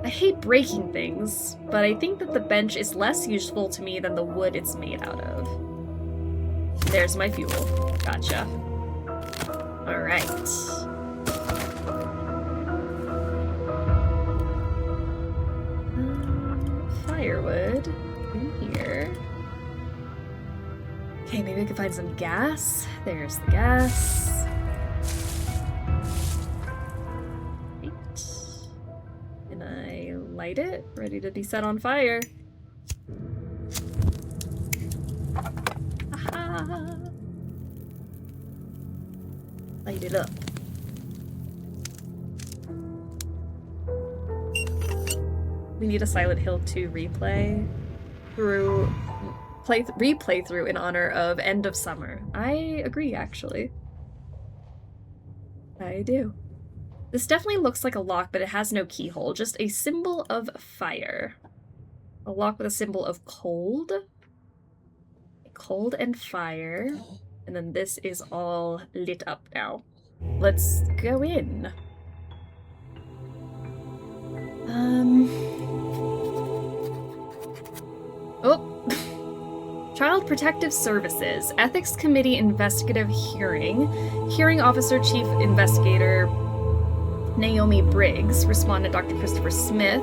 I hate breaking things, but I think that the bench is less useful to me than the wood it's made out of. There's my fuel. Gotcha. Alright. Firewood in here. Okay, maybe I can find some gas. There's the gas. Right. Can I light it? Ready to be set on fire. Aha! Light it up. We need a Silent Hill 2 replay through in honor of End of Summer. I agree, actually. I do. This definitely looks like a lock, but it has no keyhole. Just a symbol of fire. A lock with a symbol of cold. Cold and fire. And then this is all lit up now. Let's go in. Oh. Child Protective Services, Ethics Committee Investigative Hearing. Hearing Officer Chief Investigator Naomi Briggs, Respondent Dr. Christopher Smith.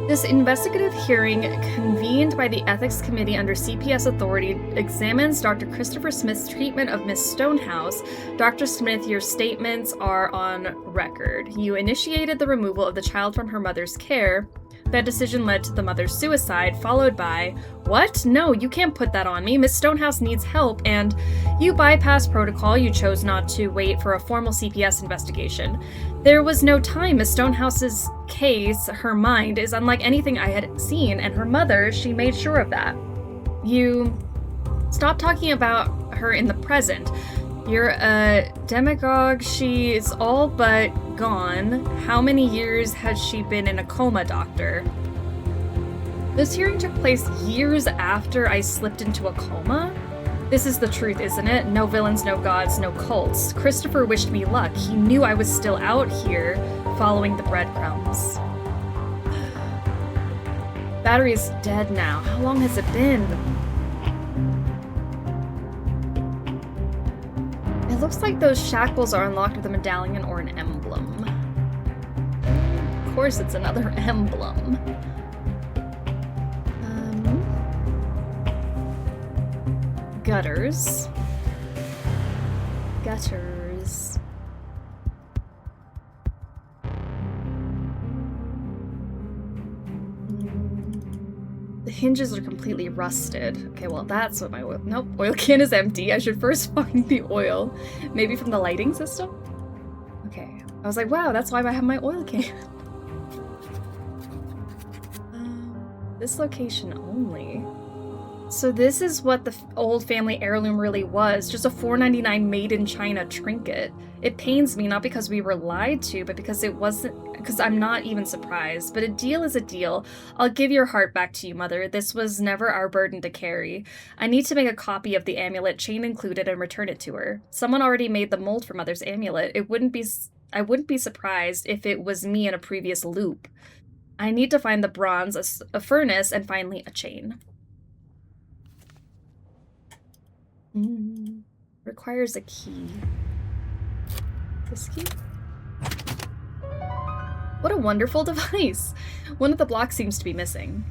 This investigative hearing, convened by the Ethics Committee under CPS authority, examines Dr. Christopher Smith's treatment of Miss Stonehouse. Dr. Smith, your statements are on record. You initiated the removal of the child from her mother's care. That decision led to the mother's suicide, followed by, what? No, you can't put that on me. Miss Stonehouse needs help, and you bypassed protocol. You chose not to wait for a formal CPS investigation. There was no time. Miss Stonehouse's case, her mind, is unlike anything I had seen, and her mother, she made sure of that. You stopped talking about her in the present. You're a demagogue. She is all but gone. How many years has she been in a coma, Doctor? This hearing took place years after I slipped into a coma? This is the truth, isn't it? No villains, no gods, no cults. Christopher wished me luck. He knew I was still out here, following the breadcrumbs. Battery is dead now. How long has it been? It looks like those shackles are unlocked with a medallion or an emblem. Of course it's another emblem. Gutters. Gutters. The hinges are completely rusted. Okay, well, that's what my oil... Nope, oil can is empty. I should first find the oil. Maybe from the lighting system? Okay. I was like, wow, that's why I have my oil can. This location only. So this is what the old family heirloom really was. Just a $4.99 made in China trinket. It pains me, not because we were lied to, but because it wasn't... Because I'm not even surprised. But a deal is a deal. I'll give your heart back to you, Mother. This was never our burden to carry. I need to make a copy of the amulet, chain included, and return it to her. Someone already made the mold for Mother's amulet. I wouldn't be surprised if it was me in a previous loop. I need to find the bronze, a furnace, and finally a chain. Requires a key. This key? What a wonderful device! One of the blocks seems to be missing.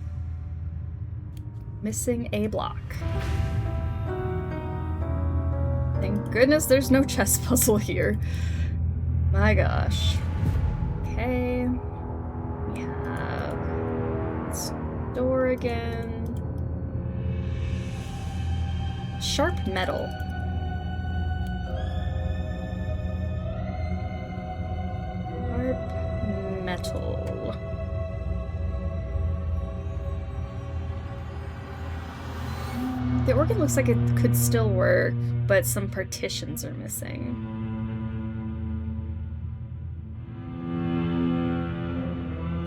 Missing a block. Thank goodness there's no chess puzzle here. My gosh. Okay. We have this door again. Sharp metal. Sharp metal. The organ looks like it could still work, but some partitions are missing.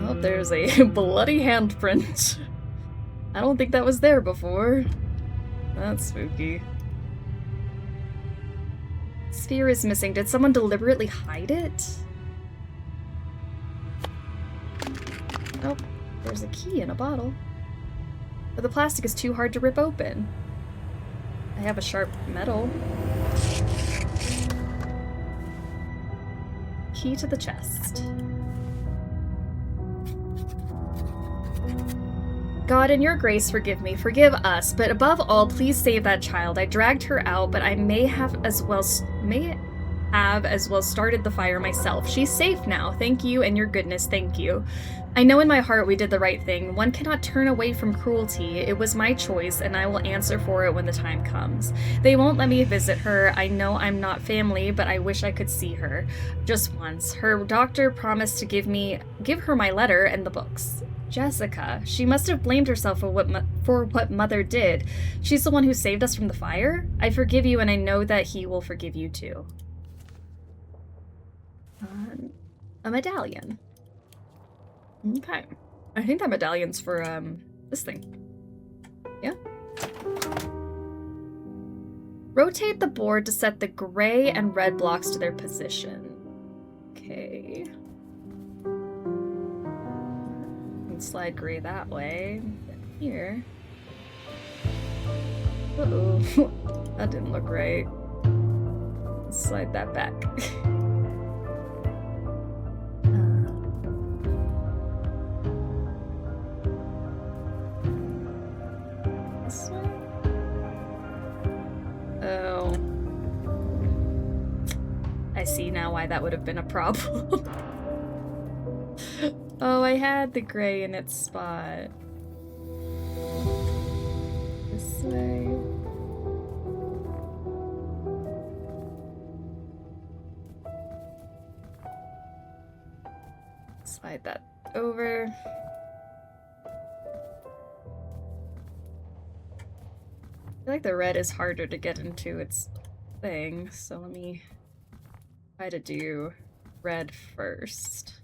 Oh, there's a bloody handprint. I don't think that was there before. That's spooky. Sphere is missing. Did someone deliberately hide it? Oh, there's a key in a bottle. But the plastic is too hard to rip open. I have a sharp metal. Key to the chest. God, in your grace, forgive me, forgive us, but above all, please save that child. I dragged her out, but I may have as well started the fire myself. She's safe now. Thank you, and your goodness, thank you. I know in my heart we did the right thing. One cannot turn away from cruelty. It was my choice, and I will answer for it when the time comes. They won't let me visit her. I know I'm not family, but I wish I could see her. Just once. Her doctor promised to give her my letter and the books. Jessica. She must have blamed herself for what Mother did. She's the one who saved us from the fire? I forgive you, and I know that he will forgive you too. A medallion. Okay. I think that medallion's for, this thing. Yeah. Rotate the board to set the gray and red blocks to their position. Okay. Slide gray that way. Here. Uh-oh. That didn't look right. Slide that back. This one? Oh. I see now why that would have been a problem. Oh, I had the gray in its spot. This way. Slide that over. I feel like the red is harder to get into its thing, so let me try to do red first.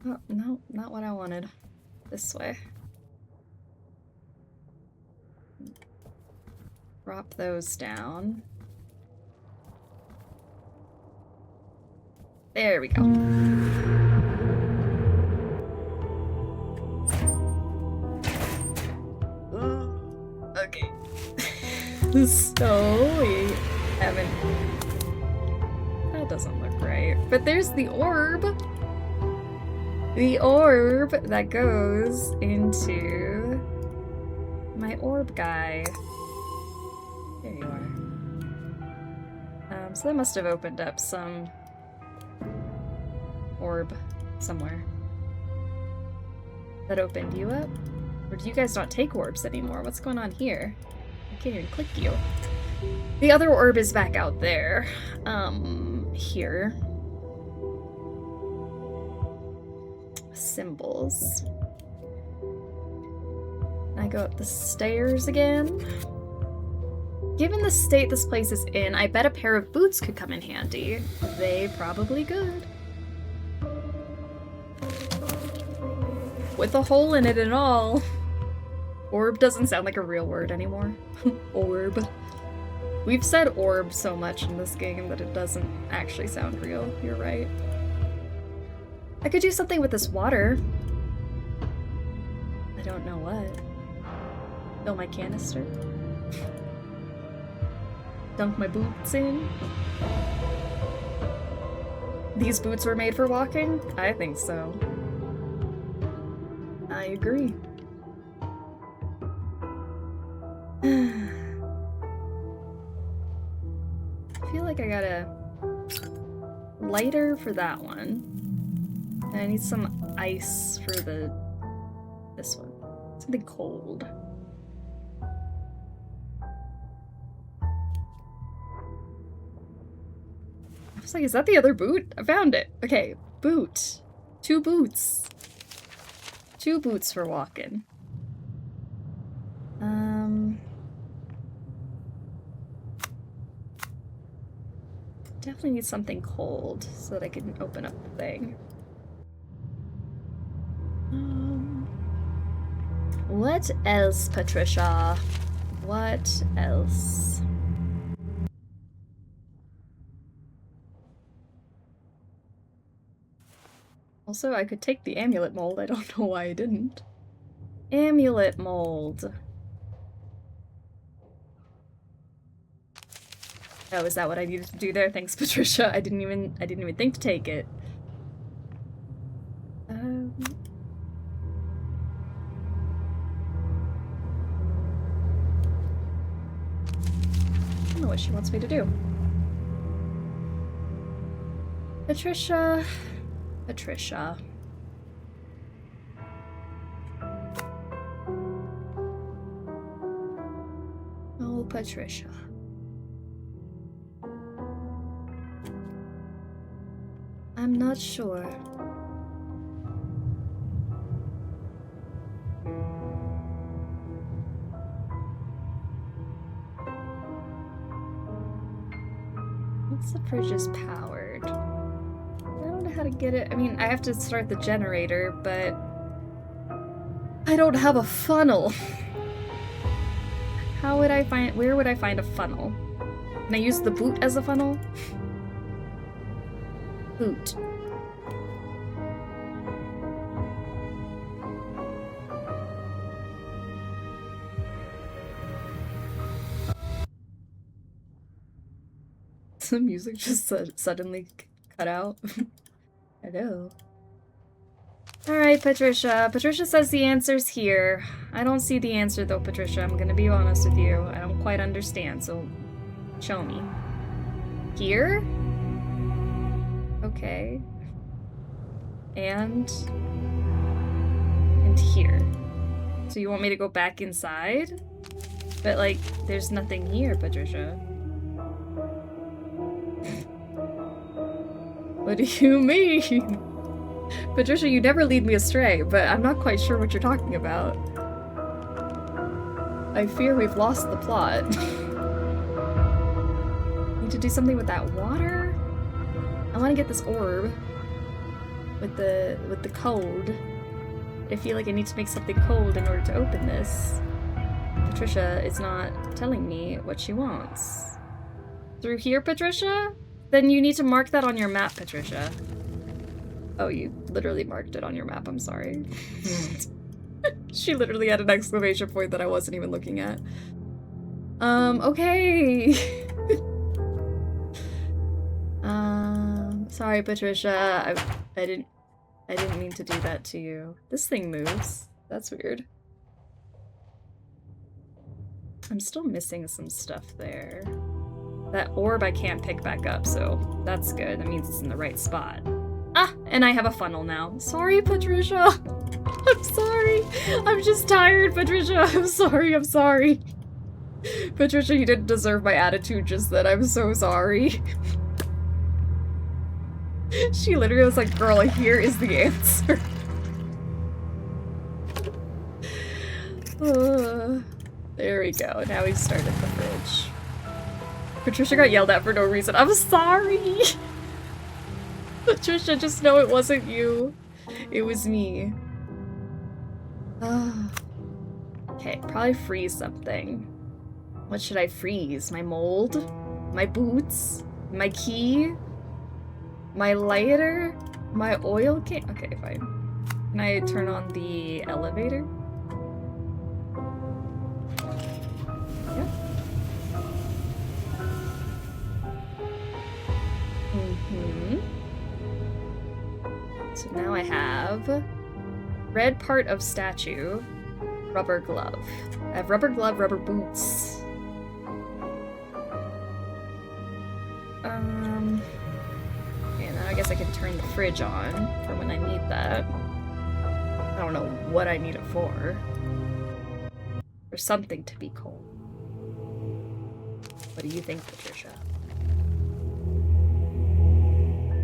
Oh, no, not what I wanted. This way. Drop those down. There we go. Okay. So, we haven't... That doesn't look right. But there's the orb! The orb that goes into my orb guy. There you are. So that must have opened up some orb somewhere. That opened you up? Or do you guys not take orbs anymore? What's going on here? I can't even click you. The other orb is back out there. Here. Symbols. I go up the stairs again. Given the state this place is in, I bet a pair of boots could come in handy. They probably could. With a hole in it and all. Orb doesn't sound like a real word anymore. Orb. We've said orb so much in this game that it doesn't actually sound real. You're right. I could do something with this water. I don't know what. Fill my canister. Dunk my boots in. These boots were made for walking? I think so. I agree. I feel like I got a lighter for that one. And I need some ice for this one. Something cold. I was like, is that the other boot? I found it. Okay, boot. 2 boots. 2 boots for walking. Definitely need something cold so that I can open up the thing. What else, Patricia? What else? Also, I could take the amulet mold. I don't know why I didn't. Amulet mold. Oh, is that what I needed to do there? Thanks, Patricia. I didn't even think to take it. I don't know what she wants me to do. Patricia. Patricia. Oh, Patricia. I'm not sure. Once the fridge is powered. I don't know how to get it. I mean, I have to start the generator, but I don't have a funnel. How would I find, where would I find a funnel? Can I use the boot as a funnel? Boot. The music just suddenly cut out. Hello. Alright, Patricia. Patricia says the answer's here. I don't see the answer though, Patricia. I'm gonna be honest with you. I don't quite understand, so show me. Here? Okay. And here. So you want me to go back inside? But like, there's nothing here, Patricia. What do you mean? Patricia, you never lead me astray, but I'm not quite sure what you're talking about. I fear we've lost the plot. Need to do something with that water? I want to get this orb with the code. I feel like I need to make something cold in order to open this. Patricia is not telling me what she wants. Through here, Patricia? Then you need to mark that on your map, Patricia. Oh, you literally marked it on your map, I'm sorry. She literally had an exclamation point that I wasn't even looking at. Okay. Sorry, Patricia. I didn't mean to do that to you. This thing moves. That's weird. I'm still missing some stuff there. That orb I can't pick back up, so that's good. That means it's in the right spot. Ah, and I have a funnel now. Sorry, Patricia. I'm sorry. I'm just tired, Patricia. I'm sorry, I'm sorry. Patricia, you didn't deserve my attitude just then. I'm so sorry. She literally was like, girl, here is the answer. There we go. Now we've started the fridge. Patricia got yelled at for no reason. I'm sorry! Patricia, just know it wasn't you. It was me. Okay, probably freeze something. What should I freeze? My mold? My boots? My key? My lighter? My oil can? Okay, fine. Can I turn on the elevator? Yeah. So now I have red part of statue, rubber glove. I have rubber glove, rubber boots. And then I guess I can turn the fridge on for when I need that. I don't know what I need it for. For something to be cold. What do you think, Patricia?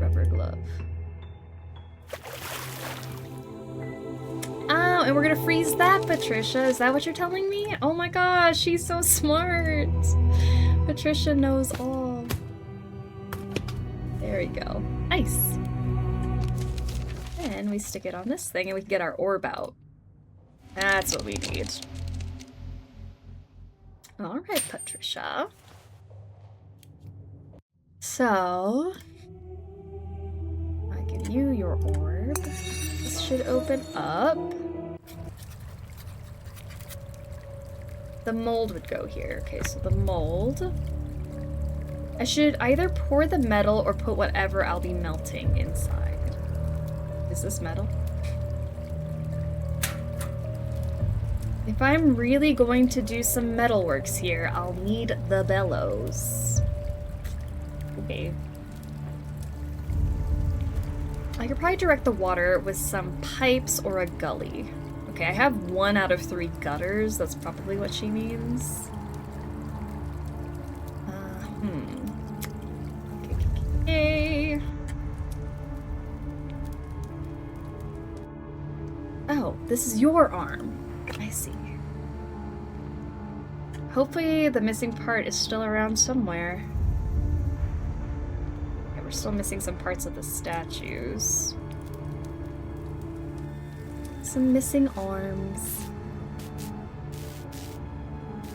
Rubber glove. Oh, and we're gonna freeze that, Patricia. Is that what you're telling me? Oh my gosh, she's so smart. Patricia knows all. There we go. Nice. And we stick it on this thing and we can get our orb out. That's what we need. Alright, Patricia. So, I give you your orb. This should open up. The mold would go here. Okay, so the mold. I should either pour the metal or put whatever I'll be melting inside. Is this metal? If I'm really going to do some metalworks here, I'll need the bellows. Okay. I could probably direct the water with some pipes or a gully. Okay, I have 1 out of 3 gutters. That's probably what she means. Okay. Oh, this is your arm. I see. Hopefully the missing part is still around somewhere. Yeah, we're still missing some parts of the statues. Some missing arms.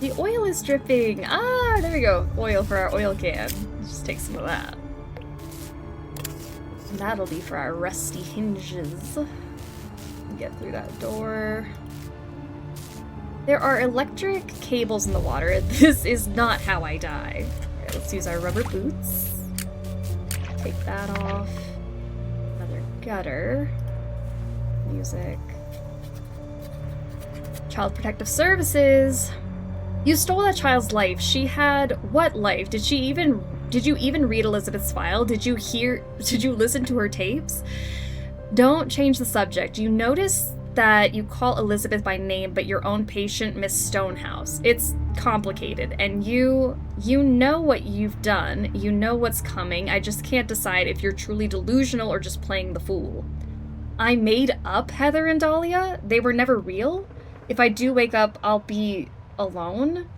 The oil is dripping. Ah, there we go. Oil for our oil can. Let's just take some of that. And that'll be for our rusty hinges. Get through that door. There are electric cables in the water. This is not how I die. Alright, let's use our rubber boots. Take that off. Another gutter. Music. Child Protective Services. You stole that child's life. She had what life? Did you even read Elizabeth's file? Did you listen to her tapes? Don't change the subject. You notice that you call Elizabeth by name, but your own patient, Miss Stonehouse. It's complicated, and you know what you've done. You know what's coming. I just can't decide if you're truly delusional or just playing the fool. I made up Heather and Dahlia? They were never real? If I do wake up, I'll be alone?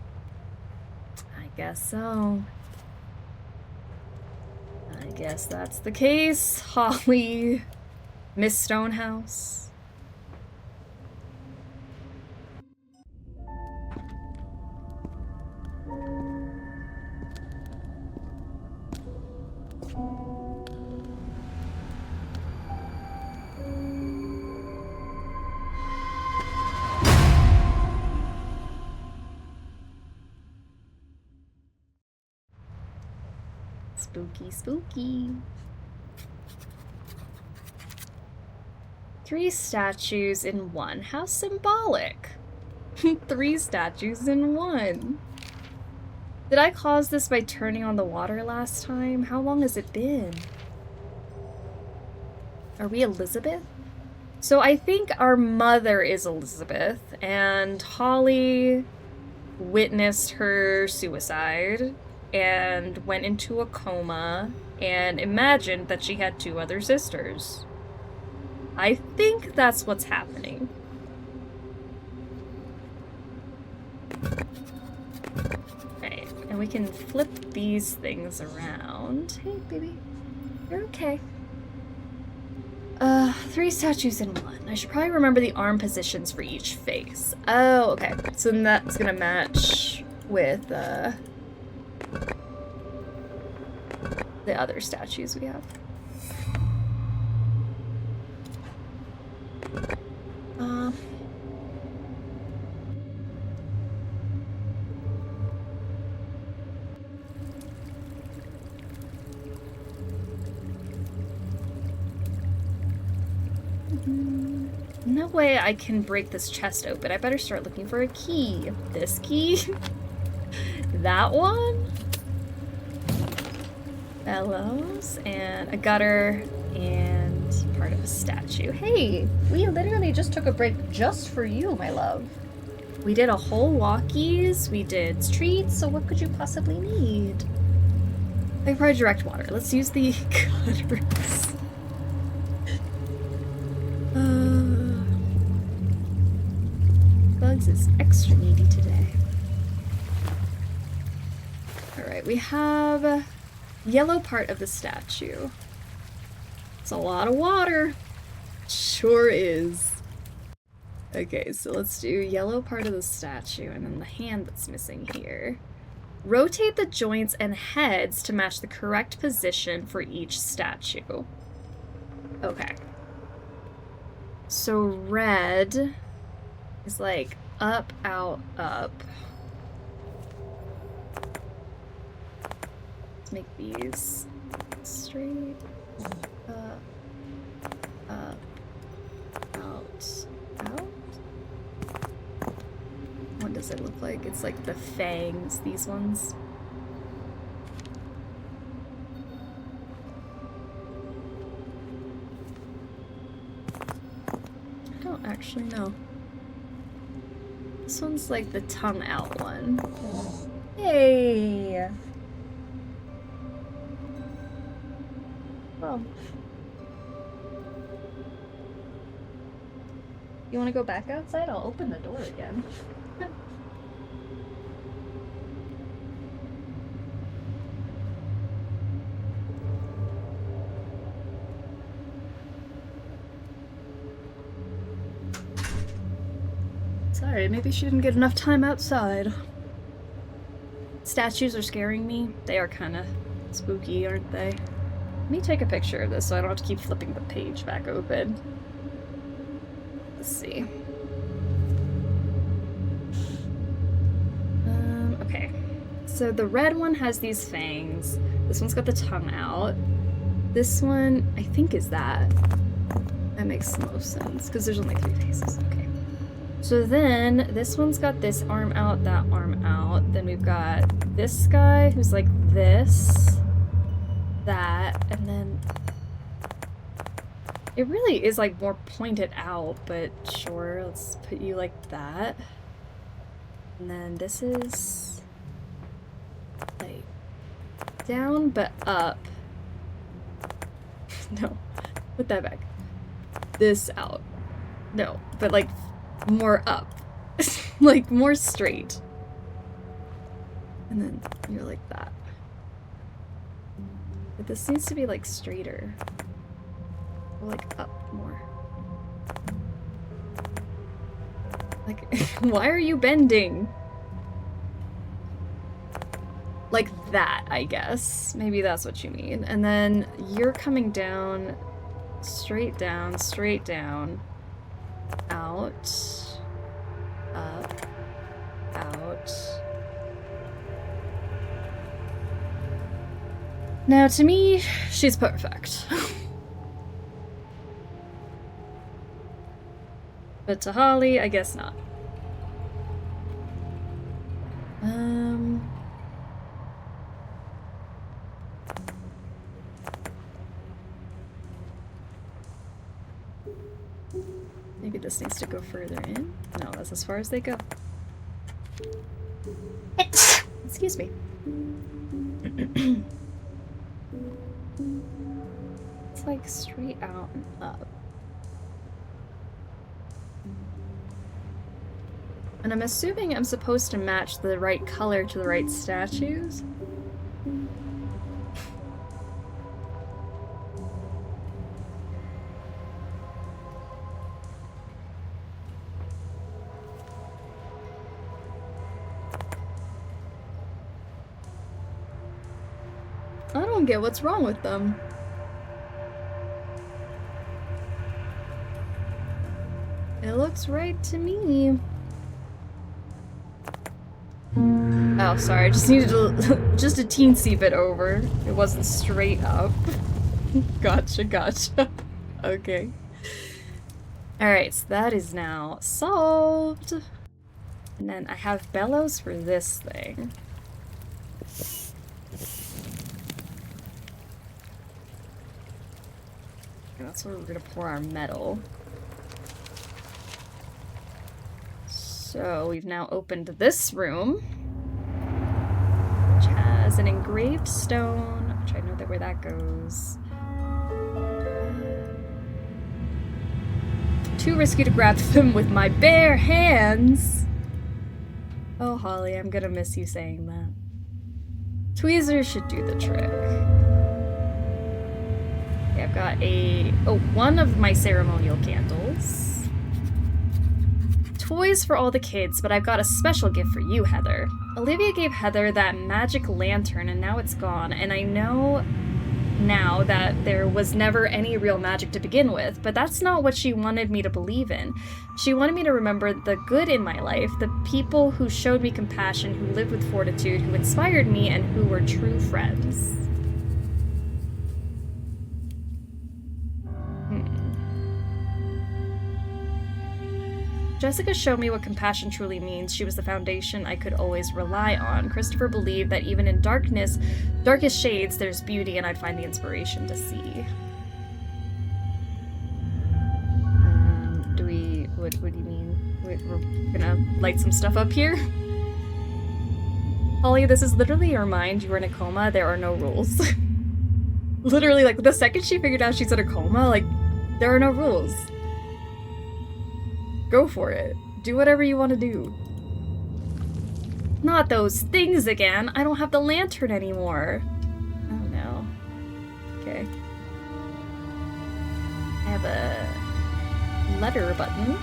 I guess so. I guess that's the case, Holly. Miss Stonehouse. Spooky, spooky. 3 statues in 1. How symbolic. 3 statues in 1. Did I cause this by turning on the water last time? How long has it been? Are we Elizabeth? So I think our mother is Elizabeth, and Holly witnessed her suicide and went into a coma and imagined that she had 2 other sisters. I think that's what's happening. Right, and we can flip these things around. Hey, baby. You're okay. 3 statues in 1. I should probably remember the arm positions for each face. Oh, okay. So then that's gonna match with, the other statues we have. No way I can break this chest open. I better start looking for a key. This key? That one? Bellows and a gutter and part of a statue. Hey, we literally just took a break just for you, my love. We did a whole walkies, we did treats, so what could you possibly need? I could probably direct water. Let's use the gutters. Bugs is extra needy today. Alright, we have yellow part of the statue. It's a lot of water. Sure is. Okay, so let's do yellow part of the statue and then the hand that's missing here. Rotate the joints and heads to match the correct position for each statue. Okay. So red is like up, out, up. Let's make these straight, up, out, out. What does it look like? It's like the fangs, these ones. I don't actually know. This one's like the tongue out one. Hey! Well. You want to go back outside? I'll open the door again. Sorry, maybe she didn't get enough time outside. Statues are scaring me. They are kind of spooky, aren't they? Let me take a picture of this so I don't have to keep flipping the page back open. Let's see. Okay. So the red one has these fangs. This one's got the tongue out. This one, I think, is that. That makes the most sense, because there's only 3 faces. Okay. So then, this one's got this arm out, that arm out. Then we've got this guy who's like this, that, and then it really is like more pointed out, but sure, let's put you like that. And then this is like down but up. No, put that back. This out. No, but like more up. Like more straight. And then you're like that. But this needs to be like straighter. Or like up more. Like, why are you bending? Like that, I guess. Maybe that's what you mean. And then you're coming down, down, straight down, out, up, out. Now, to me, she's perfect. But to Holly, I guess not. this needs to go further in. No, that's as far as they go. Excuse me. It's like straight out and up. And I'm assuming I'm supposed to match the right color to the right statues. I don't get what's wrong with them. It looks right to me. Oh, sorry, I just needed just a teensy bit over. It wasn't straight up. Gotcha. Okay. Alright, so that is now solved. And then I have bellows for this thing. And that's where we're gonna pour our metal. So we've now opened this room, which has an engraved stone, which I know where that goes. Too risky to grab them with my bare hands. Oh, Holly, I'm gonna miss you saying that. Tweezers should do the trick. Okay, I've got one of my ceremonial candles. Toys for all the kids, but I've got a special gift for you, Heather. Olivia gave Heather that magic lantern and now it's gone, and I know now that there was never any real magic to begin with, but that's not what she wanted me to believe in. She wanted me to remember the good in my life, the people who showed me compassion, who lived with fortitude, who inspired me, and who were true friends. Jessica showed me what compassion truly means. She was the foundation I could always rely on. Christopher believed that even in darkest shades, there's beauty, and I'd find the inspiration to see. What do you mean? We're gonna light some stuff up here? Holly, this is literally your mind. You were in a coma. There are no rules. Literally, like, the second she figured out she's in a coma, like, there are no rules. Go for it. Do whatever you want to do. Not those things again. I don't have the lantern anymore. Oh no. Okay. I have a letter button.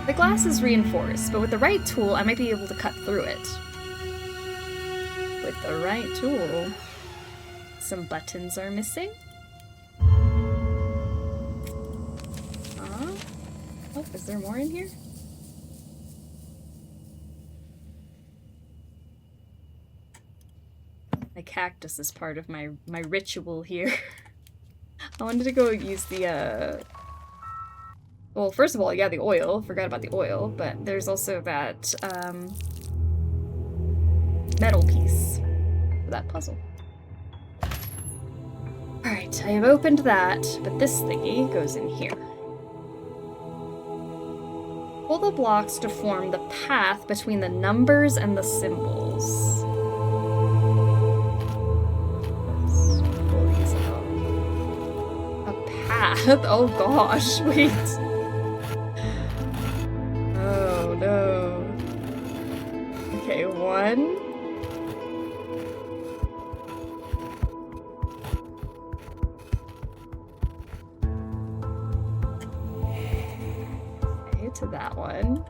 The glass is reinforced, but with the right tool, I might be able to cut through it. With the right tool. Some buttons are missing. Oh, is there more in here? My cactus is part of my ritual here. I wanted to go use the, well, first of all, yeah, the oil. Forgot about the oil, but there's also that, metal piece for that puzzle. Alright, I have opened that, but this thingy goes in here. Pull the blocks to form the path between the numbers and the symbols. Let's pull these out. A path? Oh gosh, wait. Oh no. Okay, 1. To that one.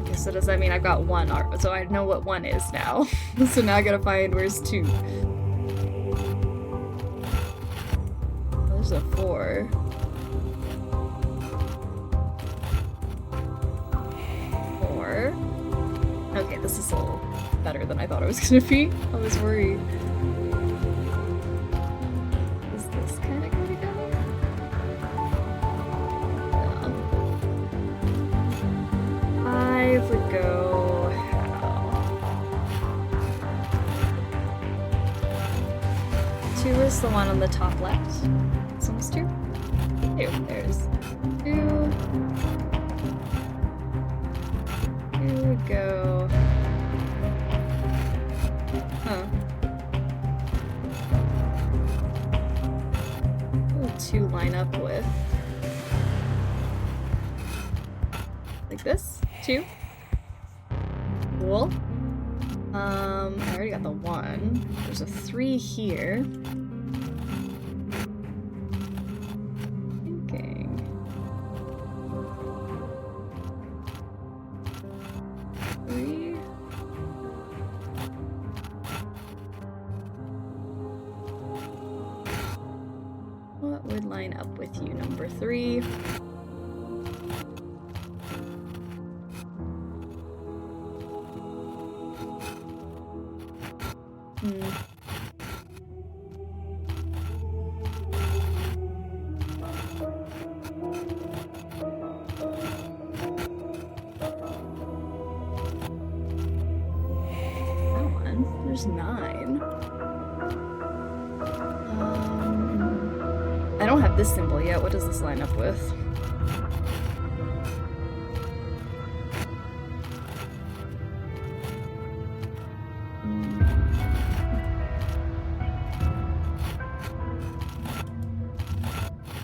Okay, so does that mean I've got 1 art? So I know what 1 is now. So now I gotta find where's 2. There's a 4. 4. Okay, this is a little better than I thought it was gonna be. I was worried. Would go how? 2 is What's the one on the top left? This one's 2? 2. There's 2. Here we go. Huh. What will 2 line up with? Like this? 2? Cool. I already got the 1. There's a 3 here. Thinking. Three. What would line up with you, number 3? There's 9. I don't have this symbol yet. What does this line up with?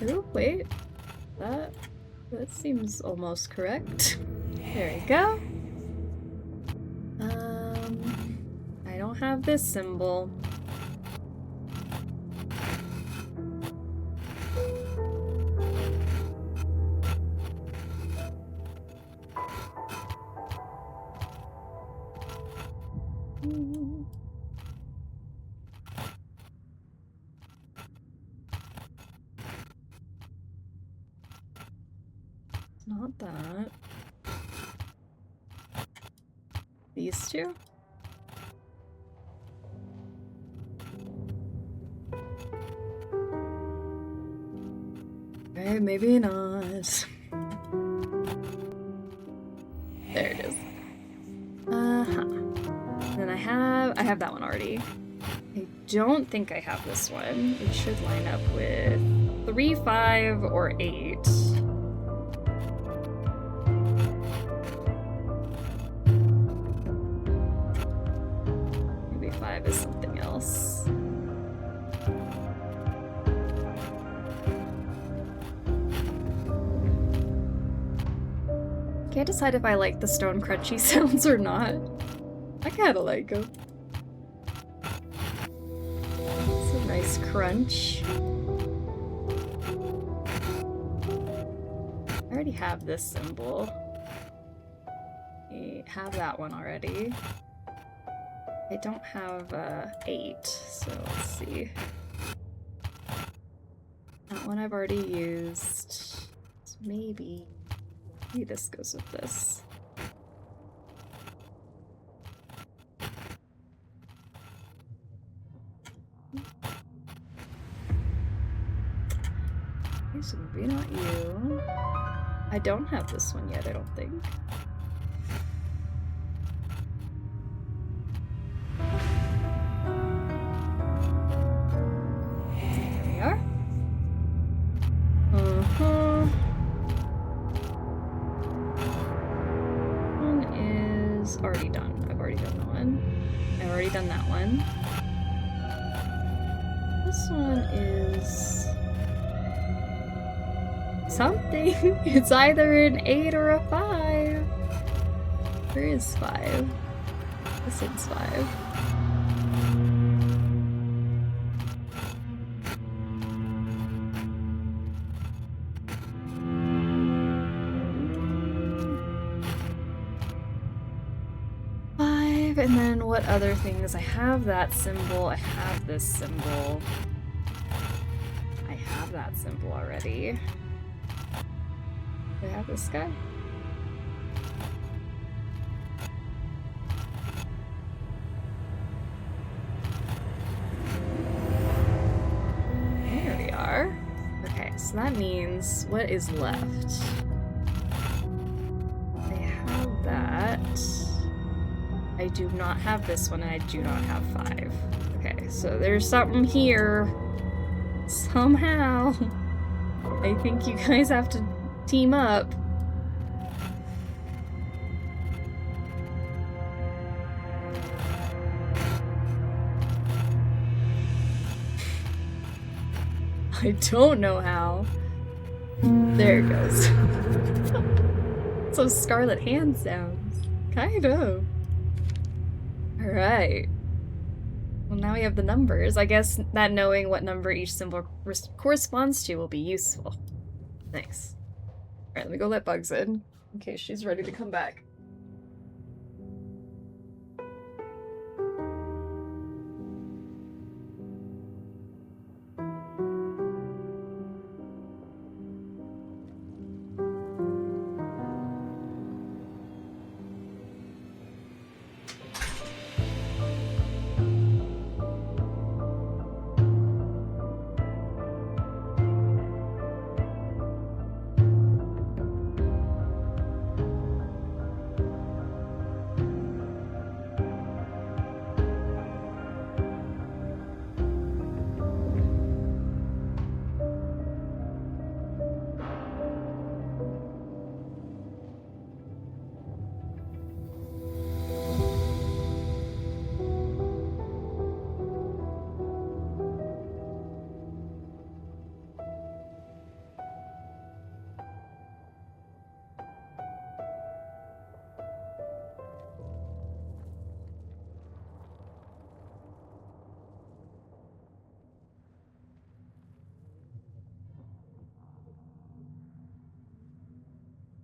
Oh, wait. That seems almost correct. There we go. I don't have this symbol. It's not that. These 2? Okay, maybe not. There it is. Then I have that one already. I don't think I have this one. It should line up with 3, 5, or 8. Maybe 5 is something else. Can't decide if I like the stone crunchy sounds or not. I kinda like them. It's a nice crunch. I already have this symbol. I have that one already. I don't have 8, so let's see. That one I've already used. So maybe this goes with this. Okay, so maybe not you. I don't have this one yet, I don't think. There we are. One is already done. I've already done that one. I've already done that one. This one is something. It's either an 8 or a 5. Where is 5? This one's 5. And then what other things? I have that symbol. I have this symbol. I have that symbol already. Do I have this guy? There we are. Okay, so that means what is left? I have that. I do not have this one, and I do not have 5. Okay, so there's something here. Somehow. I think you guys have to team up. I don't know how. There it goes. So Scarlet Hand sounds. Kind of. Alright. Well, now we have the numbers. I guess that knowing what number each symbol corresponds to will be useful. Nice. Alright, let me go let Bugs in case she's ready to come back.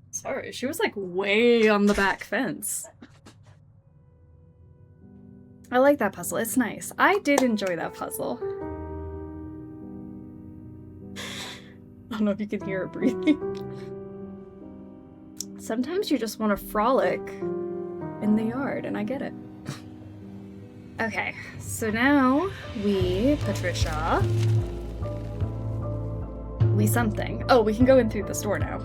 Sorry, she was like way on the back fence. I like that puzzle, it's nice. I did enjoy that puzzle. I don't know if you can hear her breathing. Sometimes you just want to frolic in the yard, and I get it. Okay, so now Patricia, something. Oh, we can go in through this door now.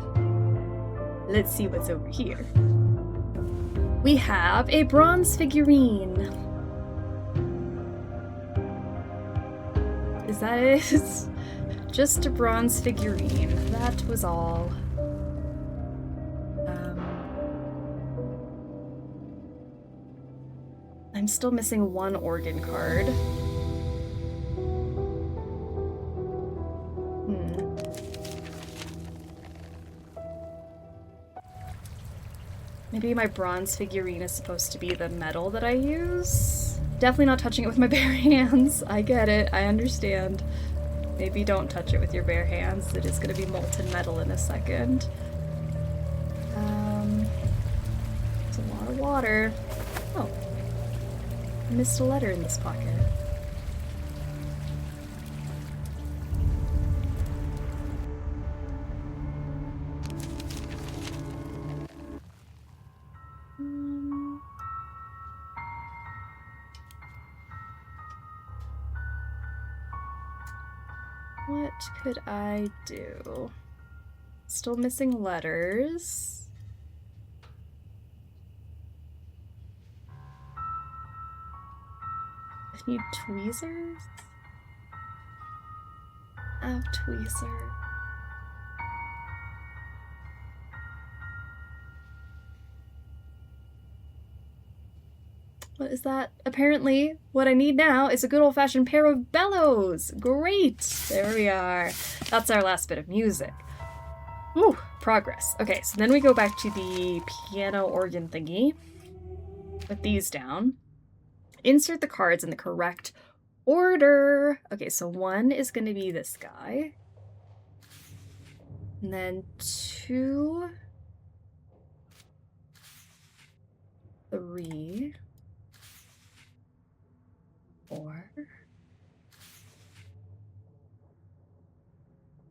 Let's see what's over here. We have a bronze figurine. Is that it? Just a bronze figurine. That was all. I'm still missing one organ card. Maybe my bronze figurine is supposed to be the metal that I use? Definitely not touching it with my bare hands. I get it. I understand. Maybe don't touch it with your bare hands. It is going to be molten metal in a second. It's a lot of water. Oh. I missed a letter in this pocket. What could I do? Still missing letters. I need tweezers. Oh, tweezer. What is that? Apparently, what I need now is a good old-fashioned pair of bellows. Great! There we are. That's our last bit of music. Ooh, progress. Okay, so then we go back to the piano organ thingy. Put these down. Insert the cards in the correct order. Okay, so 1 is going to be this guy. And then 2, 3, 4,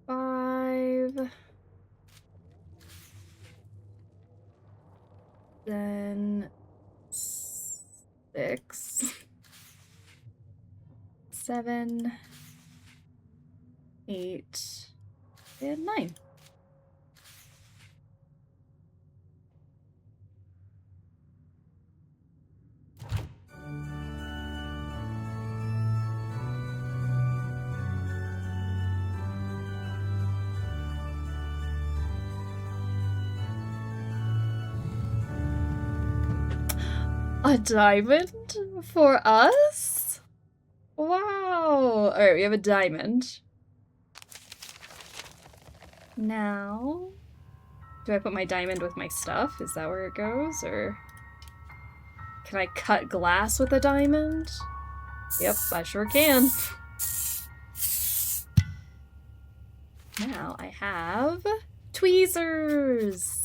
5, then 6, 7, 8, and 9. A diamond for us? Wow. Alright, we have a diamond. Now, do I put my diamond with my stuff? Is that where it goes? Or can I cut glass with a diamond? Yep, I sure can. Now I have tweezers.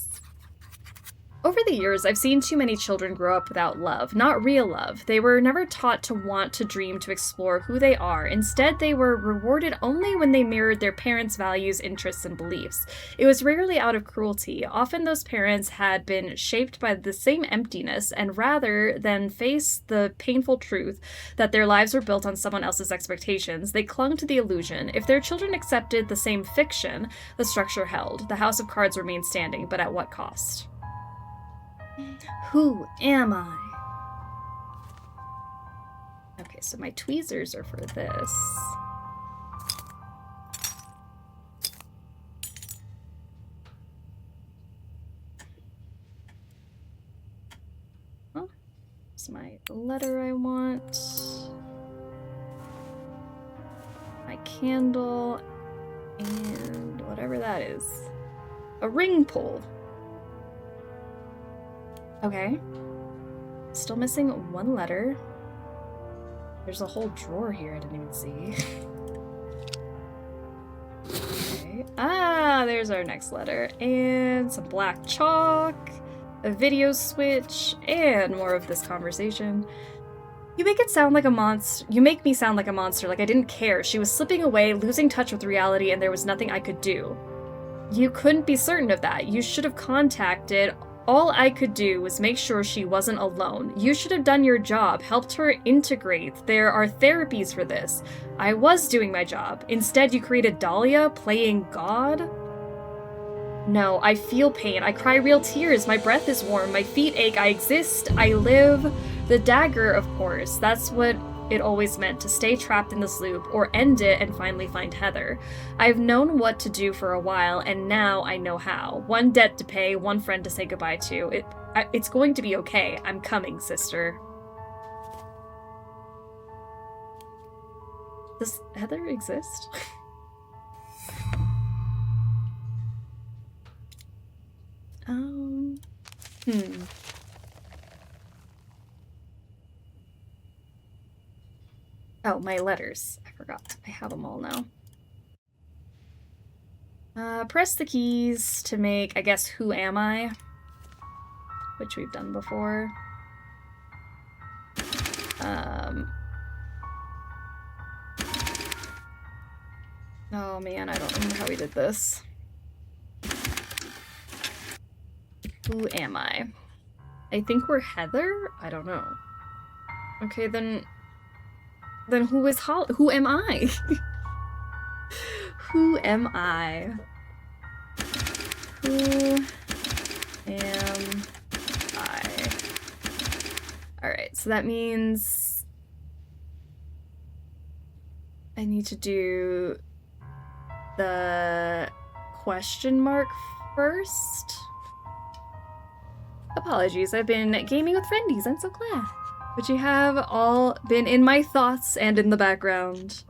Over the years, I've seen too many children grow up without love, not real love. They were never taught to want, to dream, to explore who they are. Instead, they were rewarded only when they mirrored their parents' values, interests, and beliefs. It was rarely out of cruelty. Often those parents had been shaped by the same emptiness, and rather than face the painful truth that their lives were built on someone else's expectations, they clung to the illusion. If their children accepted the same fiction, the structure held. The house of cards remained standing, but at what cost? Who am I? Okay, so my tweezers are for this. Oh, it's my letter I want. My candle, and whatever that is. A ring pull. Okay. Still missing one letter. There's a whole drawer here I didn't even see. Okay. Ah, there's our next letter. And some black chalk, a video switch, and more of this conversation. You make it sound like a monster. You make me sound like a monster, like I didn't care. She was slipping away, losing touch with reality, and there was nothing I could do. You couldn't be certain of that. You should have contacted. All I could do was make sure she wasn't alone. You should have done your job, helped her integrate. There are therapies for this. I was doing my job. Instead, you created Dahlia, playing God? No, I feel pain. I cry real tears. My breath is warm. My feet ache. I exist. I live. The dagger, of course. That's what it always meant, to stay trapped in this loop, or end it and finally find Heather. I've known what to do for a while, and now I know how. One debt to pay, one friend to say goodbye to. It's going to be okay. I'm coming, sister. Does Heather exist? Oh, my letters. I forgot. I have them all now. Press the keys to make, I guess, Who Am I? Which we've done before. Oh man, I don't remember how we did this. Who am I? I think we're Heather? I don't know. Okay, then who is Holly? Who am I? Who am I? Who am I? Alright, so that means I need to do the question mark first. Apologies, I've been gaming with friendies, I'm so glad. But you have all been in my thoughts and in the background.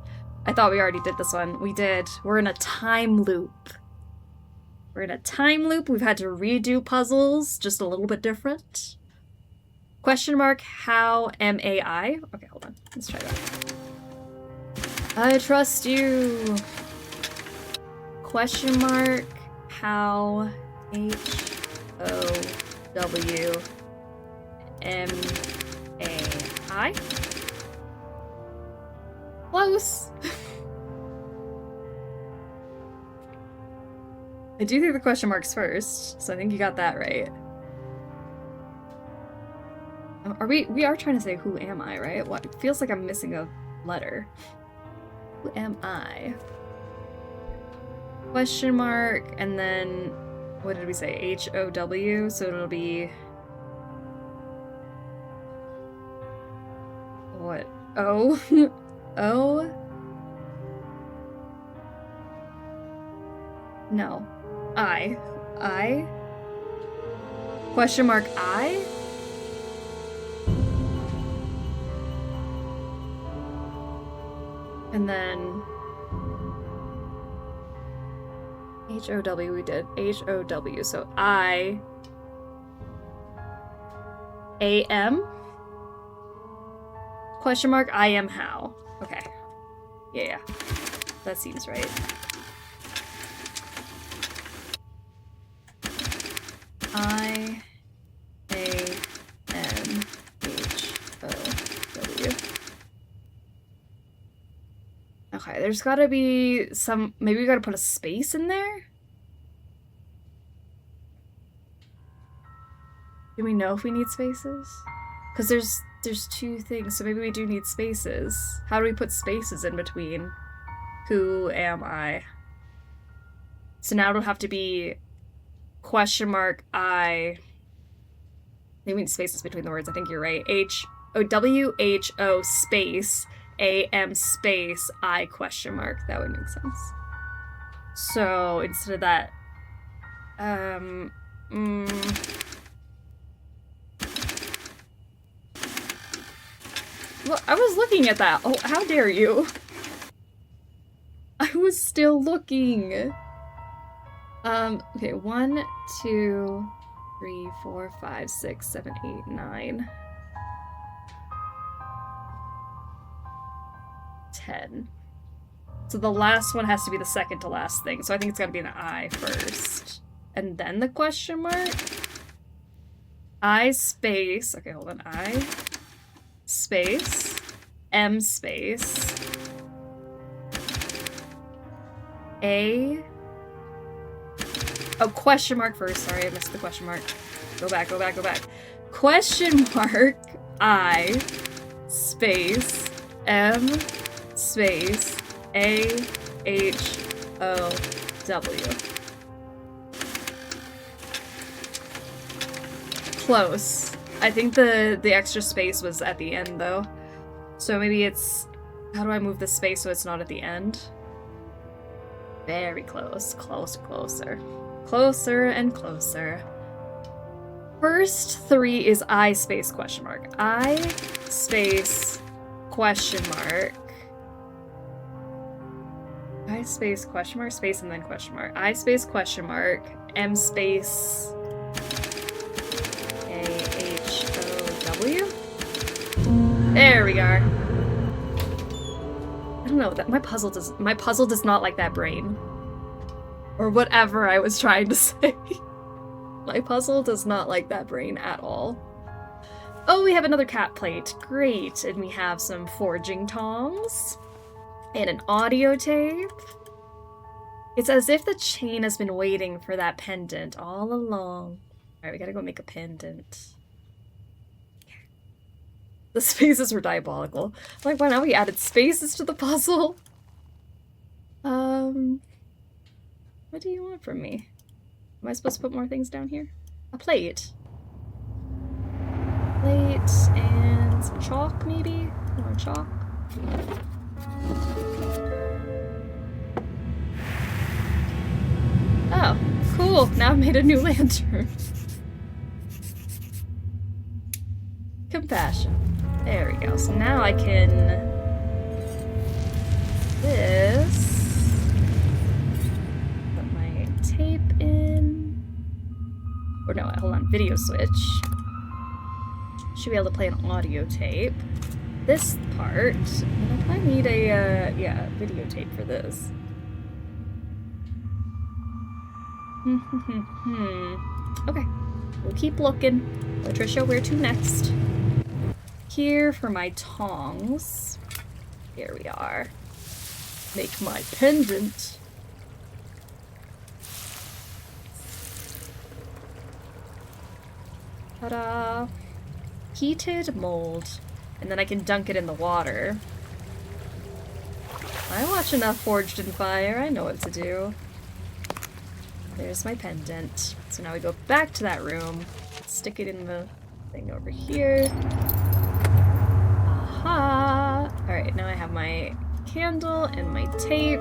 I thought we already did this one. We did. We're in a time loop. We're in a time loop. We've had to redo puzzles, just a little bit different. Question mark, how am I? Okay, hold on. Let's try that. I trust you. Question mark, how H-O-W-M-A-I? Close. I do think the question mark's first, so I think you got that right. We are trying to say who am I, right? What, it feels like I'm missing a letter. Who am I? Question mark, and then what did we say? H-O-W, so it'll be what? O? O? No. I. Question mark I? And then H-O-W we did. H-O-W. So I A-M question mark I am how. Okay. Yeah. That seems right. I A-M H-O-W. Okay, there's gotta be some, maybe we gotta put a space in there? Do we know if we need spaces? Because there's two things, so maybe we do need spaces. How do we put spaces in between? Who am I? So now it'll have to be question mark I. Maybe we need spaces between the words. I think you're right. H-O-W-H-O space A-M space I question mark. That would make sense. So instead of that, Well, I was looking at that. Oh, how dare you? I was still looking. Okay, 1, 2, 3, 4, 5, 6, 7, 8, 9. 10. So the last one has to be the second to last thing. So I think it's gotta be an I first. And then the question mark? I space. Okay, hold on. I space. M space. A. Oh, question mark first. Sorry, I missed the question mark. Go back, go back, go back. Question mark I space M space A H O W. Close. I think the extra space was at the end though. So maybe it's, how do I move the space so it's not at the end? Very close. Closer. Closer and closer. First 3 is I space question mark. I space question mark. I space question mark, space and then question mark. I space question mark. M space A-H-O-W. There we are. I don't know, that my puzzle does not like that brain. Or whatever I was trying to say. My puzzle does not like that brain at all. Oh, we have another cat plate. Great. And we have some forging tongs. And an audio tape. It's as if the chain has been waiting for that pendant all along. Alright, we gotta go make a pendant. The spaces were diabolical. Like, why now we added spaces to the puzzle? What do you want from me? Am I supposed to put more things down here? A plate. Plate and some chalk, maybe? More chalk. Oh, cool. Now I've made a new lantern. Compassion. There we go. So now I can... This... Put my tape in... Or no, hold on. Video switch. Should be able to play an audio tape. This part... And I probably need a, yeah, videotape for this. Okay. We'll keep looking. Latricia, where to next? Here for my tongs. Here we are. Make my pendant. Ta-da! Heated mold. And then I can dunk it in the water. I watch enough Forged in Fire. I know what to do. There's my pendant. So now we go back to that room. Stick it in the thing over here. Aha! Alright, now I have my candle and my tape.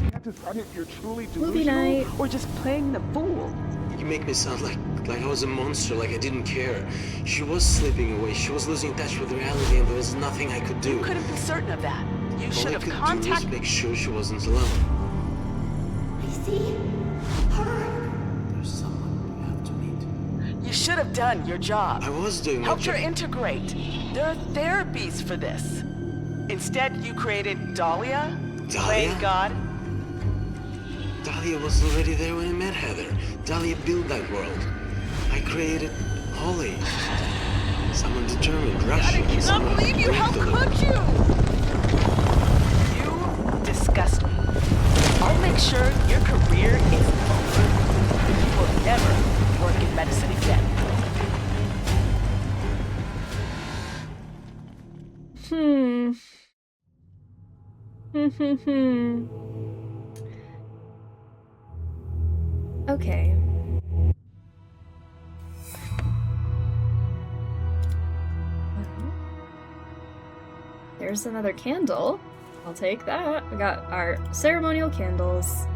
You have to decide if you're truly
Movie
delusional
night.
or just playing the fool.
You make me sound like like I was a monster, like I didn't care. She was slipping away, she was losing touch with reality, and there was nothing I could do.
You couldn't be certain of that. You should have
All I could do was make sure she wasn't alone.
I see her.
There's someone you have to meet.
You should have done your job.
I was doing my
Helped her
job.
integrate. There are therapies for this. Instead, you created Dahlia? Playing
Dahlia?
God?
Dahlia was already there when I met Heather. Dahlia built that world. I created Holly. Someone determined,
God, I
rational,
cannot
someone
believe you! How
predictable.
could you? You disgust me. I'll make sure your career is over. You will never work in medicine again.
Okay. There's another candle. I'll take that. We got our ceremonial candles.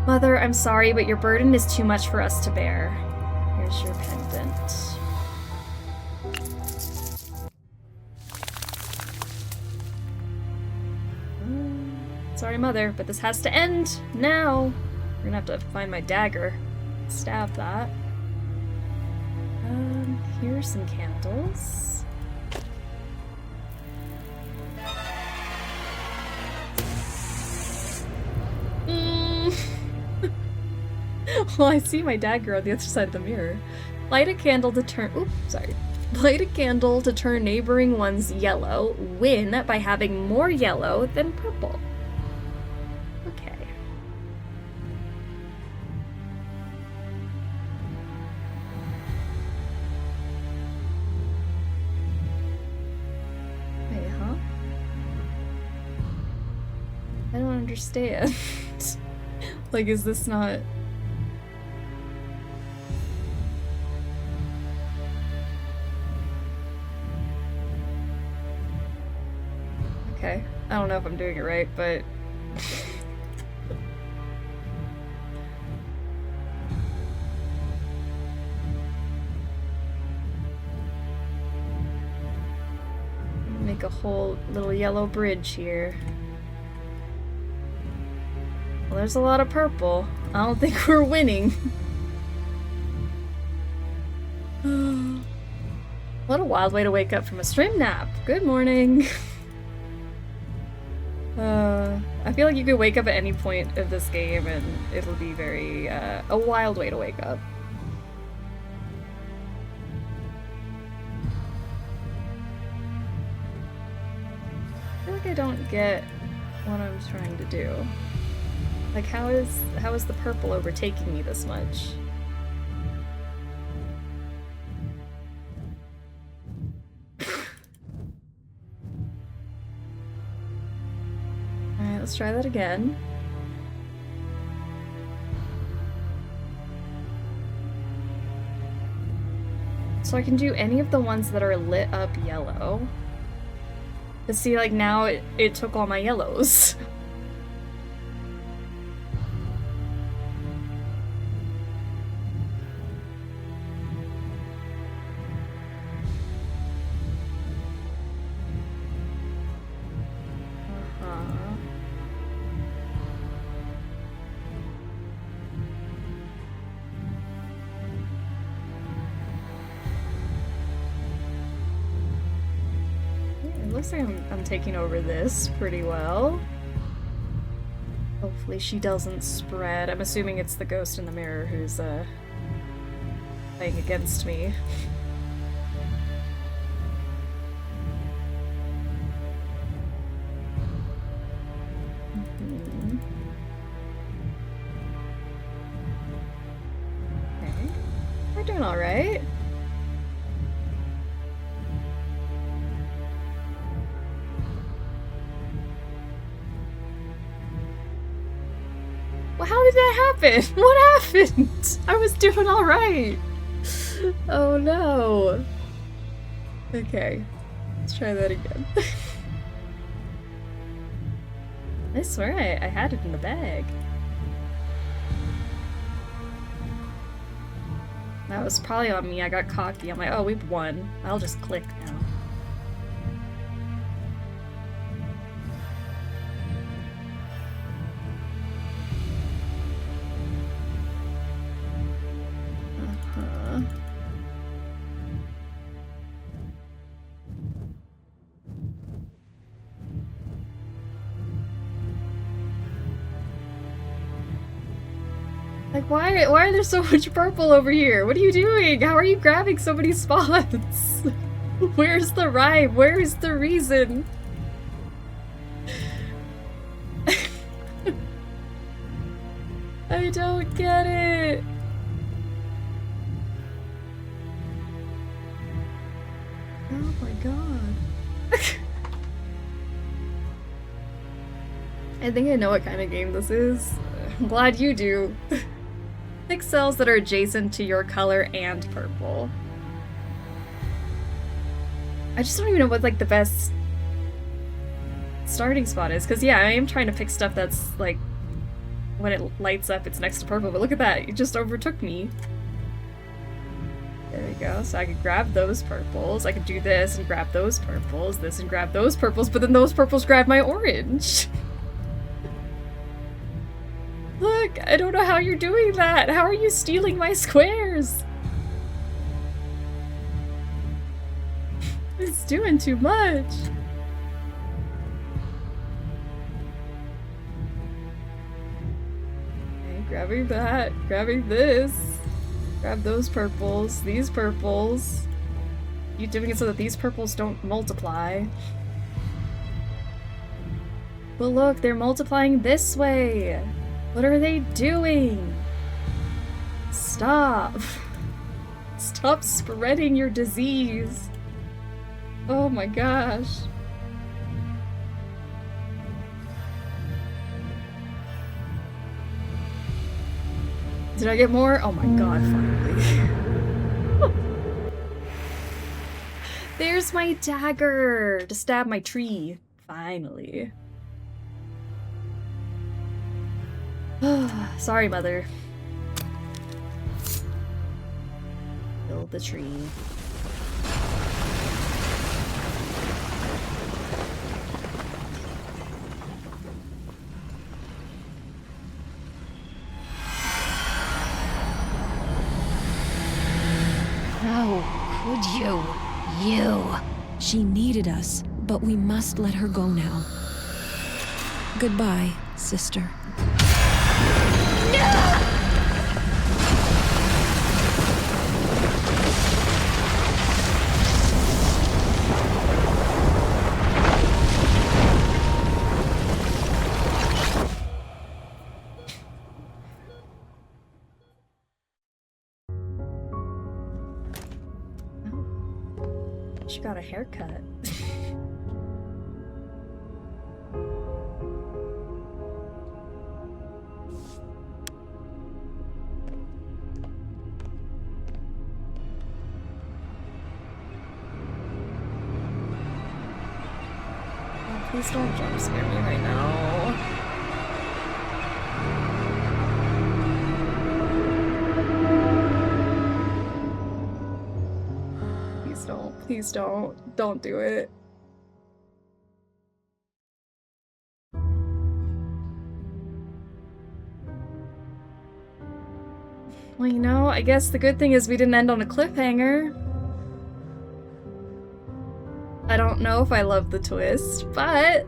Mother, I'm sorry, but your burden is too much for us to bear. Here's your pendant. Sorry, Mother, but this has to end now. We're gonna have to find my dagger. Stab that. Here's some candles. Well, I see my dagger on the other side of the mirror. Light a candle to turn. Oops, sorry. Light a candle to turn neighboring ones yellow. Win by having more yellow than purple. Okay. Wait, huh? I don't understand. Like, is this not... Okay. I don't know if I'm doing it right, but... Make a whole little yellow bridge here. Well, there's a lot of purple. I don't think we're winning. What a wild way to wake up from a stream nap. Good morning. I feel like you could wake up at any point of this game and it'll be very, a wild way to wake up. I feel like I don't get what I'm trying to do. Like, how is the purple overtaking me this much? Alright, let's try that again. So I can do any of the ones that are lit up yellow. But see, like, now it took all my yellows. Looks like I'm taking over this pretty well. Hopefully she doesn't spread. I'm assuming it's the ghost in the mirror who's playing against me. Okay. We're doing alright. Well, how did that happen? What happened? I was doing alright. Oh no. Okay. Let's try that again. I swear I had it in the bag. That was probably on me. I got cocky. I'm like, oh, we've won. I'll just click now. Like, why are there so much purple over here? What are you doing? How are you grabbing so many spots? Where's the rhyme? Where is the reason? I don't get it. Oh my god. I think I know what kind of game this is. I'm glad you do. 6 cells that are adjacent to your color and purple. I just don't even know what like the best starting spot is, because yeah, I am trying to pick stuff that's like when it lights up it's next to purple, but look at that, it just overtook me. There we go, so I could grab those purples, I could do this and grab those purples, this and grab those purples, but then those purples grab my orange. Look, I don't know how you're doing that. How are you stealing my squares? It's doing too much. Okay, grabbing that, grabbing this. Grab those purples, these purples. You doing it so that these purples don't multiply. But look, they're multiplying this way. What are they doing? Stop. Stop spreading your disease. Oh my gosh. Did I get more? Oh my god, finally. There's my dagger to stab my tree. Finally. Sorry, Mother. Build the tree.
How could you? You! She needed us, but we must let her go now. Goodbye, sister.
She got a haircut. Oh, please don't jump scare me right now. Please don't. Don't do it. Well, you know, I guess the good thing is we didn't end on a cliffhanger. I don't know if I love the twist, but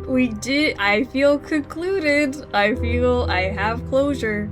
we did. I feel concluded. I feel I have closure.